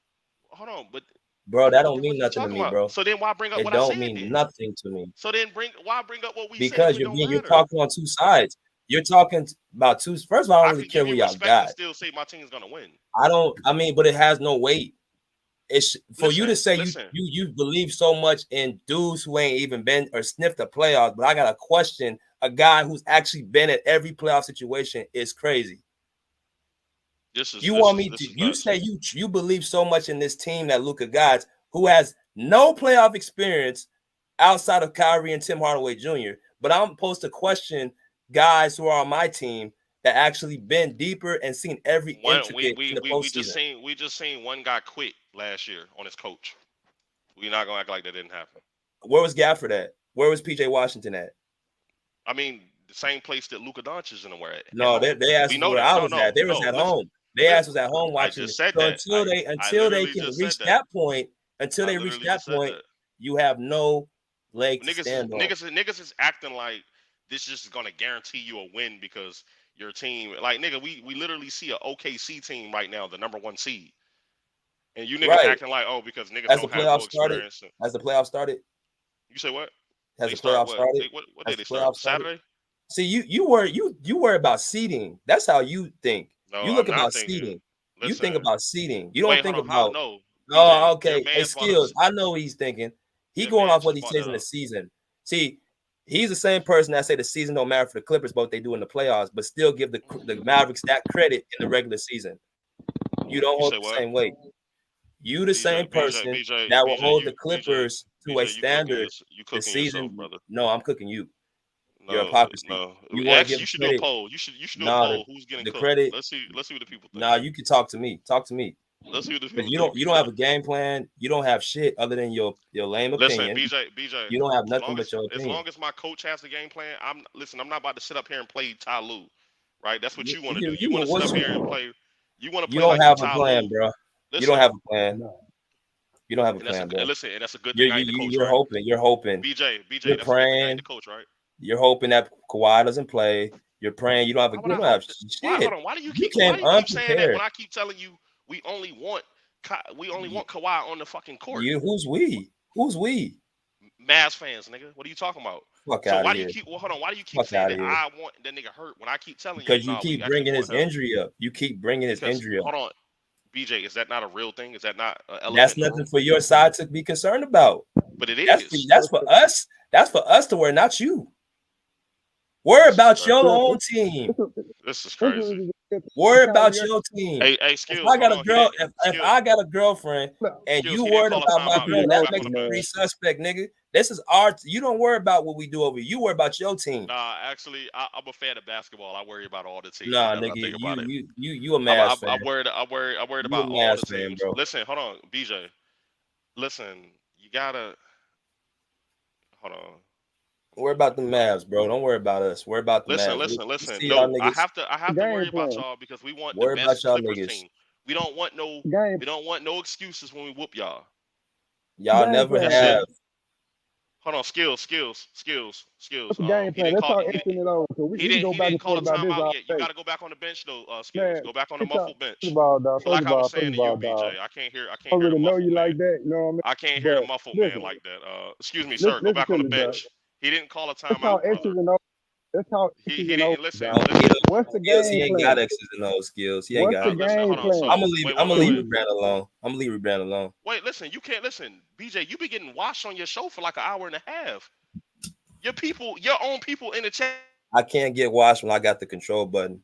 hold on, but bro. That don't then what mean are you nothing to talking me, about? bro. So then why bring up It what I don't said mean then? nothing to me So then why bring up what we said if because it don't you're matter? talking on two sides. You're talking about two. First of all, I I don't really could care give who you y'all respect and got. still say my team's gonna win. But it has no weight. It's for you to say Listen. you believe so much in dudes who ain't even been or sniffed the playoffs. But I got a question. A guy who's actually been at every playoff situation is crazy. You say you believe so much in this team that Luka got, who has no playoff experience outside of Kyrie and Tim Hardaway Jr. But I'm supposed to question guys who are on my team that actually been deeper and seen every intricate in the postseason. We just seen one guy quit last year on his coach. We're not gonna act like that didn't happen. Where was Gafford at? Where was PJ Washington at? I mean, the same place that Luka Doncic is in the at. No, they asked where I was at. They was at home. They asked was at home watching. I just said so that. until they can reach that point, you have no leg to stand on. Niggas is acting like this is gonna guarantee you a win because your team. Like, nigga, we literally see a OKC team right now, the #1 seed. And you niggas Right. acting like, oh, because niggas As the don't have no playoffs started, experience. as the playoffs started, You say what? has They the start playoffs what? started? What As did the they start? playoffs started. Saturday? See, you worry about seeding. That's how you think. No, You look I'm not about thinking. seeding. You Listen. think about seeding. You don't Wait, think hold on. How? about. No, Oh, BJ, your okay. Hey, man's about Skills. to. I know what he's thinking. He Your going man off what just he brought says that in the up. season. See, he's the same person that say the season don't matter for the Clippers, but what they do in the playoffs, but still give the Mavericks that credit in the regular season. You don't You hold say the what? same weight. You the same person BJ, that will hold the Clippers to a BJ, standard you the cooking yourself, season. brother. No, I'm cooking you. Your No, hypocrisy. no. You want to Actually, give you should do a credit. poll. You should do a Nah, poll. Who's getting the cooked? credit. Let's see what the people think. Nah, you can talk to me. Talk to me. Let's see what the Because people think. you don't have a game plan. You don't have shit other than your lame Listen, opinion. BJ. You don't have As nothing long but your as opinion. long as my coach has the game plan, I'm not about to sit up here and play Ty Lue, right? That's what you want to do. You want to sit up here and play. You want to You play don't like you have a Ty plan, Lue. bro. You Listen, don't have a plan. You don't have a and that's plan, bro. listen, and that's a good thing I ain't the coach, You're right? hoping. You're hoping. BJ, You're that's a good thing I ain't praying. the coach, right? You're hoping that Kawhi doesn't play. You're praying. You don't have a. Why would You I don't have hope that? shit. Hold on. Why do you keep came saying that unprepared. when I keep telling you we only want Kawhi on the fucking court? Who's we? Who's we? Mavs fans, nigga. What are you talking about? Fuck So out why of do you here. keep? Well, hold on. Why do you keep Fuck saying out that of here. I want that nigga hurt when I keep telling you? Because you Nah, we keep actually bringing his want him. injury up. You keep bringing his injury up. Hold on, BJ. Is that not a real thing? Is that not an element? That's nothing for your side to be concerned about. But it That's is. that's for us. That's for us to worry, not you. Worry about your own team. This is crazy. Worry about your team. Hey, Skills. If I got a hold on. girl, if I got a girlfriend and Skills, you he didn't worried call a about my timeout. girl, Go that back makes on the you bench. suspect, nigga. This is art. You don't worry about what we do over here. You worry about your team. Nah, actually, I'm a fan of basketball. I worry about all the teams. Nah, Now that I nigga, think about it. you a Mavs fan. I'm worried You about a all Mavs the fan, teams. bro. Listen, hold on, BJ. Listen, you gotta hold on. Worry about the Mavs, bro. Don't worry about us. Worry about the Mavs. Listen. See No, y'all I niggas. have to worry about y'all because we want the Worry about best y'all Clippers niggas. team. We don't want no excuses when we whoop y'all. Y'all never That's have. it. Hold on, skills. What's the game He plan? didn't Let's call. talk X's and O's. So we can go He back didn't and call forth a about this timeout all yet. You day. got to go back on the bench though, skills. Man, Go back on the let's talk. muffled bench. First of all, dog. So like I was saying to you, dog. BJ, I can't hear I don't the really know muffled you man. like that. You know what I mean? I can't hear the But muffled listen, man like that. Excuse me, sir. Go listen back to on the me, dog. bench. He didn't call a Let's timeout, talk brother. X's and O's. Let's talk He X's and O's, didn't listen. dog. What's the Skills, game he ain't plan? got X's and O's skills. He ain't What's got the it. Listen, game hold on. plan? So I'm gonna leave. wait. I'm gonna leave Rebrand alone. I'm gonna leave Rebrand alone. Wait, listen. You can't listen, BJ. You be getting watched on your show for like an hour and a half. Your own people in the chat. I can't get watched when I got the control button.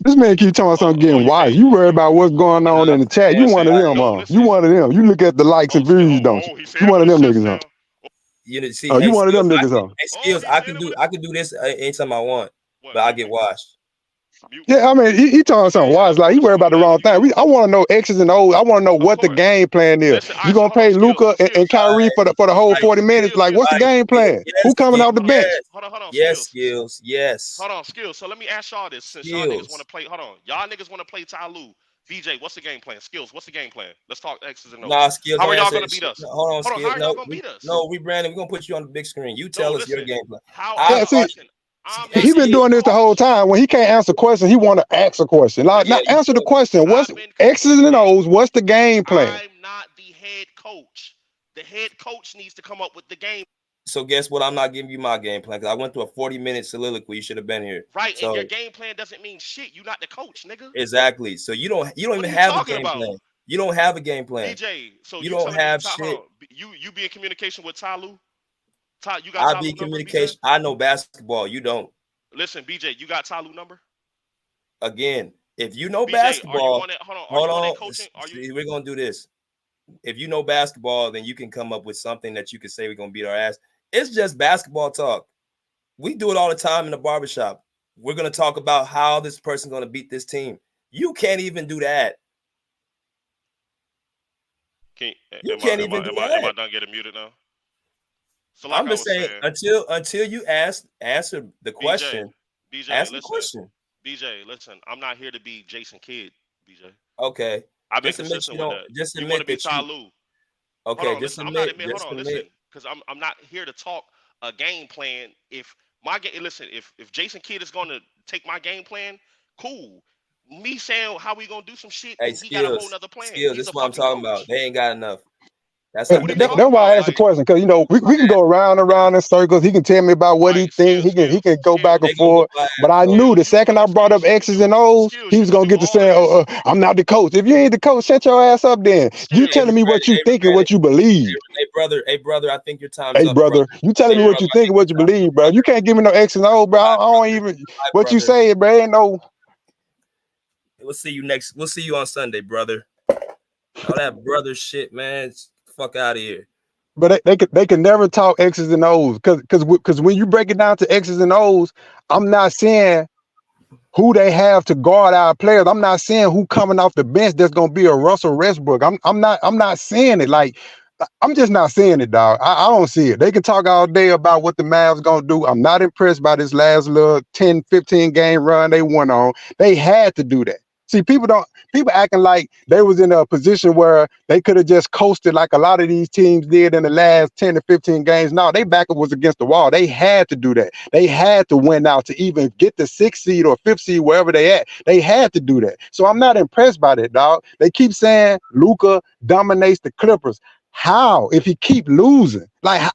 This man keep talking about something getting wise. You worry about what's going on in the chat. You one of them, huh? You one of them. You look at the likes and views, don't you? You one of them niggas, huh? You know, see, Oh, you hey, one of them Skills, niggas, huh? Skills, I can do this anytime I want, but I get washed. Yeah, I mean, he talking something wise. Like, he worry about the wrong thing. I want to know X's and O's. I want to know what the game plan is. You going to pay Luka and Kyrie for the whole 40 minutes? Like, what's the game plan? Who coming off the bench? Hold on, yes, Skills. Yes. Hold on, Skills. So let me ask y'all this. Since y'all niggas want to play, hold on. Y'all niggas want to play Ty Lue. BJ, what's the game plan? Skills, what's the game plan? Let's talk X's and O's. Nah, Skills. How are y'all going to beat us? Hold on, Skills. How are y'all going to beat us? No, Rebranding. We're going to put you on the big screen. You tell us your game plan. He been doing this the whole time. When he can't answer questions, he want to ask a question. Like, now answer the question. What's X's and O's? What's the game plan? I'm not the head coach. The head coach needs to come up with the game. So guess what? I'm not giving you my game plan because I went through a 40-minute soliloquy. You should have been here. Right, so, and your game plan doesn't mean shit. You're not the coach, nigga. Exactly. So you don't even have a game plan. You don't have a game plan. DJ, so you don't have shit. You be in communication with Ty Lue? You got I Ty be Lue in communication. Number, I know basketball. You don't. Listen, BJ, you got Ty Lue number? Again, if you know BJ, basketball, hold on. We're gonna do this. If you know basketball, then you can come up with something that you can say we're gonna beat our ass. It's just basketball talk. We do it all the time in the barbershop. We're gonna talk about how this person's gonna beat this team. You can't even do that. Am I done getting muted now? So like I'm just saying, until you answer the question. BJ, ask listen, the question. BJ, listen, I'm not here to be Jason Kidd, BJ. Okay. I've been consistent with that. Just you want to be that Ty Lue. Okay, hold on, just listen, admit. Hold on, listen, because I'm not here to talk a game plan. If my game, listen, if Jason Kidd is going to take my game plan, cool. Me saying how we gonna do some shit, Hey, and he got a whole skills. nother plan. Skills. He's This the is what I'm fucking talking coach. about. They ain't got enough. That's So what are you That's talking why I about? asked the question, because we can go around and around in circles. He can tell me about what he think. He can go back and They gonna forth. whip our But ass I though. knew the second I brought up X's and O's, he was gonna get to saying, I'm not the coach. If you ain't the coach, shut your ass up then. You telling me what you think and what you believe. Hey, brother, I think your time's Hey up, brother. brother, you telling me what you think and what you believe, bro. You can't give me no X and O, bro. I don't even what you say, bro. Ain't no. We'll see you next. We'll see you on Sunday, brother. All that brother shit, man. Fuck out of here. But they can never talk X's and O's because when you break it down to X's and O's, I'm not saying who they have to guard our players. I'm not saying who coming off the bench that's gonna be a Russell Westbrook. I'm not saying it. Like, I'm just not saying it, dog. I don't see it. They can talk all day about what the Mavs gonna do. I'm not impressed by this last little 10, 15 game run they went on. They had to do that. See, people acting like they was in a position where they could have just coasted like a lot of these teams did in the last 10 to 15 games. No, they back up was against the wall. They had to do that. They had to win out to even get the 6th seed or 5th seed, wherever they at. They had to do that. So I'm not impressed by that, dog. They keep saying Luka dominates the Clippers. How? If he keep losing? Like,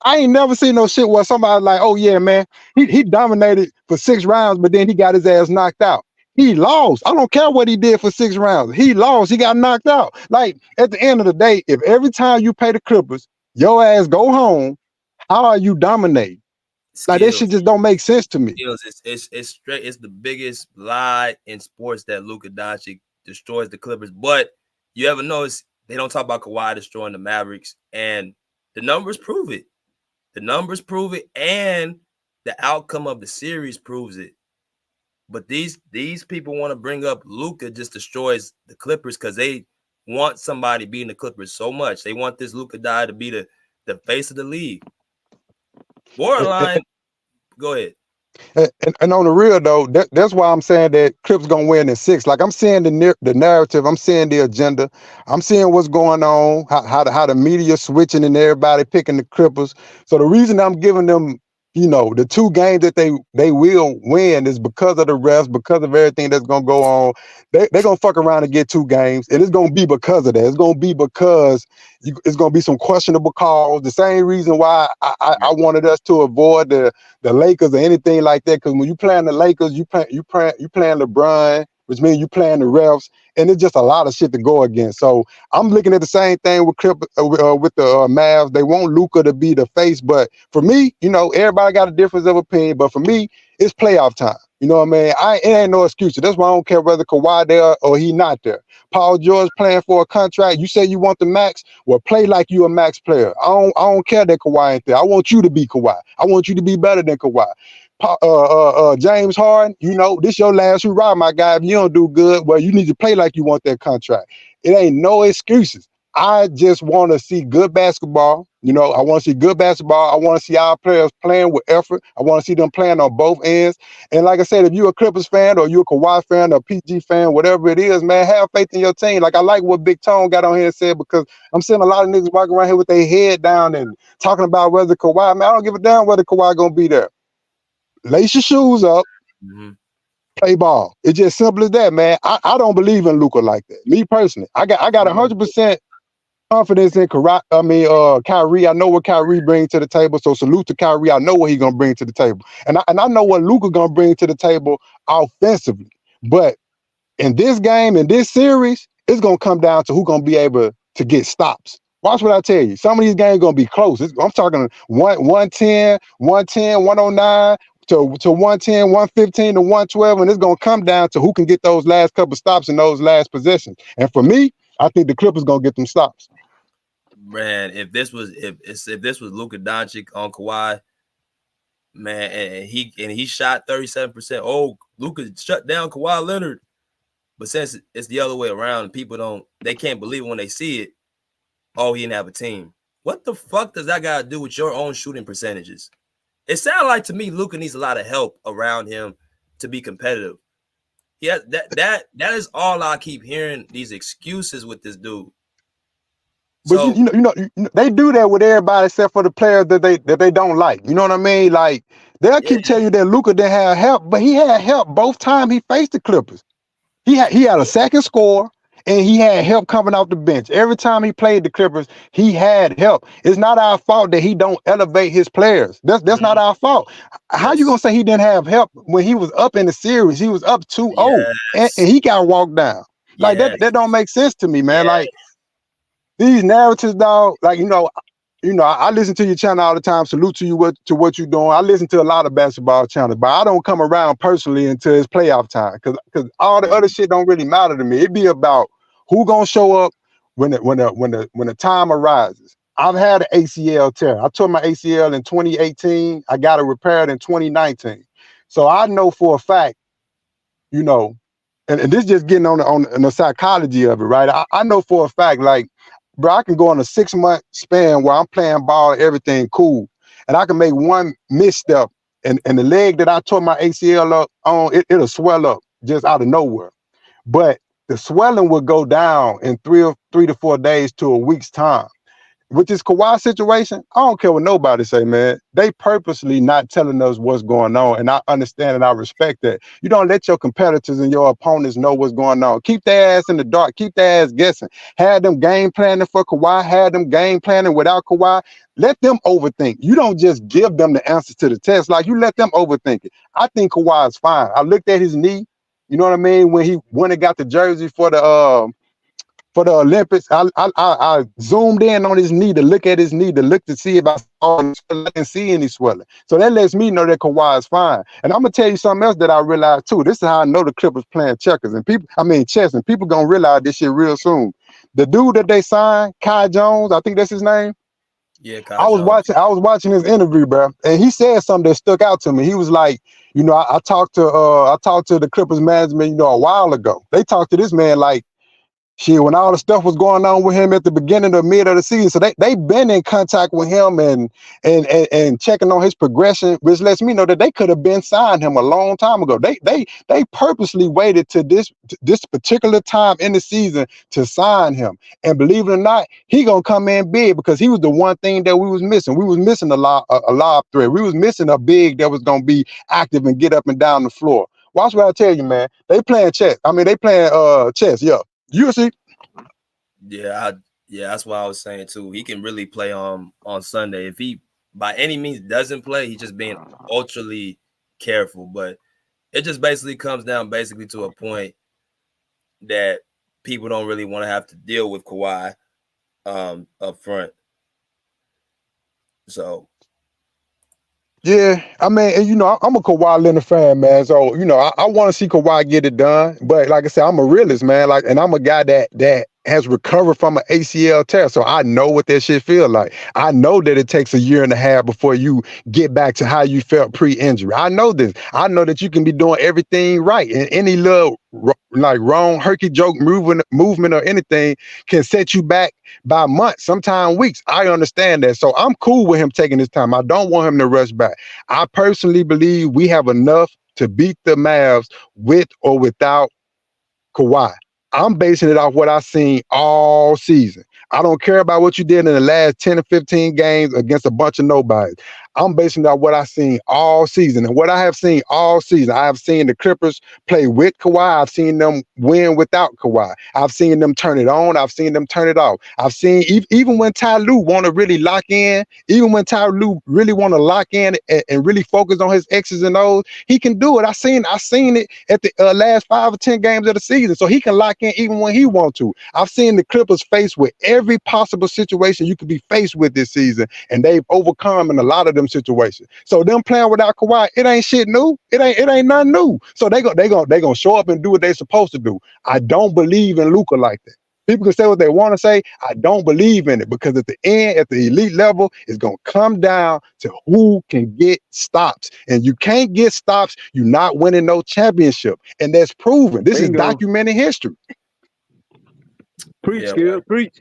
I ain't never seen no shit where somebody like, oh yeah, man, he dominated for 6 rounds, but then he got his ass knocked out. He lost. I don't care what he did for 6 rounds. He lost. He got knocked out. Like, at the end of the day, if every time you pay the Clippers, your ass go home, how are you dominating? Like, that shit just don't make sense to me. Skills. It's straight. It's the biggest lie in sports that Luka Doncic destroys the Clippers. But you ever notice they don't talk about Kawhi destroying the Mavericks, and the numbers prove it. The numbers prove it, and the outcome of the series proves it. But these people want to bring up Luka just destroys the Clippers because they want somebody beating the Clippers so much. They want this Luka guy to be the face of the league. Borderline. Go ahead. And on the real though, that's why I'm saying that Clips gonna win in 6. Like, I'm seeing the narrative, I'm seeing the agenda, I'm seeing what's going on, how the media switching and everybody picking the Clippers. So the reason I'm giving them, the 2 games that they will win is because of the refs, because of everything that's gonna go on. They're gonna fuck around and get 2 games, and it's gonna be because of that. It's gonna be because it's gonna be some questionable calls. The same reason why I wanted us to avoid the Lakers or anything like that, because when you playing the Lakers, you playing LeBron, which means you playing the refs, and it's just a lot of shit to go against. So I'm looking at the same thing with the Mavs. They want Luka to be the face, but for me, everybody got a difference of opinion. But for me, it's playoff time. You know what I mean? It ain't no excuse. That's why I don't care whether Kawhi there or he not there. Paul George playing for a contract. You say you want the max? Well, play like you a max player. I don't care that Kawhi ain't there. I want you to be Kawhi. I want you to be better than Kawhi. James Harden, this your last hurrah, my guy. If you don't do good, well, you need to play like you want that contract. It ain't no excuses. I just want to see good basketball. I want to see good basketball. I want to see our players playing with effort. I want to see them playing on both ends. And like I said, if you're a Clippers fan or you're a Kawhi fan or PG fan, whatever it is, man, have faith in your team. Like, I like what Big Tone got on here and said, because I'm seeing a lot of niggas walking around here with their head down and talking about whether Kawhi, man, I don't give a damn whether Kawhi gonna be there. Lace your shoes up, play ball. It's just simple as that, man. I don't believe in Luka like that. Me personally, I got 100% confidence in Kyrie. I know what Kyrie brings to the table. So salute to Kyrie. I know what he's gonna bring to the table, and I know what Luka gonna bring to the table offensively. But in this game, in this series, it's gonna come down to who gonna be able to get stops. Watch what I tell you. Some of these games gonna be close. I'm talking 110, 109 to 110, 115 to 112, and it's gonna come down to who can get those last couple stops in those last possessions. And for me, I think the Clippers gonna get them stops. Man, if this was Luka Doncic on Kawhi, man, and he shot 37%. Oh, Luka shut down Kawhi Leonard. But since it's the other way around, people they can't believe it when they see it. Oh, he didn't have a team. What the fuck does that got to do with your own shooting percentages? It sounds like to me Luka needs a lot of help around him to be competitive. Yeah, that is all I keep hearing, these excuses with this dude. But you know, they do that with everybody except for the players that they don't like. You know what I mean? Like they'll keep telling you that Luka didn't have help, but he had help both times he faced the Clippers. He had a second score and he had help coming off the bench. Every time he played the Clippers, he had help. It's not our fault that he don't elevate his players. That's not our fault. How you gonna say he didn't have help when he was up in the series? He was up 2-0 and he got walked down. Like that don't make sense to me, man. Like these narratives, dog. Like I listen to your channel all the time. Salute to you what you're doing. I listen to a lot of basketball channels, but I don't come around personally until it's playoff time because all the other shit don't really matter to me. It be about who gonna show up when the time arises. I've had an ACL tear. I tore my ACL in 2018. I got it repaired in 2019. So I know for a fact, and this just getting on the psychology of it, right? I know for a fact, like, bro, I can go on a 6-month span where I'm playing ball, everything cool, and I can make one misstep, and the leg that I tore my ACL up on, it'll swell up just out of nowhere. But the swelling will go down in 3 to 4 days to a week's time. With this Kawhi situation, I don't care what nobody say, man. They purposely not telling us what's going on, and I understand and I respect that. You don't let your competitors and your opponents know what's going on. Keep their ass in the dark. Keep their ass guessing. Had them game planning for Kawhi. Had them game planning without Kawhi. Let them overthink. You don't just give them the answers to the test. Like, you let them overthink it. I think Kawhi is fine. I looked at his knee. You know what I mean? When he went and got the jersey for the Olympics, I zoomed in on his knee to look at his knee to see if I didn't see any swelling. So that lets me know that Kawhi is fine. And I'm gonna tell you something else that I realized too. This is how I know the Clippers playing chess, and people gonna realize this shit real soon. The dude that they signed, Kai Jones, I think that's his name. Yeah, I was watching his interview, bro, and he said something that stuck out to me. He was like, I talked to the Clippers management, a while ago. They talked to this man like, shit, when all the stuff was going on with him at the beginning or mid of the season. So they've been in contact with him and checking on his progression, which lets me know that they could have been signed him a long time ago. They purposely waited to this particular time in the season to sign him. And believe it or not, he gonna come in big because he was the one thing that we was missing. We was missing a lob threat. We was missing a big that was gonna be active and get up and down the floor. Watch what I tell you, man. They playing chess. They playing chess, yeah. You see? Yeah, that's what I was saying too. He can really play on Sunday. If he by any means doesn't play, he's just being ultraly careful. But it just basically comes down to a point that people don't really want to have to deal with Kawhi up front. So yeah, and I'm a Kawhi Leonard fan, man. So I want to see Kawhi get it done. But like I said, I'm a realist, man. Like, and I'm a guy that has recovered from an ACL tear, so I know what that shit feel like. I know that it takes a year and a half before you get back to how you felt pre-injury. I know this. I know that you can be doing everything right, and any little wrong herky joke movement or anything can set you back by months, sometimes weeks. I understand that, so I'm cool with him taking his time. I don't want him to rush back. I personally believe we have enough to beat the Mavs with or without Kawhi. I'm basing it off what I've seen all season. I don't care about what you did in the last 10 or 15 games against a bunch of nobodies. I'm basing it on what I've seen all season. And what I have seen all season, I have seen the Clippers play with Kawhi. I've seen them win without Kawhi. I've seen them turn it on. I've seen them turn it off. I've seen even when Ty Lue want to really lock in, even when Ty Lue really want to lock in and really focus on his X's and O's, he can do it. I seen it at the last 5 or 10 games of the season. So he can lock in even when he want to. I've seen the Clippers faced with every possible situation you could be faced with this season, and they've overcome in a lot of them situations. So them playing without Kawhi, it ain't shit new. It ain't nothing new. So they gonna show up and do what they supposed to do. I don't believe in Luka like that. People can say what they want to say. I don't believe in it because at the end, at the elite level, it's gonna come down to who can get stops. And you can't get stops, you're not winning no championship. And that's proven. This is documented history. Preach, Skip, preach.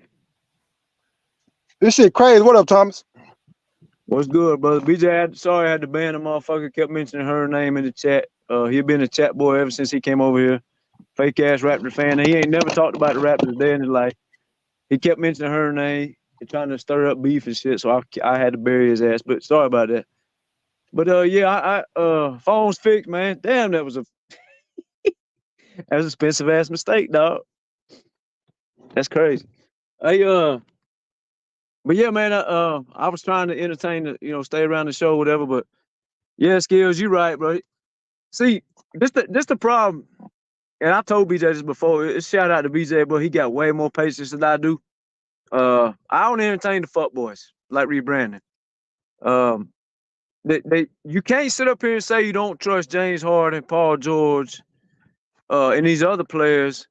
This shit crazy. What up, Thomas? What's good, brother? BJ, I had to ban the motherfucker. Kept mentioning her name in the chat. He been a chat boy ever since he came over here. Fake ass Raptor fan. And he ain't never talked about the Raptors a day in his life. he kept mentioning her name and trying to stir up beef and shit. So I had to bury his ass. But sorry about that. But yeah, I phone's fixed, man. Damn, that was an expensive ass mistake, dog. That's crazy. Hey, but yeah, man, I was trying to entertain the, stay around the show, whatever. But yeah, Skills, you right, bro. See, this the problem. And I told BJ this before. Shout out to BJ, bro. He got way more patience than I do. I don't entertain the fuck boys like rebranding. You can't sit up here and say you don't trust James Harden, Paul George, and these other players,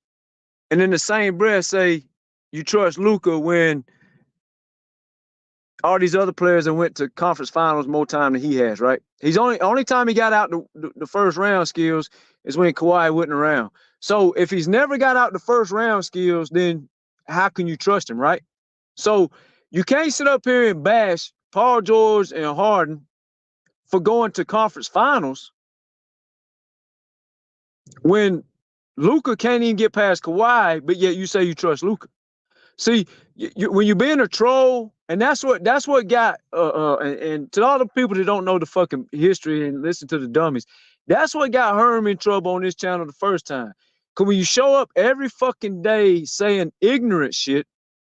and in the same breath say you trust Luka when all these other players that went to conference finals more time than he has, right? He's only time he got out the first round, Skills, is when Kawhi wasn't around. So if he's never got out the first round, Skills, then how can you trust him, right? So you can't sit up here and bash Paul George and Harden for going to conference finals when Luka can't even get past Kawhi, but yet you say you trust Luka. See, when you're being a troll, and that's what got and to all the people that don't know the fucking history and listen to the dummies, that's what got Herm in trouble on this channel the first time. Cause when you show up every fucking day saying ignorant shit,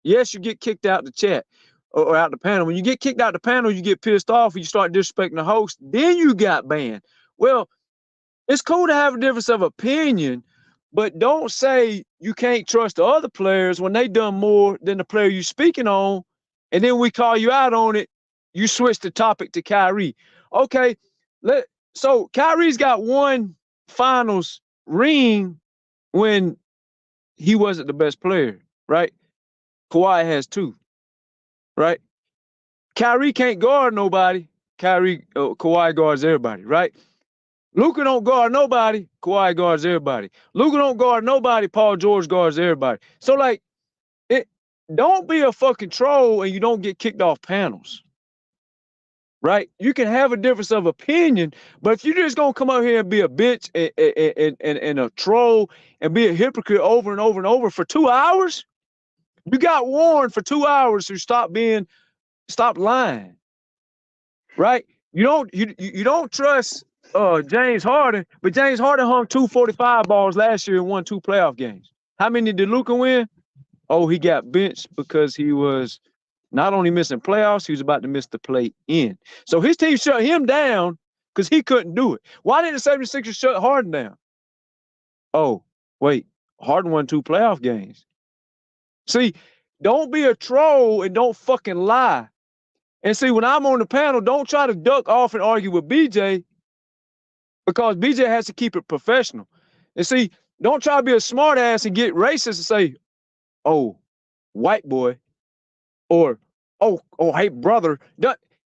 yes, you get kicked out the chat or out the panel. When you get kicked out the panel, you get pissed off and you start disrespecting the host, then you got banned. Well, it's cool to have a difference of opinion, but don't say you can't trust the other players when they done more than the player you speaking on, and then we call you out on it. You switch the topic to Kyrie. Okay, so Kyrie's got one finals ring when he wasn't the best player, right? Kawhi has two, right? Kyrie can't guard nobody. Kawhi guards everybody, right? Luka don't guard nobody. Kawhi guards everybody. Luka don't guard nobody. Paul George guards everybody. So like, don't be a fucking troll and you don't get kicked off panels, right? You can have a difference of opinion, but if you're just gonna come out here and be a bitch and a troll and be a hypocrite over and over and over for 2 hours, you got warned for 2 hours to stop lying, right? You don't trust James Harden, but James Harden hung 245 balls last year and won 2 playoff games. How many did Luka win? Oh, he got benched because he was not only missing playoffs, he was about to miss the play-in. So his team shut him down because he couldn't do it. Why didn't the 76ers shut Harden down? Oh, wait, Harden won 2 playoff games. See, don't be a troll and don't fucking lie. And see, when I'm on the panel, don't try to duck off and argue with BJ, because BJ has to keep it professional. And see, don't try to be a smart ass and get racist and say, oh, white boy, or oh, hey, brother.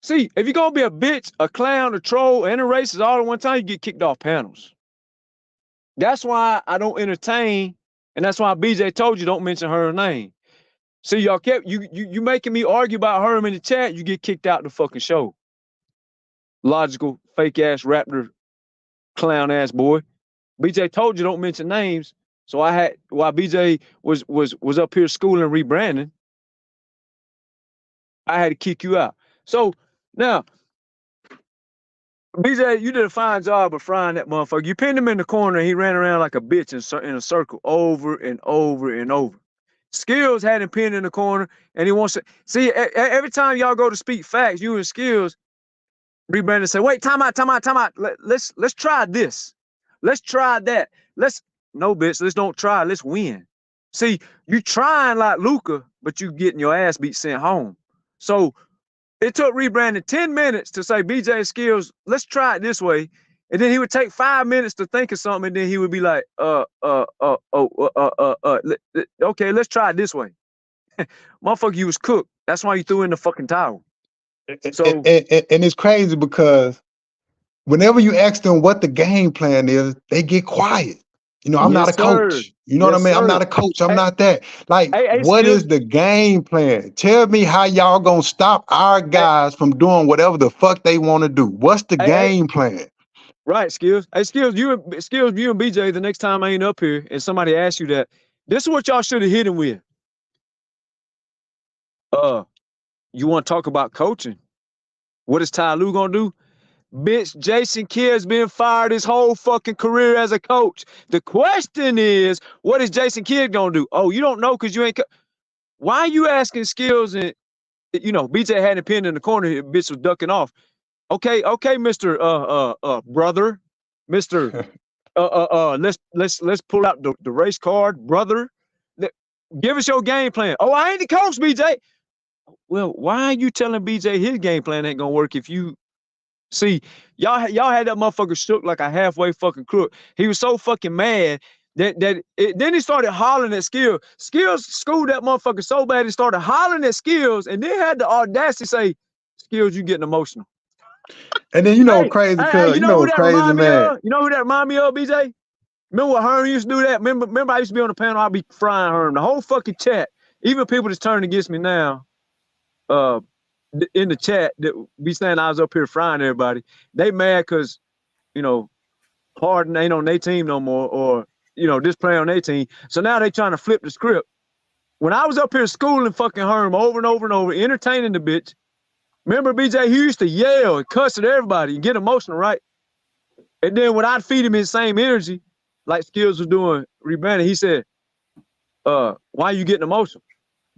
See, if you're going to be a bitch, a clown, a troll, and a racist all at one time, you get kicked off panels. That's why I don't entertain, and that's why BJ told you don't mention her name. See, y'all kept, you making me argue about her in the chat, you get kicked out the fucking show. Logical, fake-ass raptor, clown-ass boy. BJ told you don't mention names, so while BJ was up here schooling rebranding, I had to kick you out. So now, BJ, you did a fine job of frying that motherfucker. You pinned him in the corner and he ran around like a bitch in a circle over and over and over. Skills had him pinned in the corner and he wants to see every time y'all go to speak facts, you and Skills rebranding say, wait, time out. Let's try this. Let's try that. No, bitch, let's don't try. Let's win. See, you trying like Luka, but you getting your ass beat sent home. So it took rebranding 10 minutes to say, BJ Skills, let's try it this way. And then he would take 5 minutes to think of something, and then he would be like, okay, let's try it this way. Motherfucker, you was cooked. That's why you threw in the fucking towel. So and it's crazy because whenever you ask them what the game plan is, they get quiet. You know, I'm not a coach. You know what I mean? I'm not a coach. I'm not that. Like, what is the game plan? Tell me how y'all gonna stop our guys from doing whatever the fuck they want to do. What's the game plan? Right, Skills. Hey, Skills, you and BJ, the next time I ain't up here and somebody asks you that, this is what y'all should have hit him with. You want to talk about coaching? What is Ty Lue gonna do? Bitch, Jason Kidd's been fired his whole fucking career as a coach. The question is, what is Jason Kidd gonna do? Oh, you don't know because you ain't. Why are you asking Skills? And BJ had him pinned in the corner. Bitch was ducking off. Okay, Mr. Brother, Mr. Let's pull out the race card, brother. Give us your game plan. Oh, I ain't the coach, BJ. Well, why are you telling BJ his game plan ain't gonna work if you see y'all had that motherfucker shook like a halfway fucking crook. He was so fucking mad then he started hollering at Skills. Skills schooled that motherfucker so bad he started hollering at Skills and then had the audacity to say, Skills, you getting emotional. And then crazy because you know who that crazy remind me man. of? You know who that remind me of, BJ? Remember what Herm used to do that? Remember I used to be on the panel, I'd be frying Herm. The whole fucking chat, even people that's turning against me now, in the chat that be saying I was up here frying everybody. They mad because, Harden ain't on their team no more, or this player on their team. So now they trying to flip the script. When I was up here schooling fucking Herm over and over and over, entertaining the bitch. Remember BJ, he used to yell and cuss at everybody and get emotional, right? And then when I'd feed him his same energy, like Skills was doing rebranding, he said, why you getting emotional?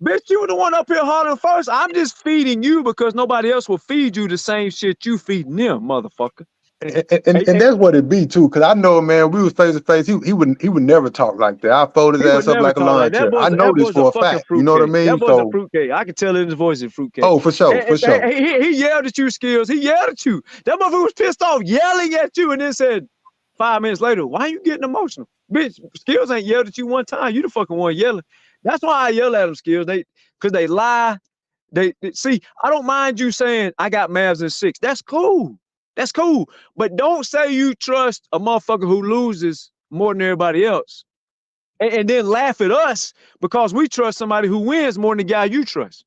Bitch, you were the one up here hollering first. I'm just feeding you because nobody else will feed you the same shit you feeding them, motherfucker. And that's what it be too, because I know, man, we was face to face. He would never talk like that. I fold his ass up like a lawn chair. I know this for a fact. You know what I mean? That boy's a fruitcake. I can tell in his voice it's fruitcake. Oh, for sure, for sure. He yelled at you, Skills. He yelled at you. That motherfucker was pissed off, yelling at you, and then said 5 minutes later, why are you getting emotional? Bitch, Skills ain't yelled at you one time. You the fucking one yelling. That's why I yell at them, Skills. Because they lie. They see, I don't mind you saying I got Mavs in 6. That's cool. That's cool. But don't say you trust a motherfucker who loses more than everybody else. And then laugh at us because we trust somebody who wins more than the guy you trust.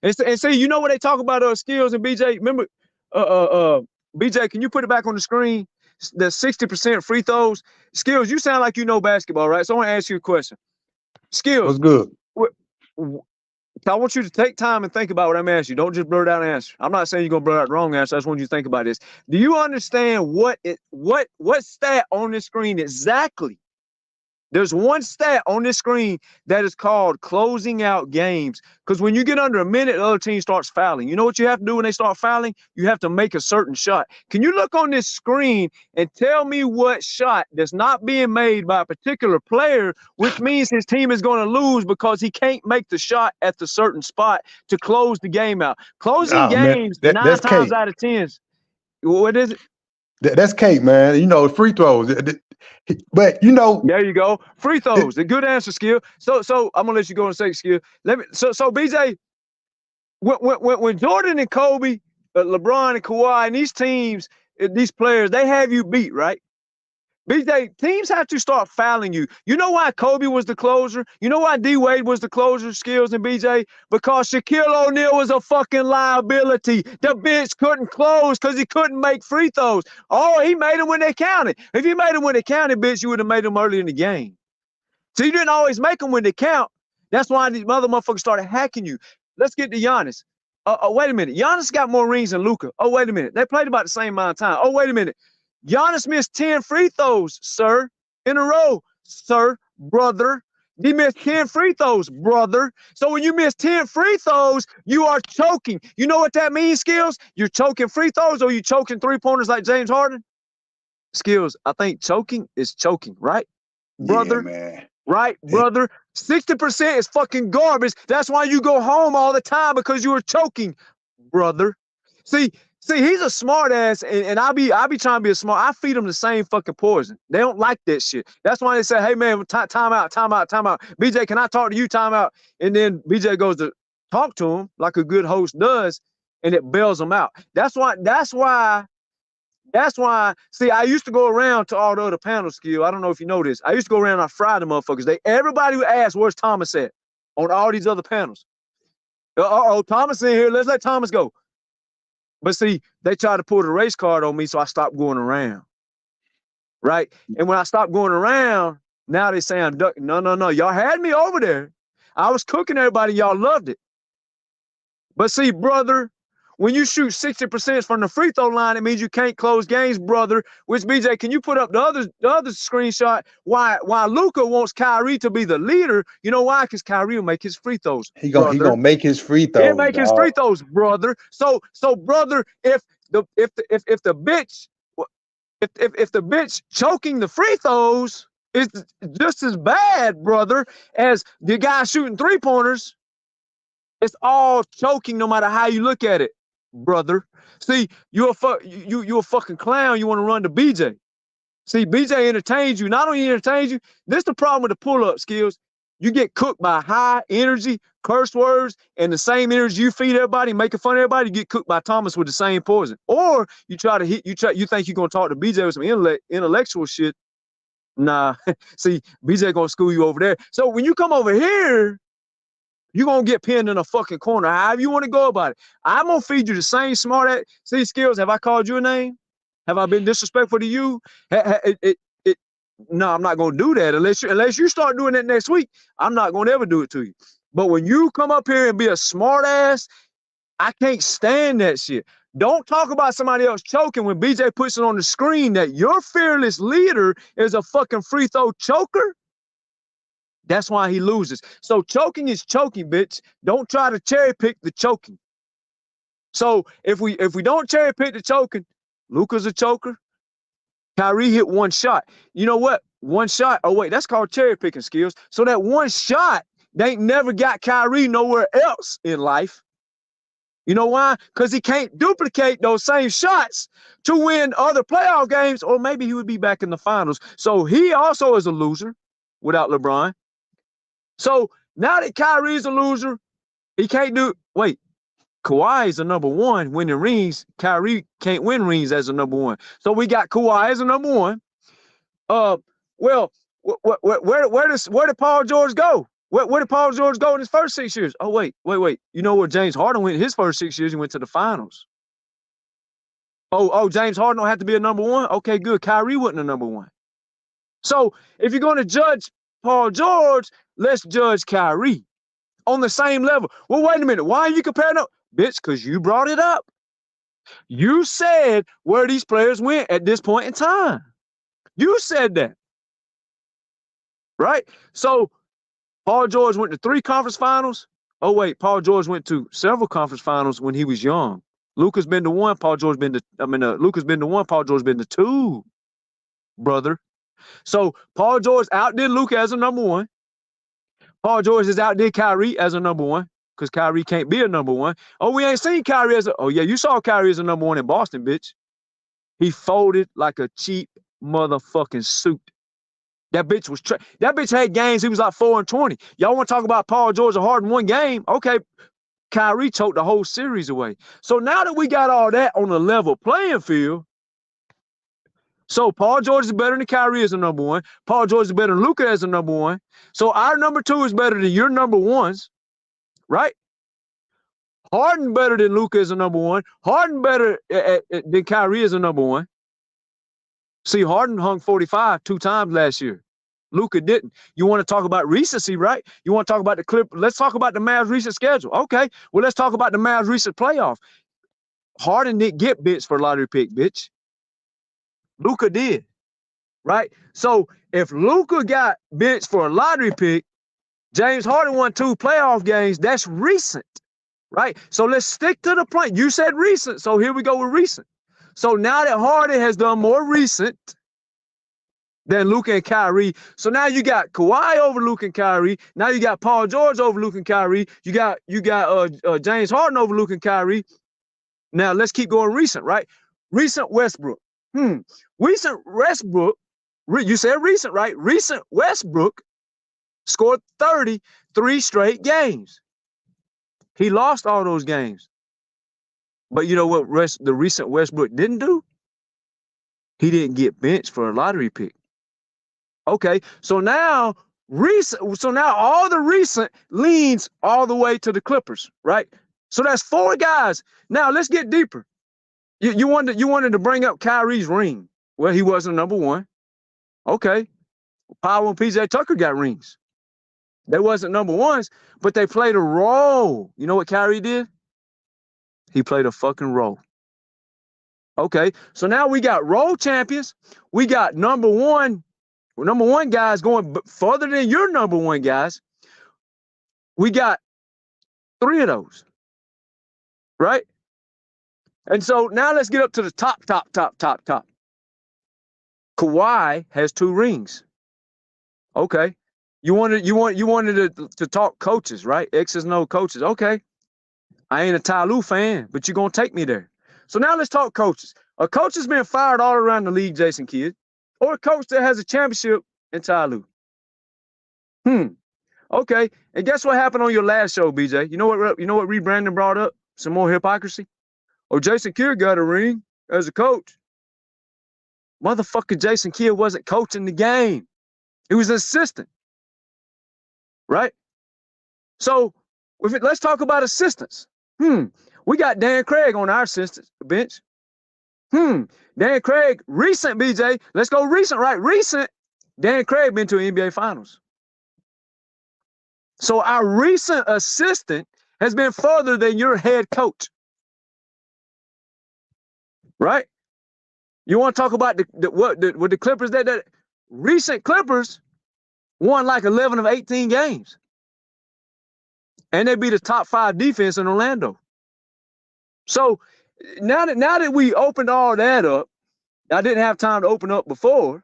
And see, you know what they talk about Skills and BJ? Remember, BJ, can you put it back on the screen? The 60% free throws. Skills, you sound like you know basketball, right? So I want to ask you a question. Skills. What's good? I want you to take time and think about what I'm asking you. Don't just blurt out an answer. I'm not saying you're gonna blurt out the wrong answer. I just want you to think about this. Do you understand what stat on this screen exactly? There's one stat on this screen that is called closing out games. Because when you get under a minute, the other team starts fouling. You know what you have to do when they start fouling? You have to make a certain shot. Can you look on this screen and tell me what shot that's not being made by a particular player, which means his team is going to lose because he can't make the shot at the certain spot to close the game out? Closing games, man, 9 times out of 10. What is it? That's cake, man. Free throws. But there you go. Free throws. A good answer, Skill. So I'm gonna let you go and say, Skill. So BJ, when Jordan and Kobe, LeBron and Kawhi, and these teams, these players, they have you beat, right? BJ, teams have to start fouling you. You know why Kobe was the closer? You know why D Wade was the closer, Skills and BJ? Because Shaquille O'Neal was a fucking liability. The bitch couldn't close because he couldn't make free throws. Oh, he made them when they counted. If you made them when they counted, bitch, you would have made them early in the game. So you didn't always make them when they count. That's why these mother motherfuckers started hacking you. Let's get to Giannis. Wait a minute. Giannis got more rings than Luka. Oh, wait a minute. They played about the same amount of time. Oh, wait a minute. Giannis missed 10 free throws, sir, in a row, sir, brother. He missed 10 free throws, brother. So when you miss 10 free throws, you are choking. You know what that means, Skills? You're choking free throws or you choking three-pointers like James Harden? Skills, I think choking is choking, right? Brother, yeah, man. Right, brother? 60% is fucking garbage. That's why you go home all the time because you were choking, brother. See, he's a smart ass, and I be trying to be a smart. I feed them the same fucking poison. They don't like that shit. That's why they say, "Hey man, time out. BJ, can I talk to you? Time out." And then BJ goes to talk to him like a good host does, and it bails them out. That's why. See, I used to go around to all the other panel, Skill. I don't know if you know this. I used to go around and I fry the motherfuckers. Everybody would ask, "Where's Thomas at?" On all these other panels. Thomas in here. Let's let Thomas go. But see, they tried to pull the race card on me, so I stopped going around. Right? And when I stopped going around, now they say I'm ducking. No. Y'all had me over there. I was cooking everybody. Y'all loved it. But see, brother, when you shoot 60% from the free throw line, it means you can't close games, brother. Which BJ, can you put up the other screenshot? Why Luka wants Kyrie to be the leader? You know why? Because Kyrie will make his free throws. He gonna make his free He'll throws. make his free throws, brother. So brother, if the bitch choking the free throws is just as bad, brother, as the guy shooting 3-pointers, it's all choking no matter how you look at it, brother. See, you a fucking clown. You want to run to BJ. See, BJ entertains you. Not only entertains you, this is the problem with the pull-up skills. You get cooked by high energy, curse words, and the same energy you feed everybody, making fun of everybody, you get cooked by Thomas with the same poison. Or you think you're gonna talk to BJ with some intellectual shit. Nah, see, BJ gonna school you over there. So when you come over here, you're going to get pinned in a fucking corner, however you want to go about it. I'm going to feed you the same smart skills. Have I called you a name? Have I been disrespectful to you? No, I'm not going to do that. Unless you start doing that next week, I'm not going to ever do it to you. But when you come up here and be a smart ass, I can't stand that shit. Don't talk about somebody else choking when BJ puts it on the screen that your fearless leader is a fucking free throw choker. That's why he loses. So choking is choking, bitch. Don't try to cherry pick the choking. So if we don't cherry pick the choking, Luka's a choker. Kyrie hit one shot. You know what? One shot. Oh wait, that's called cherry picking skills. So that one shot, they ain't never got Kyrie nowhere else in life. You know why? Because he can't duplicate those same shots to win other playoff games, or maybe he would be back in the finals. So he also is a loser without LeBron. So now that Kyrie's a loser, he can't do. Wait, Kawhi is a number one winning rings. Kyrie can't win rings as a number one. So we got Kawhi as a number one. Well, where did Paul George go? Where did Paul George go in his first 6 years? Oh wait. You know where James Harden went in his first 6 years? He went to the finals. Oh, James Harden don't have to be a number one. Okay, good. Kyrie wasn't a number one. So if you're going to judge Paul George, let's judge Kyrie on the same level. Well, wait a minute. Why are you comparing them? Bitch, because you brought it up. You said where these players went at this point in time. You said that. Right? So Paul George went to 3 conference finals. Oh, wait. Paul George went to several conference finals when he was young. Luka's been to 1. Luka's been to 1. Paul George been to 2, brother. So Paul George outdid Luka as a number one. Paul George has outdid Kyrie as a number one because Kyrie can't be a number one. Oh, we ain't seen Kyrie as a. Oh yeah, you saw Kyrie as a number one in Boston, bitch. He folded like a cheap motherfucking suit. That bitch was. That bitch had games. He was like 4-20. Y'all want to talk about Paul George or Harden one game? Okay, Kyrie choked the whole series away. So now that we got all that on a level playing field. So Paul George is better than Kyrie as a number one. Paul George is better than Luka as a number one. So our number 2 is better than your number ones, right? Harden better than Luka as a number one. Harden better than Kyrie as a number one. See, Harden hung 45 2 times last year. Luka didn't. You want to talk about recency, right? You want to talk about the clip? Let's talk about the Mavs' recent schedule. Okay, well, let's talk about the Mavs' recent playoff. Harden didn't get bits for lottery pick, bitch. Luka did, right? So if Luka got bench for a lottery pick, James Harden won 2 playoff games. That's recent, right? So let's stick to the point. You said recent, so here we go with recent. So now that Harden has done more recent than Luka and Kyrie, so now you got Kawhi over Luka and Kyrie. Now you got Paul George over Luka and Kyrie. You got James Harden over Luka and Kyrie. Now let's keep going recent, right? Recent Westbrook. Recent Westbrook, you said recent, right? Recent Westbrook scored 33 straight games. He lost all those games. But you know what the recent Westbrook didn't do? He didn't get benched for a lottery pick. Okay, so now all the recent leans all the way to the Clippers, right? So that's 4 guys. Now let's get deeper. You wanted to bring up Kyrie's ring. Well, he wasn't number one. Okay. Powell and PJ Tucker got rings. They wasn't number ones, but they played a role. You know what Kyrie did? He played a fucking role. Okay, so now we got role champions. We got number one guys going further than your number one guys. We got 3 of those, right? And so now let's get up to the top. Kawhi has 2 rings. Okay, you wanted to talk coaches, right? X's and O coaches. Okay, I ain't a Ty Lue fan, but you're gonna take me there. So now let's talk coaches. A coach has been fired all around the league, Jason Kidd, or a coach that has a championship in Ty Lue. Okay, and guess what happened on your last show, BJ? You know what Reed Brandon brought up? Some more hypocrisy. Oh, Jason Kidd got a ring as a coach. Motherfucker, Jason Kidd wasn't coaching the game. He was an assistant, right? So let's talk about assistants. We got Dan Craig on our assistant bench. Dan Craig, recent, BJ. Let's go recent, right? Recent. Dan Craig been to NBA Finals. So our recent assistant has been further than your head coach. Right? You want to talk about the Clippers that recent Clippers won like 11 of 18 games. And they be the top 5 defense in Orlando. So now that we opened all that up, I didn't have time to open up before.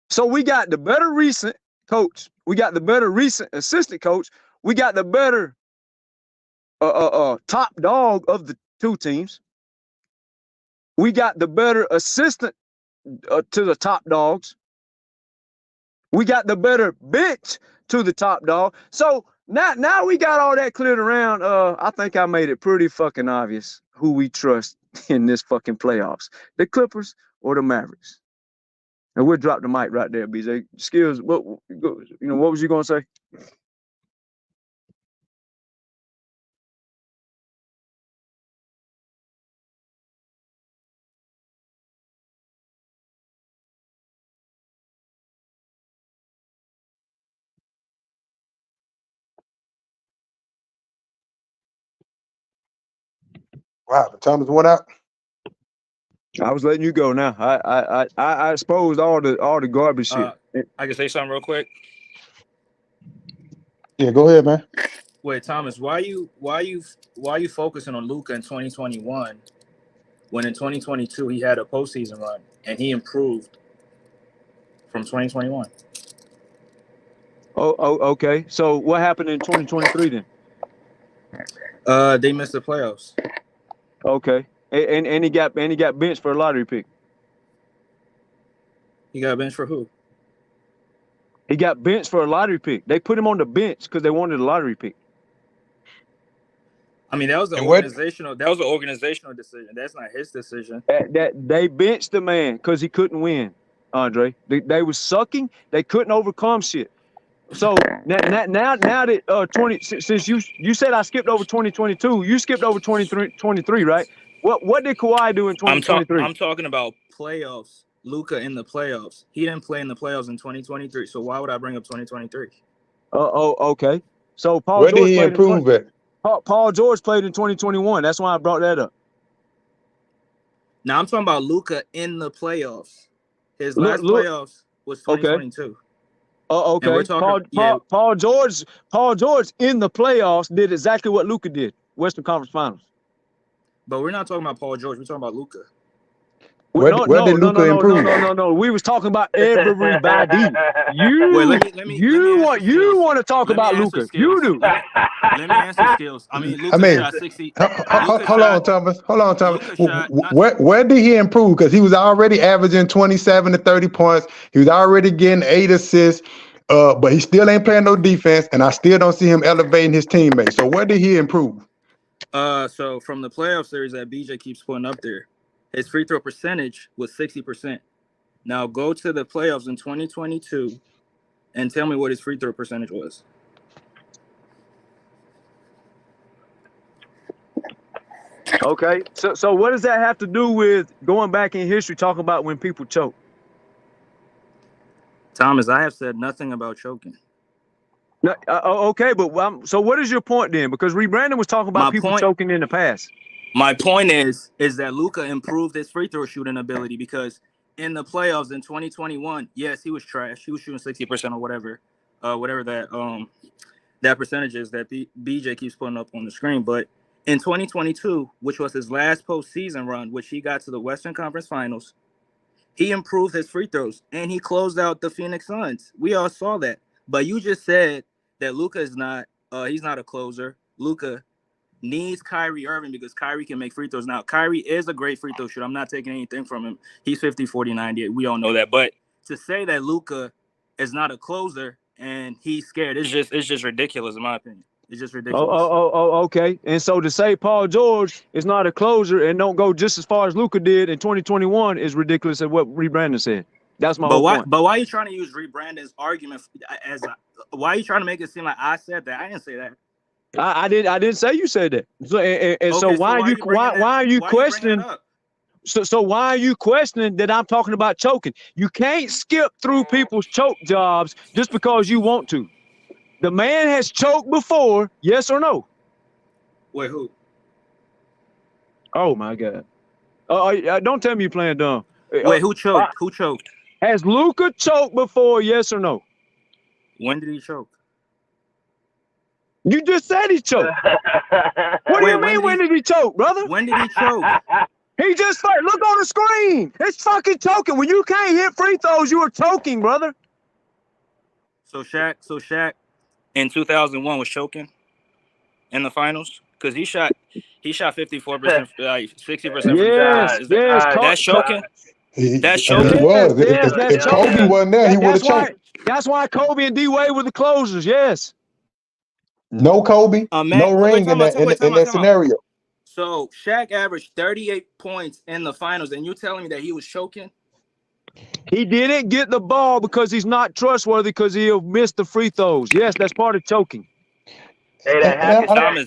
So we got the better recent coach. We got the better recent assistant coach. We got the better top dog of the 2 teams. We got the better assistant to the top dogs. We got the better bench to the top dog. So now we got all that cleared around. I think I made it pretty fucking obvious who we trust in this fucking playoffs. The Clippers or the Mavericks. And we'll drop the mic right there, BJ. Skills, what was you gonna say? Wow, the Thomas went out. I was letting you go now. I exposed all the garbage shit. I can say something real quick. Yeah, go ahead, man. Wait, Thomas, why you focusing on Luka in 2021 when in 2022 he had a postseason run and he improved from 2021? Oh, okay. So what happened in 2023 then? They missed the playoffs. Okay. And he got benched for a lottery pick. He got benched for who? He got benched for a lottery pick. They put him on the bench because they wanted a lottery pick. I mean, that was the organizational decision. That's not his decision. That they benched the man because he couldn't win, Andre. They was sucking. They couldn't overcome shit. So now that since you said I skipped over 2022, you skipped over 23, right? What did Kawhi do in 2023? I'm talking about playoffs. Luka in the playoffs. He didn't play in the playoffs in 2023. So why would I bring up 2023? Okay. So Where did he improve at? Paul George played in 2021. That's why I brought that up. Now I'm talking about Luka in the playoffs. His last playoffs was 2022. Okay. We're talking, Paul George in the playoffs did exactly what Luka did. Western Conference Finals. But we're not talking about Paul George. We're talking about Luka. Where did Luka improve? No. We was talking about everybody. You want to talk about Luka. You do. Let me answer Skills. I mean, Luka shot 60. Hold on, Thomas. Where did he improve? Because he was already averaging 27 to 30 points. He was already getting 8 assists. But he still ain't playing no defense, and I still don't see him elevating his teammates. So where did he improve? So from the playoff series that BJ keeps putting up there, his free throw percentage was 60%. Now go to the playoffs in 2022 and tell me what his free throw percentage was. Okay. So what does that have to do with going back in history talking about when people choke? Thomas, I have said nothing about choking. No, okay, but so what is your point then? Because Brandon was talking about people choking in the past. My point is that Luka improved his free throw shooting ability because in the playoffs in 2021, yes, he was trash. He was shooting 60% or whatever that percentage is that BJ keeps putting up on the screen. But in 2022, which was his last postseason run, which he got to the Western Conference Finals, he improved his free throws and he closed out the Phoenix Suns. We all saw that. But you just said that Luka is not he's not a closer. Luka needs Kyrie Irving because Kyrie can make free throws. Now, Kyrie is a great free throw shooter. I'm not taking anything from him. He's 50, 40, 90. We all know that. But to say that Luka is not a closer and he's scared, it's just ridiculous in my opinion. It's just ridiculous. Okay. And so to say Paul George is not a closer and don't go just as far as Luka did in 2021 is ridiculous at what Brandon said. That's my whole point. But why are you trying to use Brandon's argument why are you trying to make it seem like I said that? I didn't say that. I didn't say you said that. So why are you questioning? So why are you questioning that I'm talking about choking? You can't skip through people's choke jobs just because you want to. The man has choked before, yes or no? Wait, who? Oh my God! Don't tell me you're playing dumb. Wait, who choked? Who choked? Has Luka choked before, yes or no? When did he choke? You just said he choked. What do you mean, when did he choke, brother? When did he choke? He just started. Look on the screen. It's fucking choking. When you can't hit free throws, you are choking, brother. So Shaq in 2001 was choking in the finals because he shot 54%, 60%. That's choking. That's choking. He was. If Kobe wasn't there, he would have choked. That's why Kobe and D-Wade were the closers. Yes. No Kobe, no ring in that scenario. So Shaq averaged 38 points in the finals, and you're telling me that he was choking? He didn't get the ball because he's not trustworthy because he'll miss the free throws. Yes, that's part of choking. Hey, Thomas,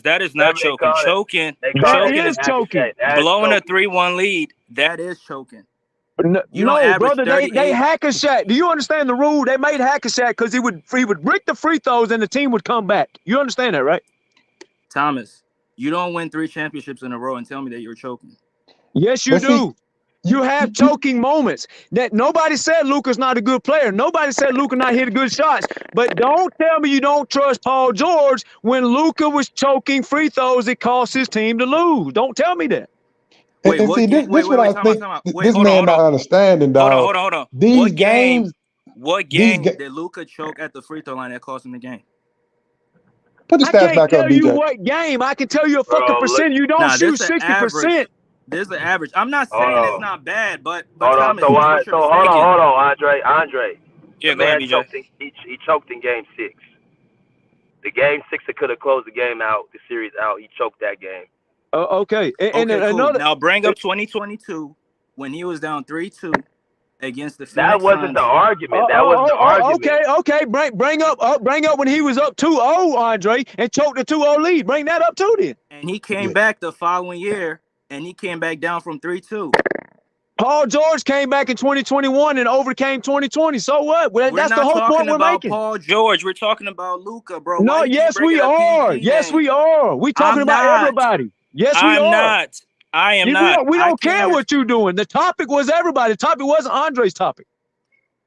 that is not choking. Choking is choking. Blowing a 3-1 lead, that is choking. No, brother, they hack a shot. Do you understand the rule? They made hack a shot because he would brick the free throws and the team would come back. You understand that, right? Thomas, you don't win 3 championships in a row and tell me that you're choking. Yes, you do. You have choking moments. That nobody said Luka's not a good player. Nobody said Luka not hitting good shots. But don't tell me you don't trust Paul George when Luka was choking free throws. It cost his team to lose. Don't tell me that. Wait, and see, this what I think this man not understanding, dog. Hold on. These games. What game did Luka choke at the free throw line that cost him the game? Put the stats back up, DJ. I can't tell you what game. I can tell you a fucking percent. You don't shoot 60%. There's the average. I'm not saying it's not bad, but hold on. Thomas, hold on, Andre. Yeah, the man choked he choked in game 6. The game 6 that could have closed the game out, the series out. He choked that game. Okay. And cool. Now bring up 2022 when he was down 3-2 against the Phoenix That wasn't Suns. the argument. That wasn't the argument. Okay. Bring up when he was up 2-0, Andre, and choked the 2-0 lead. Bring that up too, then. And he came back the following year, and he came back down from 3-2. Paul George came back in 2021 and overcame 2020. So what? That's the whole point we're making. Paul George, we're talking about Luka, bro. No, yes we are. Yes we are. We talking about everybody. Yes, we are. I am not. We don't care what you're doing. The topic was everybody. The topic wasn't Andre's topic.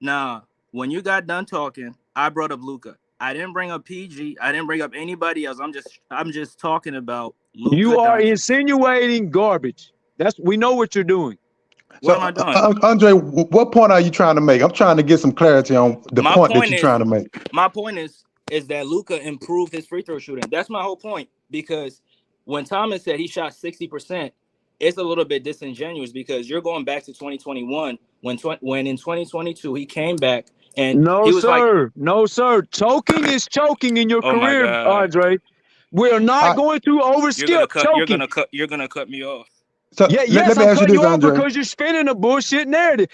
Nah, when you got done talking, I brought up Luka. I didn't bring up PG. I didn't bring up anybody else. I'm just talking about Luka. You are insinuating garbage. We know what you're doing. What am I doing? Andre, what point are you trying to make? I'm trying to get some clarity on the point that you're trying to make. My point is that Luka improved his free throw shooting. That's my whole point. Because when Thomas said he shot 60%, it's a little bit disingenuous because you're going back to 2021 when in 2022 he came back and he was No, sir. Choking is choking in your career, Andre. We're not going to overskip choking. You're gonna cut me off. So yes, I'm cutting you off because you're spinning a bullshit narrative.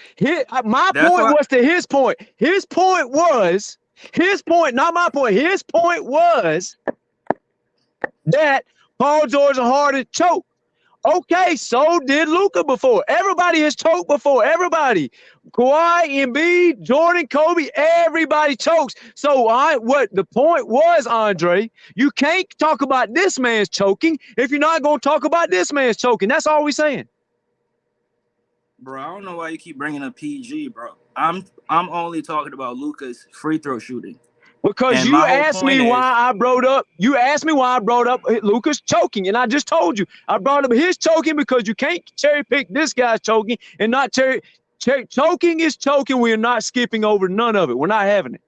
My point was to his point. His point, not my point. His point was that Paul George and Harden choke. Okay, so did Luka before. Everybody has choked before. Everybody. Kawhi, Embiid, Jordan, Kobe, everybody chokes. So what the point was, Andre, you can't talk about this man's choking if you're not going to talk about this man's choking. That's all we're saying. Bro, I don't know why you keep bringing up PG, bro. I'm only talking about Luka's free throw shooting. Because and you asked me why I brought up Luka's choking, and I just told you I brought up his choking because you can't cherry pick this guy's choking and not choking is choking. We're not skipping over none of it. We're not having it.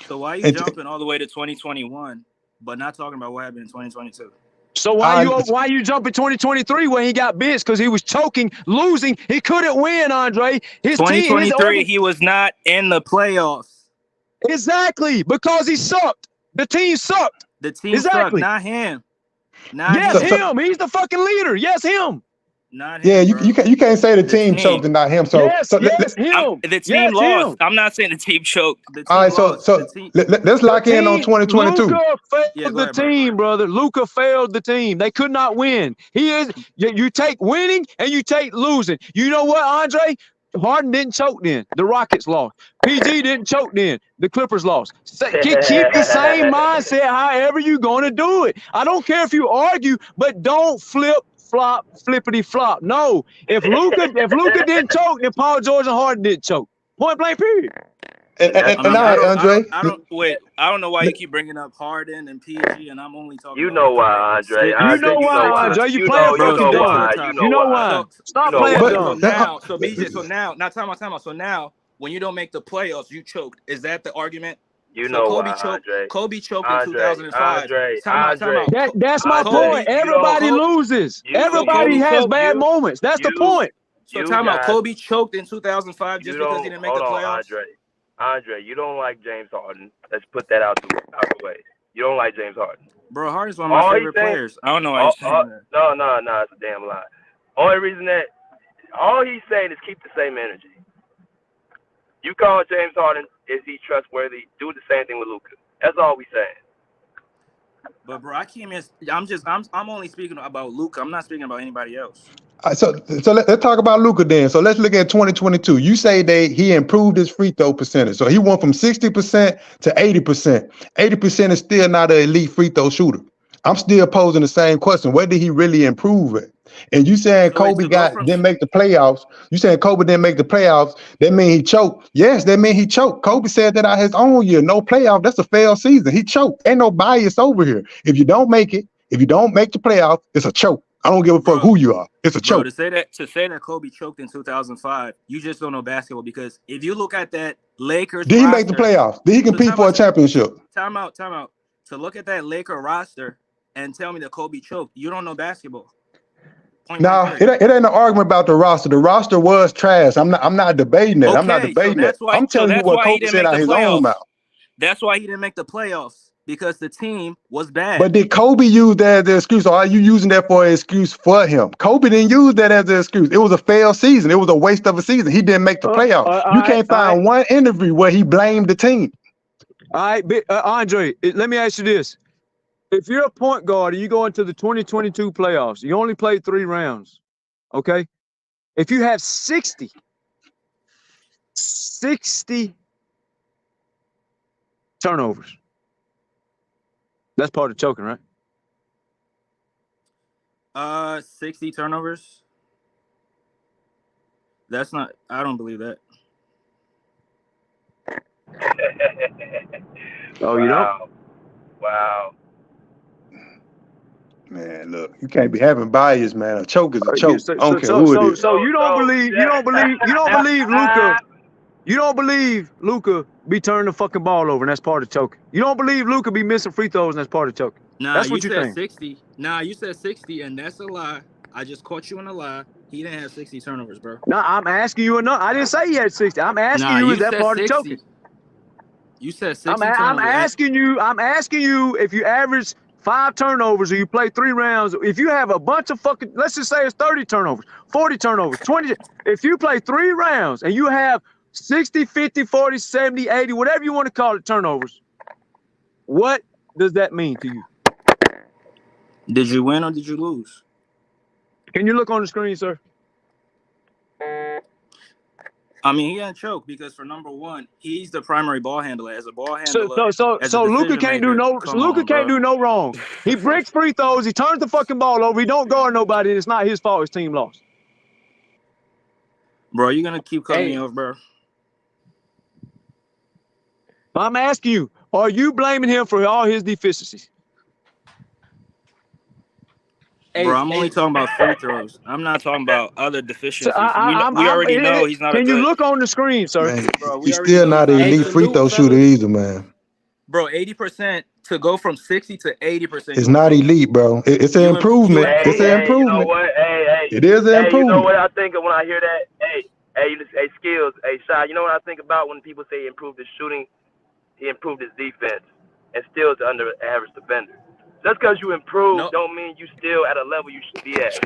So why are you jumping all the way to 2021, but not talking about what happened in 2022? So why you jumping 2023 when he got benched because he was choking, losing? He couldn't win, Andre. His 2023, he was not in the playoffs. Exactly, because he sucked. The team sucked. The team sucked, not him. Yes, him. He's the fucking leader. Yes, him. Not him. Yeah, you can't say the team choked and not him. So yes, him. The team lost. Him. I'm not saying the team choked. The team all right, so let's lock in on 2022. Luka failed the team, brother. Luka failed the team. They could not win. You take winning and you take losing. You know what, Andre? Harden didn't choke then. The Rockets lost. PG didn't choke then. The Clippers lost. Keep the same mindset however you're going to do it. I don't care if you argue, but don't flippity flop. No. If Luka didn't choke, then Paul George and Harden didn't choke. Point blank, period. Andre. I don't know why you keep bringing up Harden and PG, and I'm only talking. You know why, Andre. You know why, Andre. You playing fucking dumb. You know why. Stop playing dumb. Now, so BJ. So now time out. So now, when you don't make the playoffs, you choked. Is that the argument? You know Kobe why, choked. Andre. Kobe choked in 2005. Andre. That's my point. Everybody loses. Everybody has bad moments. That's the point. So time out. Kobe choked in 2005 just because he didn't make the playoffs. Andre, you don't like James Harden. Let's put that out the way. You don't like James Harden. Bro, Harden's one of my favorite players. I don't know why you're saying that. No, it's a damn lie. Only reason that all he's saying is keep the same energy. You call James Harden, is he trustworthy? Do the same thing with Luka. That's all we saying. But bro, I'm only speaking about Luka. I'm not speaking about anybody else. So let's talk about Luka then. So let's look at 2022. You say he improved his free throw percentage. So he went from 60% to 80%. 80% is still not an elite free throw shooter. I'm still posing the same question. Where did he really improve it? And you saying Kobe didn't make the playoffs. You saying Kobe didn't make the playoffs. That mean he choked. Yes, that mean he choked. Kobe said that out his own year. No playoff. That's a failed season. He choked. Ain't no bias over here. If you don't make it, if you don't make the playoffs, it's a choke. I don't give a fuck who you are. It's a choke. To say that Kobe choked in 2005, you just don't know basketball, because if you look at that Lakers did he make the playoffs? Did he compete for a championship? Time out. To look at that Laker roster and tell me that Kobe choked, you don't know basketball. No, it ain't an argument about the roster. The roster was trash. I'm not debating that. Okay, I'm not debating that. I'm telling you what Kobe said out his own mouth. That's why he didn't make the playoffs, because the team was bad. But did Kobe use that as an excuse, or are you using that for an excuse for him? Kobe didn't use that as an excuse. It was a failed season. It was a waste of a season. He didn't make the playoffs. You can't find one interview where he blamed the team. All right, Andre, let me ask you this. If you're a point guard and you go into the 2022 playoffs, you only played 3 rounds, okay? If you have 60 turnovers, that's part of choking, right? 60 turnovers? That's not, I don't believe that. Oh, you don't? Wow. Man, look, you can't be having bias, man. A choke is a choke. I don't care who it is. So you don't believe Luka. You don't believe Luka be turning the fucking ball over, and that's part of choking. You don't believe Luka be missing free throws, and that's part of choking. Nah, that's what you you said think. 60. Nah, you said 60, and that's a lie. I just caught you in a lie. He didn't have 60 turnovers, bro. No, I'm asking you enough. I didn't say he had 60. I'm asking you, is that part 60. Of choking? You said 60 I'm asking you if you average 5 turnovers or you play 3 rounds, if you have a bunch of fucking, let's just say it's 30 turnovers, 40 turnovers, 20, if you play 3 rounds and you have 60, 50, 40, 70, 80, whatever you want to call it, turnovers, what does that mean to you? Did you win or did you lose? Can you look on the screen, sir? I mean, he ain't choke because for number one, he's the primary ball handler. As a ball handler, So Luka can't do no. Luka can't do no wrong. He breaks free throws. He turns the fucking ball over. He don't guard nobody. It's not his fault. His team lost. Bro, you gonna keep cutting me off, bro? I'm asking you, are you blaming him for all his deficiencies? Bro, I'm only talking about free throws. I'm not talking about other deficiencies. We already know he's not a good. Can you look on the screen, sir? Man, Bro, we he's already still know not he's an not a elite good. free throw shooter either, man. Bro, 80% to go from 60 to 80%. It's not elite, bro. It's an improvement. It's an You know improvement. what? Hey, It is an hey, you know improvement. what I think of when I hear that? Hey, Skills, hey, Shy, you know what I think about when people say he improved his shooting? He improved his defense and still is under average defender. Just because you improve don't mean you still at a level you should be at.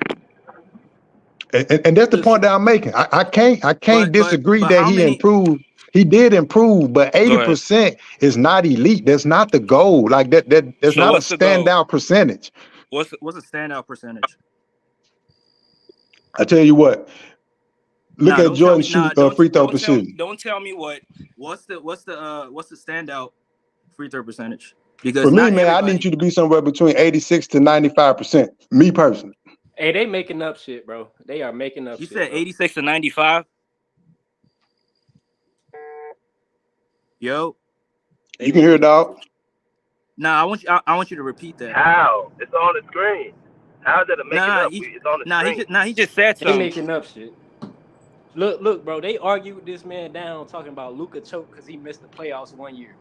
And that's the point that I'm making. I can't disagree that he improved. He did improve, but 80% is not elite. That's not the goal. Like that's So not a what's the goal? standout percentage. What's a standout percentage? I tell you what. Look at Jordan free throw percentage. Don't tell me what's the standout free throw percentage? Because For me, not man, I everybody. need you to be somewhere between 86 to 95%. Me personally. Hey, they making up shit, bro. They are making up You shit. said bro. 86 to 95. Yo. You can hear it, dog. Nah, I want you to repeat that. How? It's on the screen. How's that a making up? It's on the screen. He just said They something. making up shit. Look, bro. They argued this man down talking about Luka choke because he missed the playoffs 1 year.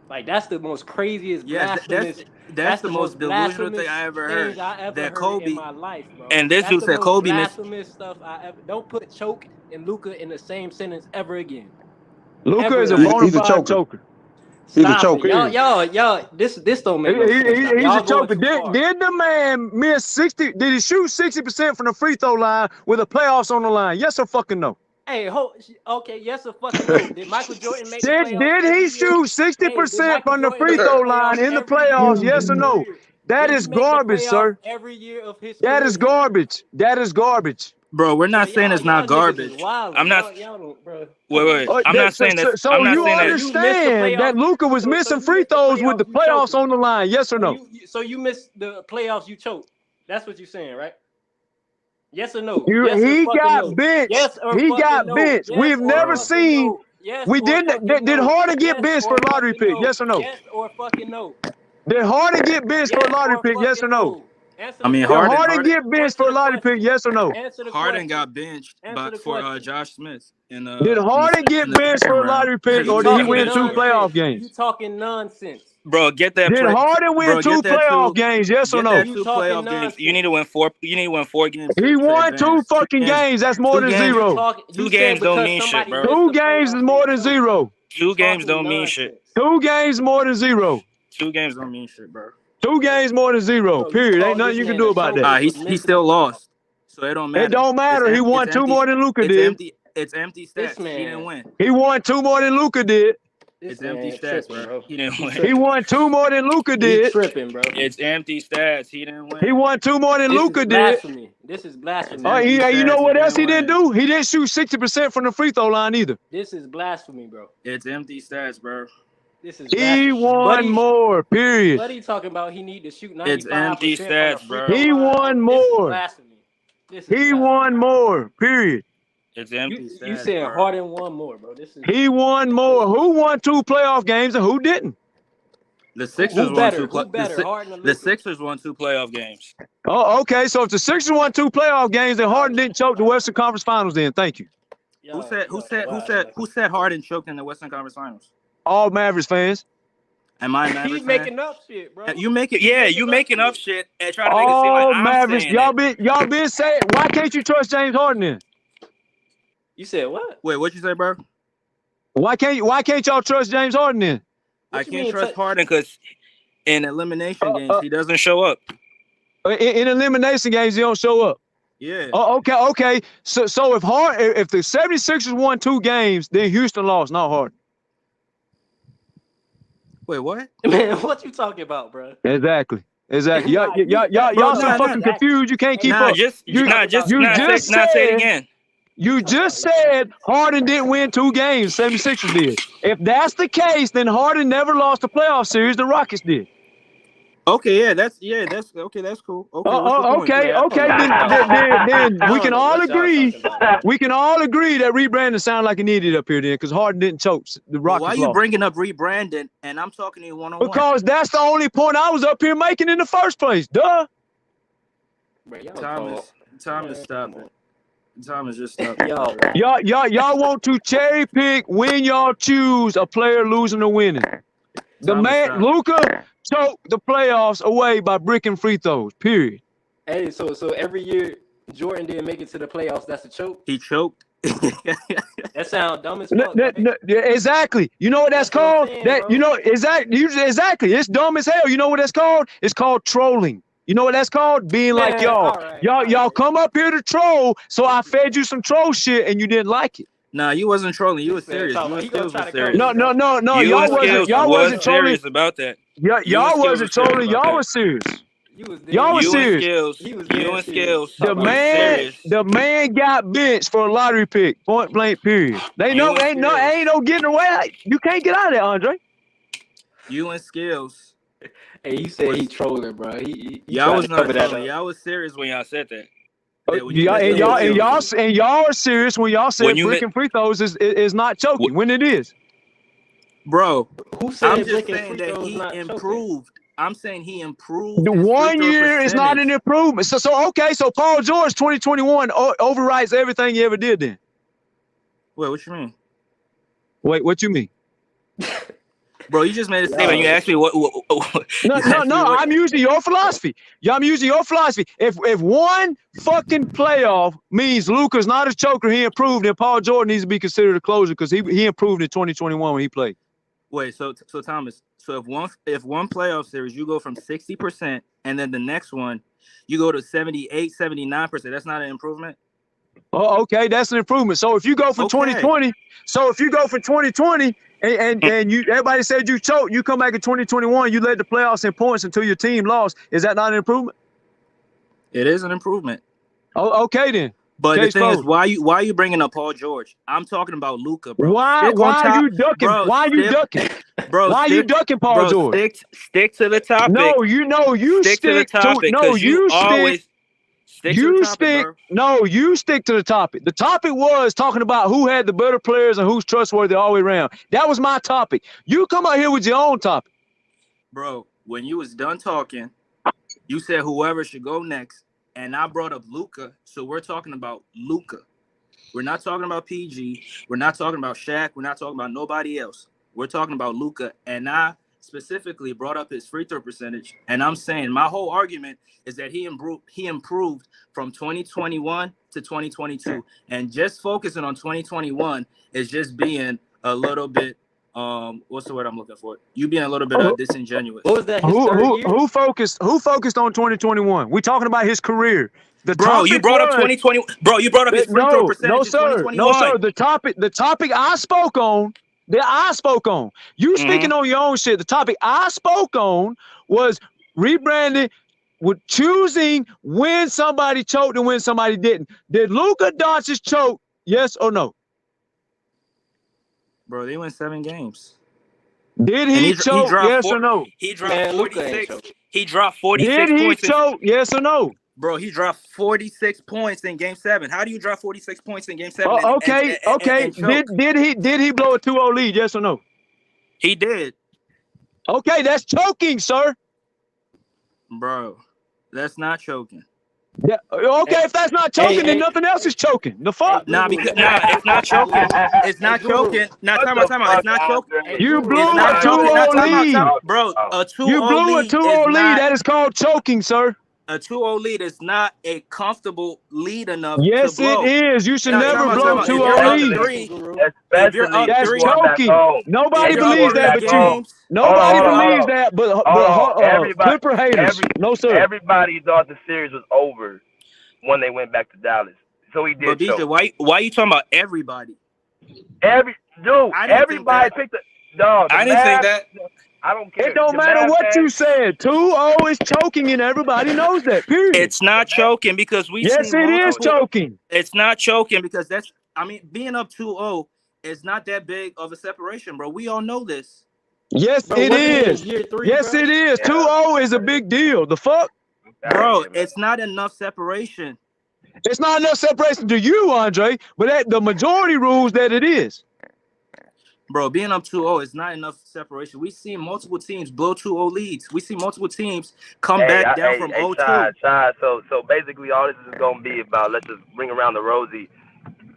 Like that's the most craziest blasphemous. That's the most delusional thing I ever heard. That Kobe in my life, bro. And this dude said Kobe missed. Blasphemous stuff I ever. Don't put choke and Luka in the same sentence ever again. Luka is a bona fide choker. He's a choker. Y'all. This don't make no sense. He's Y'all a choker. Did the man miss 60? Did he shoot 60% from the free throw line with the playoffs on the line? Yes or fucking no? Hey, okay, yes or fucking no. Did Michael Jordan make the playoffs? Did he shoot 60% from the free throw line in the playoffs? Yes or no? That is garbage, sir. Every year of his That is garbage. That is garbage. Bro, we're not saying it's not garbage. I'm not. Y'all don't, bro. Wait. I'm not saying that. So I'm not you saying understand that Luka was missing free throws with the playoffs on the line? Yes or no? So you missed the playoffs. You choked. That's what you're saying, right? Yes or no? He got benched. Yes or he fucking got no? benched. Yes We've never seen. No? Yes we or didn't. fucking Did no? Harden get Yes benched or for a lottery fucking pick? no? Yes or no? Yes or fucking no? Did Harden get benched for a lottery pick? Yes or no? I mean, Did Harden Harden get benched for a lottery pick? Yes or no? Harden got benched for Josh Smith. Did Harden get benched for a lottery pick, or did he win 2 playoff games? You talking nonsense. Bro, get that. Did Harden win 2 playoff games? Yes or no? Get that 2 playoff games. You need to win 4. You need to win 4 games. He won 2 fucking games. That's more than 0. 2 games don't mean shit, bro. 2 games is more than 0. 2 games don't mean shit. 2 games more than 0. 2 games don't mean shit, bro. 2 games more than 0. Period. Ain't nothing you can do about that. He still lost, so it don't matter. It don't matter. He won 2 more than Luka did. It's empty stats. He didn't win. He won 2 more than Luka did. It's empty stats, bro. He didn't win. He won 2 more than Luka did. You tripping, bro. It's empty stats. He didn't win. He won 2 more than Luka did. This is blasphemy. Oh, you know what else he didn't do? He didn't shoot 60% from the free throw line either. This is blasphemy, bro. It's empty stats, bro. This is he won more. Period. What are you talking about? He need to shoot 95%. It's empty stats, bro. He won more. He won more. Period. It's empty stats. You saying Harden won more, bro? This is. He won more. Who won 2 playoff games and who didn't? The Sixers won 2. The Sixers won 2 playoff games. Oh, okay. So if the Sixers won 2 playoff games, then Harden didn't choke the Western Conference Finals. Then thank you. Who said Harden choked in the Western Conference Finals? All Mavericks fans. Am I a Mavericks He's making up shit, bro. You making up shit and trying to make it seem like I'm Mavericks, saying y'all been saying, why can't you trust James Harden then? You said what? Wait, what you say, bro? Why can't y'all trust James Harden then? I can't trust Harden because in elimination games he doesn't show up. In elimination games he don't show up. Yeah. Oh, okay. So if the 76ers won 2 games, then Houston lost, not Harden. Wait, what? Man, what you talking about, bro? Exactly. Exactly. Y'all so fucking confused. You can't keep up. You just say it again. You just said Harden didn't win 2 games. 76ers did. If that's the case, then Harden never lost a playoff series. The Rockets did. Okay, that's okay. That's cool. Okay, okay. Then we can all agree. We can all agree that rebranding sound like an idiot up here then, because Harden didn't choke. The Rockets. Why are you bringing up rebranding? And I'm talking to you one-on-one. Because that's the only point I was up here making in the first place. Duh. Time is stopping. Time is just stopping. Y'all want to cherry pick when y'all choose a player losing or winning. The man Luka choked the playoffs away by bricking free throws. Period. Hey, so every year Jordan didn't make it to the playoffs. That's a choke. He choked. That sounds dumb as fuck. Exactly. You know what that's called? Exactly. It's dumb as hell. You know what that's called? It's called trolling. You know what that's called? Being like y'all. Y'all come up here to troll, so I fed you some troll shit and you didn't like it. Nah, you wasn't trolling. You was serious. You and Skills was serious. No. Y'all wasn't trolling. Serious about that. Y'all wasn't trolling. Y'all was serious. Y'all was serious. You and Skills. The man got benched for a lottery pick. Point blank. Period. Ain't no getting away. You can't get out of there, Andre. You and Skills. Hey, you said he trolling, bro. Y'all was not trolling. Y'all was serious when y'all said that. Y'all are serious when y'all said breaking free throws is not choking when it is. Bro, who said I'm just saying that he improved. I'm saying he improved. The 1 year is not an improvement. So Paul George 2021 overwrites everything he ever did then. Wait, what you mean? Wait, what you mean? Bro, you just made a statement. You asked me what No, I'm using your philosophy. I'm using your philosophy. If one fucking playoff means Luka's not a choker, he improved, then Paul George needs to be considered a closer because he improved in 2021 when he played. Wait, so Thomas, if one playoff series you go from 60% and then the next one you go to 78, 79%, that's not an improvement? Oh, okay, that's an improvement. So if you go for 2020, and you everybody said you choked, you come back in 2021, you led the playoffs in points until your team lost. Is that not an improvement? It is an improvement. Oh, okay then. But the thing is, why are you bringing up Paul George? I'm talking about Luka, bro. Why are you ducking? Why are you ducking? Bro, why are you ducking Paul George? Stick to the topic. No, you stick to the topic. No, you always stick to the topic, bro. No, you stick to the topic. The topic was talking about who had the better players and who's trustworthy all the way around. That was my topic. You come out here with your own topic. Bro, when you was done talking, you said whoever should go next. And I brought up Luka, so we're talking about Luka. We're not talking about PG. We're not talking about Shaq. We're not talking about nobody else. We're talking about Luka. And I specifically brought up his free throw percentage. And I'm saying my whole argument is that he improved from 2021 to 2022. And just focusing on 2021 is just being a little bit what's the word I'm looking for? You being a little bit disingenuous. What was that? Who focused on 2021? We talking about his career. Bro, you brought up 2020. Bro, you brought up his free throw percentage in 2021. No, sir. The topic I spoke on. You speaking on your own shit. The topic I spoke on was rebranding with choosing when somebody choked and when somebody didn't. Did Luka Doncic choke? Yes or no? Bro, they won 7 games. Did he choke? Yes or no? He dropped 46. He dropped 46 points. Did he choke? Yes or no? Bro, he dropped 46 points in Game 7. How do you drop 46 points in Game 7? Okay. Did he blow a 2-0 lead? Yes or no? He did. Okay, that's choking, sir. Bro, that's not choking. Yeah. Okay, if that's not choking, then nothing else is choking. The fuck? It's not choking. It's not choking. Now, time out. It's not choking. You blew a 2-0 lead. Bro, a 2-0 lead. You blew a 2-0 lead. That is called choking, sir. A 2-0 lead is not a comfortable lead enough. Yes, to blow. it is. You should never blow a 2-0 lead. That's choking. Nobody believes that, but you. Nobody believes that, but Clipper haters. No, sir. Everybody thought the series was over when they went back to Dallas. So he did. But DJ, why are you talking about everybody? Everybody picked the dog. I didn't think that. I don't care. It don't matter what you said. 2-0 is choking, and everybody knows that. Period. It's not choking because we Yes, see it is multiple. choking. It's not choking because that's. I mean, being up 2-0 is not that big of a separation, bro. We all know this. Yes, Bro, it wasn't it in is. year 3, Yes, bro? it is. 2-0 is a big deal. The fuck? Bro, it's not enough separation. It's not enough separation to you, Andre, but the majority rules that it is. Bro, being up 2-0 is not enough separation. We see multiple teams blow 2-0 leads. We see multiple teams come back down from 0-2. Shad. So basically, all this is gonna be about. Let's just bring around the rosy.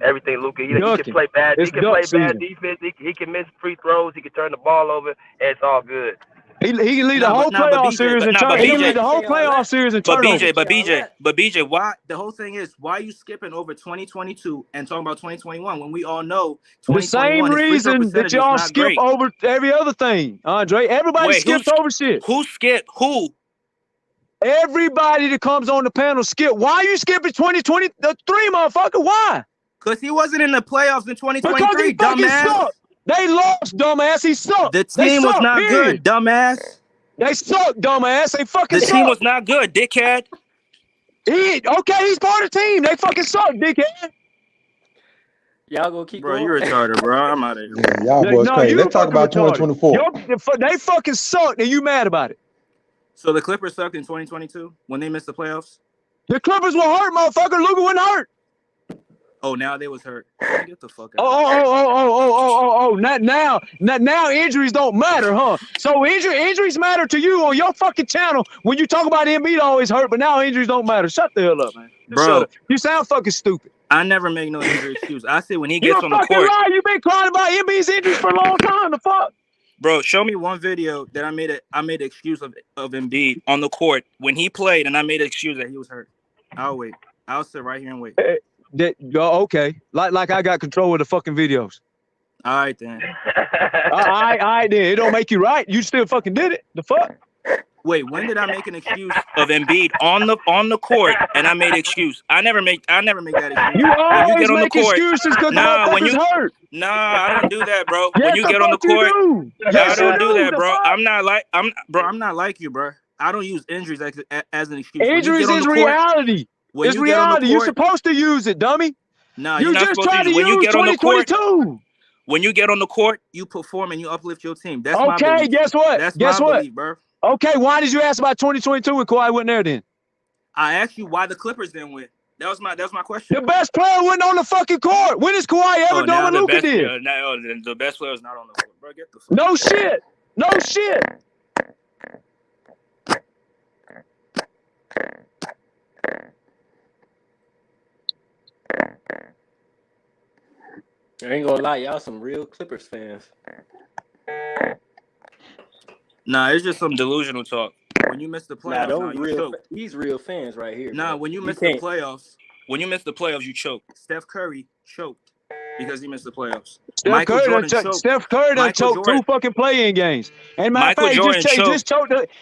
Everything Luka, he can play bad. He can play bad defense. He can miss free throws. He can turn the ball over. And it's all good. He can lead the whole playoff series and turn. He can lead the whole playoff series and turn. But BJ, why? The whole thing is, why are you skipping over 2022 and talking about 2021 when we all know the same reason that y'all skip over every other thing, Andre? Everybody skips over shit. Who skipped? Who? Everybody that comes on the panel skip. Why are you skipping 2023, motherfucker? Why? Because he wasn't in the playoffs in 2023, because he fucking dumbass. Sucked. They lost, dumbass. He sucked. The team was not good, dumbass. They suck, dumbass. They fucking suck. The team was not good, dickhead. He's part of the team. They fucking suck, dickhead. Y'all gonna keep bro, going? You retarded, bro. I'm out of here. Yeah, y'all boys crazy. Let's talk about 2024. They fucking sucked, and you mad about it. So the Clippers sucked in 2022 when they missed the playoffs? The Clippers were hurt, motherfucker. Luka wasn't hurt. Oh, now they was hurt. Get the fuck out. Not now. Now injuries don't matter, huh? So injuries matter to you on your fucking channel when you talk about Embiid always hurt, but now injuries don't matter. Shut the hell up, man. Bro, you sound fucking stupid. I never make no injury excuse. I say when he gets on the court. You're fucking right. You've been crying about Embiid's injuries for a long time. The fuck? Bro, show me one video that I made an excuse of Embiid on the court when he played, and I made an excuse that he was hurt. I'll wait. I'll sit right here and wait. Okay. Like I got control of the fucking videos. All right, then. All right, then. It don't make you right. You still fucking did it. The fuck? Wait, when did I make an excuse of Embiid on the court and I made an excuse? I never make that excuse. You always make excuses because the motherfucker's hurt. Nah, I don't do that, bro. Yes, when you get on the court, yes, I don't do that, bro. I'm not like you, bro. I don't use injuries as an excuse. Injuries is reality. It's reality. You're supposed to use it, dummy. No, you just tried to use 2022. When you get on the court, you perform and you uplift your team. That's okay. My belief. Guess what? That's guess my what? Belief, bro. Okay. Why did you ask about 2022 when Kawhi wasn't there? Then I asked you why the Clippers didn't win. That was my question. The best player wasn't on the fucking court. When has Kawhi ever done what Luka did? The best player is not on the court, bro. Get the fuck. No shit. No shit. I ain't gonna lie, y'all some real Clippers fans. Nah, it's just some delusional talk. When you miss the playoffs, these real fans right here. Nah, bro. when you miss the playoffs, you choke. Steph Curry choked because he missed the playoffs. Steph Curry done choked 2 fucking play-in games. And matter of fact,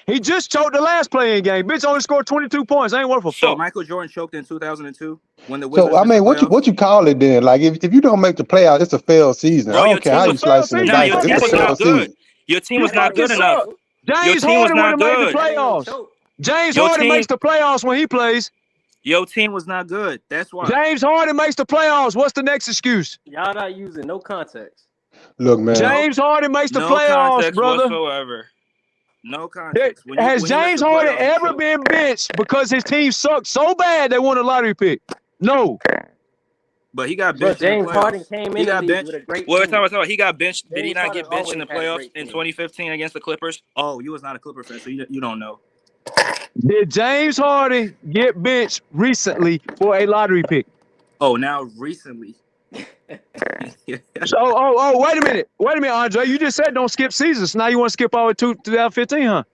he just choked the last play-in game. Bitch only scored 22 points. Ain't worth a fuck. So Michael Jordan choked in 2002 when the Wizards. So I mean, what you call it then? Like if you don't make the playoffs, it's a failed season. Bro, I don't care how you slice it. It's a failed season. Your team was not good enough. James Harden would have made the playoffs. James Harden makes the playoffs when he plays. Your team was not good. That's why. James Harden makes the playoffs. What's the next excuse? Y'all not using no context. Look, man. James Harden makes the playoffs, brother. Whatsoever. No context. Has James Harden ever been benched because his team sucked so bad they won a lottery pick? No. But he got benched. James Harden came in with a great team. He got benched. Did he not get benched in the playoffs in 2015 against the Clippers? Oh, you was not a Clipper fan, so you don't know. Did James Harden get benched recently for a lottery pick? Oh, now recently. So, wait a minute, Andre. You just said don't skip seasons. Now you want to skip all the 2015, huh?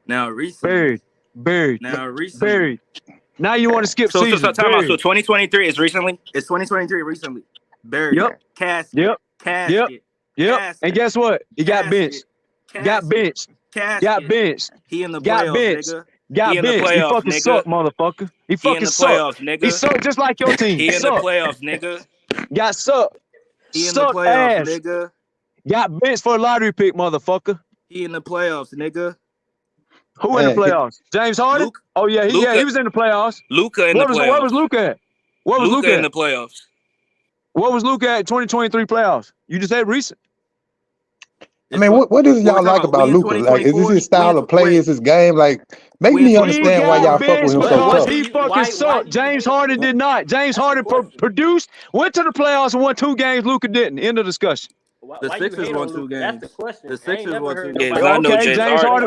Now recently. Buried. Now recently. Buried. Now you want to skip seasons. So 2023 is recently. It's 2023 recently. Buried. Yep. Casket. Casket. Yep. And guess what? He got benched. Got benched. Got benched. He in the playoffs, nigga. Got benched. He fucking sucked, motherfucker. He fucking sucked. Nigga. He sucked just like your team. He in the playoffs, nigga. Got sucked. He in the playoffs, nigga. Got benched for a lottery pick, motherfucker. He in the playoffs, nigga. Who in the playoffs? James Harden? Oh yeah, he was in the playoffs. Luka in the playoffs. Where was Luka at? Where was Luka in the playoffs? What was Luka at 2023 playoffs? You just said recent. I mean, what is y'all like about Luka? Like, is this his style of play? Is his game? Like, make me understand why y'all fuck with him so tough. He fucking sucked. James Harden did not. James Harden produced, went to the playoffs and won 2 games. Luka didn't. End of discussion. The Sixers won 2 games. That's the question. The Sixers won 2 games. Okay,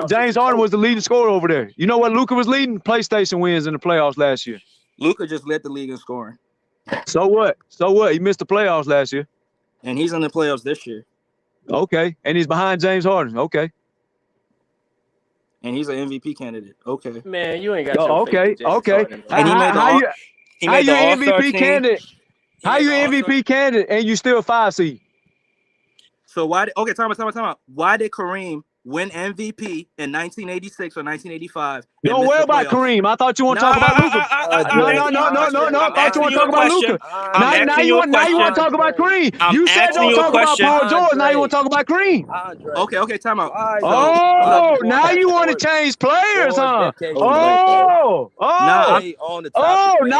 James Harden was the leading scorer over there. You know what Luka was leading? PlayStation wins in the playoffs last year. Luka just led the league in scoring. So what? So what? He missed the playoffs last year. And he's in the playoffs this year. Okay. And he's behind James Harden. Okay. And he's an MVP candidate. Okay. Man, you ain't got okay. And he made the All-Star MVP team. candidate? How you MVP candidate and you still 5 seed? So why? Time out. Why did Kareem win MVP in 1986 or 1985? Don't worry about Kareem. I thought you want to talk about Luka. No. I thought you want to talk about Luka. Now you want to talk about Kareem. You said don't talk about Paul George. Now you want to talk about Kareem. Okay, time out. Oh, now you want to change players, huh? Now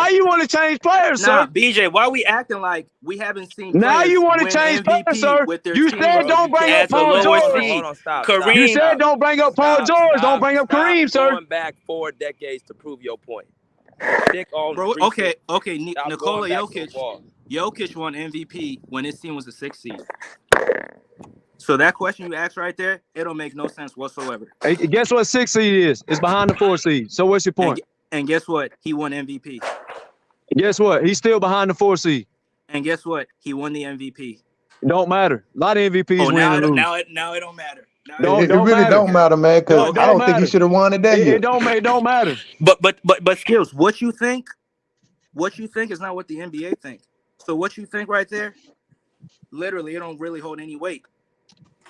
you want to change players, sir. Nah, BJ, why we acting like we haven't seen? Now you want to change players, sir. You said don't bring up Paul George. You said don't bring up Paul George. Don't bring up Kareem, sir. Going back 4 decades to prove your point. Bro, okay. Nikola Jokic won MVP when his team was the 6th seed. So that question you asked right there, it don't make no sense whatsoever. Hey, guess what 6 seed is? It's behind the 4 seed. So what's your point? And guess what? He won MVP. Guess what? He's still behind the 4 seed. And guess what? He won the MVP. It don't matter. A lot of MVPs win and lose. Now it don't matter. It really don't matter, man, because I don't think he should have won it that year. It don't matter. But Skills, what you think is not what the NBA think. So what you think right there, literally, it don't really hold any weight.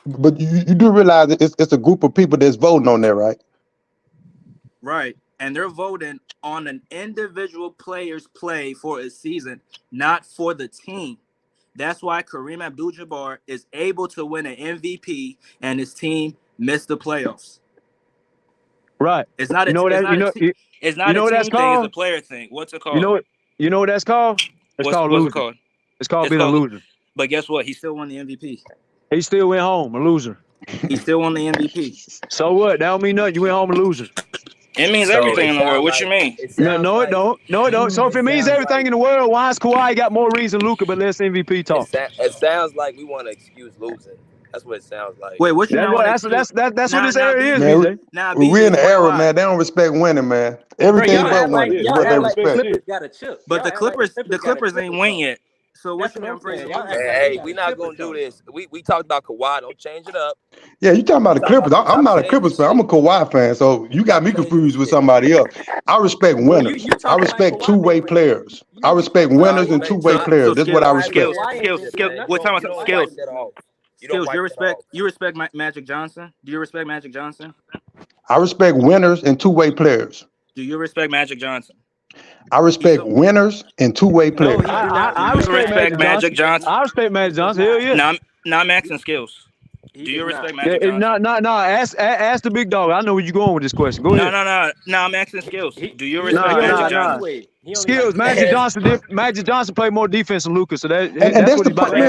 But you do realize it's a group of people that's voting on that, right? Right. And they're voting on an individual player's play for a season, not for the team. That's why Kareem Abdul-Jabbar is able to win an MVP and his team missed the playoffs. Right. It's not a team thing, it's a player thing. What's it called? You know what that's called? It's called losing. It's called being a loser. But guess what? He still won the MVP. He still went home a loser. He still won the MVP. So what? That don't mean nothing. You went home a loser. It means everything in the world. What you mean? No, it don't. No, it don't. So if it means everything in the world, why is Kawhi got more reason Luka but less MVP talk? It sounds like we want to excuse losing. That's what it sounds like. Wait, what you know? That's what this area is, man. BJ. We're in the era, man. They don't respect winning, man. Everything but winning is what they respect. Got a chip. But the Clippers ain't win yet. So what you mean? Hey, we not gonna do this. We talked about Kawhi. Don't change it up. Yeah, you talking about the Clippers. I'm not a Clippers fan. I'm a Kawhi fan. So you got me confused with somebody else. I respect winners. I respect two-way players. I respect winners and two-way players. That's what I respect. What time about skills? Skills. You respect Magic Johnson? Do you respect Magic Johnson? I respect winners and two-way players. Do you respect Magic Johnson? I respect winners and two-way players. I respect Magic Johnson. I respect Magic Johnson. Hell yeah. Now I'm asking skills. Do you respect Magic Johnson? No. Ask the big dog. I know where you're going with this question. Go ahead. No. I'm asking skills. Do you respect Magic Johnson? Skills. Magic Johnson played more defense than Luka, so that's the problem.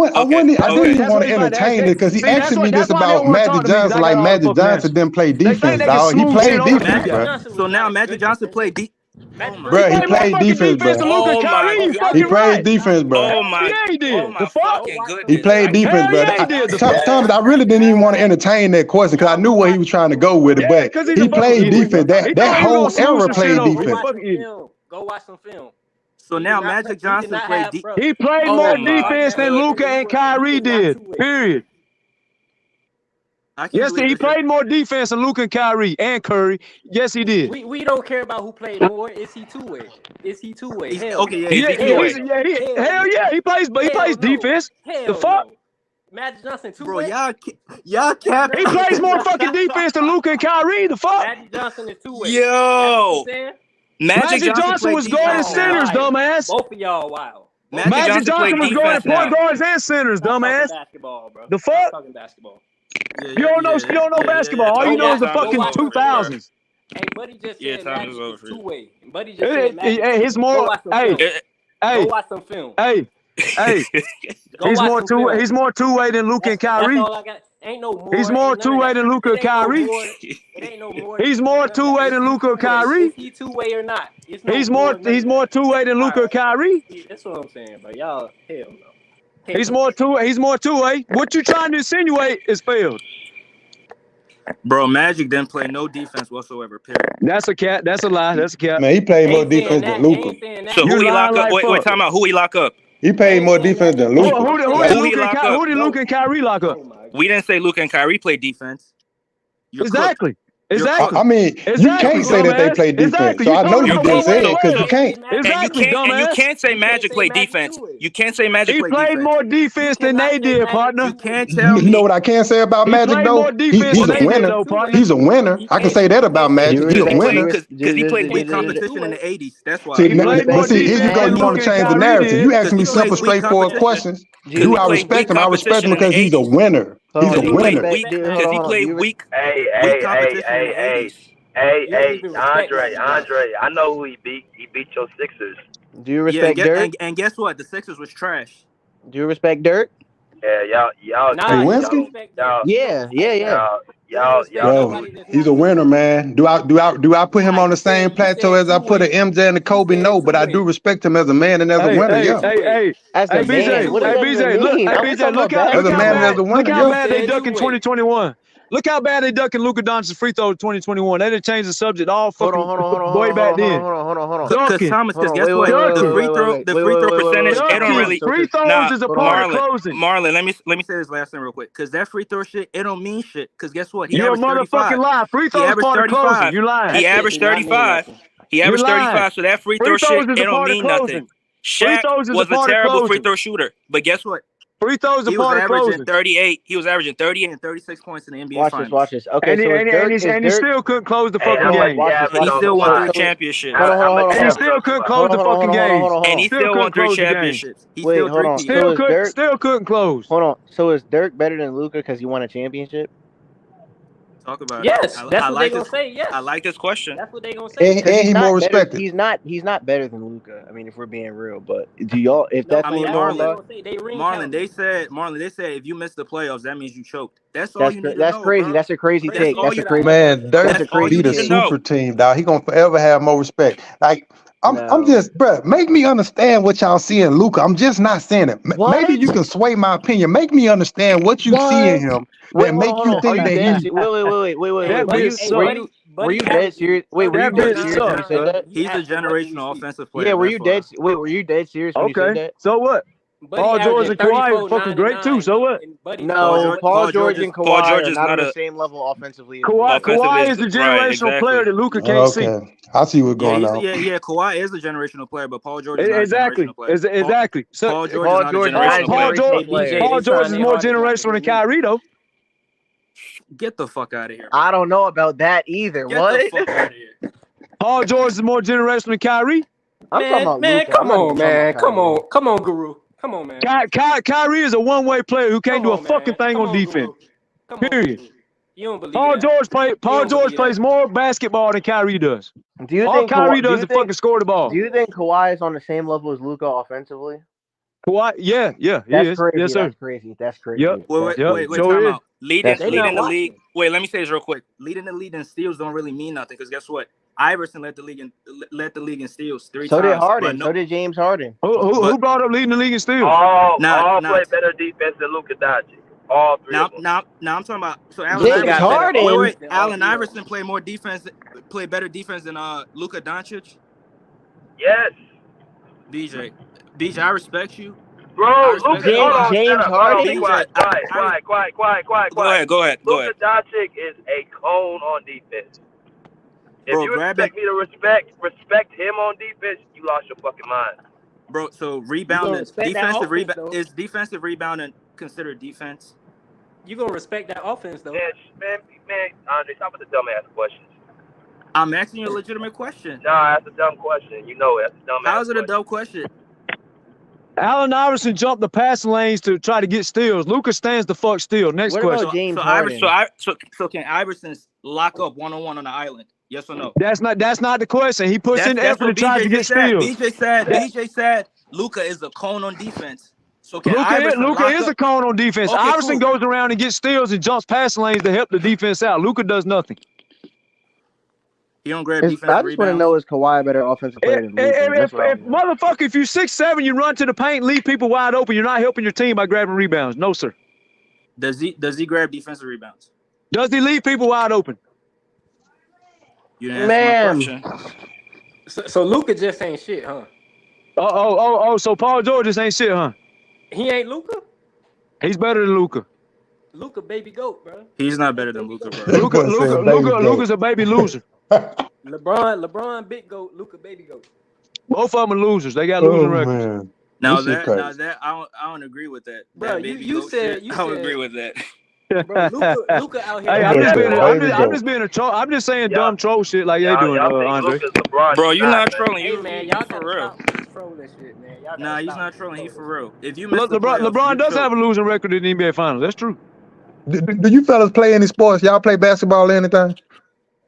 I didn't even want to entertain it because he asked me this about Magic Johnson. Like Magic Johnson didn't play defense, dog. He played defense, bro. So now Magic Johnson played defense. Bro, he played defense, bro. He played defense, bro. Oh my fucking goodness. He played defense, bro. Thomas, I really didn't even want to entertain that question because I knew where he was trying to go with it, but he played defense. That whole era played defense. Go watch some film. So now Magic Johnson played defense. He played more defense than Luka and Kyrie did. Period. Yes, he played more defense than Luka and Kyrie and Curry. Yes, he did. We don't care about who played more. Is he two-way? Hell yeah. He plays defense. Hell the fuck? No. Magic Johnson Bro, two-way. y'all cap. He plays more fucking defense than Luka and Kyrie. The fuck? Magic Johnson is two-way. Yo. Magic Johnson was guarding centers, dumbass. Both of y'all, wow. Magic Johnson was going to point now. guards and centers, dumbass. Basketball, bro. The Stop fuck? talking basketball. Yeah, You don't know basketball. All you know is the fucking 2000s. Hey, Buddy just Yeah, said time Magic is is over. two-way. Buddy just said Magic. He's more. Go watch some film. Hey, Go watch some film. Hey, Go he's watch more some film. He's more two-way than Luka and Kyrie. That's all I got. Ain't no more. He's more two-way than Luka and Kyrie. It ain't no more. He's more two-way than Luka and Kyrie. Is he two-way or not? He's more two-way than Luka and Kyrie. That's what I'm saying, bro. Y'all, hell no. He's more two-way. What you trying to insinuate is failed. Bro, Magic didn't play no defense whatsoever. Period. That's a cat. That's a lie. That's a cat. Man, he played more defense than Luka. So who he lock up? Wait, time out. Who he lock up? He played more defense than Luka. Who did Luka and Kyrie lock up? We didn't say Luka and Kyrie played defense. Exactly. I mean, you can't say that they play defense. So I know you didn't say it because you can't. And you can't say Magic played defense. You can't say Magic played defense. He played more defense than they did, partner. You can't tell me. You know what I can say about Magic though? He's a winner. He's a winner. I can say that about Magic. He's a winner. Because he played weak competition in the 80s. That's why. See, but see, here you go. You want to change the narrative. You asking me simple, straightforward questions. Do I respect him? I respect him because he's a winner. He's a winner. Because he played weak. Hey, Andre, I know who he beat. He beat your Sixers. Do you respect Dirk? And guess what? The Sixers was trash. Do you respect Dirk? Yeah, y'all. Bro, he's a winner, man. Do I put him on the same plateau as I put an MJ and a Kobe? No, but I do respect him as a man and as a winner. As a man. BJ, look how bad they duck in 2021. Look how bad they ducking Luka Doncic's free throw in 2021. They didn't change the subject all fucking way back then. Hold on. Because Thomas, guess what? The free throw percentage, it don't really. Free throws is a part of closing. Marlon, let me say this last thing real quick. Because that free throw shit, it don't mean shit. Because guess what? You're a motherfucking lie. Free throws is part of closing. You lying. He averaged 35. So that free throw shit, it don't mean nothing. Shaq was a terrible free throw shooter. But guess what? Free throws are part of closing. 38. He was averaging 38 and 36 points in the NBA Finals. Watch this. Okay, and he still couldn't close the fucking game. He still won 3 championships. And he still couldn't close the fucking game. And he still won 3 championships. Wait, hold on. Still couldn't close. Hold on. So is Dirk better than Luka because he won a championship? Talk about yes, it. That's what they're gonna say. Yes, I like this question. That's what they're gonna say. And he's more respected. He's not better than Luka. I mean, if we're being real, but do y'all? If that's what Marlon, they said if you miss the playoffs, that means you choked. That's all you need to know. That's crazy. Bro. That's a crazy take. That's a crazy. Man, Dirk beat a super team, dog. He gonna forever have more respect. Like. I'm just, bro. Make me understand what y'all see in Luka. I'm just not saying it. Maybe you can sway my opinion. Make me understand what you see in him that make you think that he's. Wait. Were you dead serious? Wait, were you dead serious when you said that? He's a generational offensive player. Yeah, were you dead? Wait, were you dead serious when you said that? So what? Paul George and Kawhi are fucking great too. So what? No, Paul George and Kawhi are not on the same level offensively. Kawhi is the generational player that Luka can't see. I see what's going on. Yeah, Kawhi is a generational player, but Paul George is not exactly. a generational player. Exactly. So Paul George is not a generational player. Paul George is more generational than Kyrie, though. Get the fuck out of here. I don't know about that either. Get what? The fuck out of here. Paul George is more generational than Kyrie. Man, come on, Guru. Come on, man. Kyrie is a one-way player who can't do a fucking thing on defense. Period. You don't believe Paul George plays more basketball than Kyrie does. Do you All think Kyrie does is fucking score the ball. Do you think Kawhi is on the same level as Luka offensively? Kawhi, yeah, he is. Crazy. Yes, sir. That's crazy. Yep. Wait, time out. Leading the league. Wait, let me say this real quick. Leading the league in steals don't really mean nothing because guess what? Iverson led the league in steals 3 times. So did Harden. So did James Harden. Who brought up leading the league in steals? All play better defense than Luka Doncic. All 3. Now I'm talking about Allen Iverson played better defense than Luka Doncic. Yes. BJ, I respect you. Bro, James Harden. Quiet. Go ahead. Luka Doncic is a cone on defense. If you expect me to respect him on defense, you lost your fucking mind. Bro, so is defensive rebounding considered defense? You gonna respect that offense though? Man, Andre, stop with the dumbass questions. I'm asking you a legitimate question. Nah, that's a dumb question. You know it. That's a dumb. How is it a dumb question? Allen Iverson jumped the passing lanes to try to get steals. Luka stands the fuck still. Next What question. about James So Harden? so can Iverson lock up 1-on-1 on the island? Yes or no? That's not the question. He puts in That's effort what to try to BJ get just said. steals. BJ said Luka is a cone on defense. So can Iverson Luka lock is up? a cone on defense. Okay, Iverson cool. goes around and gets steals and jumps passing lanes to help the defense out. Luka does nothing. He don't grab I defensive just want to rebounds. know, is Kawhi a better offensive player than Luka? If motherfucker, if you're 6'7", you run to the paint, leave people wide open. You're not helping your team by grabbing rebounds. No, sir. Does he grab defensive rebounds? Does he leave people wide open? You didn't answer my question. So Luka just ain't shit, huh? So Paul George just ain't shit, huh? He ain't Luka? He's better than Luka. Luka baby goat, bro. He's not better than Luka, bro. Luka's a baby loser. LeBron big goat, Luka baby goat. Both of them are losers. They got losing records. Man. Now This shit that I don't agree with that. Bro, That baby you goat said shit, I don't agree with that. Bro, Luka out here. Hey, I'm just being a troll. I'm just saying dumb troll shit like they doing, Andre. Bro, you're not trolling. Hey, man, y'all for gotta real. stop trolling shit, man. Y'all Nah, he's stop not trolling. He's for real. If you miss LeBron does have a losing record in the NBA Finals. That's true. Do you fellas play any sports? Y'all play basketball or anything?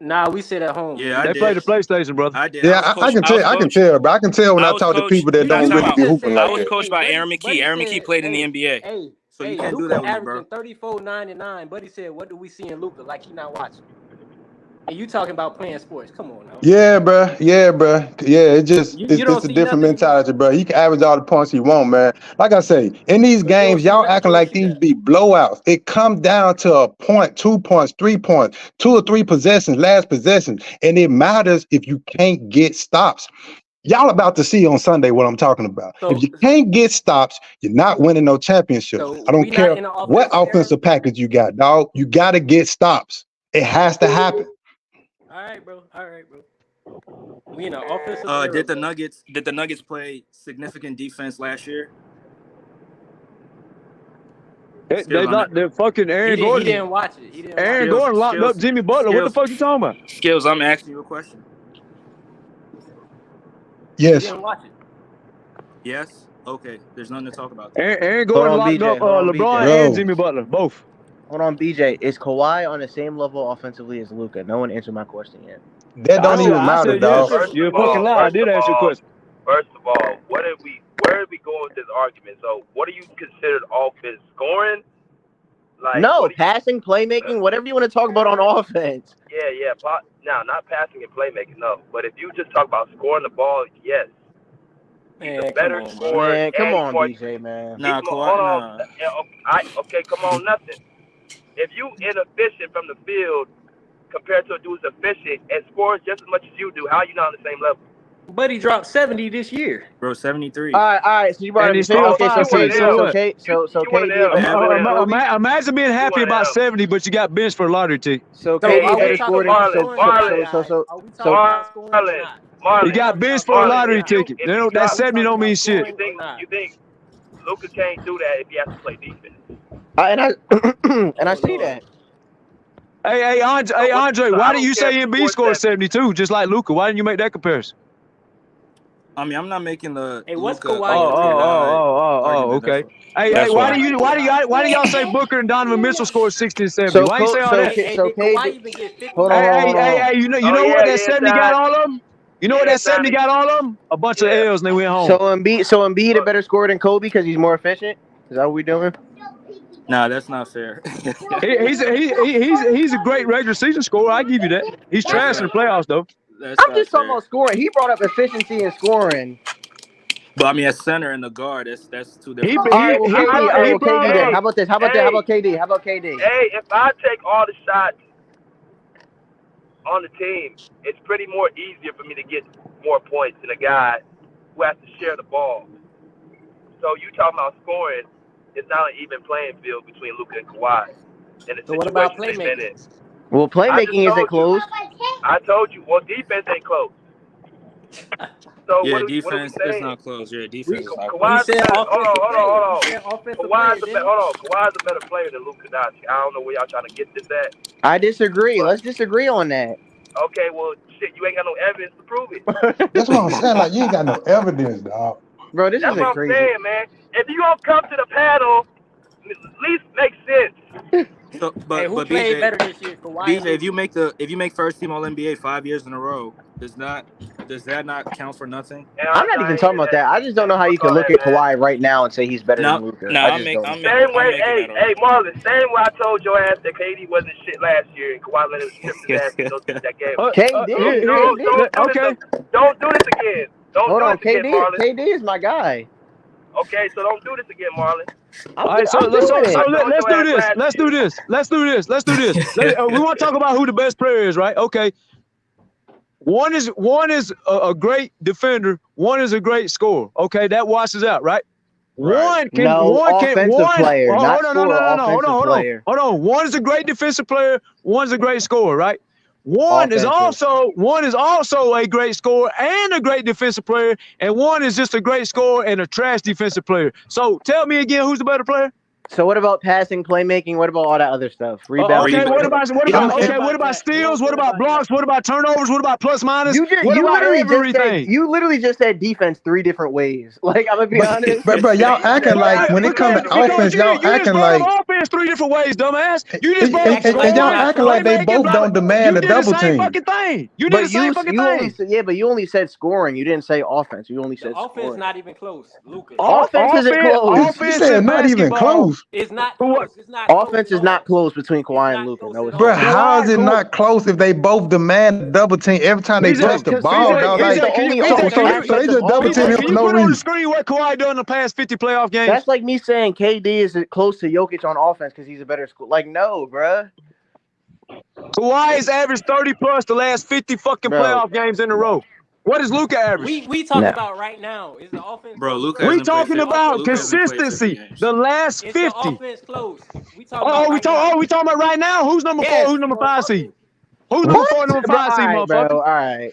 Nah, we sit at home. Yeah, they play the PlayStation, brother. I did. Yeah, I can tell, but I can tell when I talk to people that don't really be hooping I like was that. coached by Aaron McKee. Aaron McKee played in the NBA. Hey, so you can't do that with me, bro. averaging 34.99. Buddy said, "What do we see in Luka? Like he not watching." And you talking about playing sports? Come on now. Yeah, bro. Yeah, it's it's a different mentality, bro. You can average all the points you want, man. Like I say, in these games, y'all acting like these be blowouts. It comes down to a point, 2 points, 3 points, 2 or 3 possessions, last possession, and it matters if you can't get stops. Y'all about to see on Sunday what I'm talking about. If you can't get stops, you're not winning no championship. I don't care what offensive package you got, dog. You got to get stops. It has to happen. All right, bro. We in an offensive. Did the Nuggets play significant defense last year? They're fucking Aaron Gordon. He didn't watch it. Aaron Gordon locked up Jimmy Butler. What the fuck you talking about? Skills, I'm asking you a question. Yes. You didn't watch it. Yes. Okay. There's nothing to talk about. Aaron Gordon locked up LeBron and Jimmy Butler, both. Hold on, BJ. Is Kawhi on the same level offensively as Luka? No one answered my question yet. That don't even matter, dog. You're fucking lying. I did ask you a question. First of all, where did we go with this argument? So, what do you consider offense? Scoring? Like no, passing, playmaking, whatever you want to talk about on offense. Yeah. Now, not passing and playmaking, no. But if you just talk about scoring the ball, yes. He's a better scorer. Man, come on, BJ, man. Nah, hold on. Okay, come on, nothing. If you inefficient from the field compared to a dude who's efficient and scores just as much as you do, how are you not on the same level? But he dropped 70 this year. Bro, 73. All right. So you brought Imagine being happy about 70, but you got benched for a lottery ticket. So KD better score than He got benched for a lottery ticket. That 70 don't mean shit. You think Luka can't do that if he has to play defense? And I see that. Hey, Andre, why did you say Embiid scored 72 just like Luka? Why didn't you make that comparison? I mean, I'm not making the. Hey, what's Luka, Oh, okay. Hey, why do y'all say Booker and Donovan Mitchell scored 60 and 70? Why you say all that? Hey, you know what that 70 got all of them? You know what that 70 got all of them? A bunch of L's and they went home. So Embiid a better scorer than Kobe because he's more efficient? Is that what we're doing? Nah, that's not fair. he's a great regular season scorer. I give you that. He's trash in the playoffs though. I'm just talking about scoring. He brought up efficiency and scoring. But I mean, a center and the guard, that's two different. KD then. How about this? How about KD? Hey, if I take all the shots on the team, it's pretty more easier for me to get more points than a guy who has to share the ball. So you talking about scoring? It's not an even playing field between Luka and Kawhi. So what about playmaking? Well, playmaking isn't close. I told you. Well, defense ain't close. So yeah, what defense is not close. Yeah, defense is not close. Kawhi's a better player than Luka Doncic. I don't know where y'all trying to get this at. I disagree. Let's disagree on that. Okay, well, shit, you ain't got no evidence to prove it. That's what I'm saying. Like, you ain't got no evidence, dog. Bro, this That's is what I'm crazy. saying, man. If you don't come to the panel, at least make sense. So, Hey, who but played BJ, better this year, Kawhi BJ, and Luka? if you make first team All NBA 5 years in a row, does that not count for nothing? I'm not even talking about that. I just don't know how you can look at Kawhi right now and say he's better than Luka. I just don't. Same way, hey, Marlon, same way I told your ass that KD wasn't shit last year and Kawhi Leonard tripped his ass to go to that game. Don't do this again. Hold on, do this again, Marlon. KD is my guy. Okay, so don't do this again, Marlon. All right, so let's do this. Let's do this. We want to talk about who the best player is, right? Okay. One is a great defender. One is a great scorer. Okay, that washes out, right? One can player, not hold on. One is a great defensive player. One's a great scorer, right? One is also a great scorer and a great defensive player, and one is just a great scorer and a trash defensive player. So tell me again, who's the better player? So what about passing, playmaking? What about all that other stuff? Rebounding. Okay, what about steals? What about blocks? What about turnovers? What about plus minus? You literally just said defense 3 different ways. Like, I'm gonna be honest. Bro, y'all acting like when it comes to offense, y'all acting like offense 3 different ways, dumbass. You just and y'all acting like they both don't demand a double team. Fucking thing. You did the same fucking thing. But you only said scoring. You didn't say offense. You only said offense. Scoring. Not even close, Luka. Offense isn't close. You said not even close. It's not close. It's not offense is not close between Kawhi and Luka. No, bro, how is it not close if they both demand a double team every time they touch the ball? So they just double team him for no reason. Put on the screen what Kawhi done in the past 50 playoff games. That's like me saying KD is close to Jokic on offense because he's a better scorer. Like, no, bro. Kawhi has averaged 30 plus the last 50 fucking playoff games in a row. What is Luka average? We talking about right now. Is the offense? Bro, Luka. We talking about consistency. The last 50. Is the offense close? We talking we talking about right now. Who's number 4? Who's number 5 seed? Who's number 4? Number 5 seed, motherfucker. All right.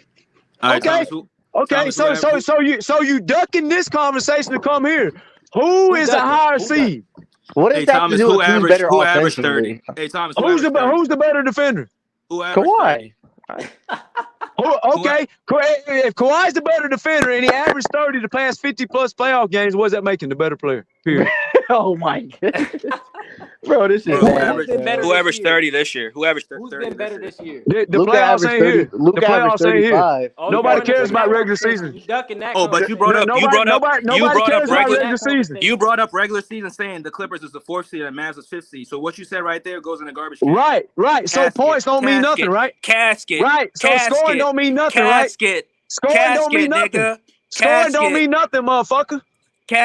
Okay. So you ducking this conversation to come here. Who is a higher seed? What does that to do with who's better offensively? 30? Hey, Thomas. Who's the better defender? Kawhi. Okay, if Kawhi's the better defender and he averaged 30 the past 50 plus playoff games, what is that making the better player? Period. Oh my god, bro, this is who averaged 30 this year? Who averaged 30? Who's been better this year? The playoffs ain't here. The playoffs ain't here. Oh, nobody cares about regular season. But you brought up regular season saying the Clippers is the 4th seed and Mavs is 5th seed. So what you said right there goes in the garbage can. Right. So points don't mean nothing, right? Casket. Right. So scoring don't mean nothing, right? Scoring don't mean nothing. Scoring don't mean nothing, motherfucker.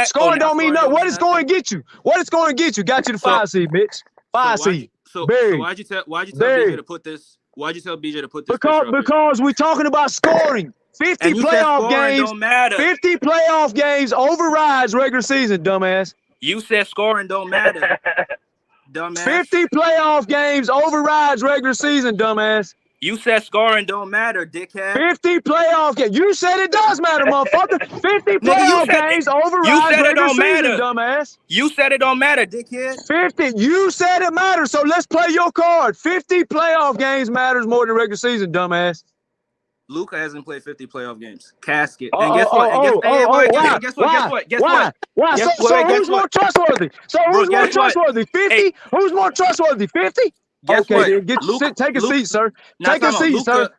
Scoring don't mean nothing. What is going to get you? What is going to get you? Got you the 5 seed, bitch. 5 seed. So why'd you tell BJ to put this? Why'd you tell BJ to put this? Because we're talking about scoring. 50 playoff games. Don't matter. 50 playoff games overrides regular season, dumbass. You said scoring don't matter. Dumbass. 50 playoff games overrides regular season, dumbass. You said scoring don't matter, dickhead. 50 playoff games. You said it does matter, motherfucker. 50 playoff games overrides regular season, dumbass. You said it don't matter, dickhead. 50. You said it matters, so let's play your card. 50 playoff games matters more than regular season, dumbass. Luka hasn't played 50 playoff games. Casket. And guess what? Guess what? Why? So who's more trustworthy? 50? Who's more trustworthy? 50? Okay, take a seat, sir. Take a seat, sir.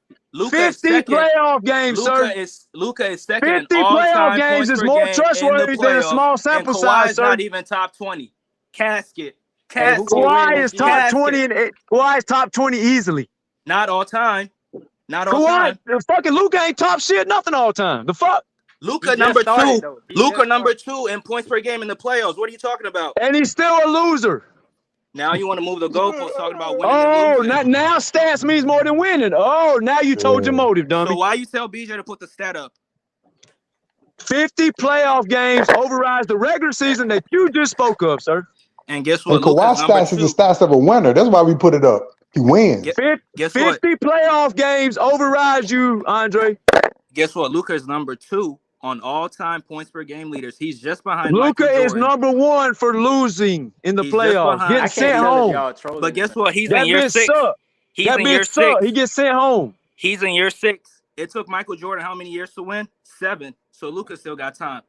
50 playoff games, sir. Luka is second. 50 playoff games is more trustworthy than a small sample size, sir. Not even top 20. Casket. Kawhi is top 20 and Kawhi is top 20 easily. Not all time. Not all time. Fucking Luka ain't top shit, nothing all time. The fuck? Luka number 2. Luka number 2 in points per game in the playoffs. What are you talking about? And he's still a loser. Now you want to move the goalpost talking about winning and losing. Now stats means more than winning. Oh, now you told your motive, dummy. So why you tell BJ to put the stat up? 50 playoff games overrides the regular season that you just spoke of, sir. And guess what? And Kawhi stats is the stats of a winner. That's why we put it up. He wins. Guess 50 what? playoff games overrides you, Andre. Guess what? Luka is number 2 on all-time points per game leaders. He's just behind Luka is number 1 for losing in the playoffs. Getting sent home. But guess what? He's in year 6. He's in year 6. He gets sent home. He's in year 6. It took Michael Jordan how many years to win? 7. So Luka still got time.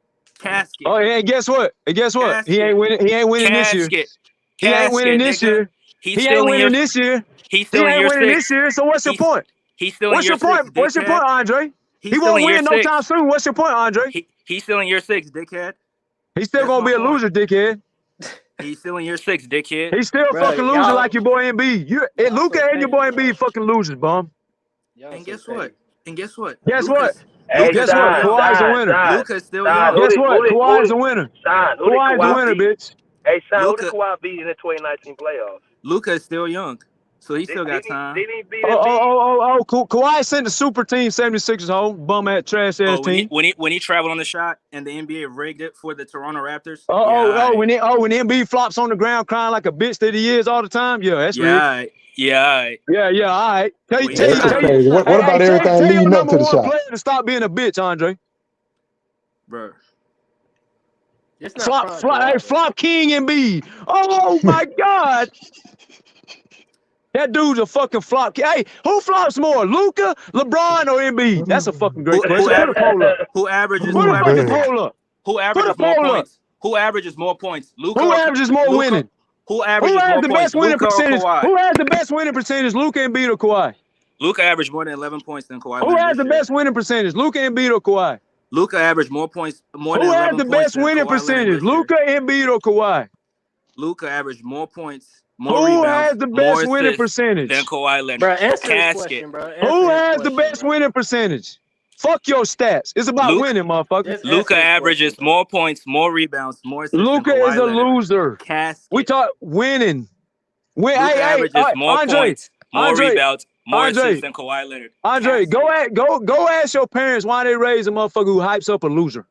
Casket. Oh, and guess what? And guess what? Casket. He ain't winning. He ain't winning this year. Casket. He ain't winning this Nigga. year. He's He still ain't in winning year. this year. He's He still in ain't year winning 6. this year. So what's your point? He's still in What's year your point? 6, What's your dickhead. point, Andre? He's He still won't in year win no 6. time soon. What's your point, Andre? He's still in year 6, dickhead. He's still That's gonna my be a point. loser, dickhead. He's still in year 6, dickhead. He's still fucking losing like your boy MB. Luka and your boy MB fucking losers, bum. And guess what? And guess what? Guess what? Hey, Guess what? Stein, Kawhi's a winner. Luka's still Stein, young. Guess what? Kawhi's a winner. Stein, who did Kawhi's a Kawhi winner, beat? bitch. Hey, Stein, who did Luka- Kawhi beat in the 2019 playoffs? Luka is still young, so he still got time. Didn't he beat Kawhi sent the super team 76ers home, bum ass trash ass team. When he traveled on the shot and the NBA rigged it for the Toronto Raptors. When MB flops on the ground crying like a bitch that he is all the time. Yeah, that's rigged. All right. Yeah, all right. Tell That's just crazy. What about everything tell leading your up to the number one shot? player to stop being a bitch, Andre. Bro. Flop King MB. Oh my God. That dude's a fucking flop. Hey, who flops more, Luka, LeBron, or Embiid? That's a fucking great question. Put a poll up. Who averages Put a more fucking poll up. Who averages more points? Who averages more points? Luka. Who averages more winning? Who averages has more the points? best winning Luka or percentage? Kawhi? Who has the best winning percentage? Luka, Embiid, or Kawhi? Luka averaged more than 11 points than Kawhi. Who has the best winning percentage? Luka, Embiid, or Kawhi? Luka averaged more points, more Who than 11 has the points best than winning Kawhi Leonard percentage? this year. Luka, Embiid, or Kawhi? Luka averaged more points, more Who rebounds, has the more best winning assists percentage? than Kawhi Leonard. Bro, answer this Casket. question, bro. Who has the best winning percentage? Fuck your stats. It's about winning, motherfucker. Luka averages more points, more rebounds, more assists Luka than Kawhi is a Leonard. loser. Casket. We talk winning. Luka averages more points, more rebounds, more Andre, assists than Kawhi Leonard. Andre, go ask your parents why they raise a motherfucker who hypes up a loser.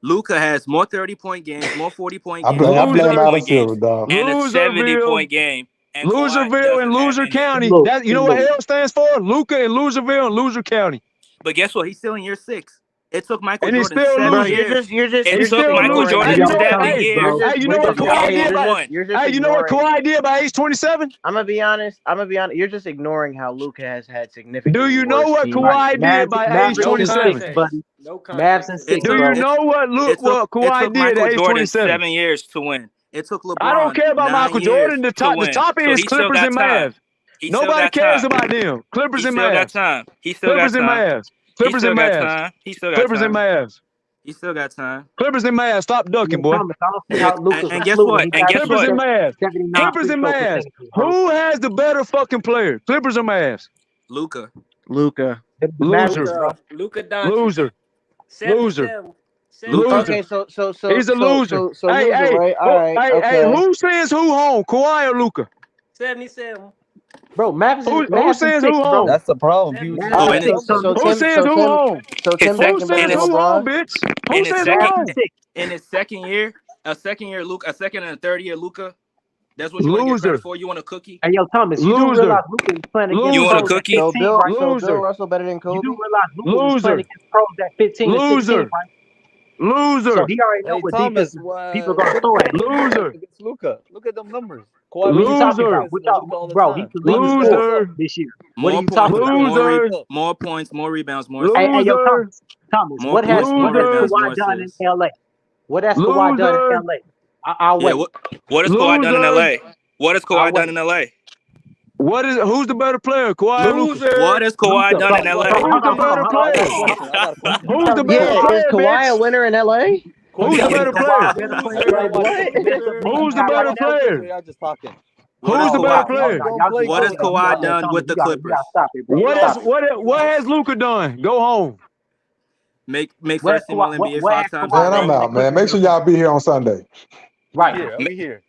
Luka has more 30-point games, more 40-point I games, blame more Adam 50-point games, Silver, dog. and a 70-point game. And Loserville and Loser County. You know what L stands for? Luka and Loserville and Loser County. But guess what? He's still in year 6. It took Michael And he's Jordan still 7 losing. years. It took Michael Jordan 7 years. Hey, you know what Kawhi did by? Hey, you know what Kawhi did by age 27? I'm gonna be honest. You're just ignoring how Luka has had significant. Do you know what Kawhi did by age 27? Mavs and 6. Do you know what Kawhi did at age 27? 7 years to win. It took LeBron. I don't care about 9 Michael years Jordan. The to win. top So is he still Clippers got and time. Mavs. He still Nobody got cares time. about them. Clippers He and still got Mavs. time. He still Clippers got and time. Mavs. He Clippers still and got Mavs. time. He still got Clippers and time. Mavs. He still got time. Clippers and Mavs. Stop ducking, boy. And guess what? And guess Clippers what? and Mavs. Clippers and Mavs. Who has the better fucking player? Clippers or Mavs? Luka. Luka. Loser. Luka Doncic. Loser. 77. Loser. Okay, so He's a loser. So loser, right? All right. Hey, Okay. who sends who home? Kawhi or Luka? 77. Bro, Mavs Who sends who home? That's the problem. Who sends who home? So Tim Who sends who home, bitch? Who sends who home? In his second year, a second and a third year Luka. That's what you want to get credit for. You want a cookie? Hey, yo, Thomas, you do realize Luka is playing against You want a pros cookie? at 15, right? So Bill Russell better than Kobe? You do realize Luka was playing against pros at 15 and 16, right? Loser. So he already know what defense people gonna throw at him. Loser. Against Luka. Look at them numbers. What are you talking about? Bro, he's the leading scorer this year. What are you talking about? More points, more rebounds, more. Hey, yo, Thomas, what has Kawhi done in LA? What has Kawhi done in LA? I'll wait. What has Kawhi done in LA? What has Kawhi done in LA? Who's the better player? Kawhi or Luka? What has Kawhi done in LA? Who's the better player? Who's the better player? Is Kawhi a winner in LA? Who's the better player? Who's the better player? Y'all just talking. Who's the better player? What has Kawhi done with the Clippers? What has Luka done? Go home. Make first team All NBA 5 times. Man, I'm out, man. Make sure y'all be here on Sunday. Right. I'll be here.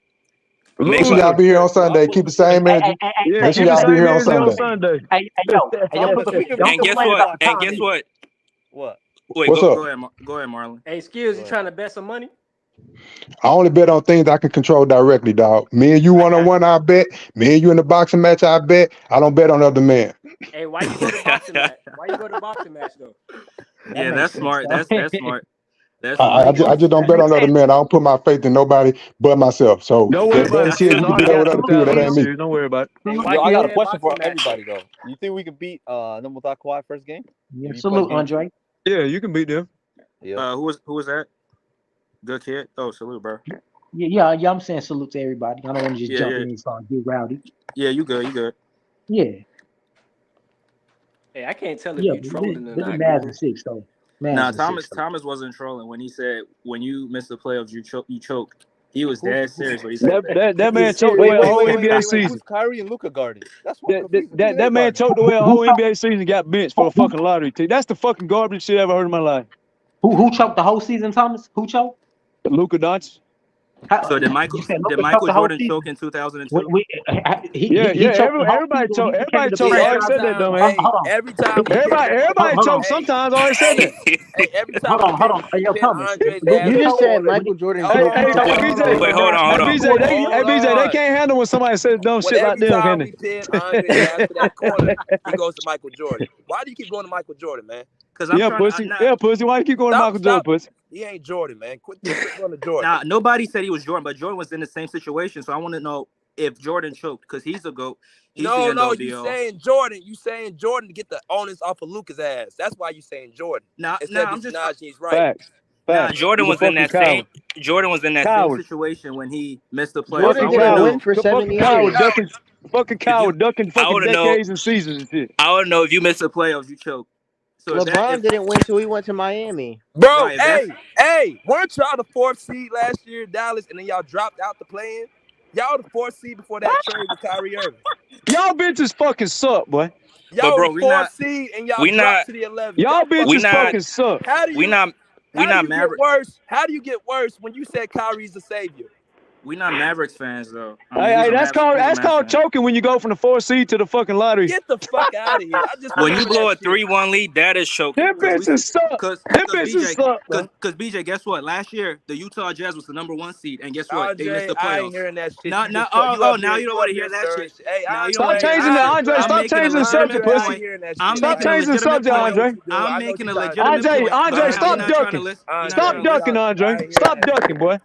Make sure y'all be here on Sunday. Keep the same energy. Make sure y'all be here on Sunday. Hey, yo, and guess what? And guess what? What? Wait, What's go up? ahead, Marlon. Hey, Skills, you trying to bet some money? I only bet on things I can control directly, dog. Me and you one-on-one, I bet. Me and you in the boxing match, I bet. I don't bet on other men. Hey, why you go to boxing match? Why you go to boxing match though? Yeah, that's smart. That's smart. That's I just don't bet on other men. I don't put my faith in nobody but myself. So that shit, you can do that with other people. That ain't me. Don't worry about it. Yo, I got a question for everybody though. You think we can beat them without Kawhi first game? Salute, Andre. Yeah, you can beat them. Yeah. Who was that? Good kid. Oh, salute, bro. Yeah. I'm saying salute to everybody. I don't want to just jump in and start get rowdy. Yeah, you good. Yeah. Hey, I can't tell if you trolling or The not. Mavs in 6 though. Nah, Thomas wasn't trolling when he said when you missed the playoffs, you choked. He was dead serious when he said that man choked away a whole NBA season. Who's Kyrie and Luka guarding? That's That man choked away a whole NBA season and got benched for a fucking lottery team. That's the fucking garbage shit I ever heard in my life. Who choked the whole season, Thomas? Who choked? Luka Doncic. So did Michael Jordan choke in 2002? Everybody choked. Everybody choked. I already said that, though, man. Every time Everybody choked sometimes. I already said that. Every time. Hold on. Hey, yo, Thomas. You just said Michael Jordan. Hey, BJ. Wait, hold on. BJ, they can't handle when somebody says dumb shit like them, can they? Pin Andre after that corner, he goes to Michael Jordan. Why do you keep going to Michael Jordan, man? Pussy. Why you keep going to Michael Jordan, pussy? He ain't Jordan, man. Quit going to Jordan. Nah, nobody said he was Jordan, but Jordan was in the same situation. So I want to know if Jordan choked because he's the GOAT. No, you saying Jordan. You saying Jordan to get the onus off of Luka's ass. That's why you saying Jordan. I'm just Najee's right. Nah, Jordan was in that same situation when he missed the playoffs. Jordan didn't win for 7 years. Fucking coward, ducking fucking decades and seasons and shit. I don't know if you missed the playoffs, you choked. So LeBron didn't win till he went to Miami. Bro, hey, weren't y'all the 4th seed last year in Dallas and then y'all dropped out the play-in? Y'all the 4th seed before that trade with Kyrie Irving. Y'all bitches fucking suck, boy. Y'all the 4th seed and y'all dropped to the 11th. Y'all bitches fucking suck. How do you Mavericks. get worse? How do you get worse when you said Kyrie's the savior? We not Mavericks fans though. Hey, that's called choking when you go from the 4th seed to the fucking lottery. Get the fuck out of here! When you blow a 3-1 lead, that is choking. Them bitches suck. Because BJ, guess what? Last year the Utah Jazz was the #1 seed, and guess what? They missed the playoffs. I ain't hearing that shit. Now you don't want to hear that shit. Hey, stop changing the Andre. Stop changing the subject, pussy. Stop changing the subject, Andre. I'm making a legitimate point. Andre, stop ducking. Stop ducking, Andre. Stop ducking, boy.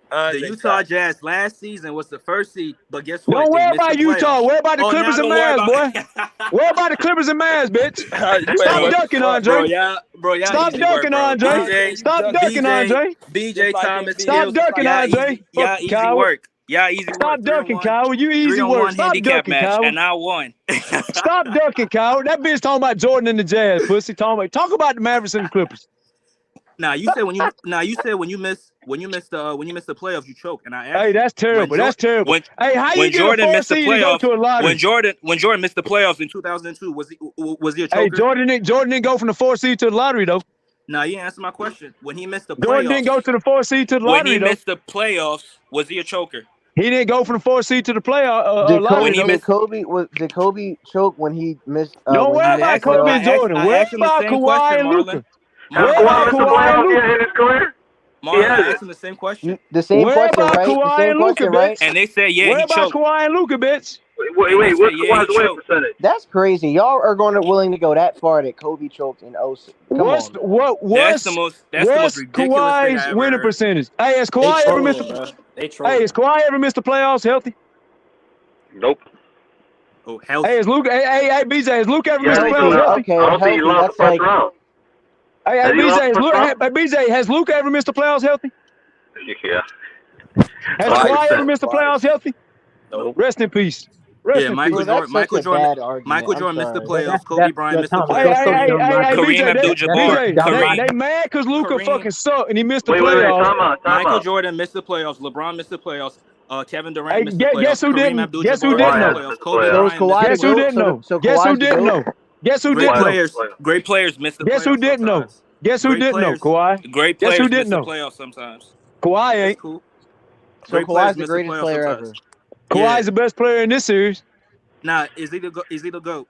The Utah Jazz last season was the 1st seed, but guess what? Don't worry about Utah. Worry about the Clippers and Mavs, boy. Worry about the Clippers and Mavs, bitch. Stop ducking, Andre. Stop ducking, Andre. Stop ducking, Andre. BJ Thomas. Stop ducking, Andre. Yeah, easy work. Yeah, easy work. Stop ducking, coward. You easy work. Stop ducking, coward. And I won. Stop ducking, coward. That bitch talking about Jordan and the Jazz, pussy. Talk about the Mavericks and the Clippers. Now you said when you missed the playoffs, you choked, and I asked. Hey, that's terrible. That's terrible. How you get Jordan missed the playoffs to a lottery? When Jordan missed the playoffs in 2002, was he a choker? Hey, Jordan didn't go from the 4th seed to the lottery though. Nah, you didn't answer my question. When he missed the playoffs, Jordan didn't go to the 4th seed to the lottery. When he missed the playoffs, was he a choker? He didn't go from the 4th seed to the playoff. Did Kobe choke when he missed? Don't worry about Kobe and Jordan. Worry about Kawhi and Luka. Has Kawhi missed the playoffs yet in his career? Marlon, I asked him the same question. The same question, right? The same question, right? And they said, yeah, he choked. Where about Kawhi and Luka, bitch? Wait, what's Kawhi's win percentage? That's crazy. Y'all are willing to go that far that Kobe choked in 06. What's the most ridiculous Kawhi's winning percentage? Hey, has Kawhi ever missed the playoffs healthy? Nope. Oh, healthy. Hey, hey, BJ, has Luka ever missed the playoffs healthy? Okay, I don't think he lost the first round. Hey, BJ, has Luka ever missed the playoffs healthy? Yeah. Has Kawhi ever missed the playoffs healthy? Nope. Rest in peace. Michael Jordan missed the playoffs. Kobe Bryant missed the playoffs. Kareem Abdul-Jabbar. They mad because Luka fucking sucked and he missed the playoffs. Time Michael out. Jordan missed the playoffs. LeBron missed the playoffs. Kevin Durant missed the playoffs. Guess who didn't? Guess who didn't know? Guess who didn't know? Guess who didn't know? Guess who didn't know? Great players missed the playoffs. Guess who didn't know? Guess who didn't know? Kawhi. Great players miss the playoffs sometimes. Kawhi ain't. Cool. So Kawhi's the greatest player ever. Kawhi's the best player in this series. Nah, is he the GOAT?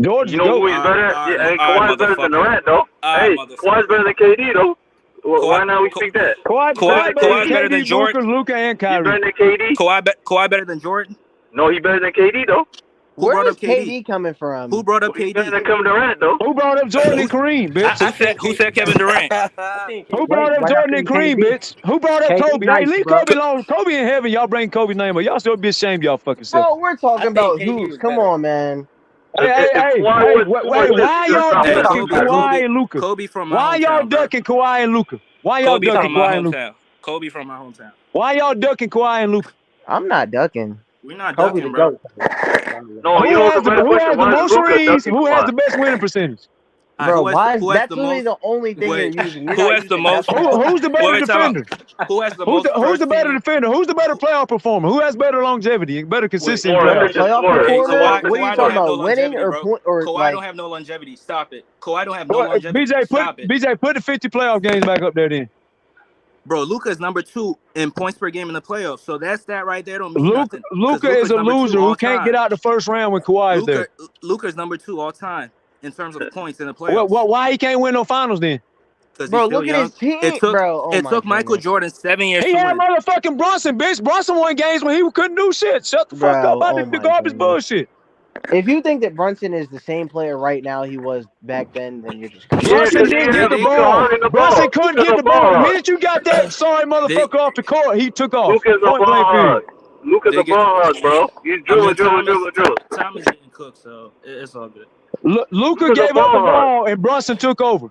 George, you know who he's better at? Hey, Kawhi's better than Durant, though. Hey, Kawhi's better than KD, though. Why not we speak that? Kawhi better than Jordan, Luka, and Kyrie. He's better than KD. Kawhi better than Jordan? No, he's better than KD, though. Where is KD coming from? Who brought up KD? He's better than Kevin Durant, though. Who brought up Jordan and Kareem, bitch? Who said Kevin Durant? Who brought up Jordan and Kareem, bitch? Who brought up Kobe? Hey, leave Kobe alone. Kobe in heaven. Y'all bring Kobe's name up. Y'all still be ashamed of y'all fucking self. Bro, we're talking about who's. Come on, man. Hey, why y'all ducking Kawhi and Luka? Kobe from my Why y'all hometown, bro. ducking Kawhi and Luka? Why y'all Kobe ducking from my Kawhi and Luka? hometown. Kobe from my hometown. Why y'all ducking Kawhi and Luka? I'm not ducking. We're not Kobe ducking, the bro. GOAT. No, Who you know has what's the a better question? Why is most Luka rings? ducking Who has Kawhi? the best winning percentage? Bro, why who is has that's the literally most? the only thing Wait, you're using? You're who not has the using most? Who's the better Wait, time defender? out. Who has the Who's most? the better defender? Who's the better playoff performer? Who has better longevity and better consistency in More playoffs? efficient Playoff scorer. performer? Kawhi, What are you Kawhi don't talking have no about? Winning longevity, or bro. point or Kawhi like? don't have no longevity. Stop it. Kawhi don't have no longevity. BJ, Stop it. put the 50 playoff games back up there then. Bro, Luka's number 2 in points per game in the playoffs. So that's that right there don't mean nothing. Luka Luka's is a number 2 loser all who can't time. get out the first round when Kawhi is there. Luka's number 2 all time in terms of points in the playoffs. Why he can't win no finals then? Because Bro, he's still look young. at his team, It took bro. Oh it my took Michael goodness. Jordan 7 years He to had win. motherfucking Bronson, bitch. Bronson won games when he couldn't do shit. Shut the fuck up Bro, about oh the my garbage goodness. bullshit. If you think that Brunson is the same player right now he was back then you're just crazy. Yeah, Brunson because he didn't get had the Luka ball. hogging the Brunson ball. couldn't Luka's get a the ball ball. The hog. minute you got that sorry motherfucker off the court, he took off. Luka's a Point ball blank period. hog. Luka's a ball hog, bro. He's drilling. Tom is getting cooked, so it's all good. Luka Luka's a gave up the ball hog. ball and Brunson took over.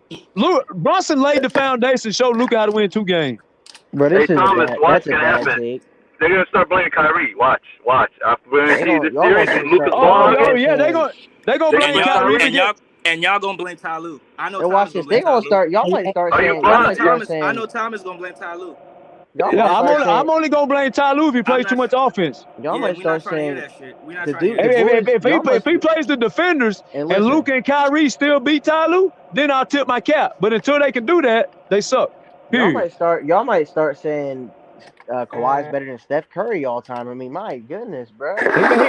Brunson laid the foundation, showed Luka how to win 2 games. Bro, Hey, this is Thomas, bad. watch That's a it bad happen. take. They're going to start blaming Kyrie. Watch. I guarantee this y'all series, gonna Luka's start- ball Oh hogging. yeah, they gonna blame Kyrie. And y'all gonna blame Ty Lue. I know And Tom watch is this. gonna They blame Ty gonna Lue. start. Y'all might start Are you saying. Y'all might start I saying. know Tom is gonna blame Ty Lue. Y'all Yeah, might start saying. I'm only gonna blame Ty Lue if he plays too much offense. Y'all might we're not start trying to hear saying. that shit. We're not The trying to dude, hear the that. boys. If he plays the defenders And and listen. Luka and Kyrie still beat Ty Lue, then I'll tip my cap. But until they can do that, they suck. Y'all Period. might start saying Kawhi's better than Steph Curry all time. I mean, my goodness, bro.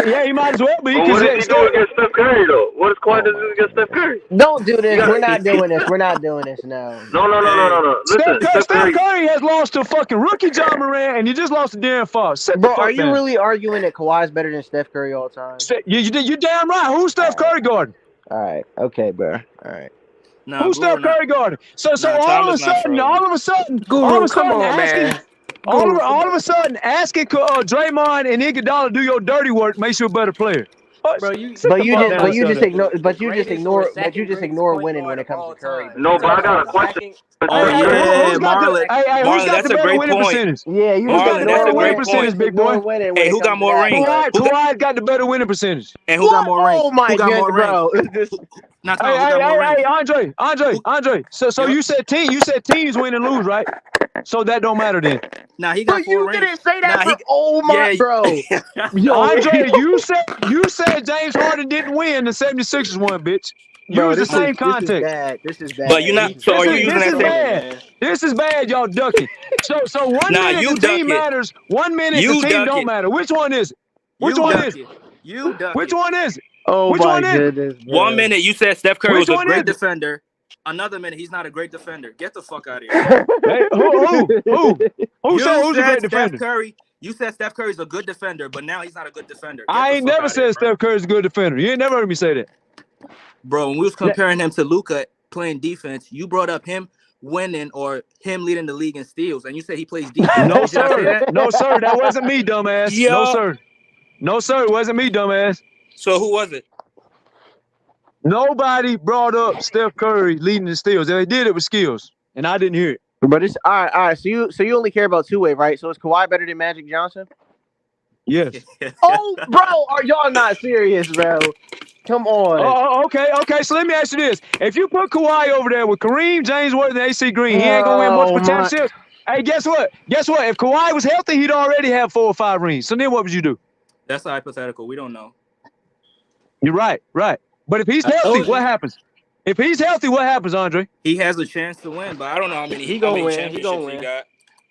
Yeah, he might as well be. But what does he do against Steph Curry, though? What does Kawhi do against Steph Curry? Don't do this. We're not doing this. We're not doing this. No. No. Listen, Steph Curry has lost to fucking rookie John Moran, and you just lost to Darren Fox. Bro, are you really arguing that Kawhi's better than Steph Curry all time? You damn right. Who's Steph Curry guarding? All right. Okay, bro. All right. Who's Steph Curry guarding? So all of a sudden, asking Draymond and Iguodala to do your dirty work makes you a better player. Bro, you just ignore winning when it comes to Curry. No, but I got a question. Marlon, who's got that's the a better great winning point. percentage? Yeah, you Marlon, that's a great percentage, point. big boy. Hey, who got more rings? Kawhi got the better winning percentage. And who got more rings? Oh my Who got more God, rings? bro. Not Tom, who got more rings? Andre. So you said teams win and lose, right? So that don't matter then. Nah, he got But 4 you rings. didn't say that. Bro. Andre, you said James Harden didn't win. The 76ers won, bitch. Use the same context. This is bad. But you're not. So are you using that bad. This is bad. Y'all ducking. So 1 minute the team matters. 1 minute the team don't matter. Which one is it? Which one is it? Which one is it? Oh Which my one is it? goodness. 1 minute you said Steph Curry Which was a one great is it? defender. Another minute he's not a great defender. Get the fuck out of here. Hey, who said who's a great defender? You said Steph Curry's a good defender, but now he's not a good defender. I ain't never said Steph Curry's a good defender. You ain't never heard me say that. Bro, when we was comparing him to Luka playing defense, you brought up him winning or him leading the league in steals, and you said he plays defense. No, sir. No, sir. That wasn't me, dumbass. Yo. No, sir. No, sir. It wasn't me, dumbass. So who was it? Nobody brought up Steph Curry leading the steals. They did it with skills, and I didn't hear it. But it's all right. So you only care about two-way, right? So is Kawhi better than Magic Johnson? Yes. Oh, bro, are y'all not serious, bro? Come on. Oh, okay. So let me ask you this: if you put Kawhi over there with Kareem, James Worthy, and AC Green, he ain't gonna win multiple championships. Hey, guess what? If Kawhi was healthy, he'd already have 4 or 5 rings. So then, what would you do? That's hypothetical. We don't know. You're right. But if he's healthy, what happens? If he's healthy, what happens, Andre? He has a chance to win, but I don't know how many. He gonna win. Championships he got.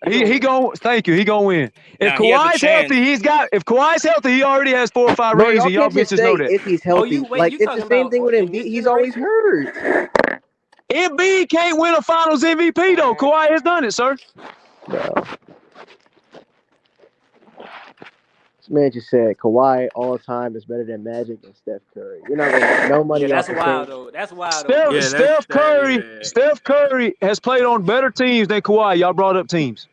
He gonna thank you. He gonna win. If Kawhi's healthy, If Kawhi's healthy, he already has 4 or 5 rings, and y'all bitches know that. If he's healthy, it's the same thing with Embiid. He's always hurt. Embiid can't win a Finals MVP though. Kawhi has done it, sir. Bro. This man just said Kawhi all time is better than Magic and Steph Curry. You're not gonna make no money. Yeah, that's off wild the though. That's wild though. Steph Curry has played on better teams than Kawhi. Y'all brought up teams.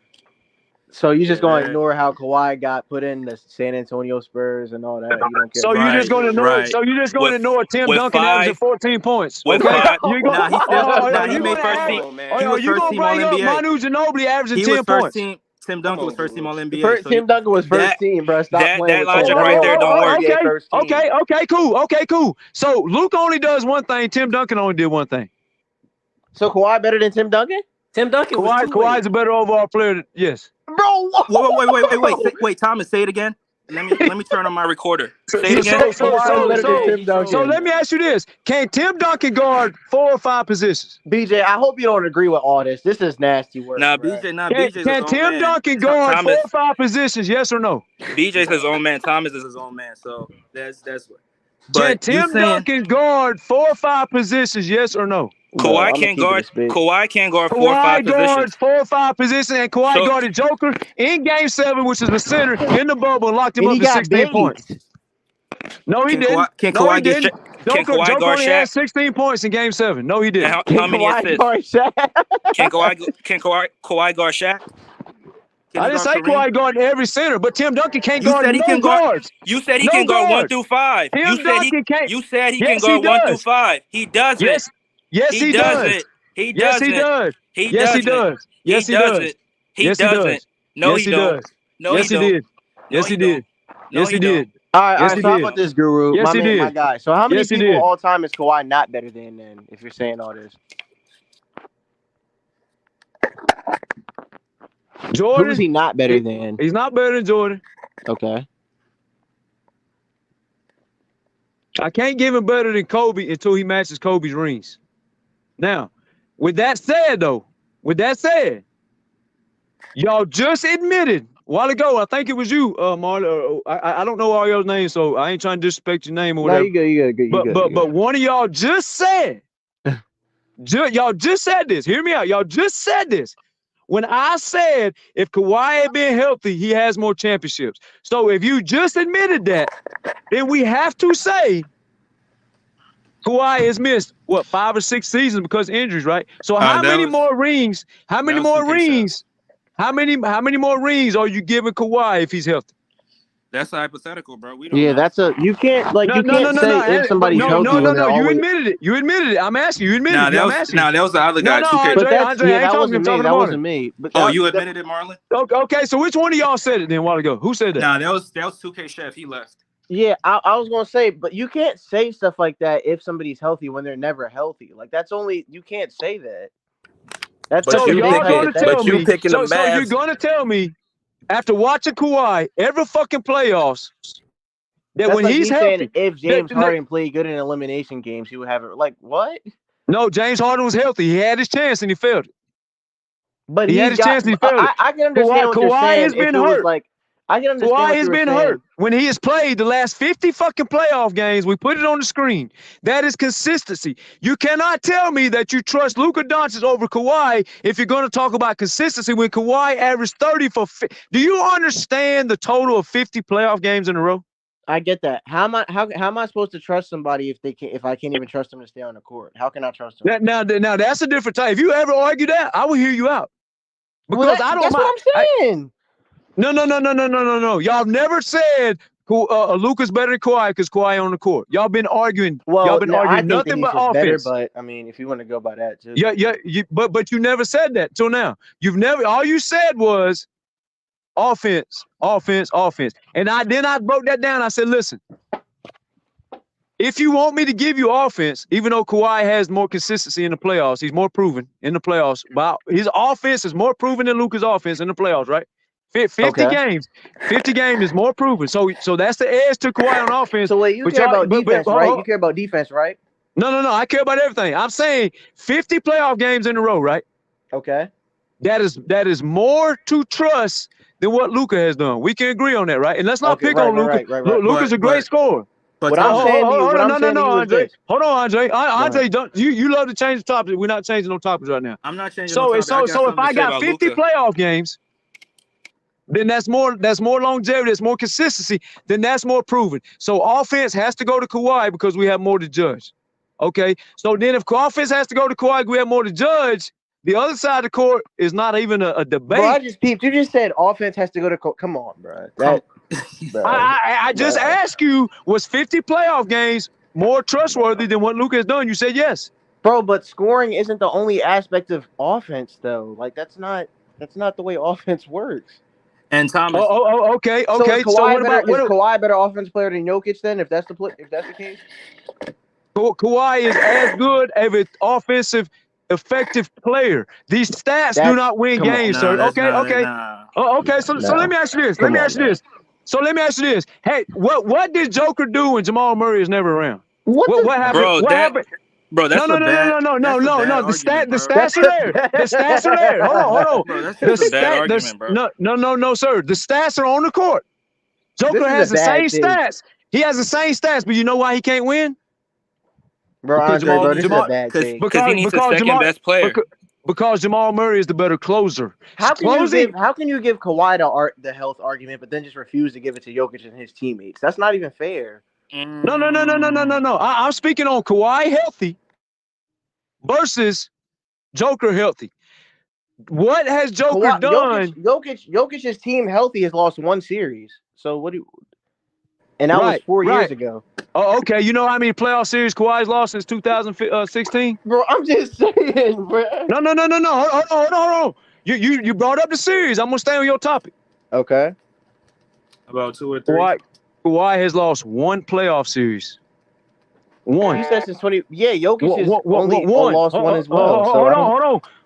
So you just gonna ignore how Kawhi got put in the San Antonio Spurs and all that? You don't care. So you just gonna ignore? So you just gonna ignore Tim Duncan averaging 14 points? With Okay. five, You go. he you made gonna first add? team. He was You first gonna team All bring up NBA. Manu Ginobili averaging He 10 was first points? team. Tim Duncan was first team All NBA. Tim Duncan was first team, bro. Stop playing that with logic Tim right Duncan. there don't work. NBA first team. Okay, cool. So Luke only does one thing. Tim Duncan only did one thing. So Kawhi better than Tim Duncan? Tim Duncan was Kawhi's a better overall player. Yes. Bro, wait, Thomas, say it again. Let me turn on my recorder. Say it again. So let me ask you this: can Tim Duncan guard 4 or 5 positions? BJ, I hope you don't agree with all this. This is nasty work. BJ's Can Tim Duncan guard 4 or 5 positions? Yes or no? BJ's his own man. Thomas is his own man. So that's what. Can Tim Duncan guard 4 or 5 positions? Yes or no? Kawhi can't guard 4 or 5 positions. Kawhi guards 4 or 5 positions, and Kawhi guarded Joker in Game 7, which is the center in the bubble, and locked him up to 16 points. No, he didn't. Can Kawhi Joker guard only had Shaq? 16 points in Game 7. No, he didn't. How many assists? Can Kawhi guard Shaq? I didn't say Kawhi guarding every center, but Tim Duncan can't guard no guards. You said he can guard 1 through 5. You said he can guard 1 through 5. He doesn't. Yes, he does. He Yes, doesn't. he does. He Yes, he doesn't. does. Yes, he does. He Yes, he doesn't. does. No, Yes, he he don't. does. No, Yes, he he did. Yes, he did. Yes, he did. All right, Yes, so he how did. about this, Guru? Yes, my he man, did. my guy. So how many Yes, he people did. all time is Kawhi not better than then, if you're saying all this? Jordan. Who's he not better than? He's not better than Jordan. Okay. I can't give him better than Kobe until he matches Kobe's rings. Now, with that said, y'all just admitted a while ago, I think it was you, Marlon. I don't know all y'all's names, so I ain't trying to disrespect your name or whatever. No, you good. But one of y'all just said, y'all just said this. Hear me out. Y'all just said this. When I said if Kawhi had been healthy, he has more championships. So if you just admitted that, then we have to say Kawhi has missed, 5 or 6 seasons because of injuries, right? So how many more rings? How many more rings? How many more rings are you giving Kawhi if he's healthy? That's hypothetical, bro. We don't Yeah, know. you can't say if somebody's healthy. You admitted it. You admitted it. I'm asking you. Admitted it. I'm asking you. That was the other guy. That wasn't me. But you admitted it, Marlon? Okay, so which one of y'all said it then a while ago? Who said that? Nah, that was 2K Chef. He left. Yeah, I was gonna say, but you can't say stuff like that if somebody's healthy when they're never healthy. Like you can't say that. That's so you're gonna tell me after watching Kawhi every fucking playoffs that when he's healthy, saying if James Harden played good in elimination games, he would have it. Like what? No, James Harden was healthy. He had his chance and he failed it. But he had his chance and he failed it. I can understand what you're saying. Has been hurt. I can understand Kawhi has been hurt. When he has played the last 50 fucking playoff games, we put it on the screen. That is consistency. You cannot tell me that you trust Luka Doncic over Kawhi if you're going to talk about consistency when Kawhi averaged 30 for. Do you understand the total of 50 playoff games in a row? I get that. How am I supposed to trust somebody if I can't even trust them to stay on the court? How can I trust them? Now that's a different type. If you ever argue that, I will hear you out. Because that's what I'm saying. No. Y'all never said Luka's better than Kawhi because Kawhi on the court. Y'all been arguing. Y'all been arguing nothing but offense. Better, but I mean, if you want to go by that too. Yeah. But you never said that till now. All you said was offense. And I broke that down. I said, listen, if you want me to give you offense, even though Kawhi has more consistency in the playoffs, he's more proven in the playoffs. But his offense is more proven than Luka's offense in the playoffs, right? 50 games. 50 games is more proven. So that's the edge to Kawhi on offense. So wait, you care about defense, right? You care about defense, right? No. I care about everything. I'm saying 50 playoff games in a row, right? Okay. That is more to trust than what Luka has done. We can agree on that, right? And let's not pick on Luka. Right. Luka's a great scorer. But I'm saying Andre. Hold on, Andre. Andre, you love to change the topic. We're not changing no topics right now. I'm not changing. So if I got 50 playoff games, then that's more longevity, that's more consistency, then that's more proven. So offense has to go to Kawhi because we have more to judge. Okay? So then if offense has to go to Kawhi, we have more to judge, The other side of the court is not even a debate. Bro, I just peeped. You just said offense has to go to come on, bro. I just asked you, was 50 playoff games more trustworthy than what Luka has done? You said yes. Bro, but scoring isn't the only aspect of offense, though. Like that's not the way offense works. And Thomas. Okay. So is Kawhi better offense player than Jokic then? If that's the case. Kawhi is as good of an offensive effective player. These stats do not win games, sir. Okay. Okay. So let me ask you this. Let me ask you this. Hey, what did Joker do when Jamal Murray is never around? What happened? Bro, what happened? Bro, that's no. The stats are there. The stats are there. Hold on. Bro, that's just a bad argument, bro. No, sir. The stats are on the court. Joker has the same stats. He has the same stats, but you know why he can't win? Bro, this is a bad take. Because he needs a second best player. Because Jamal Murray is the better closer. How can you give Kawhi the health argument, but then just refuse to give it to Jokic and his teammates? That's not even fair. No. I'm speaking on Kawhi healthy versus Joker healthy. What has Joker done? Jokic's team healthy has lost one series. So what do you? And that was 4 years ago. Oh, okay. You know how many playoff series Kawhi's lost since 2016? Bro, I'm just saying, bro. No. Hold on. You brought up the series. I'm gonna stay on your topic. Okay. About 2 or 3. Kawhi has lost one playoff series. One. You said since 20. Yeah, Jokic has only lost one as well.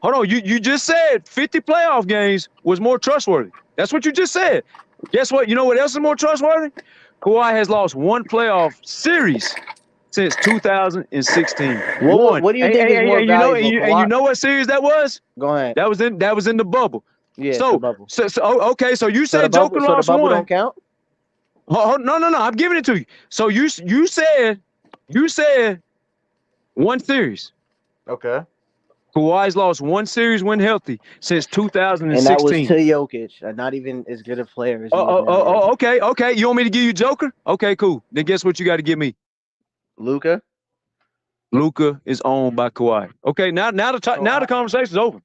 Hold on. You just said 50 playoff games was more trustworthy. That's what you just said. Guess what? You know what else is more trustworthy? Kawhi has lost one playoff series since 2016. What do you think is more valuable? And you know what series that was? Go ahead. That was in the bubble. Yeah, so, the bubble. So okay, so you said Joker lost one. Don't count? No, I'm giving it to you. So you said one series. Okay. Kawhi's lost one series when healthy since 2016. And that was to Jokic, not even as good a player as okay. You want me to give you Joker? Okay, cool. Then guess what you got to give me? Luka? Luka is owned by Kawhi. Okay, now the conversation's over.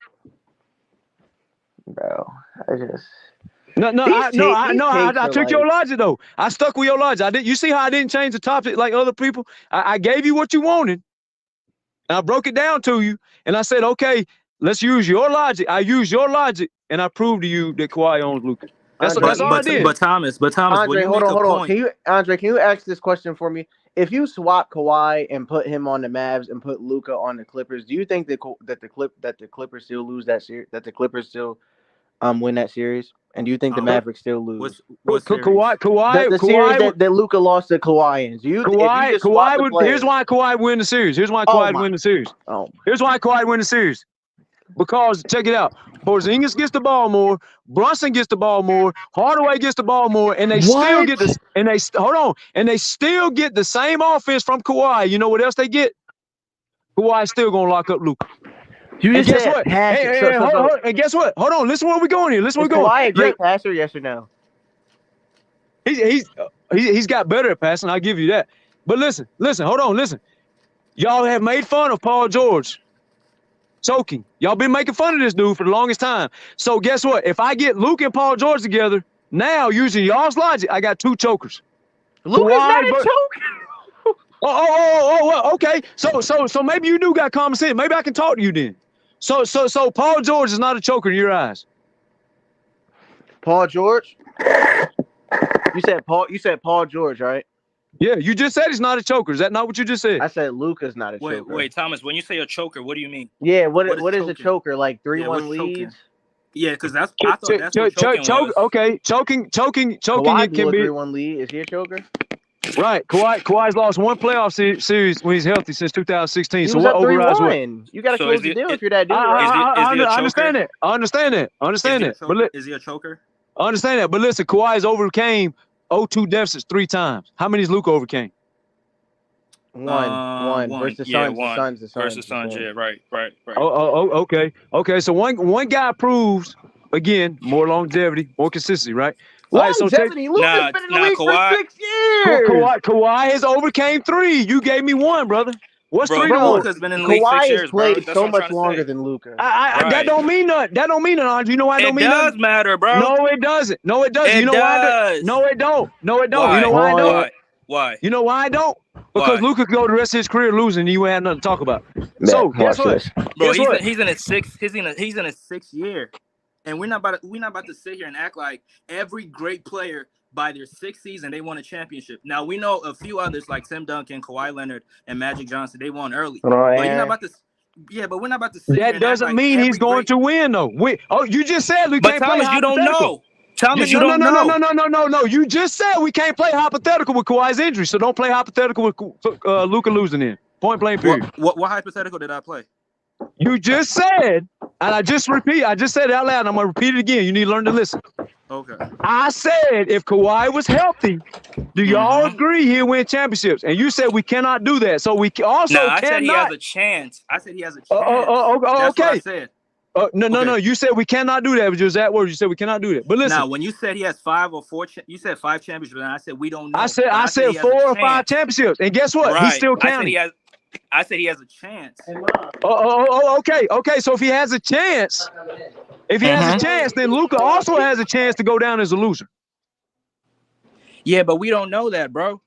Bro, I took your logic though. I stuck with your logic. You see how I didn't change the topic like other people? I gave you what you wanted. I broke it down to you, and I said, okay, let's use your logic. I used your logic, and I proved to you that Kawhi owns Luka. That's all I did. But Thomas, Andre, hold on. Can you ask this question for me? If you swap Kawhi and put him on the Mavs and put Luka on the Clippers, do you think that the Clippers still lose that series? That the Clippers still win that series? And do you think the Mavericks still lose? Kawhi, the series that Luka lost to Kawhi in. Here's why Kawhi win the series. Here's why Kawhi win the series. Here's why Kawhi win the series. Because check it out. Porzingis gets the ball more, Brunson gets the ball more, Hardaway gets the ball more, and they still get this. And they still get the same offense from Kawhi. You know what else they get? Kawhi's still gonna lock up Luka. And guess what? And guess what? Hold on. Listen where we're going here. Listen where we're going. Kawhi a great passer? Yes or no? He's got better at passing. I'll give you that. But listen. Hold on. Listen. Y'all have made fun of Paul George choking. Y'all been making fun of this dude for the longest time. So guess what? If I get Luke and Paul George together, now using y'all's logic, I got 2 chokers. Luke is not a choker. Okay. So maybe you do got common sense. Maybe I can talk to you then. So Paul George is not a choker in your eyes. Paul George? You said Paul George, right? Yeah, you just said he's not a choker. Is that not what you just said? I said Luka's not a choker. Wait, Thomas, when you say a choker, what do you mean? Yeah, what is a choker? Like 3-1 leads? Yeah, because I thought that's what choking was. Okay, choking Kawhi it can be 3-1 lead. Is he a choker? Right. Kawhi's lost one playoff series when he's healthy since 2016. So what overrides what? You got to close the deal if you're that dude. I understand that. I understand that. But is he a choker? I understand that. But listen, Kawhi's overcame 0-2 deficits 3 times. How many has Luka overcame? One. Versus the Suns. One. Versus the Suns. Yeah, right. Okay. So one guy proves again more longevity, more consistency, right? Longevity. Luka's been in the league for 6 years. Kawhi has overcame 3. You gave me 1, brother. What's Bro, 3 to 1? Luka's been in the league 6 Kawhi has years, bro. played That's so what I'm much trying to longer say. than Luka. That Right. don't mean nothing. That don't mean nothing. You know why it don't mean does nothing? matter, bro. No, it doesn't. No, it doesn't. It You know why? does. No, it don't. No, it don't. Why? You know why it don't? Why? You know why I don't? Because Why? Luka could go the rest of his career losing, and you ain't had nothing to talk about. So guess Watch what? this. Bro, Guess what? he's in his sixth year, and we're not about to sit here and act like every great player by their sixth season they won a championship. Now we know a few others like Tim Duncan, Kawhi Leonard, and Magic Johnson. They won early, Hold on, but you're Aaron. not about to. Yeah, but we're not about to sit here That and act doesn't like mean he's every going great. to win, though. You just said we But can't play Thomas, you don't hypothetical. know. Thomas, you no, don't no, no, know. no, no, no, no, no. You just said we can't play hypothetical with Kawhi's injury, so don't play hypothetical with Luka losing in. Point blank period. What hypothetical did I play? You just said, and I just said it out loud, and I'm going to repeat it again. You need to learn to listen. Okay. I said if Kawhi was healthy, do y'all agree he'll win championships? And you said we cannot do that. So we also No, I cannot. said he has a chance. That's okay. what I said. No. You said we cannot do that. It was just that word. You said we cannot do that. But listen. Now, when you said he has 5 or 4, you said 5 championships, and I said we don't know. I said 4 or 5 championships, and guess what? Right. He's still counting. I said he has a chance. Okay. So if he has a chance, then Luka also has a chance to go down as a loser. Yeah, but we don't know that, bro.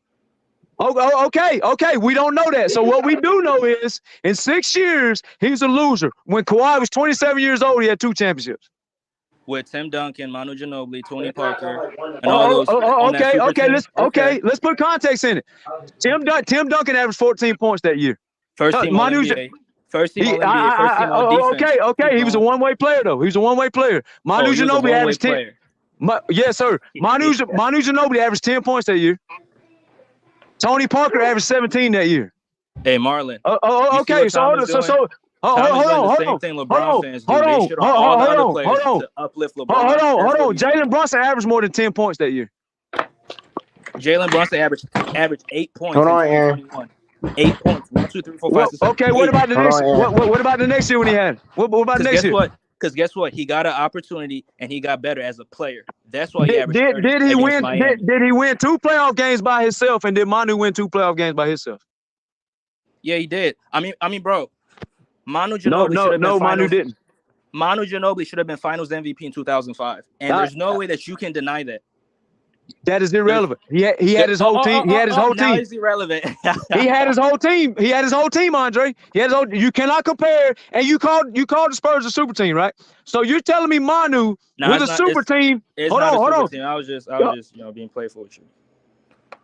Okay. We don't know that. So what we do know is in 6 years, he's a loser. When Kawhi was 27 years old, he had 2 championships. With Tim Duncan, Manu Ginobili, Tony Parker, and all those. Let's put context in it. Tim Duncan averaged 14 points that year. First team All NBA. First team All NBA. First team All Defense. Okay. He was a one-way player though. Manu Ginobili averaged 10. Yes, sir. Manu Ginobili averaged 10 points that year. Tony Parker averaged 17 that year. Hey, Marlon. Okay. So hold on. Hold on. Jalen Brunson averaged more than 10 points that year. Jalen Brunson averaged 8 points. Hold on, Aaron. 8 points. 1, 2, 3, 4, 5, 6, 7, okay. 8. What about the next? What about the next year when he had? What about the next year? Because guess what? He got an opportunity and he got better as a player. That's why he averaged 30 did he win? Miami. Did he win 2 playoff games by himself? And did Manu win 2 playoff games by himself? Yeah, he did. I mean, bro. Manu Ginobili Manu didn't. Manu Ginobili should have been Finals MVP in 2005, and there's no way that you can deny that. That is irrelevant. He had his whole team. He had his whole team. Now it's irrelevant. He had his whole teim. He had his whole team, Andre. You cannot compare. And you called the Spurs a super team, right? So you're telling me Manu with a super team. Hold on. Team. I was just being playful with you.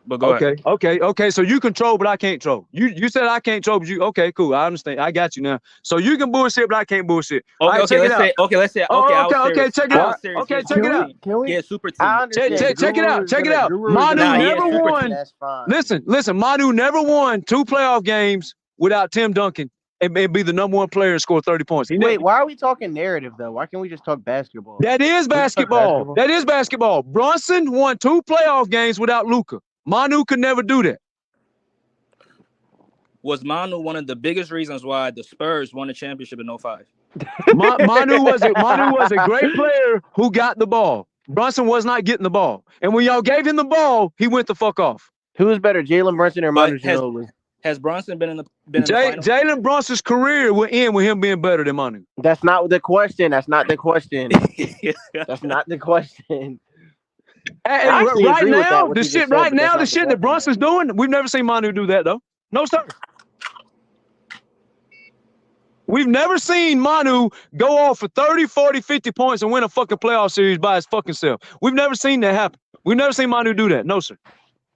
But go ahead. Okay. So you control, but I can't control. You said I can't control, but you okay? Cool. I understand. I got you now. So you can bullshit, but I can't bullshit. Let's say. Okay. Check it out. Okay, check it out. Yeah, super team. Check it out. Check it out. Manu never won. Listen. Manu never won 2 playoff games without Tim Duncan and be the number 1 player and score 30 points. Wait, why are we talking narrative though? Why can't we just talk basketball? That is basketball. Brunson won 2 playoff games without Luka. Manu could never do that. Was Manu one of the biggest reasons why the Spurs won the championship in 05? Manu was a great player who got the ball. Brunson was not getting the ball. And when y'all gave him the ball, he went the fuck off. Who is better, Jalen Brunson or Manu Ginobili? Has Brunson been in the finals? Jalen Brunson's career will end with him being better than Manu. That's not the question. That's not the question. Right now, the shit that Brunson's doing, we've never seen Manu do that though. No, sir. We've never seen Manu go off for 30, 40, 50 points and win a fucking playoff series by his fucking self. We've never seen that happen. We've never seen Manu do that. No, sir.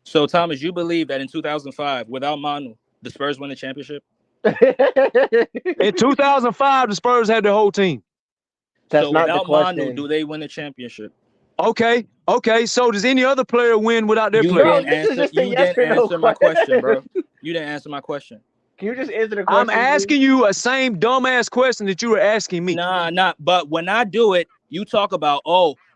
So, Thomas, you believe that in 2005, without Manu, the Spurs win the championship? In 2005, the Spurs had their whole team. That's so not without the question. Manu, do they win the championship? Okay. So does any other player win without their You player? didn't answer my question, bro. You didn't answer my question. Can you just answer the question? I'm asking you a same dumbass question that you were asking me. Nah. But when I do it, you talk about,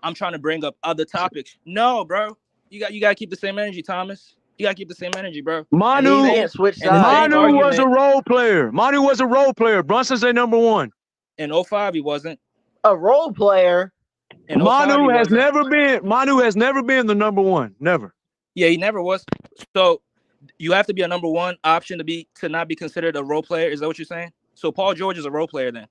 I'm trying to bring up other topics. No, bro. You got to keep the same energy, Thomas. You got to keep the same energy, bro. Manu was a role player. Brunson's their number 1. In 05, he wasn't. A role player? Manu has never been the number 1. Never. Yeah, he never was. So You have to be a number one option to not be considered a role player. Is that what you're saying? So Paul George is a role player then.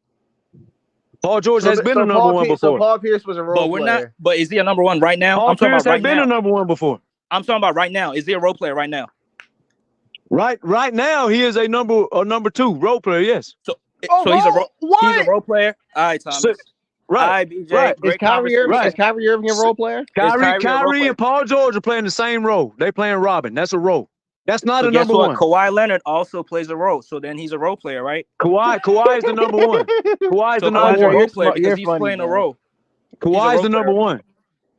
Paul George has been a number one before. So Paul Pierce was a role But we're player. not. But is he a number one right now? Paul I'm talking Pierce about right has been now. a number one before. I'm talking about right now. Is he a role player right now? Right now, he is a number two role player. Yes. So he's a role player. All right, Thomas. So, right. All right, BJ. Right. Great Is Kyrie Irving a role player? Kyrie and Paul George are playing the same role. They playing Robin. That's a role. That's not So a guess number what? one. Kawhi Leonard also plays a role. So then he's a role player, right? Kawhi is the number one. Kawhi is So the number Kawhi's a one. role player because he's playing a role. Kawhi is the number one.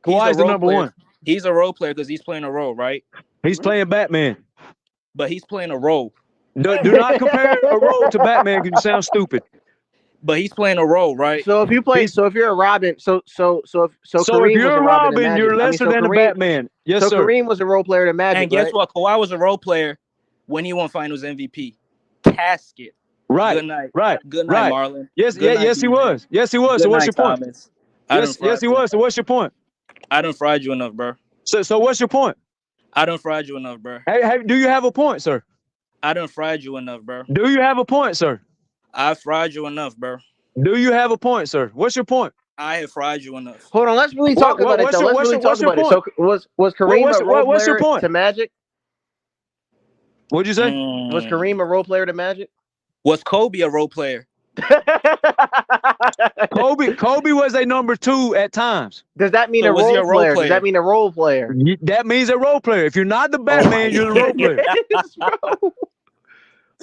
Kawhi is the number one. He's a role player because he's playing a role, right? He's playing Batman. But he's playing a role. Do not compare a role to Batman because you sound stupid. But he's playing a role, right? So if you play, if you're a Robin, so Kareem if you're was a Robin, you're lesser than a Kareem, Batman. Yes, so sir. Kareem was a role player to Magic, And guess right? what? Kawhi was a role player when he won Finals MVP. Casket. Right. Good night. Right. Good night, right. Marlon. Yes. Good night, Yes, he BJ. was. Yes, he was. Good So what's night, your point? Thomas. Yes, he was. So what's your point? I done fried you enough, bro. So what's your point? I done fried you enough, bro. Hey, do you have a point, sir? I done fried you enough, bro. Do you have a point, sir? I fried you enough, bro. Do you have a point, sir? What's your point? I have fried you enough. Hold on, let's really talk about it though. Let's really talk about it. So was Kareem a role player to Magic? What'd you say? Was Kareem a role player to Magic? Was Kobe a role player? Kobe was a number two at times. Does that mean a role player? Does that mean a role player? That means a role player. If you're not the Batman, you're the role player.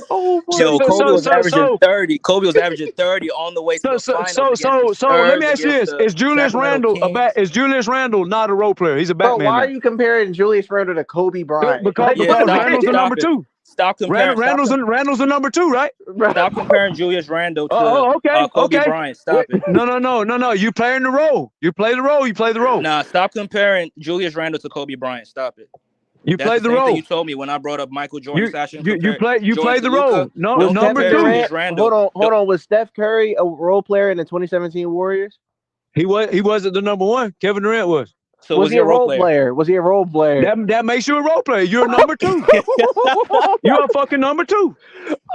Oh boy. Yo, Kobe was averaging 30. Kobe was averaging 30 on the way to the finals. So let me ask you this: Is Julius Randle not a role player? He's a Batman. Bro, why are you comparing Julius Randle to Kobe Bryant? Because Randle's the number two. Stop comparing. Randle's the number two, right? Stop comparing Julius Randle to Kobe Bryant. Stop it. No. You playing the role. You play the role. You play the role. Nah, stop comparing Julius Randle to Kobe Bryant. Stop it. You That's play the same role. thing you told me when I brought up Michael Jordan. You play the role. No, number two. Hold on. Was Steph Curry a role player in the 2017 Warriors? He wasn't the number one. Kevin Durant was. So was he a role player? Was he a role player? That makes you a role player. You're a number two. You're a fucking number two.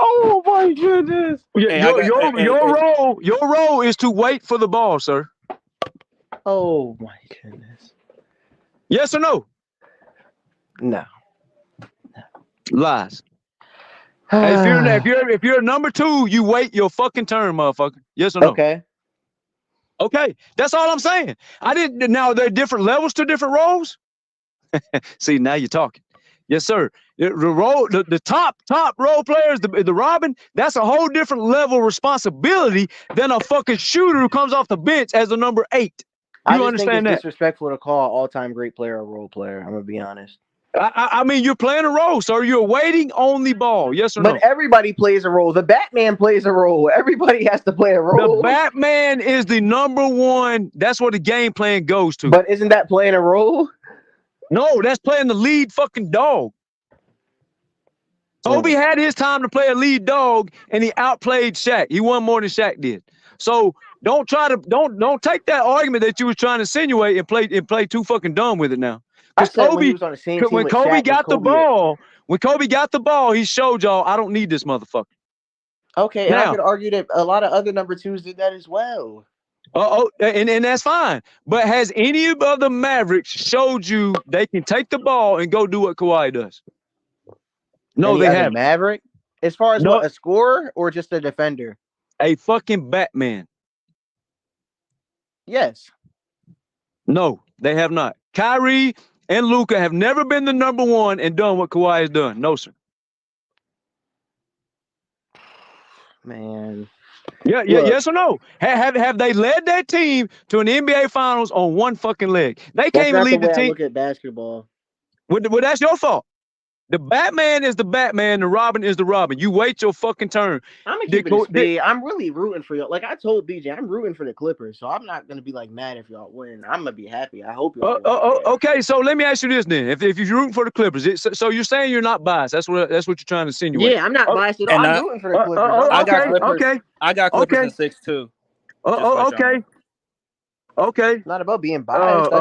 Oh my goodness. Your role is to wait for the ball, sir. Oh my goodness. Yes or no? No. Lies. If you're a number two, you wait your fucking turn, motherfucker. Yes or no? Okay. That's all I'm saying. Now there are different levels to different roles. See, now you're talking. Yes, sir. The top role players, the Robin, that's a whole different level of responsibility than a fucking shooter who comes off the bench as a number 8. You understand that? It's disrespectful to call all-time great player a role player. I'm gonna be honest. I mean, you're playing a role, sir. You're waiting on the ball. Yes or no? But everybody plays a role. The Batman plays a role. Everybody has to play a role. The Batman is the number one. That's what the game plan goes to. But isn't that playing a role? No, that's playing the lead fucking dog. Kobe had his time to play a lead dog, and he outplayed Shaq. He won more than Shaq did. So don't take that argument that you were trying to insinuate and play too fucking dumb with it now. Because Kobe, when Kobe got the ball, he showed y'all, I don't need this motherfucker. Okay, and I could argue that a lot of other number twos did that as well. And that's fine. But has any of the Mavericks showed you they can take the ball and go do what Kawhi does? No, they haven't. Maverick? As far as what, a scorer or just a defender? A fucking Batman. Yes. No, they have not. Kyrie and Luka have never been the number one and done what Kawhi has done. No, sir. Man. Yeah, yes or no? Have they led that team to an NBA Finals on one fucking leg? They can't even lead the team. I look at basketball. Well, that's your fault. The Batman is the Batman. The Robin is the Robin. You wait your fucking turn. I'm gonna keep it a speed. I'm really rooting for y'all. Like I told BJ, I'm rooting for the Clippers, so I'm not gonna be like mad if y'all win. I'm gonna be happy. I hope y'all. Okay, so let me ask you this then: if you're rooting for the Clippers, so you're saying you're not biased. That's what you're trying to insinuate. Yeah, I'm not biased at all. I'm rooting for the Clippers. I got Clippers in 6 too. Okay. It's not about being biased.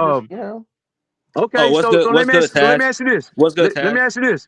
Okay, so let me ask you this. What's good, Let me ask you this.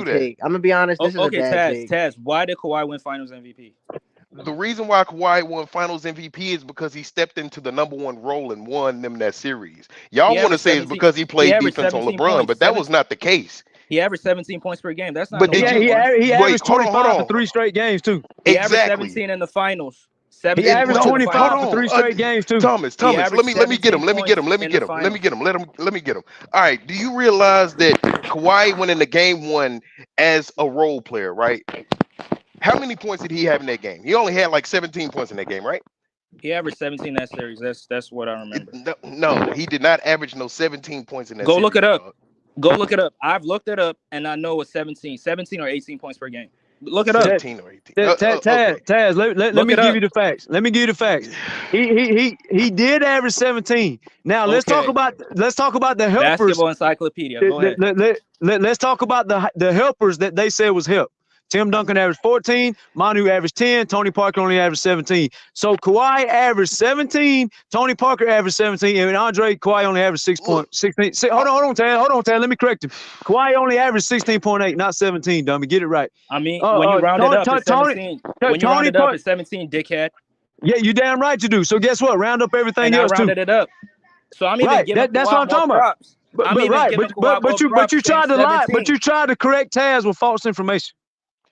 bad take. I'm gonna be honest. This is a Okay, bad Taz. take. Taz, why did Kawhi win Finals MVP? the reason why Kawhi won Finals MVP is because he stepped into the #1 role and won them that series. Y'all want to say it's because he played defense on LeBron, but that was not the case. He averaged 17 points per game. That's not. But no did you He wait? averaged Hold on, 25 for hold on. 3 straight games too. He averaged Exactly. 17 in the finals. He averaged 25 for 3 on. straight games too. Thomas, let me get him. Let me get him. Let me get him. All right. Do you realize that Kawhi went into game 1 as a role player, right? How many points did he have in that game? He only had like 17 points in that game, right? He averaged 17 that series. That's what I remember. No, he did not average no 17 points in that Go series. look it up. Dog. Go look it up. I've looked it up, and I know it's 17 or 18 points per game. Look it up. 17 or 18. Taz, let me give you the facts. Let me give you the facts. He did average 17. Now let's talk about the helpers. Basketball Encyclopedia. Go ahead. Let's talk about the helpers that they said was help. Tim Duncan averaged 14, Manu averaged 10, Tony Parker only averaged 17. So Kawhi averaged 17, Tony Parker averaged 17, and Kawhi only averaged 6.16. Hold on, Tad. Let me correct him. Kawhi only averaged 16.8, not 17, dummy. Get it right. I mean, when you round it up, it's 17. When you round it up, it's 17, dickhead. Yeah, you damn right you do. So guess what? Round up everything else too. I rounded it up. So I'm even giving that's Kawhi what I'm talking about. But you tried to lie. But you tried to correct Taz with false information.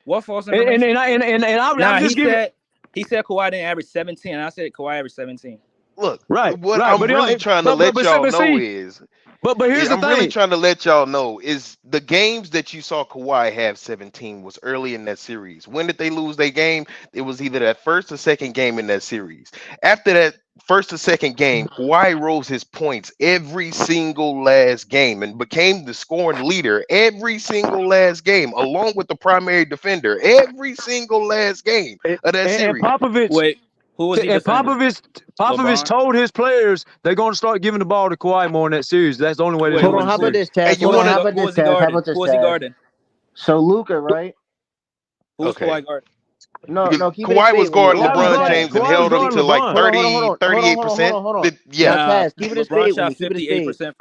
What false information? I'm just giving. He said Kawhi didn't average 17, and I said Kawhi averaged 17. Look, what I'm really trying to let y'all know is. But here's the thing. I'm really trying to let y'all know is the games that you saw Kawhi have 17 was early in that series. When did they lose their game? It was either that first or second game in that series. After that first or second game, Kawhi rose his points every single last game and became the scoring leader every single last game, along with the primary defender every single last game of that series. Popovich, who was he? And Popovich told his players they're going to start giving the ball to Kawhi more in that series. That's the only way they're Hold going on, to how about this, Taz? Who was he guarding? So Luka, right? Who was Kawhi guarding? No, Kawhi was guarding LeBron James and held him to like 38%. Yeah. Taz, keep it LeBron straight. shot 58%.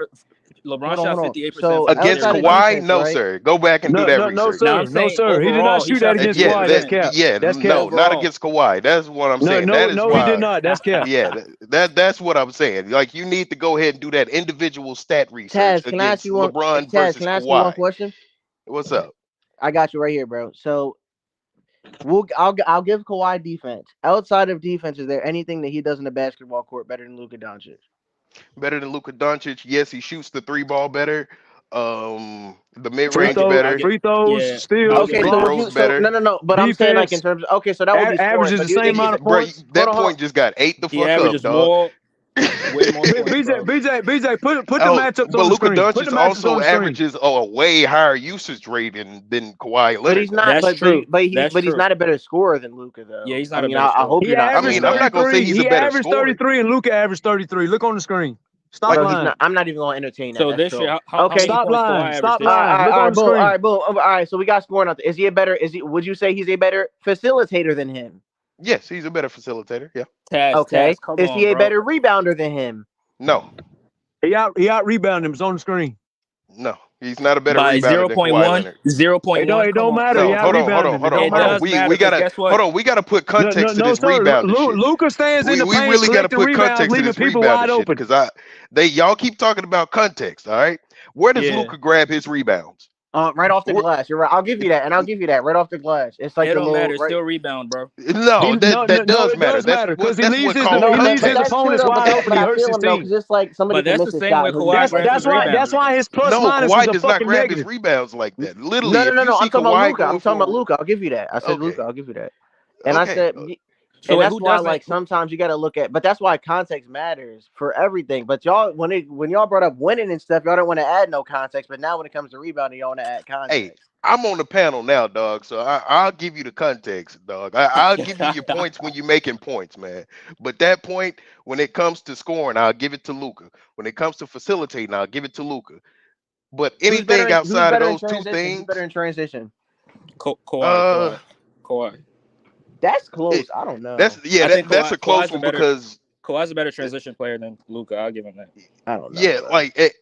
LeBron shot 58%. So against Kawhi, no, sir. Go back and do that research. No, sir. He did not shoot that against Kawhi. That's cap. Yeah, that's cap. No, not against Kawhi. That's what I'm saying. No, he did not. That's cap. Yeah, that's what I'm saying. Like, you need to go ahead and do that individual stat research against LeBron versus can I ask you Kawhi. one question? What's up? I got you right here, bro. So I'll give Kawhi defense. Outside of defense, is there anything that he does in the basketball court better than Luka Doncic? Better than Luka Doncic? Yes, he shoots the 3-ball better. The mid-range better. Free throws, steals. Okay, better. No. But defense, I'm saying like in terms of so that would be averages the same amount of points. That point just got 8 the fuck up, dog. Way more BJ, put the matchups on the screen. But Luka Doncic also averages a way higher usage rate than Kawhi Leonard. But he's not. But he's not a better scorer than Luka, though. Yeah, he's not. I hope you're not. I'm not gonna say he's a better scorer. He averaged 33 and Luka averaged 33. Look on the screen. Stop lying. I'm not even going to entertain that. So this year, okay, stop lying. Stop lying. Look on the screen. All right, boom. All right, so we got scoring out there. Would you say he's a better facilitator than him? Yes, he's a better facilitator. Yeah. Is he a better rebounder than him? No. He out rebounded him. It's on the screen. No, he's not a better by rebounder 0.1. 0.1. It don't matter. No, hold on. We gotta put context to this rebound. Luka stands in the paint. We really gotta put context to this people wide rebound open because y'all keep talking about context. All right, where does Luka grab his rebounds? Right off the glass. You're right. I'll give you that, and I'll give you that right off the glass. It's like it don't matter. Right. Still rebound, bro. No, that does matter because he leaves his opponents wide open. He hurts his team. Just like somebody. But that's the same way Kawhi. That's why his plus minus Kawhi is does not grab his rebounds like that. Literally, no. I'm talking about Luka. I'll give you that. I said Luka. I'll give you that. And I said. And that's why, like, sometimes you got to look at, but that's why context matters for everything. But y'all, when y'all brought up winning and stuff, y'all don't want to add no context. But now when it comes to rebounding, y'all want to add context. Hey, I'm on the panel now, dog. So I'll give you the context, dog. I'll give you your points when you're making points, man. But that point, when it comes to scoring, I'll give it to Luka. When it comes to facilitating, I'll give it to Luka. But anything outside of those two things, who's better in transition? Kawhi. That's close. I don't know. That's a close one because Kawhi's a better transition player than Luka. I'll give him that. I don't know. Yeah,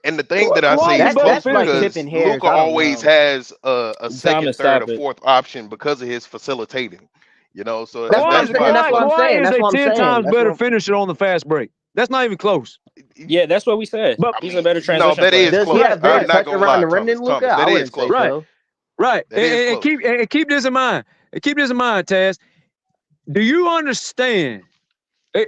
and the thing that I say is that's like because Luka always has a second, third, or fourth option because of his facilitating. You know, so That's what I'm that's saying. why I That's what I'm feel. saying. Kawhi is That's a what I'm 10 saying. times That's better what I'm. finisher on the fast break. That's not even close. Yeah, that's what we said. But He's a better No, transition that player. is Does he close. have better I'm not touch gonna around lie, the rim than Thomas. Luka? That I is wouldn't say close. right, so. right. That is And close. keep this in mind. And keep this in mind, Taz. Do you understand?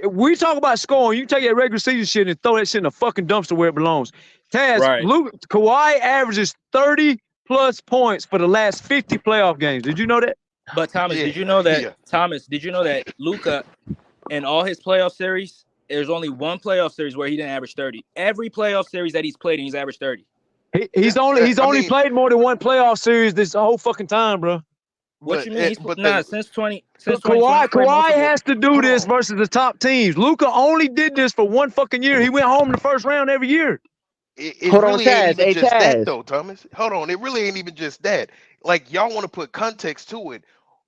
We talk about scoring. You take that regular season shit and throw that shit in a fucking dumpster where it belongs. Taz, Right. Kawhi averages 30 plus points for the last 50 playoff games. Did you know that? But Thomas, Yeah, did you know that? yeah. Thomas, did you know that Luka, in all his playoff series, there's only one playoff series where he didn't average 30. Every playoff series that he's played, he's averaged 30. He's only played more than one playoff series this whole fucking time, bro. What you mean? Since 2020. Kawhi has to do this versus the top teams. Luka only did this for one fucking year. He went home in the first round every year. It Hold on, really ain't Taz. even Hey, just that Taz. though, Thomas. Hold on, it really ain't even just that. Like y'all want to put context to it.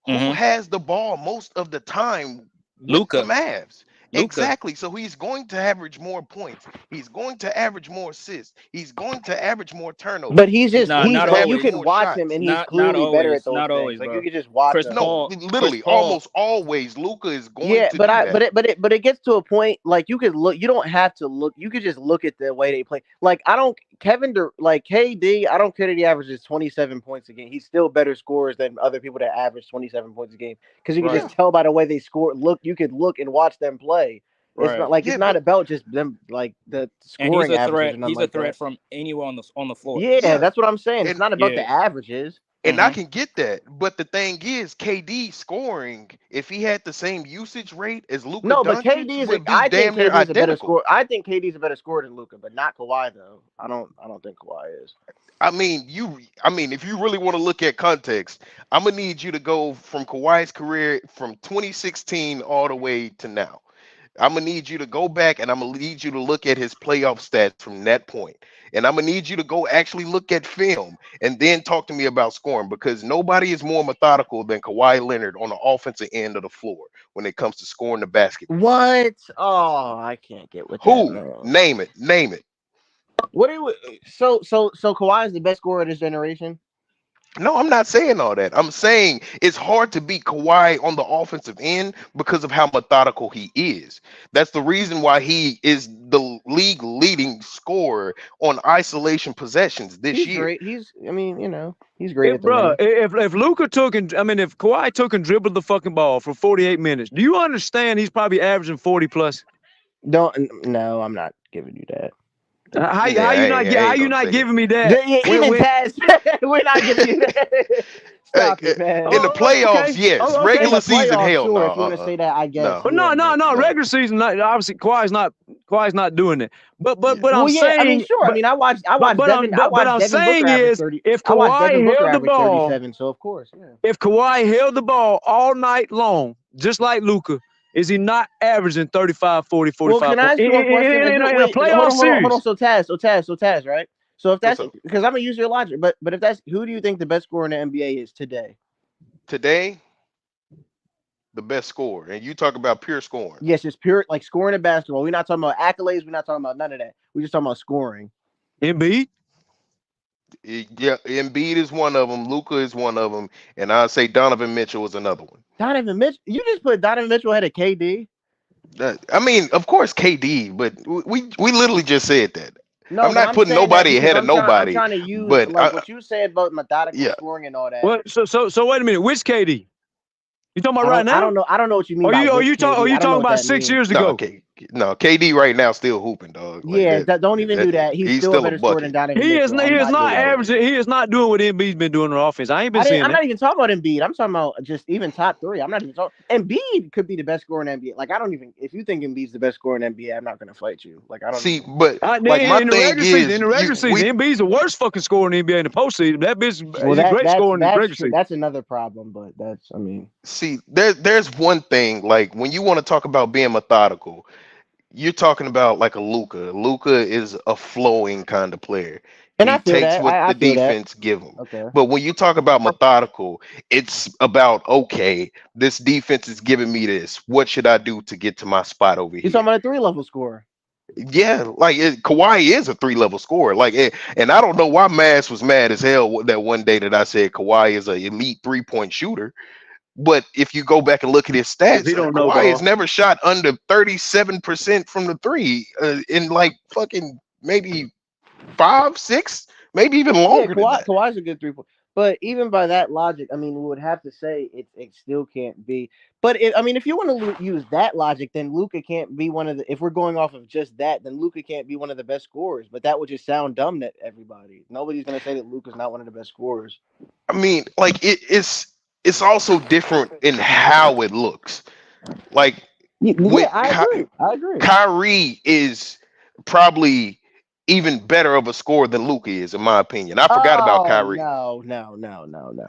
Who has the ball most of the time with the Luka. Mavs? Luka. Exactly. So he's going to average more points. He's going to average more assists. He's going to average more turnovers. But he's just going not to but you average can more watch shots. him and he's Not clearly better at always. those Not things. always, Like bro. you can just watch Chris him. Paul. Literally, almost always, Luka is going Yeah, to but do that. but it gets to a point like you could look. You don't have to look. You could just look at the way they play. Like like KD. I don't care that he averages 27 points a game. He's still better scorers than other people that average 27 points a game because you can just tell by the way they score. You could look and watch them play. It's not like it's not about just them like the scoring averages. He's a threat from anywhere on the floor. Yeah, that's what I'm saying. It's And- not about the averages. And I can get that, but the thing is, KD scoring, if he had the same usage rate as Luka No, but Doncic, KD is would be I damn think near KD is a better identical. scorer. I think KD is a better scorer than Luka, but not Kawhi though. I don't think Kawhi is. I mean, if you really want to look at context, I'm gonna need you to go from Kawhi's career from 2016 all the way to now. I'm gonna need you to go back and I'm gonna need you to look at his playoff stats from that point. And I'm gonna need you to go actually look at film and then talk to me about scoring because nobody is more methodical than Kawhi Leonard on the offensive end of the floor when it comes to scoring the basketball. What? Oh, I can't get with Who? that. Man. Name it. Name it. What do you, so Kawhi is the best scorer of this generation? No, I'm not saying all that. I'm saying it's hard to beat Kawhi on the offensive end because of how methodical he is. That's the reason why he is the league leading scorer on isolation possessions this year. Great. He's great at the Bro, minute. if Luka if Kawhi took and dribbled the fucking ball for 48 minutes, do you understand he's probably averaging 40 plus? No, I'm not giving you that. How you not giving me that? We're not giving you that. Stop it, man. In the playoffs, yes. Regular season, hell no. If you want to say that, I guess. But no. Regular season, obviously, Kawhi's not doing it. But I'm saying, I mean, sure. I watched Devin. But I'm saying is, if Kawhi held the ball, 37, so of course, yeah. If Kawhi held the ball all night long, just like Luka, is he not averaging 35, 40, 45 Well, can I ask you a question? in a playoff series? Hold on. So Taz, right? So if that's because I'm gonna use your logic, but if that's who do you think the best scorer in the NBA is today? Today, the best scorer, and you talk about pure scoring. Yes, it's pure like scoring in basketball. We're not talking about accolades. We're not talking about none of that. We're just talking about scoring. Embiid. Yeah, Embiid is one of them. Luka is one of them, and I'd say Donovan Mitchell is another one. Donovan Mitchell, you just put Donovan Mitchell ahead of KD. I mean, of course, KD, but we literally just said that. No, I'm not putting nobody ahead of nobody. I'm trying to use but what you said about methodical scoring and all that. What? So wait a minute. Which KD? You talking about right now? I don't know. I don't know what you mean. Are you talking about 6 years ago? No, KD right now still hooping, dog. Like don't even do that. He's still a better scorer than Donovan Mitchell. He is not averaging. He is not doing what Embiid's been doing on offense. I ain't been seeing I'm that. not even talking about Embiid. I'm talking about just even top three. I'm not even talking. Embiid could be the best scorer in NBA. Like I don't even. If you think Embiid's the best scorer in NBA, I'm not going to fight you. Like I don't see. But in the regular season, Embiid's the worst fucking scorer in the NBA in the postseason. That bitch, he's a great scorer in the regular season. That's another problem. But see, there's one thing. Like when you want to talk about being methodical. You're talking about like a Luka. Luka is a flowing kind of player. And he takes what the defense give him. Okay. But when you talk about methodical, it's about, okay, this defense is giving me this. What should I do to get to my spot over here? You're talking about a 3-level scorer. Yeah, like Kawhi is a 3-level scorer. Like, and I don't know why Mavs was mad as hell that one day that I said Kawhi is an elite 3-point shooter. But if you go back and look at his stats, He don't know Kawhi has ball. never shot under 37% from the three in like fucking maybe 5, 6, maybe even Yeah, longer than that. Kawhi's a good 3-point. But even by that logic, I mean, we would have to say it still can't be. But I mean, if you want to use that logic, then Luka can't be one of the. If we're going off of just that, then Luka can't be one of the best scorers. But that would just sound dumb to everybody. Nobody's gonna say that Luka's not one of the best scorers. I mean, like it's also different in how it looks. Like with I agree. Kyrie is probably even better of a scorer than Luka is, in my opinion. I forgot about Kyrie. No.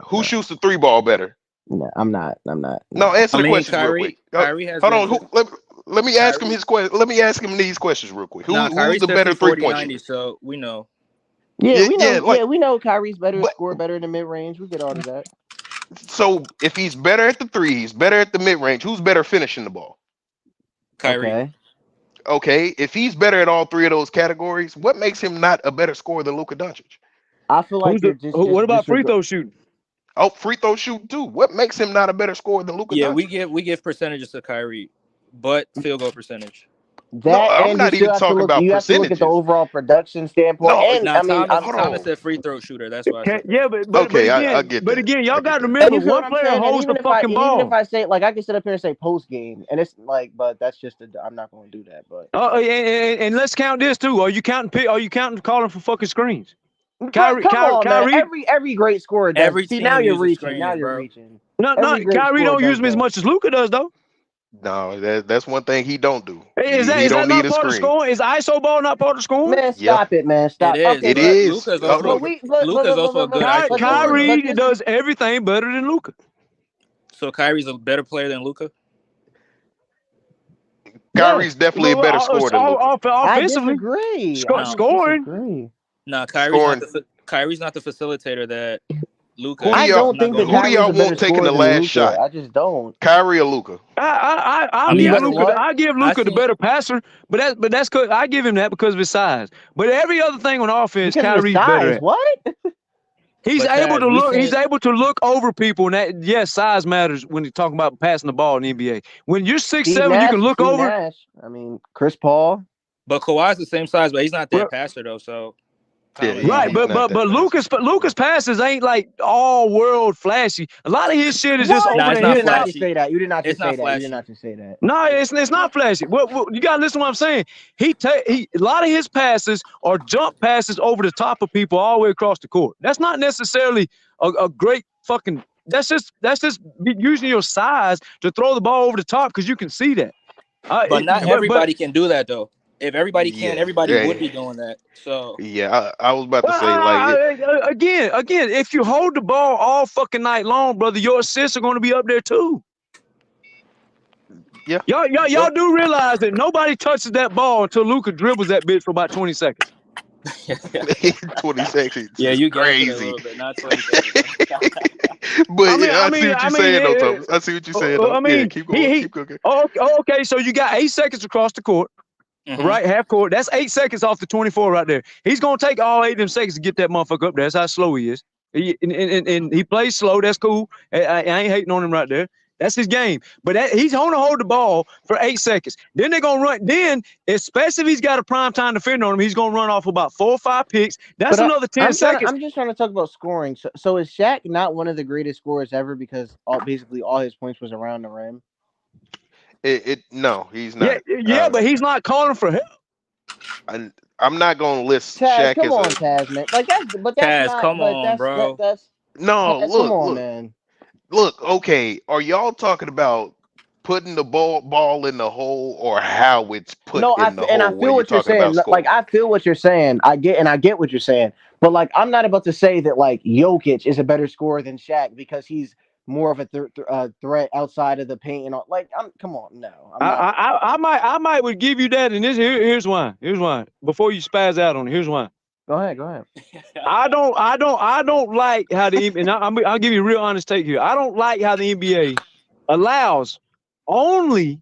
Who shoots the 3 ball better? No, I'm not. No, answer the question real quick. Kyrie has Hold on. Let me ask him his question. Let me ask him these questions real quick. Who's the better 3-point shooter? So we know. Yeah, we know. We know Kyrie's better, score better in the mid range. We get all of that. So if he's better at the 3, he's better at the mid range. Who's better finishing the ball? Kyrie. Okay. If he's better at all 3 of those categories, what makes him not a better scorer than Luka Doncic? I feel like what about free throw shooting? Oh, free throw shooting too. What makes him not a better scorer than Luka? Yeah, Doncic? we give percentages to Kyrie, but field goal percentage. I'm not even talking about percentages. You have to look at the overall production standpoint. Thomas said free throw shooter. That's why. I said But again, y'all got to remember one player holds the fucking ball. Even if I say I can sit up here and say post game, and it's but that's just I'm not going to do that. But and let's count this too. Are you counting? Are you counting calling for fucking screens? Kyrie, man. Every great scorer does. Now you're reaching. No, Kyrie don't use them as much as Luka does though. No, that's one thing he don't do. Is that not part of scoring? Is ISO ball not part of scoring? Man, stop it, man. Stop. It is. Luka's also good. Kyrie does everything better than Luka. So Kyrie's a better player than Luka? Kyrie's definitely a better scorer than Luka. Offensively, scoring. No, Kyrie's not the facilitator that Luka. I don't think that who do y'all want taking the last shot? I just don't. Kyrie or Luka? I give Luka the better passer, but that's because I give him that because of his size. But every other thing on offense, Kyrie's better at. What? He's able to look. He's able to look over people, and that size matters when you're talking about passing the ball in the NBA. When you're 6'7", you can look over. I mean, Chris Paul. But Kawhi's the same size, but he's not that passer though. So. Right, but Lucas passes ain't like all world flashy. A lot of his shit is just over the head. You did not just say that. You did not just say that. You did not just say that. No, it's not flashy. You gotta listen to what I'm saying. A lot of his passes are jump passes over the top of people all the way across the court. That's not necessarily a great fucking. That's just using your size to throw the ball over the top because you can see that. But not everybody can do that though. If everybody can, everybody would be doing that. So I was about to say again, if you hold the ball all fucking night long, brother, your assists are going to be up there too. Yeah, y'all do realize that nobody touches that ball until Luka dribbles that bitch for about 20 seconds. 20 seconds. Yeah, you crazy. A little bit, not 20 seconds. But I see what you're saying, though, Thomas. I see what you're saying. I mean, keep going. Keep cooking. Okay, so you got 8 seconds across the court. Mm-hmm. Right, half court. That's 8 seconds off the 24 right there. He's gonna take all 8 of them seconds to get that motherfucker up there. That's how slow he is. And he plays slow. That's cool. I ain't hating on him right there. That's his game. But he's gonna hold the ball for 8 seconds. Then they're gonna run. Then, especially if he's got a prime time defender on him, he's gonna run off about 4 or 5 picks. That's another 10 seconds. I'm just trying to talk about scoring. So is Shaq not one of the greatest scorers ever because basically all his points was around the rim? No, he's not. Yeah, but he's not calling for help. I'm not gonna list Taz, Shaq come as on, Taz, man. Like that's Taz, not, come but on, that's, bro. That's no. Taz, Look, come on, man. Look, okay. Are y'all talking about putting the ball in the hole or how it's put in the hole? And I feel what you're saying. Like I feel what you're saying. I get what you're saying. But like I'm not about to say that like Jokic is a better scorer than Shaq because he's more of a threat outside of the paint and all. Like, come on, no. I might would give you that, and here's why. Here's why. Before you spaz out on it, here's why. Go ahead. I don't like how I'll give you a real honest take here. I don't like how the NBA allows only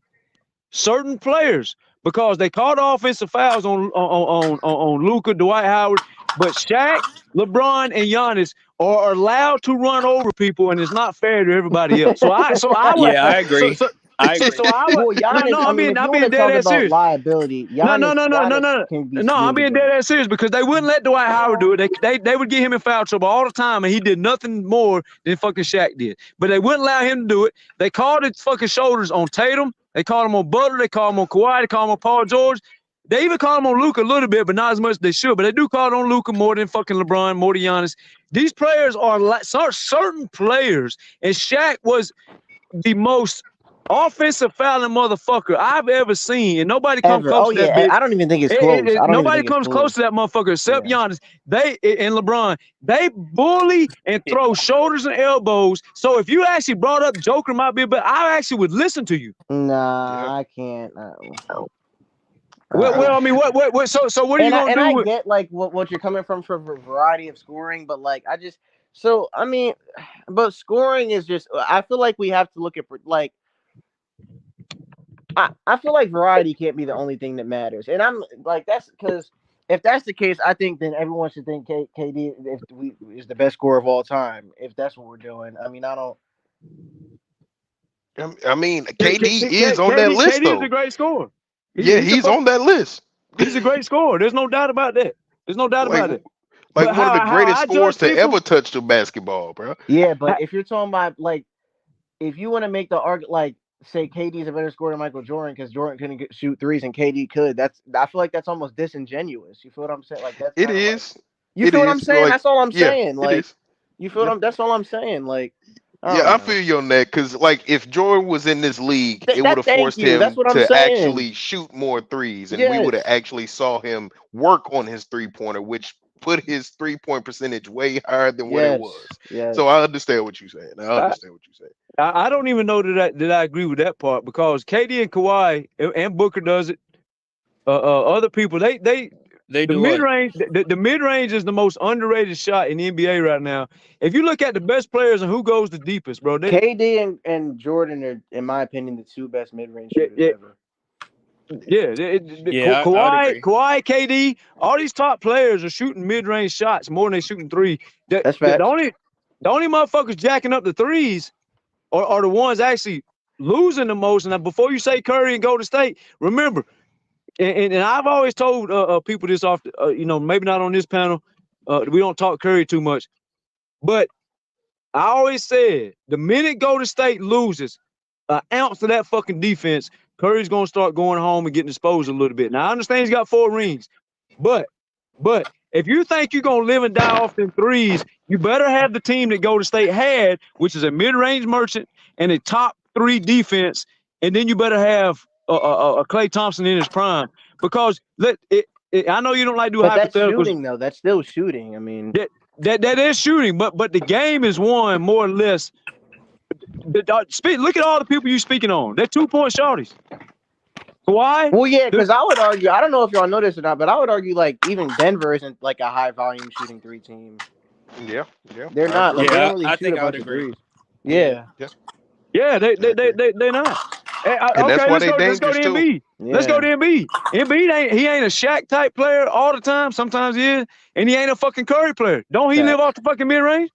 certain players because they called offensive fouls on Luka, Dwight Howard, But Shaq, LeBron, and Giannis are allowed to run over people, and it's not fair to everybody else. So I would. Yeah, I agree. I agree. So I would. Well, Giannis, No, I mean, if I'm you being want to dead talk ass about serious. liability, No, Giannis can be no, I'm schemed being against. dead ass serious because they wouldn't let Dwight Howard do it. They would get him in foul trouble all the time, and he did nothing more than fucking Shaq did. But they wouldn't allow him to do it. They called it fucking shoulders on Tatum. They called him on Butler. They called him on Kawhi. They called him on Paul George. They even call him on Luka a little bit, but not as much as they should. But they do call it on Luka more than fucking LeBron, more than Giannis. These players are like certain players, and Shaq was the most offensive fouling motherfucker I've ever seen, and nobody comes Ever. close Oh to that yeah, bitch. I don't even think it's close. I don't even Nobody think it's comes close close. to that motherfucker except Giannis. They and LeBron. They bully and throw shoulders and elbows. So if you actually brought up Joker might be, but I actually would listen to you. Nah, I can't. Well, I mean, what? So what are you gonna do? I get like what you're coming from for a variety of scoring, but like I mean, but scoring is just. I feel like we have to look at like. I feel like variety can't be the only thing that matters, and I'm like that's because if that's the case, I think then everyone should think KD is the best scorer of all time. If that's what we're doing, I mean, I don't. I mean, KD is on that list KD though. is a great scorer. He's on that list. He's a great scorer. There's no doubt about that. There's no doubt about it. Like But one of the greatest scorers to people, ever touch the basketball, bro. Yeah, but if you're talking about like, if you want to make the argument like. Say KD is a better scorer than Michael Jordan because Jordan couldn't shoot threes and KD could. I feel like that's almost disingenuous. You feel what I'm saying? Like that's It is. Like, you feel what I'm saying? Like, that's all I'm saying. It Like is. you feel what I'm. That's all I'm saying. Like I feel you on that because like if Jordan was in this league, it would have forced him to actually shoot more threes, and we would have actually saw him work on his 3-pointer, which put his 3-point percentage way higher than what it was. So I understand what you're saying. I don't even know that I agree with that part because KD and Kawhi and Booker does it. Other people they do mid-range. The mid-range is the most underrated shot in the NBA right now. If you look at the best players and who goes the deepest, bro, KD and Jordan are, in my opinion, the two best mid-range shooters ever. Kawhi, KD, all these top players are shooting mid-range shots more than they shooting three. That's facts. The only motherfuckers jacking up the threes are the ones actually losing the most. And before you say Curry and Golden State, remember, and I've always told people this off, maybe not on this panel. We don't talk Curry too much, but I always said the minute Golden State loses an ounce of that fucking defense, Curry's gonna start going home and getting exposed a little bit. Now I understand he's got 4 rings, but if you think you're gonna live and die off them threes, you better have the team that Golden State had, which is a mid-range merchant and a top 3 defense, and then you better have a Klay Thompson in his prime. Because I know you don't like to do hypotheticals. That's shooting though. That's still shooting. I mean, that is shooting, but the game is won more or less. Look at all the people you speaking on. They're 2-point shorties. Why? Well, yeah, because I would argue. I don't know if y'all know this or not, but I would argue like even Denver isn't like a high volume shooting 3 team. Yeah. They're not. Like, they don't really shoot a bunch of threes. Yeah. Yeah, they're not. Okay, let's go to Embiid. Let's go to Embiid. Embiid ain't a Shaq type player all the time. Sometimes he is, and he ain't a fucking Curry player. Don't he live off the fucking mid range?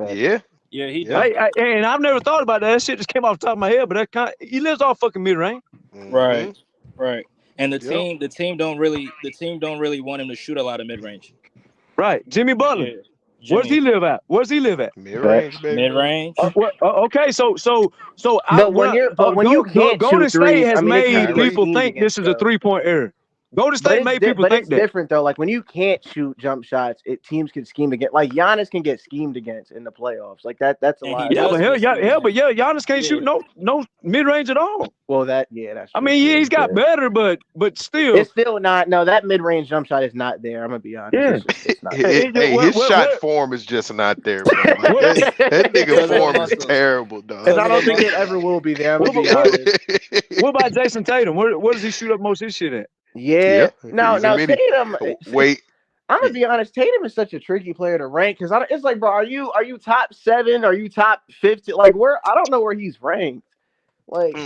Yeah, he does. And I've never thought about that. That shit just came off the top of my head, but he lives off fucking mid range. Right. And the team don't really want him to shoot a lot of mid range. Right, Jimmy Butler. Where's he live at? Mid-range, baby. Mid-range. Okay, so when you can't Golden shoot threes, State has made really people think this is a 3-point error. Golden State made people think it's that. different though. Like when you can't shoot jump shots, teams can scheme against. Like Giannis can get schemed against in the playoffs. Like that's a lot. Yeah, but Giannis can't shoot no mid range at all. Well, that's. I mean, he's got better, but still, it's still not. No, that mid range jump shot is not there. I'm gonna be honest. Yeah, it's not his shot form is just not there, bro. Like, that nigga form is terrible, dog. And I don't think it ever will be there. I'm gonna be honest. What about Jason Tatum? Where does he shoot up most of his shit at? Yeah. Now Tatum. Wait. I'm gonna be honest. Tatum is such a tricky player to rank because it's like, bro, are you top 7? Are you top 50? Like I don't know where he's ranked. Like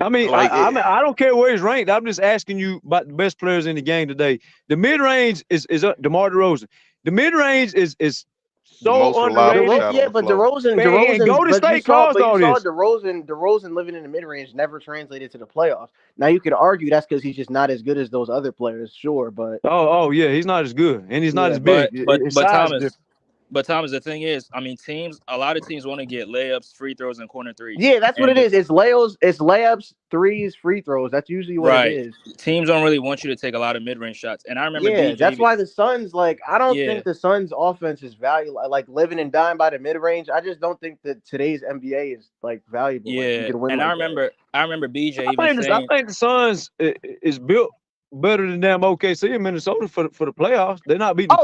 I mean, I don't care where he's ranked. I'm just asking you about the best players in the game today. The mid range is DeMar DeRozan. The mid range is The most so reliable underrated. shot on Yeah, the but floor. DeRozan, Golden but you State saw, caused all this. DeRozan living in the mid range never translated to the playoffs. Now you could argue that's because he's just not as good as those other players, sure, but Oh yeah, he's not as good, and he's not as big. But His size Thomas, different. the thing is, I mean, a lot of teams want to get layups, free throws, and corner threes. yeah, that's what it is. It's layups, threes, free throws. That's usually what it is. Teams don't really want you to take a lot of mid-range shots. And I remember BJ. That's why the Suns, like, I don't think the Suns' offense is valuable. Like living and dying by the mid-range. I just don't think that today's NBA is like valuable. Yeah, like, you can win and like I remember BJ I think the Suns is built better than damn OKC and Minnesota for the playoffs. They're not beating.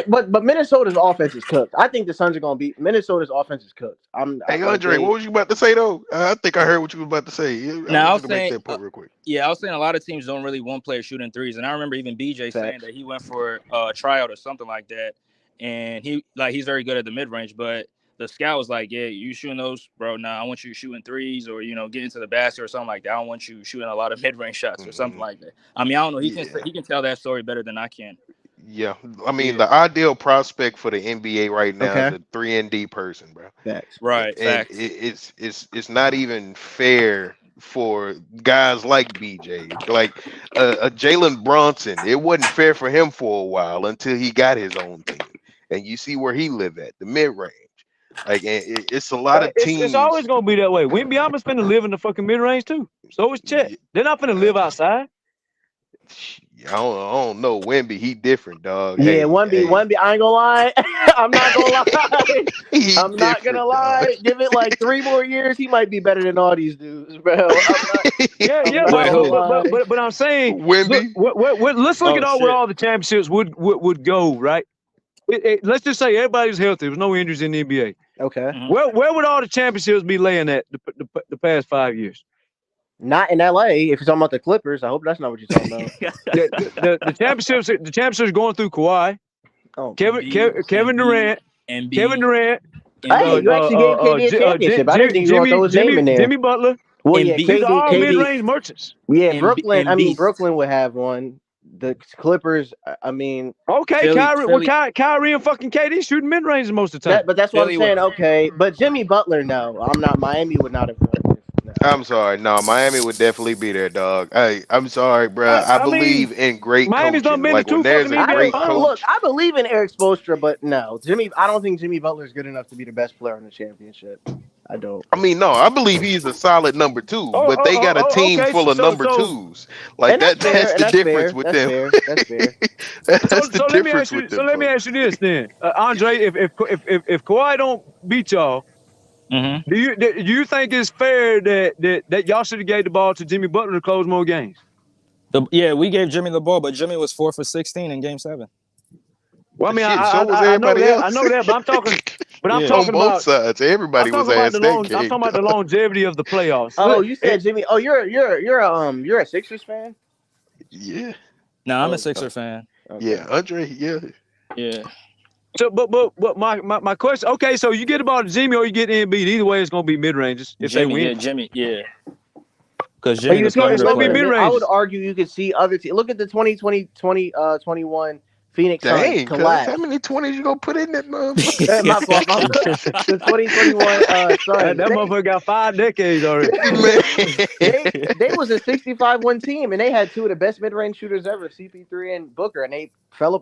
But Minnesota's offense is cooked. I think the Suns are going to beat Minnesota's offense is cooked. Hey Andre, what was you about to say though? I think I heard what you were about to say. Now I was saying, that point real quick. I was saying a lot of teams don't really want players shooting threes, and I remember even BJ saying that he went for a tryout or something like that, and he's very good at the mid range, but the scout was like, yeah, you shooting those, bro. Nah, I want you shooting threes or, getting to the basket or something like that. I don't want you shooting a lot of mid-range shots or something like that. I mean, I don't know. He can tell that story better than I can. Yeah. I mean, the ideal prospect for the NBA right now is a 3-and-D person, bro. Facts. Right. And facts. It's not even fair for guys like BJ. Like Jalen Brunson, it wasn't fair for him for a while until he got his own team. And you see where he live at, the mid-range. Like it's a lot of teams. It's always gonna be that way. Wembyama's finna live in the fucking mid range too. So is Chet. They're not finna live outside. I don't know. Wemby, he different, dog. Yeah, Wemby. I ain't gonna lie. I'm not gonna lie. I'm not gonna lie. Dog. Give it like 3 more years, he might be better than all these dudes, bro. But I'm saying, Wemby. Let's look at where all the championships would go, right? Let's just say everybody's healthy. There's no injuries in the NBA. Okay. Mm-hmm. Where would all the championships be laying at the past 5 years? Not in LA. If you're talking about the Clippers, I hope that's not what you're talking about. the championships are going through Kawhi, Kevin Durant, Kevin Durant. Hey, you actually gave KD a championship. I didn't think you were going to throw his name in there. Jimmy Butler. Well, yeah, these are all mid-range merchants. Yeah, Brooklyn would have one. The Clippers, I mean, okay, Kyrie and fucking KD shooting mid range most of the time. But that's what I'm saying. Okay, but Jimmy Butler, no, I'm not. Miami would not have won. No. I'm sorry, no, Miami would definitely be there, dog. Hey, I'm sorry, bro. I believe in great Miami's coaching. Like when there's a great coach. Look, I believe in Eric Spoelstra, but no, I don't think Jimmy Butler is good enough to be the best player in the championship. I don't. I mean, no, I believe he's a solid number 2, but they got a team full of number 2s. Like that's the difference with them. That's fair. That's the difference with them. So let me ask you this then, Andre. If Kawhi don't beat y'all, mm-hmm. do you think it's fair that y'all should have gave the ball to Jimmy Butler to close more games? We gave Jimmy the ball, but Jimmy was 4 for 16 in Game 7. Well, I mean, so was everybody else. I know that, but I'm talking. But I'm on talking both about sides. Everybody was asked that game. I'm talking about the longevity of the playoffs. Oh, you said Jimmy. Oh, you're a Sixers fan? Yeah. No, I'm a Sixer fan. Okay. Yeah, Andre. Yeah. So, but my question. Okay, so you get the ball to Jimmy or you get Embiid. Either way, it's gonna be mid ranges if they win. Yeah, Jimmy. Yeah. Because Jimmy it's gonna be mid ranges. I would argue you could see other teams. Look at the 2020-21 Phoenix Suns collapse. How many 20s you gonna put in that motherfucker? My fault. The 2021 Suns. That motherfucker got 5 decades already. They was a 65-1 team, and they had 2 of the best mid-range shooters ever, CP3 and Booker, and they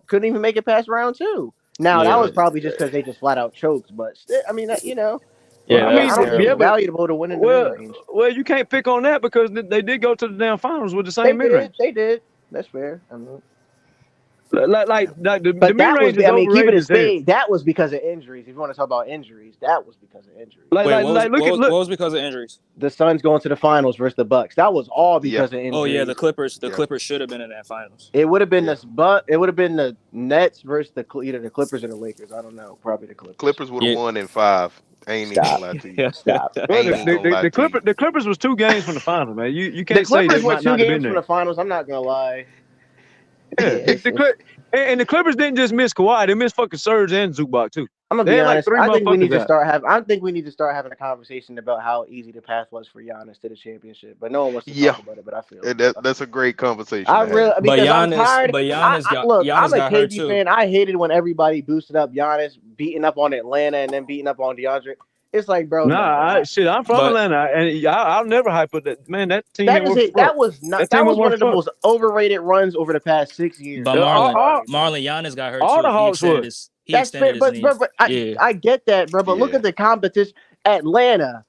couldn't even make it past round 2. Now that was probably just because they just flat out choked, but still, I mean, Yeah, I don't think it's valuable to win in the mid-range. Well, you can't pick on that because they did go to the damn finals with the same mid-range. They did. That's fair. I mean, the mid-range is overrated. Keep it as big. That was because of injuries. If you want to talk about injuries, that was because of injuries. What was because of injuries? The Suns going to the finals versus the Bucks. That was all because of injuries. Oh yeah, the Clippers. The Clippers should have been in that finals. It would have been It would have been the Nets versus either the Clippers or the Lakers. I don't know. Probably the Clippers. Clippers would have won in 5. I ain't even gonna lie to you. Stop. The Clippers was 2 games from the finals, man. You can't say the Clippers they were might 2 not have been games from there. the finals. I'm not gonna lie. Yeah, and the Clippers didn't just miss Kawhi; they missed fucking Serge and Zubac too. I'm gonna They be had honest. like 3 I think we need motherfuckers to out. start having. I think we need to start having a conversation about how easy the path was for Giannis to the championship. But no one wants to Yeah, talk about it. But I feel that's a great conversation I to really have. because I'm tired. But Giannis Look, I'm a got hurt KD too. fan. I hated when everybody boosted up Giannis, beating up on Atlanta, and then beating up on DeAndre. It's like, bro, no. I'm from Atlanta, and I'll never hype up that man. That team That ain't is worth it. That was not. That was one of the fuck. most overrated runs over the past 6 years. But Marlon Giannis got hurt all too. the Hawks were. He extended his knee. But I get that, bro. But look at the competition. Atlanta,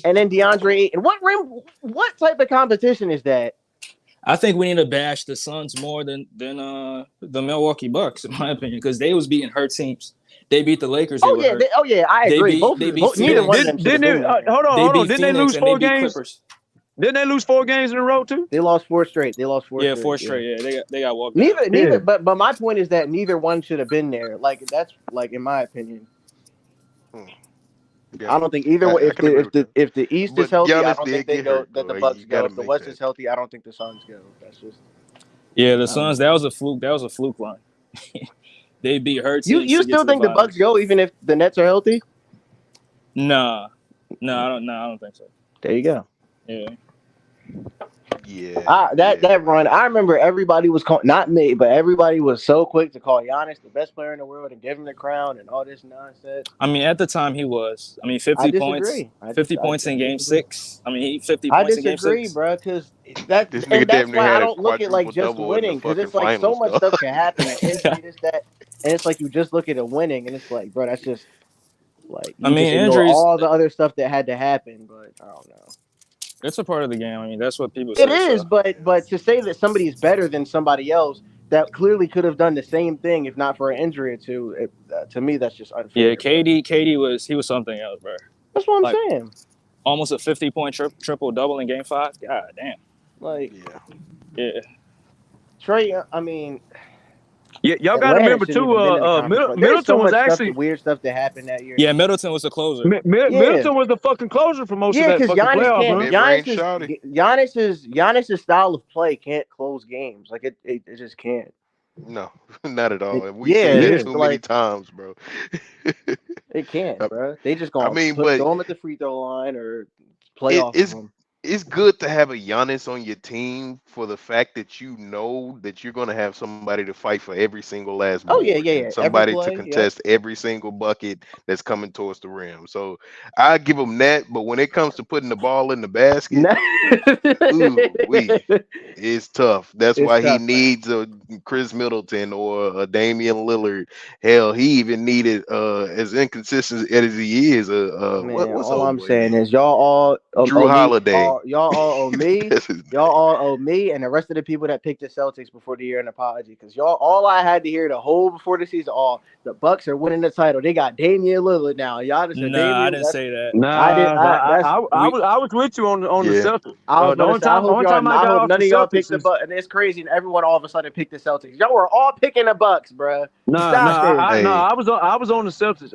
and then DeAndre. And what type of competition is that? I think we need to bash the Suns more than the Milwaukee Bucks, in my opinion, because they was beating hurt teams. They beat the Lakers. I agree. Neither one of them should have been there. Hold on. Didn't they lose 4 games? Clippers. Didn't they lose 4 games in a row too? They lost 4 straight. Yeah, 4 straight. Yeah, they got walked. Neither. But my point is that neither one should have been there. Like that's like in my opinion. Yeah. I don't think either way. If the East is healthy, I don't think they go. That the Bucks go. If the West is healthy, I don't think the Suns go. That's just. Yeah, the Suns. That was a fluke. That was a fluke run. They beat hurt teams. You still think the Bucks go even if the Nets are healthy? No, I don't think so. There you go. Yeah. That run, I remember everybody was not me, but everybody was so quick to call Giannis the best player in the world and give him the crown and all this nonsense. I mean, at the time he was. I mean, 50 points. 50 points in Game 6. I mean, 50 points in Game 6. I disagree, bro, because that's why I don't look at like just winning, because it's like so much stuff can happen. This, that, and it's like you just look at a winning, and it's like, bro, that's just like you injuries, all the other stuff that had to happen, but I don't know. It's a part of the game. I mean, that's what people say. It is, but to say that somebody is better than somebody else that clearly could have done the same thing if not for an injury or two, to me that's just unfair. Yeah, KD was something else, bro. That's what I'm saying. Almost a 50-point triple double in Game 5. God damn. Like, yeah. Trey, I mean. Yeah, y'all got to remember too. Middleton was actually weird stuff that happened that year. Yeah, Middleton was the closer. Middleton was the fucking closer for most of that fucking playoff. Giannis's style of play can't close games. Like it just can't. No, not at all. We've seen it too many times, bro. It can't, bro. They just throw him at the free throw line or play off of him. It's good to have a Giannis on your team for the fact that you know that you're going to have somebody to fight for every single last board. Somebody to contest every single bucket that's coming towards the rim. So I give them that. But when it comes to putting the ball in the basket, it's tough. That's why he needs a Chris Middleton or a Damian Lillard. Hell, he even needed as inconsistent as he is. All I'm saying is y'all all Drew Holiday. Y'all all owe me. Y'all all owe me and the rest of the people that picked the Celtics before the year an apology, because y'all all I had to hear the whole before the season. The Bucks are winning the title. They got Damian Lillard now. Y'all just I didn't say that. I was with you on the Celtics. I hope none of y'all picked the Bucks, and it's crazy. And everyone all of a sudden picked the Celtics. Y'all were all picking the Bucks, bro. I was on the Celtics.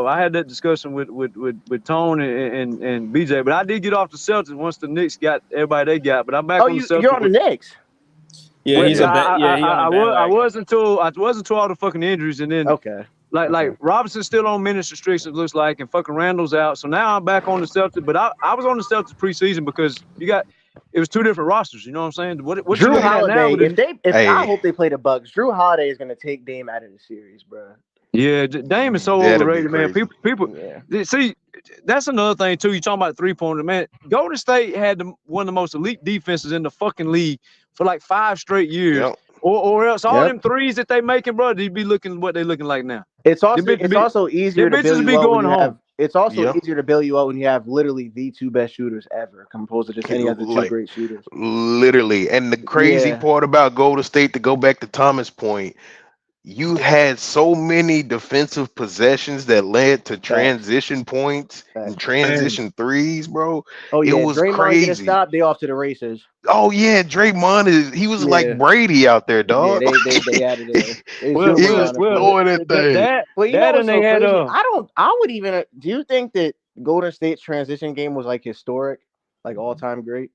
I had that discussion with Tone and BJ, but I did get off the Celtics once the Knicks got everybody they got. But I'm back on the Celtics. You're on the Knicks. Yeah, I was until all the fucking injuries, and then like Robinson's still on minutes restrictions, looks like, and fucking Randall's out. So now I'm back on the Celtics, but I was on the Celtics preseason because it was 2 different rosters. You know what I'm saying? What Drew Holiday? I hope they play the Bucks. Drew Holiday is gonna take Dame out of the series, bro. Yeah, Dame is so overrated, man. People see. That's another thing too. You talking about 3-pointer, man. Golden State had one of the most elite defenses in the fucking league for like 5 straight years. Yep. Or else all them threes that they making, bro, they'd be looking what they looking like now. It's also easier to build you up when you have. It's also easier to build you up when you have literally the 2 best shooters ever, composed of just any other 2 great shooters. Literally, and the crazy part about Golden State, to go back to Thomas' point, you had so many defensive possessions that led to transition points and transition threes, bro. Oh yeah, it was Draymond crazy. Get a stop, they off to the races. Oh yeah, Draymond he was like Brady out there, dog. Yeah, they added it. He was throwing that thing. They had I would even. Do you think that Golden State's transition game was like historic, like all time great?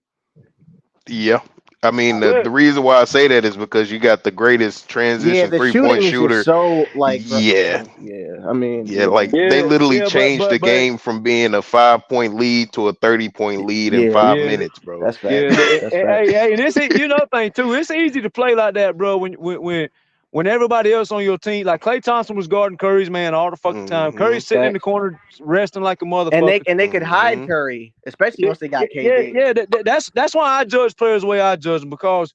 Yeah. I mean, the reason why I say that is because you got the greatest transition the 3-point shooting is shooter. just so like, Yeah. I mean, Like they literally changed the game from being a 5-point lead to a 30-point lead in 5 minutes, bro. That's fact. Yeah, hey, and it's another thing too. It's easy to play like that, bro. When everybody else on your team, like Klay Thompson was guarding Curry's man all the fucking time. Curry's sitting in the corner resting like a motherfucker. And they could hide Curry, especially once they got KD. That's why I judge players the way I judge them, because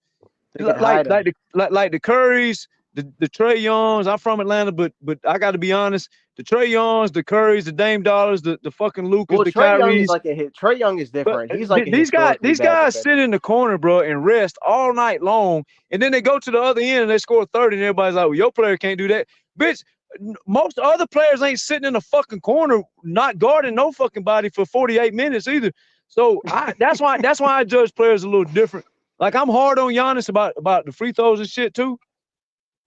like the Currys, the Trey Youngs. I'm from Atlanta, but I got to be honest. The Trey Youngs, the Currys, the Dame Dollars, the fucking Lucas, the Trey Young Kyries. is like a hit. Trey Young is different. He's like these guys sit in the corner, bro, and rest all night long, and then they go to the other end and they score 30, and everybody's like, "Well, your player can't do that, bitch." Most other players ain't sitting in the fucking corner, not guarding no fucking body for 48 minutes either. So that's why I judge players a little different. Like, I'm hard on Giannis about the free throws and shit too,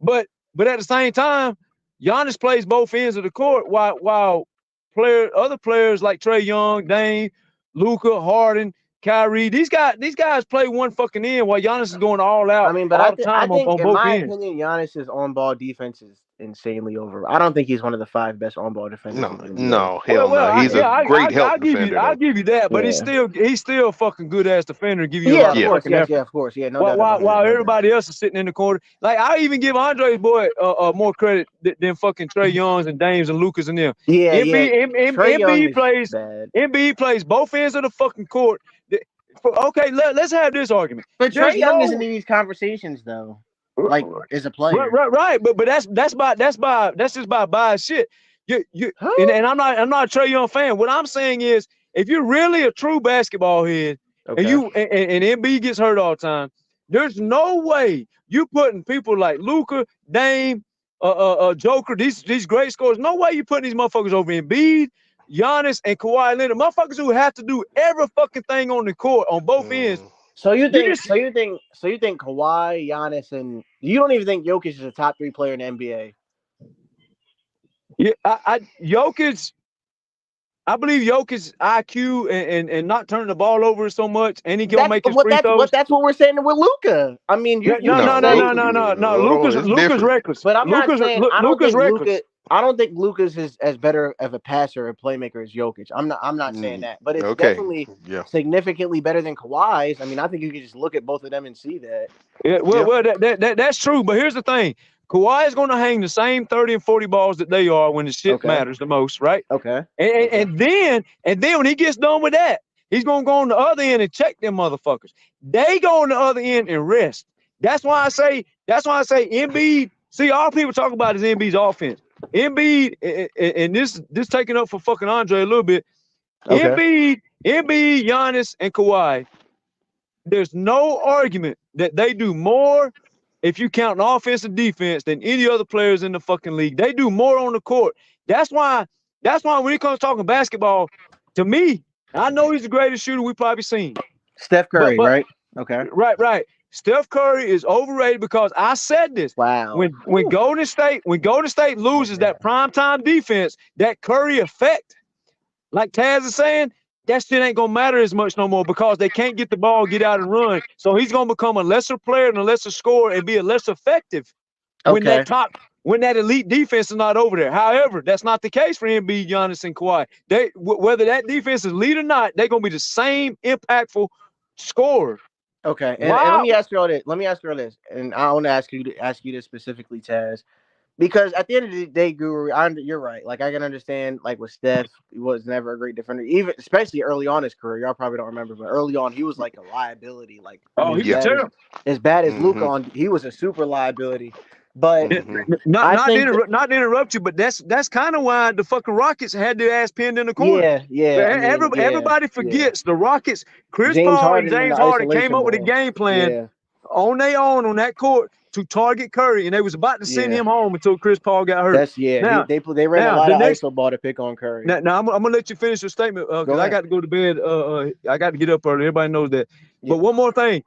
but at the same time, Giannis plays both ends of the court while other players like Trey Young, Dame, Luka, Harden, Kyrie, these guys play one fucking end while Giannis is going all out. I mean, but all I the time think on in both my ends. opinion, Giannis's on-ball defense is insanely over. I don't think he's one of the 5 best on-ball defenders. No, hell no. He's a great help defender. I'll give you that, but he's still a fucking good ass defender. Give you a lot of fucking effort. of course, no doubt about that. While everybody else is sitting in the corner, like, I even give Andre's boy more credit than fucking Trey Youngs and Dames and Lucas and them. Embiid plays both ends of the fucking court. Okay, let's have this argument. But Trey Young isn't in these conversations though. Like, as a player, right. But that's just by biased shit. And I'm not a Trey Young fan. What I'm saying is, if you're really a true basketball head, and Embiid gets hurt all the time, there's no way you putting people like Luka, Dame, Joker, these great scorers. No way you putting these motherfuckers over Embiid, Giannis, and Kawhi Leonard, motherfuckers who have to do every fucking thing on the court on both ends. So you think Kawhi, Giannis, and you don't even think Jokic is a top 3 player in the NBA? Yeah, Jokic. I believe Jokic's IQ and not turning the ball over so much, and he can make his free throws. That's what we're saying with Luka. I mean, no. Luka's reckless. But I'm not saying I don't think reckless. I don't think Luka's is as better of a passer or playmaker as Jokic. I'm not saying that, but it's definitely significantly better than Kawhi's. I mean, I think you can just look at both of them and see that. Yeah, well, that's true. But here's the thing: Kawhi is going to hang the same 30 and 40 balls that they are when the shit matters the most, right? Okay. And then when he gets done with that, he's going to go on the other end and check them motherfuckers. They go on the other end and rest. That's why I say Embiid. See, all people talk about is Embiid's offense. Embiid, and this taking up for fucking Andre a little bit. Embiid, Giannis, and Kawhi. There's no argument that they do more, if you count an offense and defense, than any other players in the fucking league. They do more on the court. That's why when it comes to talking basketball, to me, I know he's the greatest shooter we probably seen. Steph Curry, right? Okay. Right. Steph Curry is overrated because I said this. Wow. When Golden State loses that primetime defense, that Curry effect, like Taz is saying, that shit ain't gonna matter as much no more because they can't get the ball, get out and run. So he's gonna become a lesser player and a lesser scorer and be a less effective when that elite defense is not over there. However, that's not the case for Embiid, Giannis, and Kawhi. Whether that defense is elite or not, they're gonna be the same impactful scorer. Okay, and let me ask you all this. And I want to ask you this specifically, Taz, because at the end of the day, Guru, you're right. Like, I can understand, like, with Steph, he was never a great defender, even especially early on in his career. Y'all probably don't remember, but early on, he was like a liability. Like, he was terrible. As bad as Luka he was a super liability. But not to interrupt you, but that's kind of why the fucking Rockets had their ass pinned in the corner. Everybody forgets the Rockets. Chris Paul and James Harden came up with a game plan on their own on that court to target Curry, and they was about to send him home until Chris Paul got hurt. They ran a lot of ISO ball to pick on Curry. Now I'm gonna let you finish your statement because I got to go to bed. I got to get up early. Everybody knows that. But one more thing,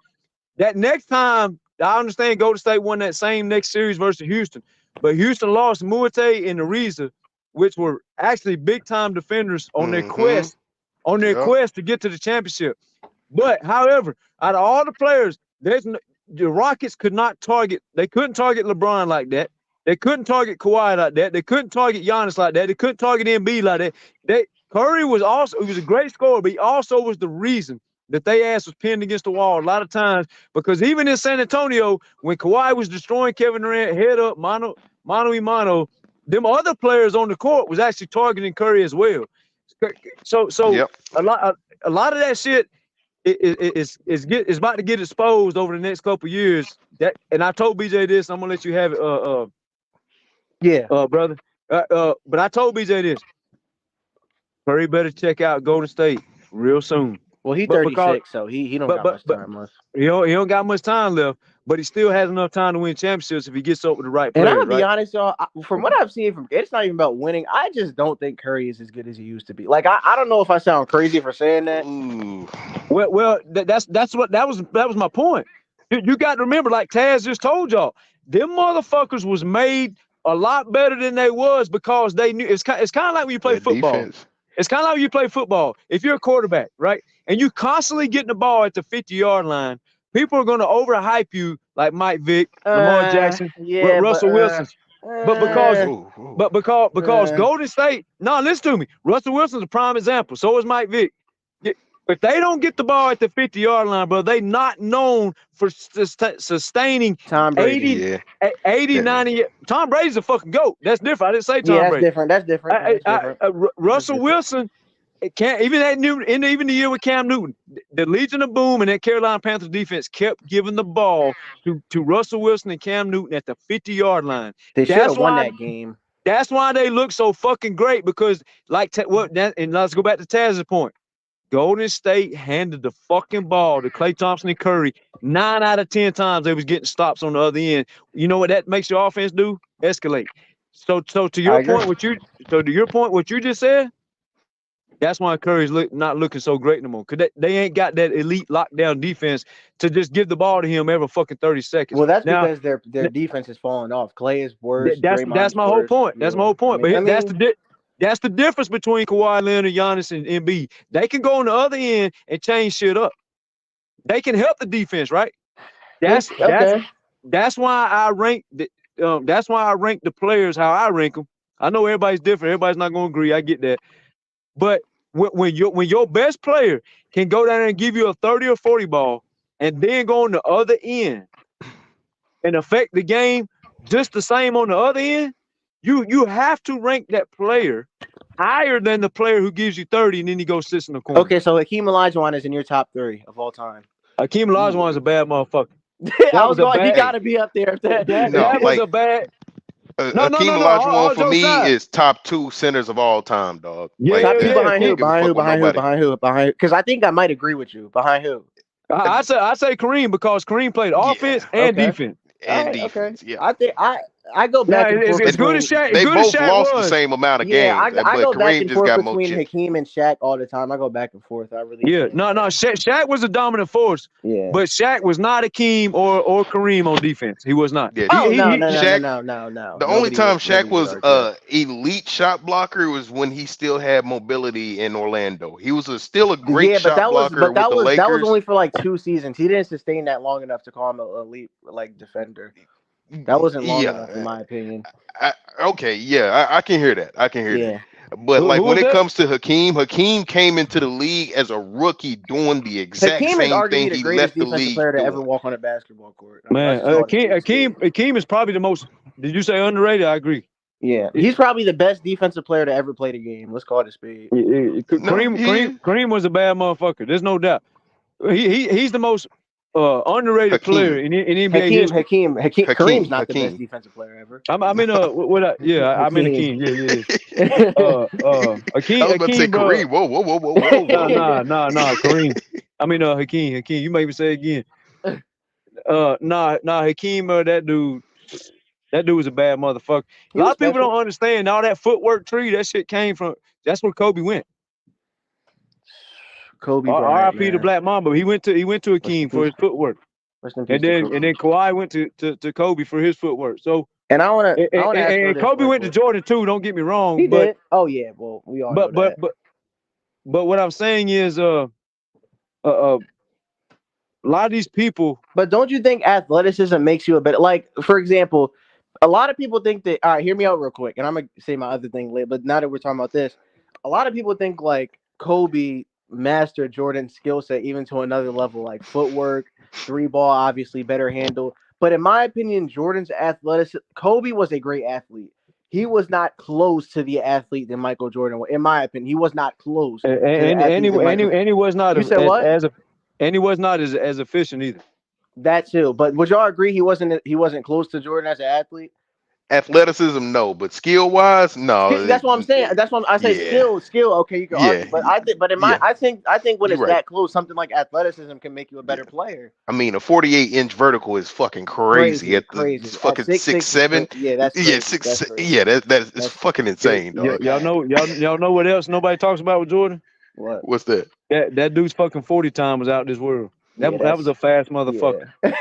that next time. I understand Golden State won that same next series versus Houston, but Houston lost Muate and Ariza, which were actually big-time defenders on their quest to get to the championship. But, however, out of all the players, The Rockets could not target. They couldn't target LeBron like that. They couldn't target Kawhi like that. They couldn't target Giannis like that. They couldn't target Embiid like that. Curry was also, he was a great scorer, but he also was the reason that they ass was pinned against the wall a lot of times, because even in San Antonio, when Kawhi was destroying Kevin Durant head up, mano y mano, them other players on the court was actually targeting Curry as well. So Yep. a lot of that shit is about to get exposed over the next couple of years. And I told BJ this. I'm gonna let you have it. Brother. But I told BJ this. Curry better check out Golden State real soon. Well, he's 36, so he don't got much time left. He don't got much time left, but he still has enough time to win championships if he gets up with the right players. And I'm gonna be honest, y'all. From what I've seen from, it's not even about winning. I just don't think Curry is as good as he used to be. Like I don't know if I sound crazy for saying that. Well, that was my point. You got to remember, like Taz just told y'all, them motherfuckers was made a lot better than they was because they knew. It's kind of like when you play football. Defense. It's kind of like when you play football. If you're a quarterback, right, and you constantly getting the ball at the 50-yard line, people are going to overhype you like Mike Vick, Lamar Jackson, Russell Wilson. But because Golden State, listen to me. Russell Wilson's a prime example. So is Mike Vick. If they don't get the ball at the 50-yard line, bro, they not known for sustaining Tom Brady. 80, 90. Tom Brady's a fucking GOAT. That's different. I didn't say Tom Brady. That's different. Russell Wilson, even the year with Cam Newton, the Legion of Boom and that Carolina Panthers defense kept giving the ball to Russell Wilson and Cam Newton at the 50-yard line. They should have won that game. That's why they look so fucking great, because and let's go back to Taz's point. Golden State handed the fucking ball to Klay Thompson and Curry 9 out of 10 times. They was getting stops on the other end. You know what that makes your offense do? Escalate. So to your point, what you just said, that's why Curry's not looking so great no more. Because they ain't got that elite lockdown defense to just give the ball to him every fucking 30 seconds. Well, that's because their defense is falling off. Klay is worse. That's my whole point. That's my whole point. That's the difference between Kawhi Leonard, Giannis, and Embiid. They can go on the other end and change shit up. They can help the defense, right? That's why I rank the players how I rank them. I know everybody's different. Everybody's not going to agree. I get that. But when your best player can go down there and give you a 30 or 40 ball and then go on the other end and affect the game just the same on the other end, you have to rank that player higher than the player who gives you 30 and then he goes sits in the corner. Okay, so Hakeem Olajuwon is in your top 3 of all time. Hakeem Olajuwon is a bad motherfucker. He got to be up there. That was a bad. Hakeem Olajuwon for me is top 2 centers of all time, dog. Top 2 behind who? Behind who? Because I think I might agree with you. Behind who? I say Kareem, because Kareem played offense and defense. Yeah. I think I go back and forth. It's good as Shaq. They both Shaq lost was. the same amount of games. Yeah, I go but back Kareem and just got forth more between chips. Hakeem and Shaq all the time. I go back and forth. I really No. Shaq was a dominant force. Yeah. But Shaq was not Hakeem or Kareem on defense. He was not. Yeah, No. The only time Shaq was elite shot blocker was when he still had mobility in Orlando. He was still a great shot blocker with the Lakers. That was only for like 2 seasons. He didn't sustain that long enough to call him an elite defender. That wasn't long enough, in my opinion. I can hear that. That. But when it comes to Hakeem came into the league as a rookie doing the exact Hakeem same is thing arguably he the left greatest the defensive league player to doing. ever walk on a basketball court. Hakeem is probably the most. Did you say underrated? I agree. Yeah, he's probably the best defensive player to ever play the game. Let's call it a spade. Kareem was a bad motherfucker. There's no doubt. He's the most underrated player in NBA history. Hakeem. Kareem's not the best defensive player ever. I'm in Hakeem. Hakeem. I was about to say Kareem. Whoa. Nah, Kareem. I mean Hakeem. You may even say it again. Hakeem. That dude was a bad motherfucker. A lot of people don't understand all that footwork tree. That shit came from. That's where Kobe went. Kobe. R.I.P. to Black Mamba. He went to Hakeem for his footwork. And then Kawhi went to Kobe for his footwork. So and Kobe went to Jordan too. Don't get me wrong. He did. Oh yeah. Well, we all know that. But what I'm saying is a lot of these people. But don't you think athleticism makes you a better? Like, for example, a lot of people think that. All right, hear me out real quick, and I'm gonna say my other thing later. But now that we're talking about this, a lot of people think like Kobe mastered Jordan's skill set even to another level, like footwork, 3-ball, obviously better handle. But in my opinion, Jordan's athleticism. Kobe was a great athlete. He was not close to the athlete that Michael Jordan was. In my opinion, he was not close. And he was not You said what? And he was not as efficient either. That too. But would y'all agree he wasn't close to Jordan as an athlete? Athleticism, no, but skill wise, no. That's what I'm saying. That's what I say. Yeah. Skill. Okay, you can argue, but I think, I think when You're it's right. that close, something like athleticism can make you a better player. I mean, a 48-inch vertical is fucking crazy. Crazy. It's fucking At 6'7". Yeah, that's crazy. Yeah, 6'6". Yeah, that's fucking insane, dog. Y'all know what else nobody talks about with Jordan? What? What's that? That dude's fucking 40 time was out this world. That was a fast motherfucker. I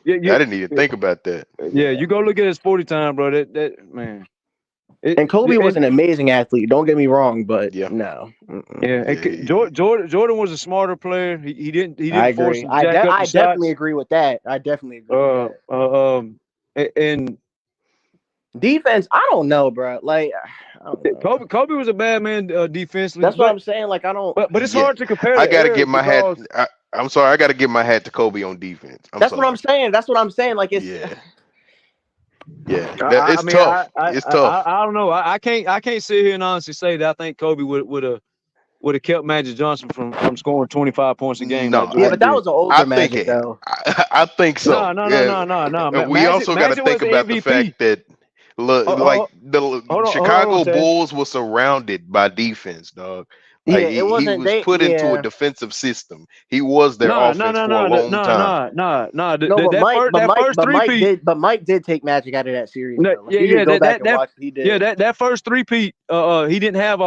didn't even think about that. Yeah, you go look at his 40 time, bro. That man. And Kobe was an amazing athlete. Don't get me wrong, but no. Jordan was a smarter player. He didn't I force agree. him to jack up the I shots. definitely agree with that. I definitely agree with that. And defense, I don't know, bro. Like, I don't know. Kobe was a bad man defensively. That's what I'm saying. Like, I don't. But it's hard to compare. I gotta give my hat. I'm sorry, I gotta give my hat to Kobe on defense. That's what I'm saying. That's what I'm saying. Like, it's. It's tough. It's tough. I don't know. I can't sit here and honestly say that I think Kobe would have kept Magic Johnson from scoring 25 points a game. No, but that was an older Magic, though. I think so. No. We also got to think about the fact that the Chicago Bulls were surrounded by defense, dog. Like, he was put into a defensive system. He was their offense for a long time. But Mike did take Magic out of that series. That first three-peat, he didn't have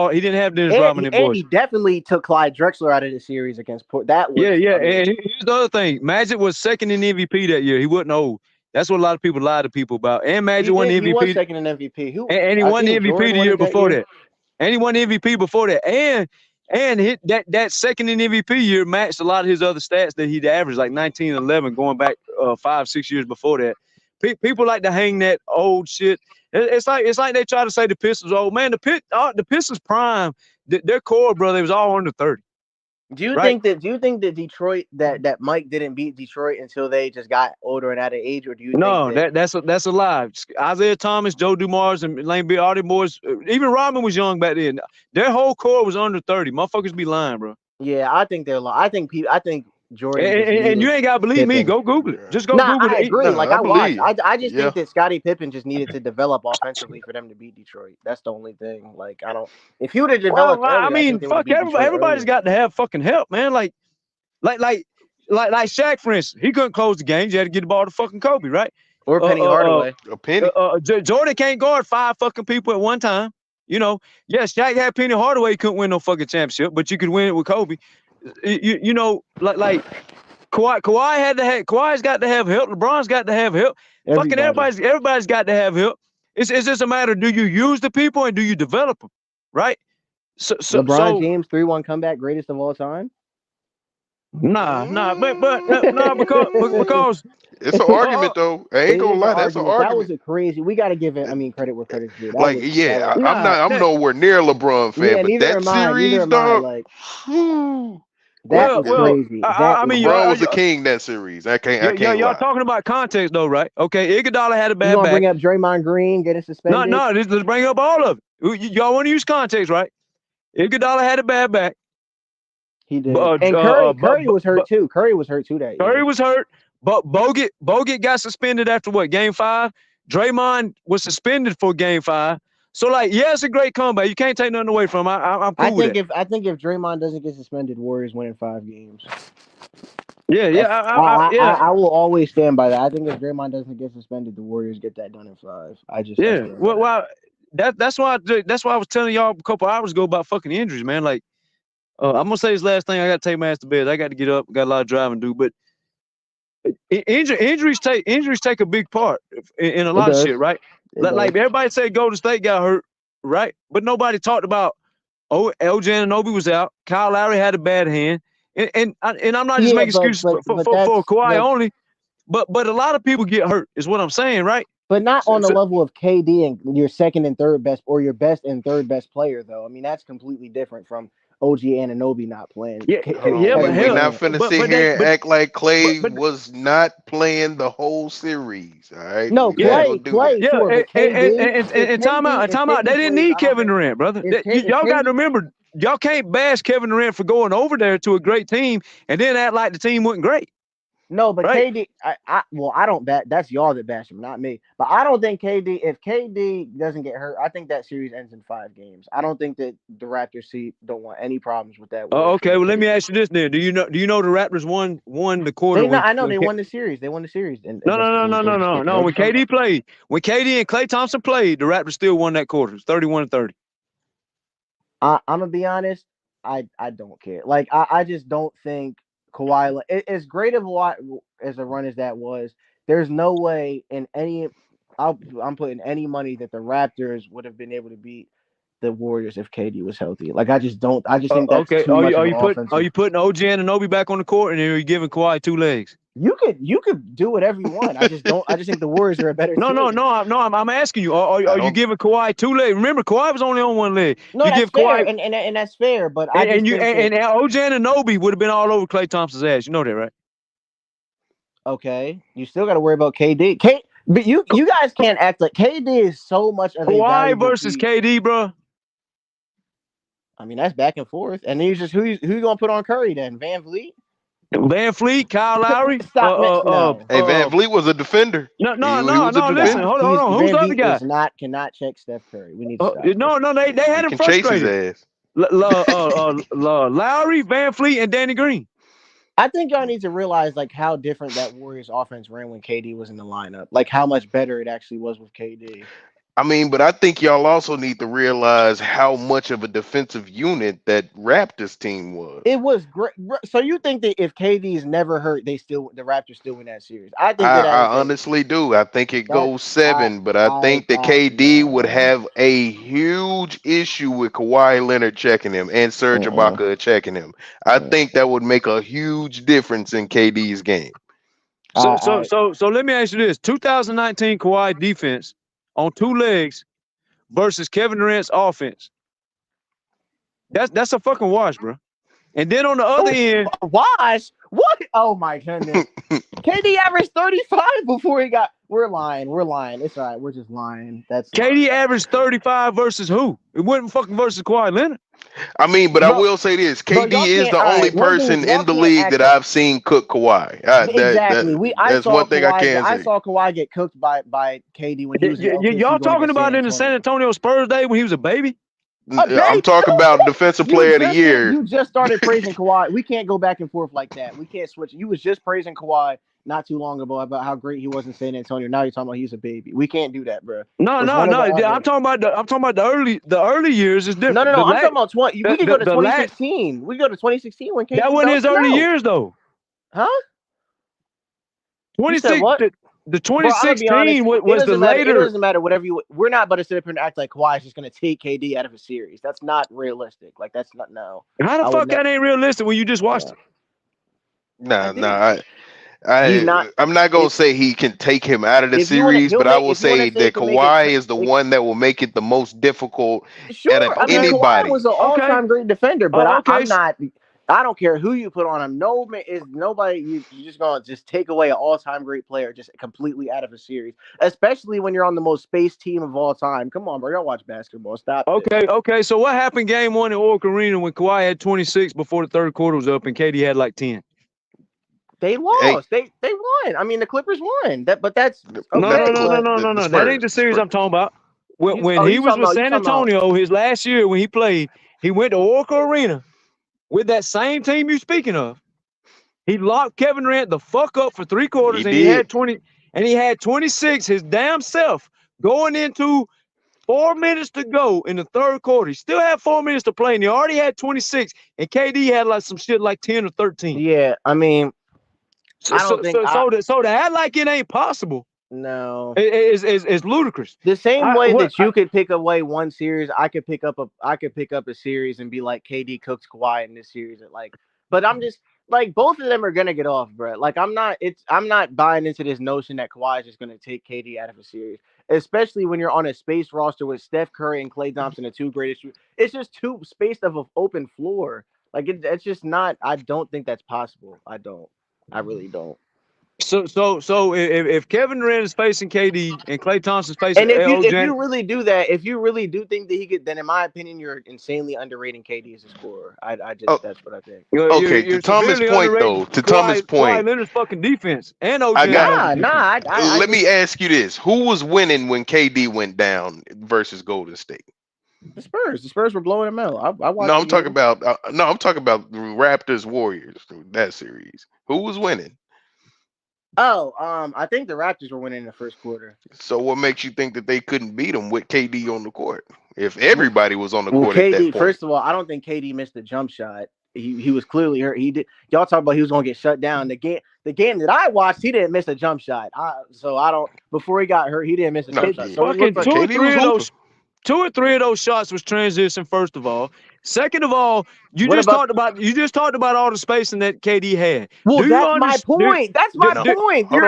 Dennis Rodman and boys. And he definitely took Clyde Drexler out of the series against that. And here's the other thing: Magic was second in MVP that year. He wasn't old. That's what a lot of people lie to people about. And Magic won the MVP. He was second in MVP. And he won the MVP the year before that. And he won the MVP before that. And hit that second in MVP year matched a lot of his other stats that he'd averaged, like 19 and 11, going back 5-6 years before that. People like to hang that old shit. It's like they try to say the Pistons old. Man, the Pistons prime, their core, brother, it was all under 30. Do you think that Detroit that Mike didn't beat Detroit until they just got older and out of age, or do you think that's a lie? Isaiah Thomas, Joe Dumars, and Lane B, all them boys, even Rodman was young back then. Their whole core was under 30. Motherfuckers be lying, bro. Yeah, I think they're lying. I think Jordan. And you ain't gotta believe me. Go Google it. Just go Google it. I agree. I watched. I just think that Scottie Pippen just needed to develop offensively for them to beat Detroit. That's the only thing. Like, I don't. If he would have developed, fuck everybody's got to have fucking help, man. Like Shaq, for instance, he couldn't close the games. You had to get the ball to fucking Kobe, right? Or Penny Hardaway. Jordan can't guard 5 fucking people at one time. You know, yes, Shaq had Penny Hardaway. He couldn't win no fucking championship, but you could win it with Kobe. You know, like Kawhi's got to have help. LeBron's got to have help. Fucking everybody's got to have help. It's just a matter of, do you use the people and do you develop them, right? So LeBron James 3-1 comeback, greatest of all time. Because it's an argument though. I ain't gonna lie, that's an argument. That was a crazy. We got to give it. I mean, credit where credit's due. I'm nowhere near a Lebron fan, but that series, dog. That was crazy. LeBron was the king that series. I can't. Y'all talking about context though, right? Okay, Iguodala had a bad back. You gonna bring up Draymond Green getting suspended? No. Let's bring up all of it. Y'all want to use context, right? Iguodala had a bad back. He did. And Curry was hurt too. Curry was hurt too that year. Curry was hurt, but Bogut got suspended after what? Game 5. Draymond was suspended for Game 5. So, like, yeah, it's a great comeback. You can't take nothing away from him. I'm cool with it. I think if Draymond doesn't get suspended, Warriors win in 5 games. I will always stand by that. I think if Draymond doesn't get suspended, the Warriors get that done in 5. That's why I was telling y'all a couple hours ago about fucking injuries, man. Like, I'm gonna say this last thing. I got to take my ass to bed. I got to get up. Got a lot of driving to do, but injuries take a big part in a lot of shit, right? Like everybody said, Golden State got hurt, right? But nobody talked about OG Anunoby was out. Kyle Lowry had a bad hand, and I'm not just making excuses for Kawhi only, but a lot of people get hurt, is what I'm saying, right? But not on the level of KD and your second and third best, or your best and third best player, though. I mean, that's completely different from OG Anunoby not playing. But we're not finna sit here and act like Clay was not playing the whole series. All right. No, Clay, sure, but and time out. They didn't need Kevin Durant, brother. Y'all got to remember, y'all can't bash Kevin Durant for going over there to a great team and then act like the team wasn't great. No, but right? KD, I don't bash. That's y'all that bash him, not me. But I don't think if KD doesn't get hurt, I think that series ends in 5 games. I don't think that the Raptors don't want any problems with that. Okay, well, let me ask you this then. Do you know the Raptors won the quarter? I know they won the series. They won the series. No. When KD and Klay Thompson played, the Raptors still won that quarter. It's 31-30. I'm gonna be honest. I don't care. Like I just don't think Kawhi, as great of as a run as that was, there's no way in any. I'm putting any money that the Raptors would have been able to beat the Warriors if KD was healthy. Like I just don't. I just think that's okay. too much Are offensive. you putting OG Anunoby back on the court, and are you giving Kawhi 2 legs? You could do whatever you want. I just don't. I just think the Warriors are a better team. No. I'm asking you. Are you giving Kawhi 2 legs? Remember, Kawhi was only on 1 leg. No, you that's give fair, Kawhi, and that's fair. But OG Anunoby would have been all over Klay Thompson's ass. You know that, right? Okay, you still got to worry about KD. But you guys can't act like KD is so much of a Kawhi versus KD, bro. I mean, that's back and forth. And then who you gonna put on Curry then? Van Vliet? Van Fleet, Kyle Lowry. No. Hey, Van Vliet was a defender. No. Listen, hold on. Who's the other guy? Cannot check Steph Curry. We need to stop. No. They had him frustrated. Chase his ass. Lowry, Van Fleet, and Danny Green. I think y'all need to realize like how different that Warriors offense ran when KD was in the lineup. Like how much better it actually was with KD. I mean, but I think y'all also need to realize how much of a defensive unit that Raptors team was. It was great. So you think that if KD's never hurt, the Raptors still win that series? I think I honestly do. I think it goes 7, but I think that KD would have a huge issue with Kawhi Leonard checking him and Serge Ibaka checking him. I think that would make a huge difference in KD's game. So let me ask you this: 2019 Kawhi defense on 2 legs versus Kevin Durant's offense. That's a fucking wash, bro. And then on the other end, wash? What? Oh my goodness. KD averaged 35 before he got. We're lying. It's all right. We're just lying. That's KD averaged 35 versus who? It wasn't fucking versus Kawhi Leonard. I mean, but I will say this: KD is the only person in the league that I've seen cook Kawhi. Exactly. That's one thing I can say. I saw Kawhi get cooked by KD when he was. Y'all talking about in the San Antonio Spurs day when he was a baby? I'm talking about defensive player of the year. You just started praising Kawhi. We can't go back and forth like that. We can't switch. You was just praising Kawhi not too long ago about how great he was in San Antonio. Now you're talking about he's a baby. We can't do that, bro. No. I'm talking about the early years is different. No. I'm talking about 20. We can go to 2016. We go to 2016 when KD. That wasn't his early years though. Huh? 26. The 2016 was the later. It doesn't matter. Whatever you. We're not about to sit up here and act like Kawhi is just going to take KD out of a series. That's not realistic. Like that's not no. How the fuck that ain't realistic when you just watched it? I'm not gonna say he can take him out of the series, but I will say that Kawhi is the one that will make it the most difficult out of anybody. Kawhi was an all-time great defender, but I'm not. I don't care who you put on him. Nobody. You just gonna take away an all-time great player just completely out of a series, especially when you're on the most spaced team of all time. Come on, bro. Y'all watch basketball. Stop. Okay. So what happened game 1 in Oracle Arena when Kawhi had 26 before the third quarter was up and KD had like 10? They lost. They won. I mean, the Clippers won. That's okay. No. That ain't the series I'm talking about. When he was with San Antonio, his last year when he played, he went to Oracle Arena with that same team you're speaking of. He locked Kevin Durant the fuck up for 3 quarters, and he had 20, and he had 26 his damn self going into 4 minutes to go in the third quarter. He still had 4 minutes to play, and he already had 26, and KD had like some shit like 10 or 13. Yeah, I mean, so to act like it ain't possible. No, it's ludicrous. The same way that you could pick away one series, I could pick up a series and be like KD cooks Kawhi in this series at like But I'm just like both of them are gonna get off, bro. Like I'm not buying into this notion that Kawhi is just gonna take KD out of a series, especially when you're on a space roster with Steph Curry and Klay Thompson, the two greatest shooters. It's just too spaced of an open floor. Like it's just not. I don't think that's possible. I don't. I really don't. So if Kevin Durant is facing KD and Klay Thompson's facing And if you really do that, if you really do think that he could, then in my opinion, you're insanely underrating KD as a scorer. I just that's what I think. Okay, to Thomas' point though, Kawhi Leonard's fucking defense and OG. Let me ask you this: who was winning when KD went down versus Golden State? The Spurs. The Spurs were blowing them out. I watched. No, I'm talking about Raptors Warriors, that series. Who was winning? Oh, I think the Raptors were winning in the first quarter. So what makes you think that they couldn't beat them with KD on the court? If everybody was on the court KD, at that point. first of all, I don't think KD missed a jump shot. He was clearly hurt. He did. Y'all talk about he was gonna get shut down. The game that I watched, he didn't miss a jump shot. Before he got hurt, he didn't miss a jump shot. So fucking two or three of those shots was transition. First of all, second of all, you just talked about all the spacing that KD had. Well, that's my point. That's my point. Third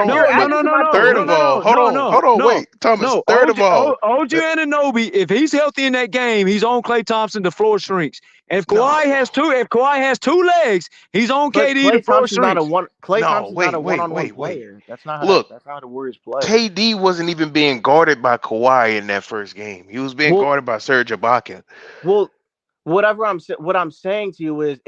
of all, hold on, wait, Thomas. Third of all, OG Anunoby, if he's healthy in that game, he's on Klay Thompson. The floor shrinks. And if Kawhi has two legs, he's on KD. The floor shrinks. Klay Thompson's not a one-on-one player. That's not how the Warriors play. KD wasn't even being guarded by Kawhi in that first game. He was being guarded by Serge Ibaka. Well, what I'm saying to you is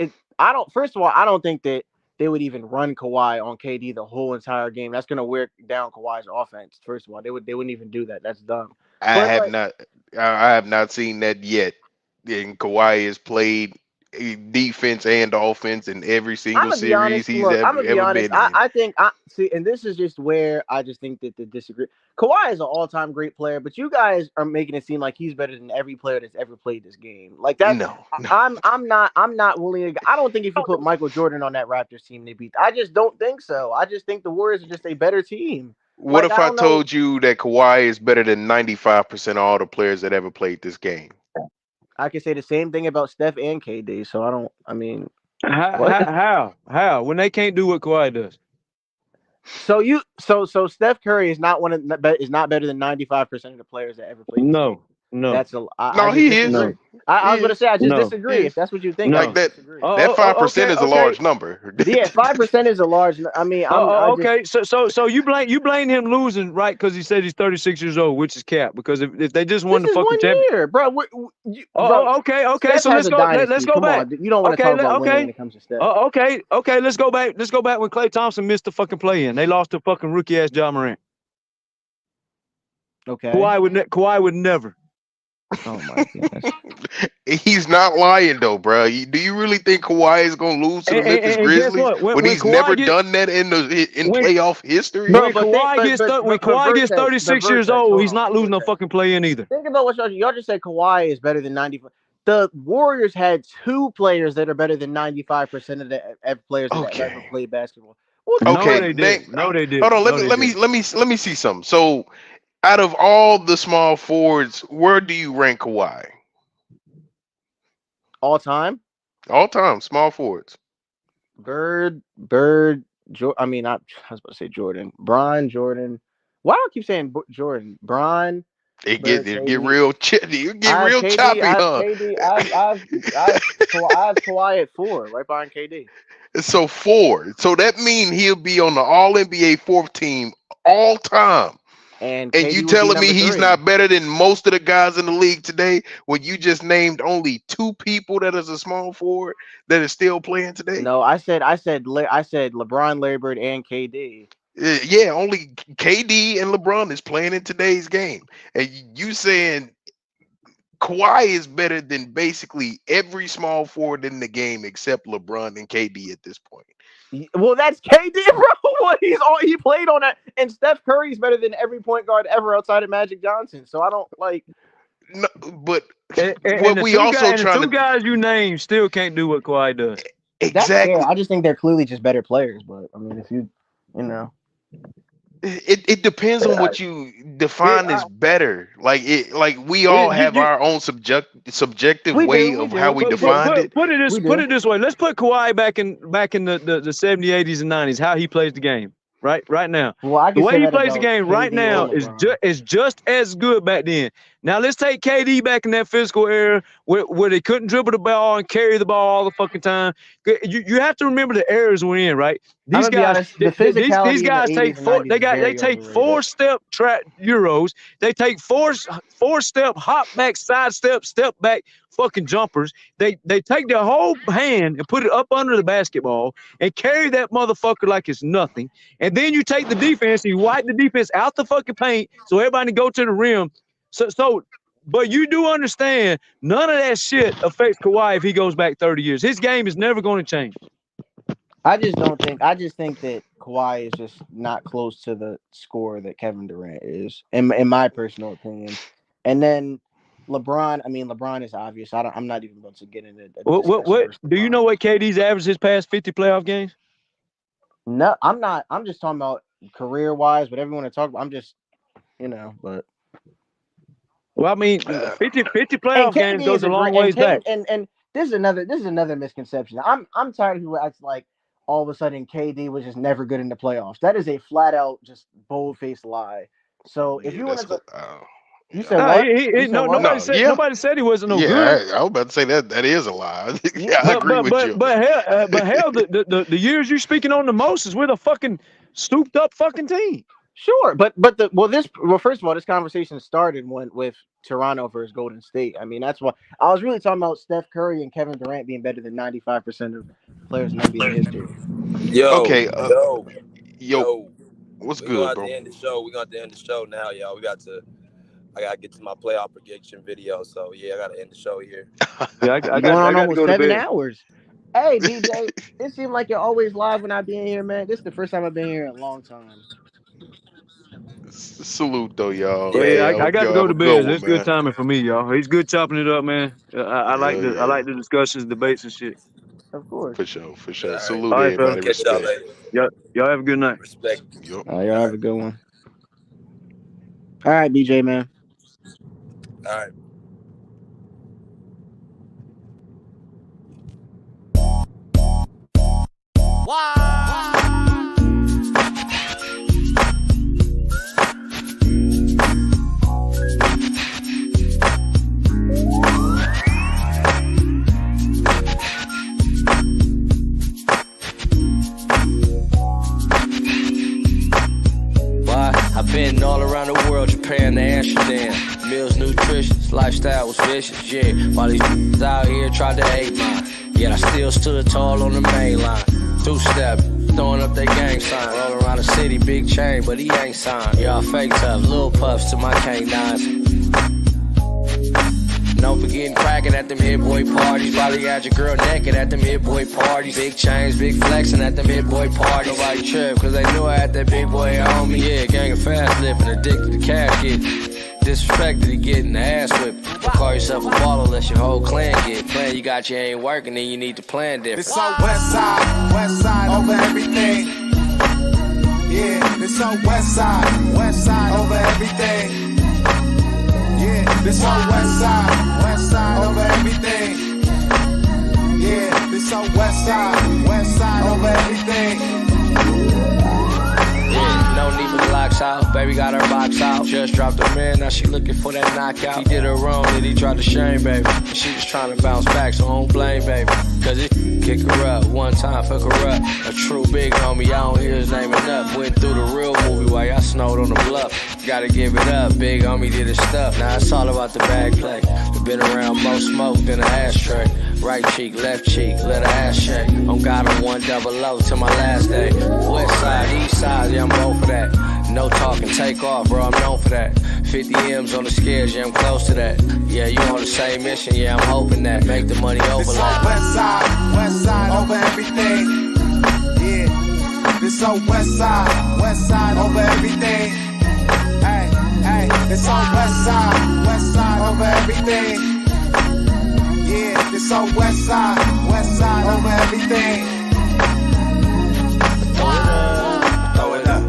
first of all, I don't think that they would even run Kawhi on KD the whole entire game. That's gonna wear down Kawhi's offense. First of all, they wouldn't even do that. That's dumb. I have not seen that yet. And Kawhi has played defense and offense in every single series he's ever been in. I think and this is just where I just think that the disagree. Kawhi is an all-time great player, but you guys are making it seem like he's better than every player that's ever played this game. Like that. No. I'm not willing to. I don't think if you put Michael Jordan on that Raptors team, they beat. I just don't think so. I just think the Warriors are just a better team. What if I told you that Kawhi is better than 95% of all the players that ever played this game? I can say the same thing about Steph and KD. So how when they can't do what Kawhi does. So Steph Curry is not better than 95% of the players that ever played. No. That's he is. I was going to say I just disagree. If that's what you think, like that 5% is a large number. Yeah, 5% is a large. I mean, so you blame him losing, right? Because he said he's 36 years old, which is cap. Because if they just won the fucking championship, bro. Okay. So let's go back. You don't want to talk about winning when it comes to Steph. Okay. Let's go back when Klay Thompson missed the fucking play-in. They lost to fucking rookie ass Ja Morant. Okay. Kawhi would never. Oh my goodness. He's not lying though, bro. Do you really think Kawhi is gonna lose to the Memphis Grizzlies when he's never done that in playoff history? When Kawhi gets 36 years old, he's not losing no fucking play-in either. Think about what y'all just said. Kawhi is better than 95. The Warriors had two players that are better than 95% of the players that ever played basketball. Okay, no, they did. Hold on, let me see something. So, out of all the small forwards, where do you rank Kawhi? All time, small forwards. Bird. I was about to say Jordan. Bron, Jordan. Why do I keep saying Jordan? Bron. It get real choppy, huh? I have Kawhi at 4, right behind KD. So 4. So that means he'll be on the All NBA 4th team all time. And you telling me he's not better than most of the guys in the league today when you just named only 2 people that is a small forward that is still playing today? No, I said LeBron, Larry Bird, and KD. Yeah, only KD and LeBron is playing in today's game. And you saying Kawhi is better than basically every small forward in the game except LeBron and KD at this point. Well, that's KD, bro. He played on that, and Steph Curry's better than every point guard ever outside of Magic Johnson. So I don't like. No, but the two guys you named still can't do what Kawhi does. Exactly. I just think they're clearly just better players. But I mean, if you know. It depends on what you define as better. Like we all have our own subjective way of how we defined it. Put it this way. Let's put Kawhi back in the 70s, 80s, and 90s. How he plays the game right now. Well, the way he plays the game right now is just as good back then. Now let's take KD back in that physical era where they couldn't dribble the ball and carry the ball all the fucking time. You have to remember the eras we're in, right? These guys, these guys take four-step track euros. They take four-step hop back, side step back fucking jumpers. They take their whole hand and put it up under the basketball and carry that motherfucker like it's nothing. And then you take the defense and you wipe the defense out the fucking paint so everybody can go to the rim. But you do understand none of that shit affects Kawhi if he goes back 30 years. His game is never going to change. I just think that Kawhi is just not close to the score that Kevin Durant is, in my personal opinion. And then LeBron is obvious. I'm not even going to get into it. What do you know what KD's average his past 50 playoff games? No, I'm not. I'm just talking about career-wise, whatever you want to talk about. I'm just, but. Well, I mean, 50 playoff games goes a long ways back. And this is another misconception. I'm tired of people acting like all of a sudden KD was just never good in the playoffs. That is a flat out just bold-faced lie. So if you want to, you said what? Nobody said he wasn't no good. I was about to say that is a lie. I agree with you. But hell, the years you're speaking on the most is with a fucking stooped up fucking team. Sure, but first of all, this conversation started with Toronto versus Golden State. I mean, that's why I was really talking about Steph Curry and Kevin Durant being better than 95% of players in NBA history. Yo, what's good, bro? We're going to end the show now, y'all. I got to get to my playoff prediction video, so yeah, I got to end the show here. Yeah, I got almost 7 hours. Hey, DJ, it seems like you're always live when I be in here, man. This is the first time I've been here in a long time. Salute though, y'all. Yeah, I got to go to bed. It's good timing for me, y'all. He's good chopping it up, man. I like the discussions, debates, and shit. Of course. For sure. All Salute right, everybody. Respect. Y'all have a good night. Respect. Yep. Y'all have a good one. All right, BJ, man. All right. I've been all around the world, Japan to Amsterdam. Meals nutritious, lifestyle was vicious, yeah. While these out here tried to hate mine, yet I still stood tall on the main line. Two-step, throwing up that gang sign. Rolling around the city, big chain, but he ain't signed. Y'all fake tough, little puffs to my canines. Don't forget cracking at them hit boy parties. Probably had your girl naked at them hit boy parties. Big chains, big flexing at them hit boy parties. Nobody trip, cause they knew I had that big boy on me. Yeah, gang of fast living, addicted to cash get. Disrespected to getting the ass whipped. Don't call yourself a baller unless your whole clan get. Plan you got you ain't working, then you need to plan different. It's on west side over everything. Yeah, it's on west side over everything. Yeah, this on west side over everything. Yeah, this on west side over everything. Yeah, no need for the locks out. Baby got her box out. Just dropped her man, now she looking for that knockout. He did her wrong, then he tried to shame, baby. She was trying to bounce back, so I don't blame, baby. Cause it kick her up, one time fuck her up. A true big homie, I don't hear his name enough. Went through the real movie while y'all snowed on the bluff. Gotta give it up, big homie did his stuff. Now it's all about the bag play. We been around more smoke than an ashtray. Right cheek, left cheek, let her ass shake. On God, I'm 100 to my last day. West side, east side, yeah, I'm both for that. No talking, take off, bro, I'm known for that. 50 M's on the scales, yeah, I'm close to that. Yeah, you on the same mission, yeah, I'm hoping that. Make the money overlap. West side over everything. Yeah, this on west side over everything. Hey, it's on west side over everything. Yeah, this on west side over everything. Throw it up.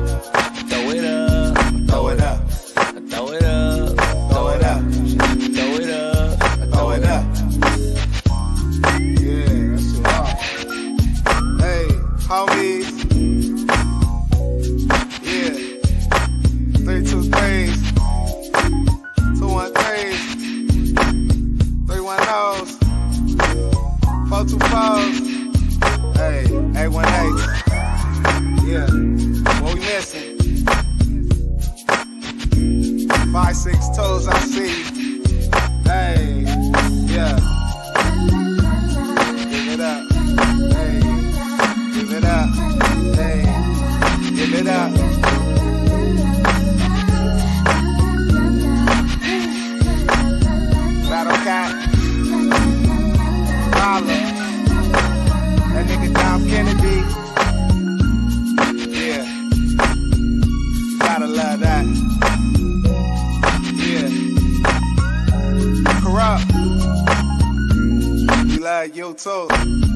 my 6 toes, I see. Hey, yeah. Give it up. Hey, give it up. Hey, give it up. Battle Cat. Holla. That nigga Dom Kennedy. Yeah. Gotta love that. Yeah. Corrupt. We love you too.